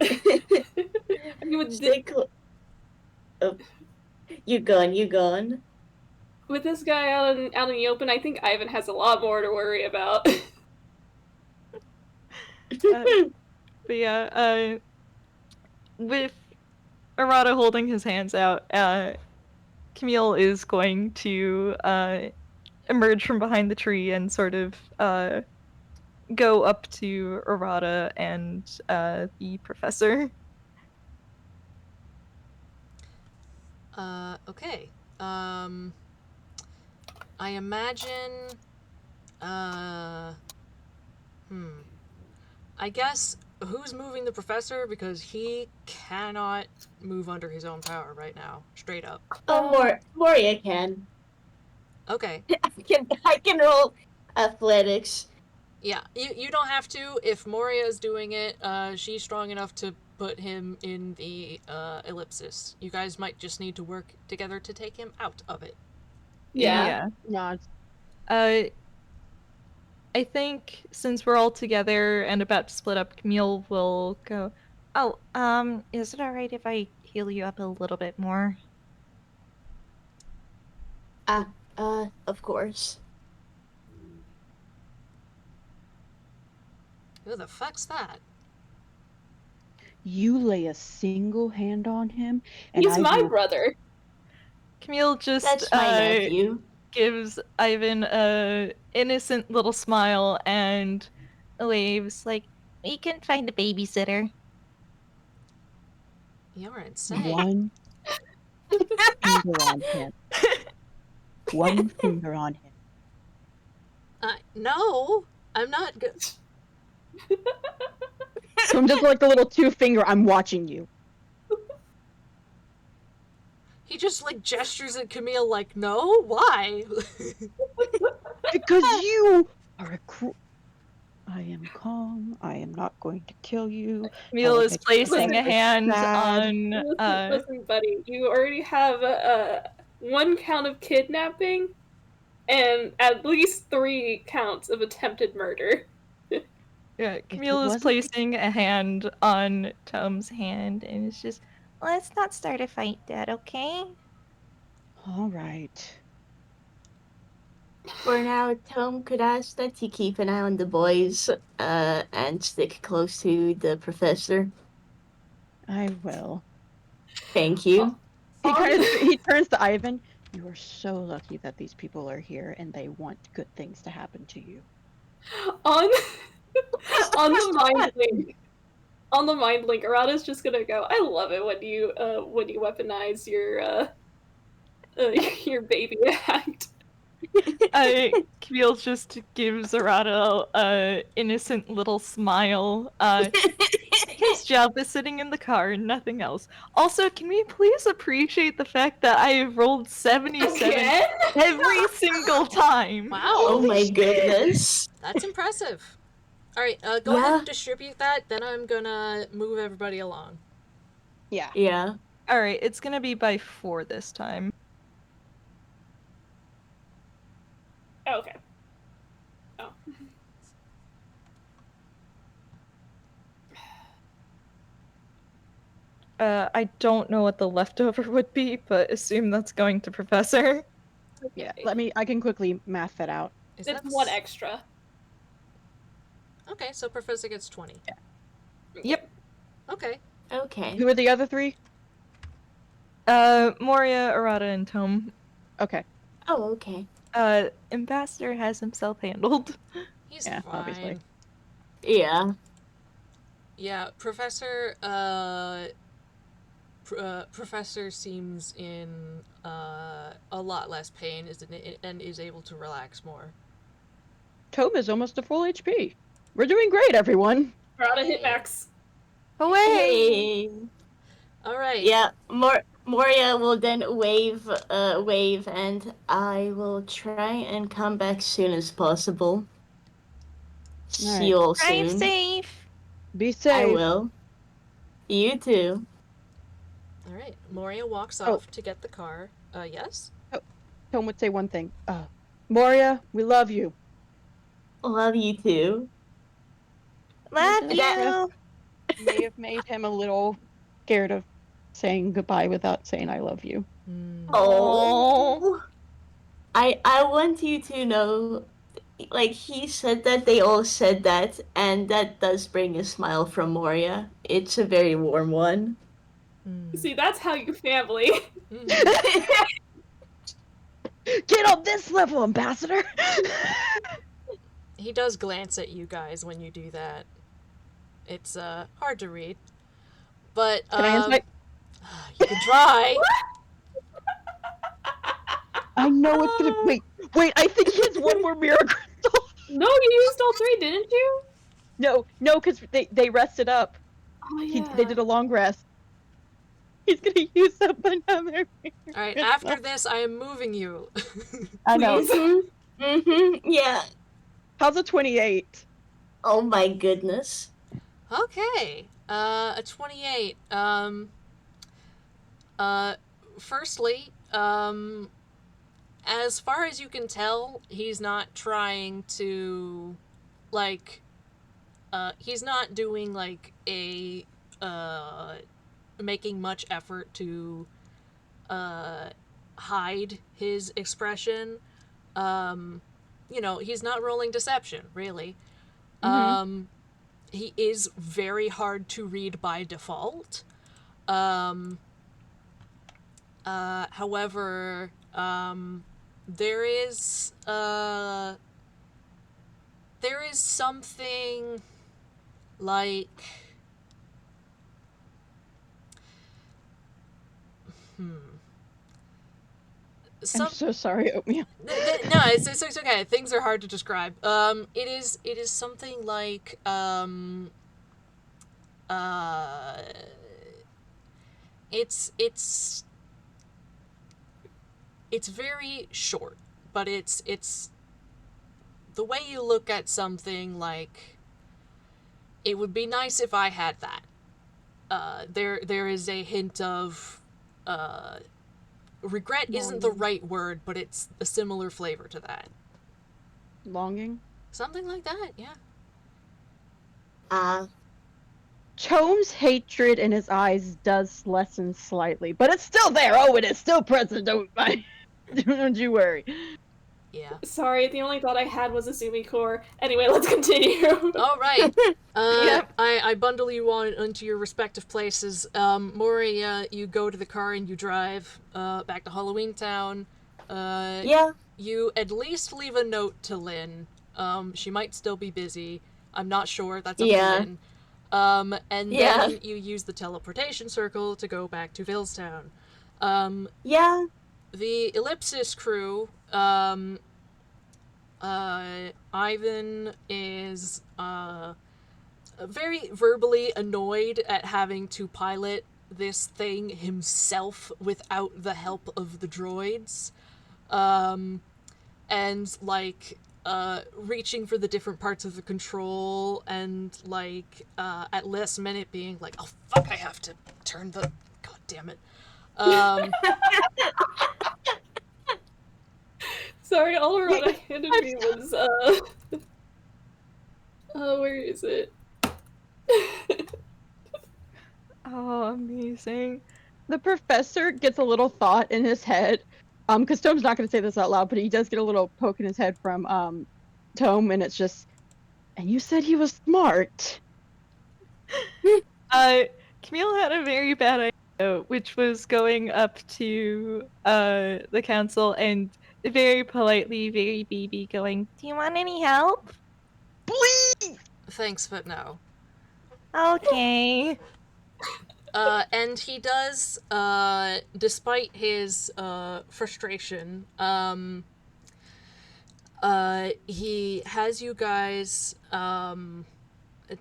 I mean, with Oh, you gone. with this guy out in the open, I think Ivan has a lot more to worry about. but yeah, with Arata holding his hands out, Camille is going to emerge from behind the tree and sort of go up to Arata and the professor. Okay. I imagine, I guess, who's moving the professor? Because he cannot move under his own power right now. Straight up. Moria can. Okay. I can roll athletics. Yeah, you don't have to. If Moria is doing it, she's strong enough to put him in the ellipsis. You guys might just need to work together to take him out of it. Yeah. Nods. I think since we're all together and about to split up, Camille will go, "Oh, is it alright if I heal you up a little bit more?" Of course. Who the fuck's that? You lay a single hand on him, and He's I my will. brother. Camille just That's my nephew. gives Ivan a innocent little smile and waves like, We can find a babysitter. You're insane. One finger on him. One finger on him. No, I'm not good. So I'm just like the little 2-finger. I'm watching you. He just like gestures at Camille like, no, why? Because you are a I am calm. I am not going to kill you. Camille is make you placing very a hand sad. on Listen, buddy, you already have one count of kidnapping and at least 3 counts of attempted murder. yeah, Camille is wasn't- placing a hand on Tom's hand and it's just Let's not start a fight, Dad, okay? All right. For now, Tom could ask that you keep an eye on the boys and stick close to the professor. I will. Thank you. He turns to Ivan. You are so lucky that these people are here and they want good things to happen to you. On the mind link, Arata's just gonna go, I love it when you weaponize your baby act. Camille just gives Arata a innocent little smile. His job is sitting in the car and nothing else. Also, can we please appreciate the fact that I have rolled 77 Again? every single time? Wow. Oh my goodness. That's impressive. Alright, go ahead and distribute that, then I'm gonna move everybody along. Yeah. Yeah. Alright, it's gonna be by 4 this time. Okay. Oh. I don't know what the leftover would be, but assume that's going to Professor. Yeah. Okay. I can quickly math that out. Is It's that 1 extra. Okay, so Professor gets 20. Yep. Okay. Okay. Who are the other 3? Moria, Arata, and Tome. Okay. Oh, okay. Ambassador has himself handled. He's Yeah, fine. obviously. Yeah. Yeah, Professor, Professor seems in a lot less pain and is able to relax more. Tome is almost to full HP. We're doing great, everyone. Arata hit max. Away! Hey. Alright. Yeah. Moria will then wave, and I will try and come back soon as possible. See you all Drive soon. safe. Be safe. I will. You too. Alright, Moria walks off to get the car. Yes? Tome would say one thing. Moria, we love you. Love you too. Love Yeah. you. May have made him a little scared of saying goodbye without saying I love you. Oh. I want you to know, like, he said that, they all said that, and that does bring a smile from Moria. It's a very warm one. See, that's how you family. Get on this level, Ambassador! He does glance at you guys when you do that. It's hard to read. But Can I insight? you can try. I know it's gonna wait, I think he has one more mirror crystal. No, you used all 3, didn't you? No, because they rested up. Oh, They did a long rest. He's gonna use up another. Alright, after this, I am moving you. I know. Yeah. How's a 28? Oh my goodness. Okay. A 28. Firstly, as far as you can tell, he's not trying to, like, he's not doing, like, making much effort to, hide his expression. You know, he's not rolling deception, really. he is very hard to read by default. However, there is something like I'm so sorry, Oatmeal. No, it's okay. Things are hard to describe. It is something like it's very short, but it's the way you look at something like, it would be nice if I had that. There is a hint of regret isn't the right word, but it's a similar flavor to that. Longing? Something like that, yeah. Tome's hatred in his eyes does lessen slightly, but it's still there. Oh, it is still present. Don't you worry. Yeah. Sorry, the only thought I had was a Zumi core. Anyway, let's continue. All right. Yep. I bundle you on into your respective places. Moria, you go to the car and you drive back to Halloween Town. Yeah. You at least leave a note to Lynn. She might still be busy. I'm not sure. That's up to Lynn. And then you use the teleportation circle to go back to Villestown. Yeah. The Ellipsis crew, Ivan is very verbally annoyed at having to pilot this thing himself without the help of the droids. And like reaching for the different parts of the control, and like at last minute being like, oh fuck, I have to turn the, god damn it. Sorry, all Arata handed me was where is it? Oh, amazing. The professor gets a little thought in his head, because Tome's not going to say this out loud, but he does get a little poke in his head from Tome, and it's just, and you said he was smart. Camille had a very bad idea, which was going up to the council and very politely, very baby, going, "Do you want any help?" Please! Thanks, but no. Okay. And he does, despite his frustration, he has you guys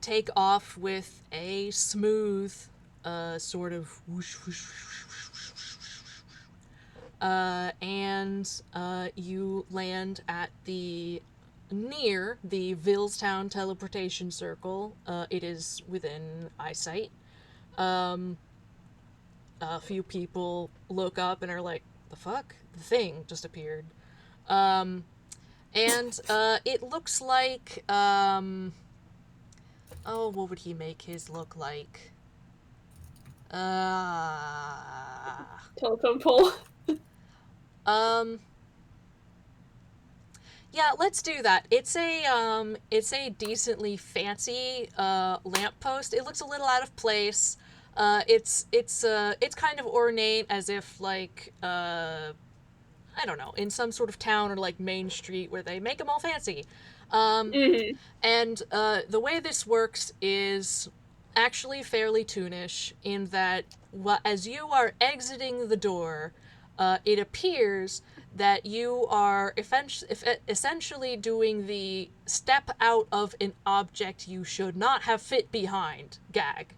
take off with a smooth sort of whoosh, whoosh, whoosh, whoosh, whoosh, whoosh. And you land at near the Villestown teleportation circle. It is within eyesight. A few people look up and are like, the fuck? The thing just appeared. And it looks like, oh, what would he make his look like? Telephone pole. Yeah, let's do that. It's a decently fancy lamppost. It looks a little out of place. It's kind of ornate, as if like I don't know, in some sort of town or like main street where they make them all fancy. And the way this works is actually fairly toonish, in that as you are exiting the door, it appears that you are essentially doing the step out of an object you should not have fit behind gag.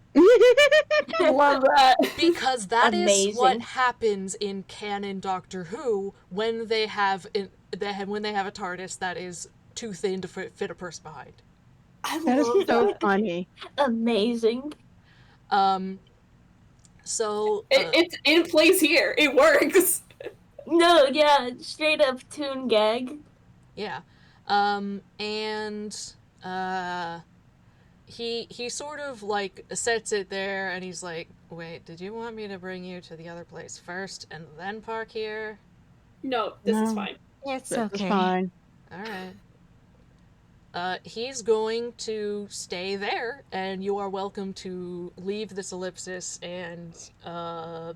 Love that. Because that Amazing. is what happens in canon Doctor Who when they have a TARDIS that is too thin to fit a person behind. I That love is so that. funny. Amazing. So It's in place here. It works. No, yeah, straight up toon gag. yeah, and he sort of like sets it there, and he's like, wait, did you want me to bring you to the other place first and then park here? No, this is No. fine. It's This is okay. fine. All right. he's going to stay there, and you are welcome to leave this ellipsis and, I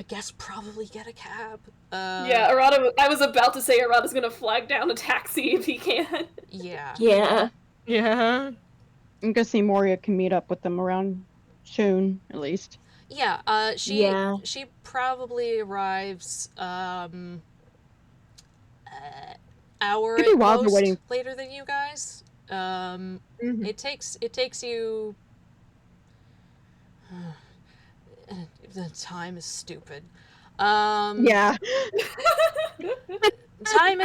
guess probably get a cab. Yeah, Arata. I was about to say Arata's gonna flag down a taxi if he can. Yeah. Yeah. Yeah. I'm guessing Moria can meet up with them around soon, at least. Yeah, Yeah. she probably arrives, hour Could be at while they're most waiting. later than you guys. Mhm. It takes you. The time is stupid. Yeah. Time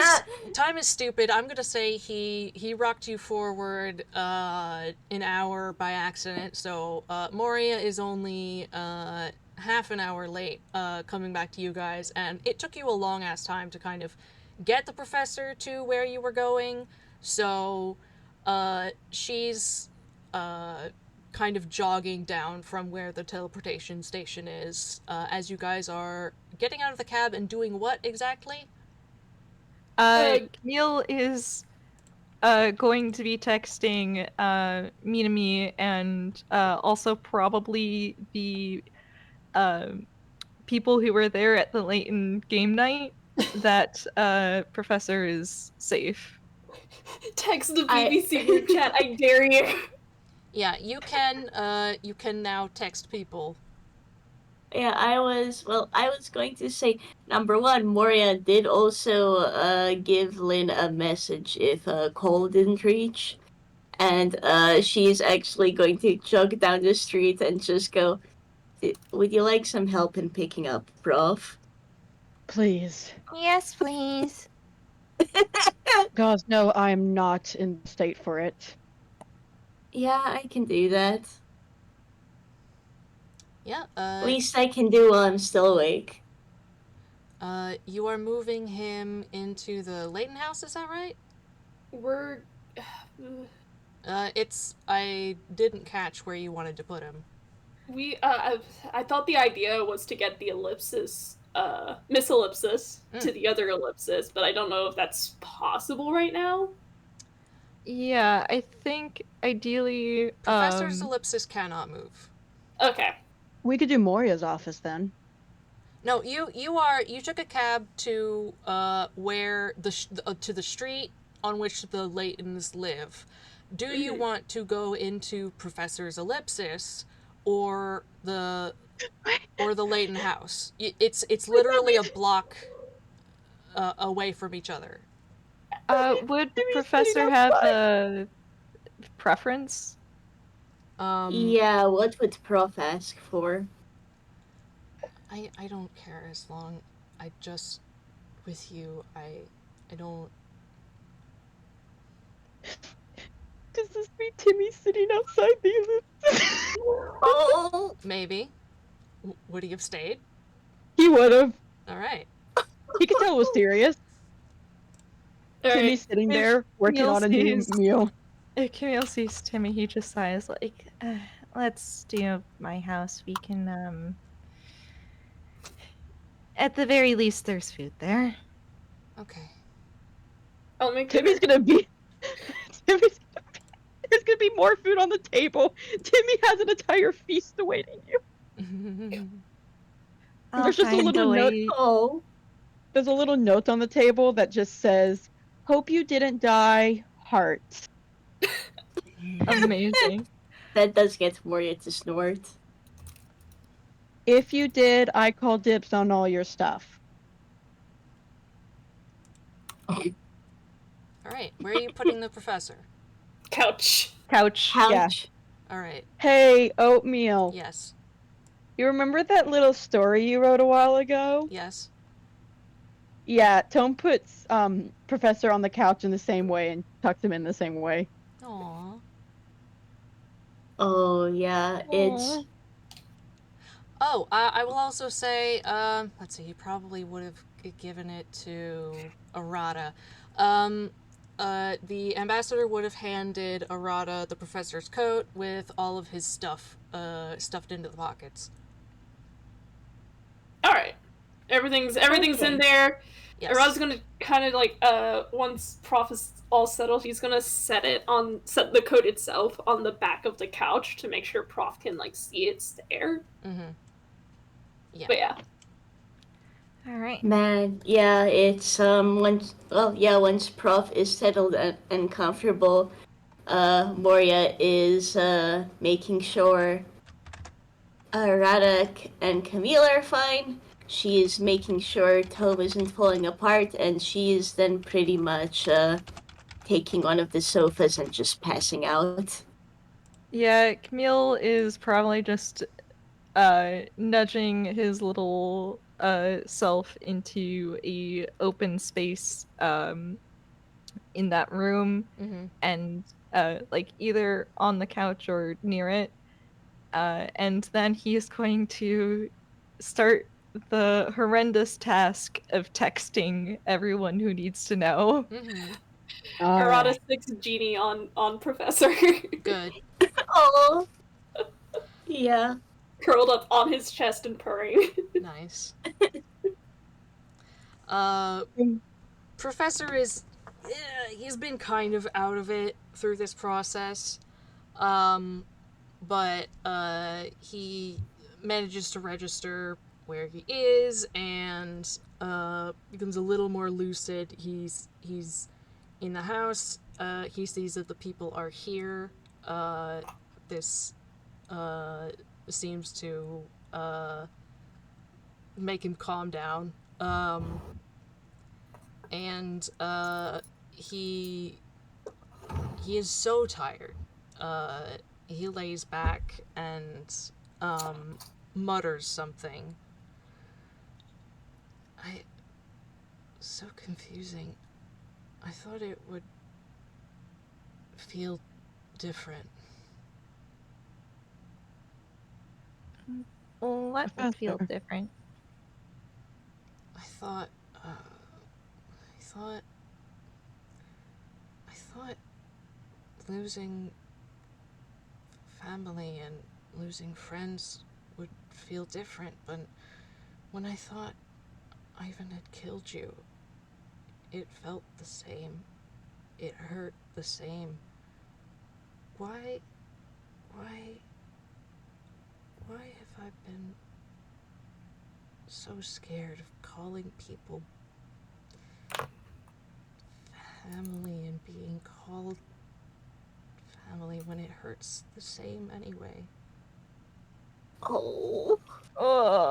is stupid. I'm gonna say he rocked you forward an hour by accident. So Moria is only half an hour late coming back to you guys, and it took you a long ass time to kind of get the professor to where you were going. So she's kind of jogging down from where the teleportation station is as you guys are getting out of the cab and doing what exactly? Camille is going to be texting Minami and also probably the people who were there at the Leighton game night that Professor is safe. Text the BBC group chat. I dare you. Yeah, you can now text people. Yeah, I was going to say, number one, Moria did also give Lynn a message if Cole didn't reach. And she's actually going to jog down the street and just go, would you like some help in picking up, Prof? Please. Yes, please. God, no, I am not in the state for it. Yeah, I can do that. Yeah, Least I can do while I'm still awake. you are moving him into the Leighton house, is that right? We're. I didn't catch where you wanted to put him. I thought the idea was to get the ellipsis, Miss Ellipsis, to the other ellipsis, but I don't know if that's possible right now. Yeah, I think ideally Professor's ellipsis cannot move. Okay. We could do Moria's office then. No, you took a cab to where to the street on which the Leightons live. Do you want to go into Professor's ellipsis or the Leighton house? It's literally a block away from each other. would Professor have a preference? Yeah, what would Prof ask for? I don't care as long I just with you I don't. Does this mean Timmy's sitting outside the ellipsis? Oh! Maybe. Would he have stayed? He would have. All right. He could tell it was serious. Timmy's sitting If there working Camille on a new sees- meal. If Camille sees Timmy, he just sighs like, let's do my house. We can, at the very least, there's food there. Okay. I'll make Timmy's gonna be. There's gonna be more food on the table. Timmy has an entire feast awaiting you. I'll There's just a find little note. way. Oh. There's a little note on the table that just says, "Hope you didn't die. Heart." Amazing. That does get Moria to snort. If you did, I call dibs on all your stuff. All right. Where are you putting the professor? Couch. Couch. Ouch. All right. Hey, Oatmeal. Yes. You remember that little story you wrote a while ago? Yes. Yeah, Tome puts Professor on the couch in the same way and tucks him in the same way. Aww. Oh, yeah, it's... Oh, I will also say, let's see, he probably would have given it to Arata. The ambassador would have handed Arata the professor's coat with all of his stuff stuffed into the pockets. All right. Everything's in there. Yes. Arata's gonna kind of like, once Prof is all settled, he's gonna set the code itself on the back of the couch to make sure Prof can, like, see it's there. Mm-hmm. Yeah. But yeah. All right. Man, yeah, it's once Prof is settled and comfortable, Moria is making sure Arata and Camille are fine. She is making sure Tome isn't falling apart, and she is then pretty much taking one of the sofas and just passing out. Yeah, Camille is probably just nudging his little self into a open space in that room, Mm-hmm. and like either on the couch or near it. And then he is going to start the horrendous task of texting everyone who needs to know. Mm-hmm. All Arata right. sticks Genie on Professor. Good. Oh, yeah. Curled up on his chest and purring. Nice. Mm. Professor is, he's been kind of out of it through this process, but he manages to register where he is and becomes a little more lucid. He's in the house. He sees that the people are here. This seems to make him calm down. And he is so tired. He lays back and mutters something. So confusing. I thought it would feel different. What would feel Professor. different? I thought losing family and losing friends would feel different, but when I thought Ivan had killed you, it felt the same. It hurt the same. Why have I been so scared of calling people family and being called family when it hurts the same anyway? Oh.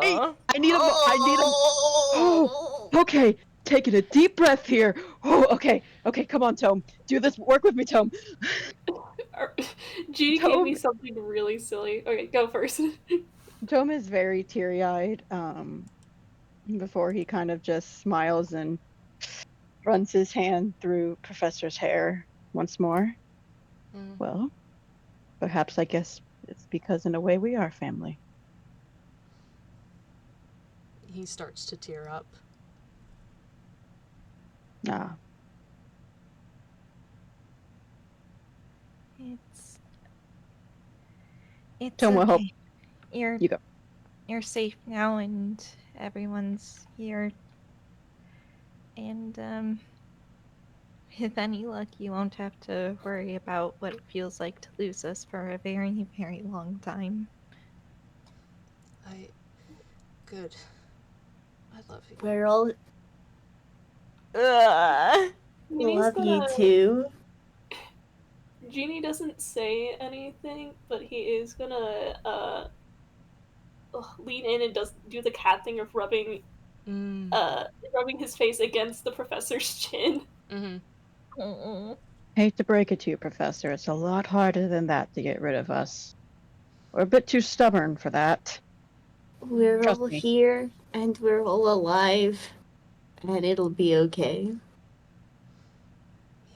Hey, Oh, I need him. Oh, Oh. okay. Taking a deep breath here. Oh, okay. Okay, come on, Tome. Do this. Work with me, Tome. Genie gave me Tome. something really silly. Okay, go first. Tome is very teary-eyed. Before he kind of just smiles and runs his hand through Professor's hair once more. Mm. Well, perhaps I guess it's because in a way we are family. He starts to tear up. Ah, it's Tome will help. okay. You're You go. you're safe now, and everyone's here. And with any luck, you won't have to worry about what it feels like to lose us for a very, very long time. Good. I love you. We're all Ugh. Genie's love you gonna. too. Genie doesn't say anything, but he is gonna lean in and do the cat thing of rubbing his face against the professor's chin. Mm-hmm. Mm-mm. Hate to break it to you, Professor. It's a lot harder than that to get rid of us. We're a bit too stubborn for that. We're Trust all me. here and we're all alive, and it'll be okay.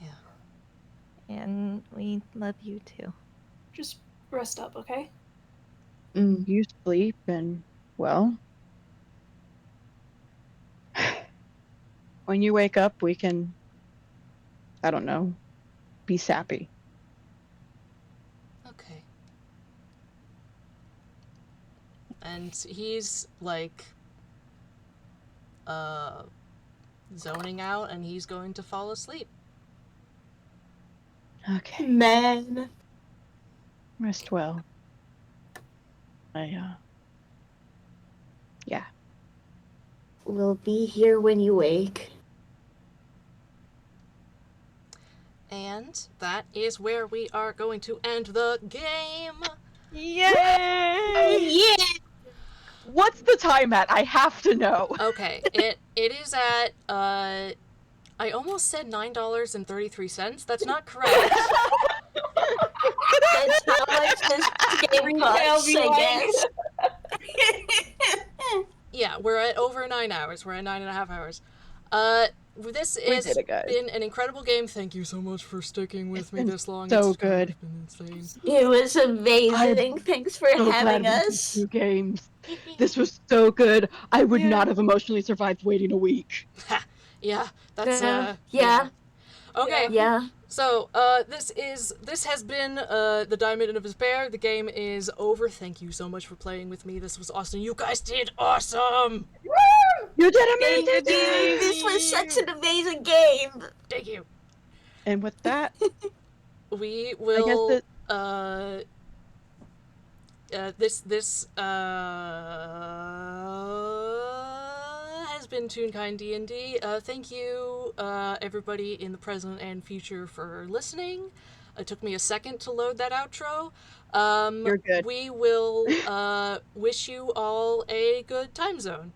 Yeah. And we love you too. Just rest up, okay? You sleep and, well, when you wake up, we can, I don't know, be sappy. Okay. And he's like zoning out, and he's going to fall asleep. Okay. Man. Rest well. Yeah. We'll be here when you wake. And that is where we are going to end the game. Yay! Yeah! What's the time at? I have to know. Okay, it is at I almost said $9.33. That's not correct. That's how much this game costs, I guess. Yeah, we're at over 9 hours. We're at 9.5 hours. This has did it, guys. been an incredible game. Thank you so much for sticking with me been this long. so It's good. been insane. It was amazing. Thanks for So having glad we did us. 2 games. This was so good. I would Yeah. not have emotionally survived waiting a week. Yeah, that's Yeah. Okay. Yeah. So, this has been the Diamond of Despair. The game is over. Thank you so much for playing with me. This was awesome. You guys did awesome. You did Thank amazing! you. This was such an amazing game. Thank you. And with that, We I will guess this has been Toonkind D&D. Thank you, everybody in the present and future for listening. It took me a second to load that outro. You're good. We will wish you all a good time zone.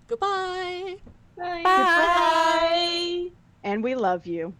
Goodbye. Bye. Bye. and we love you.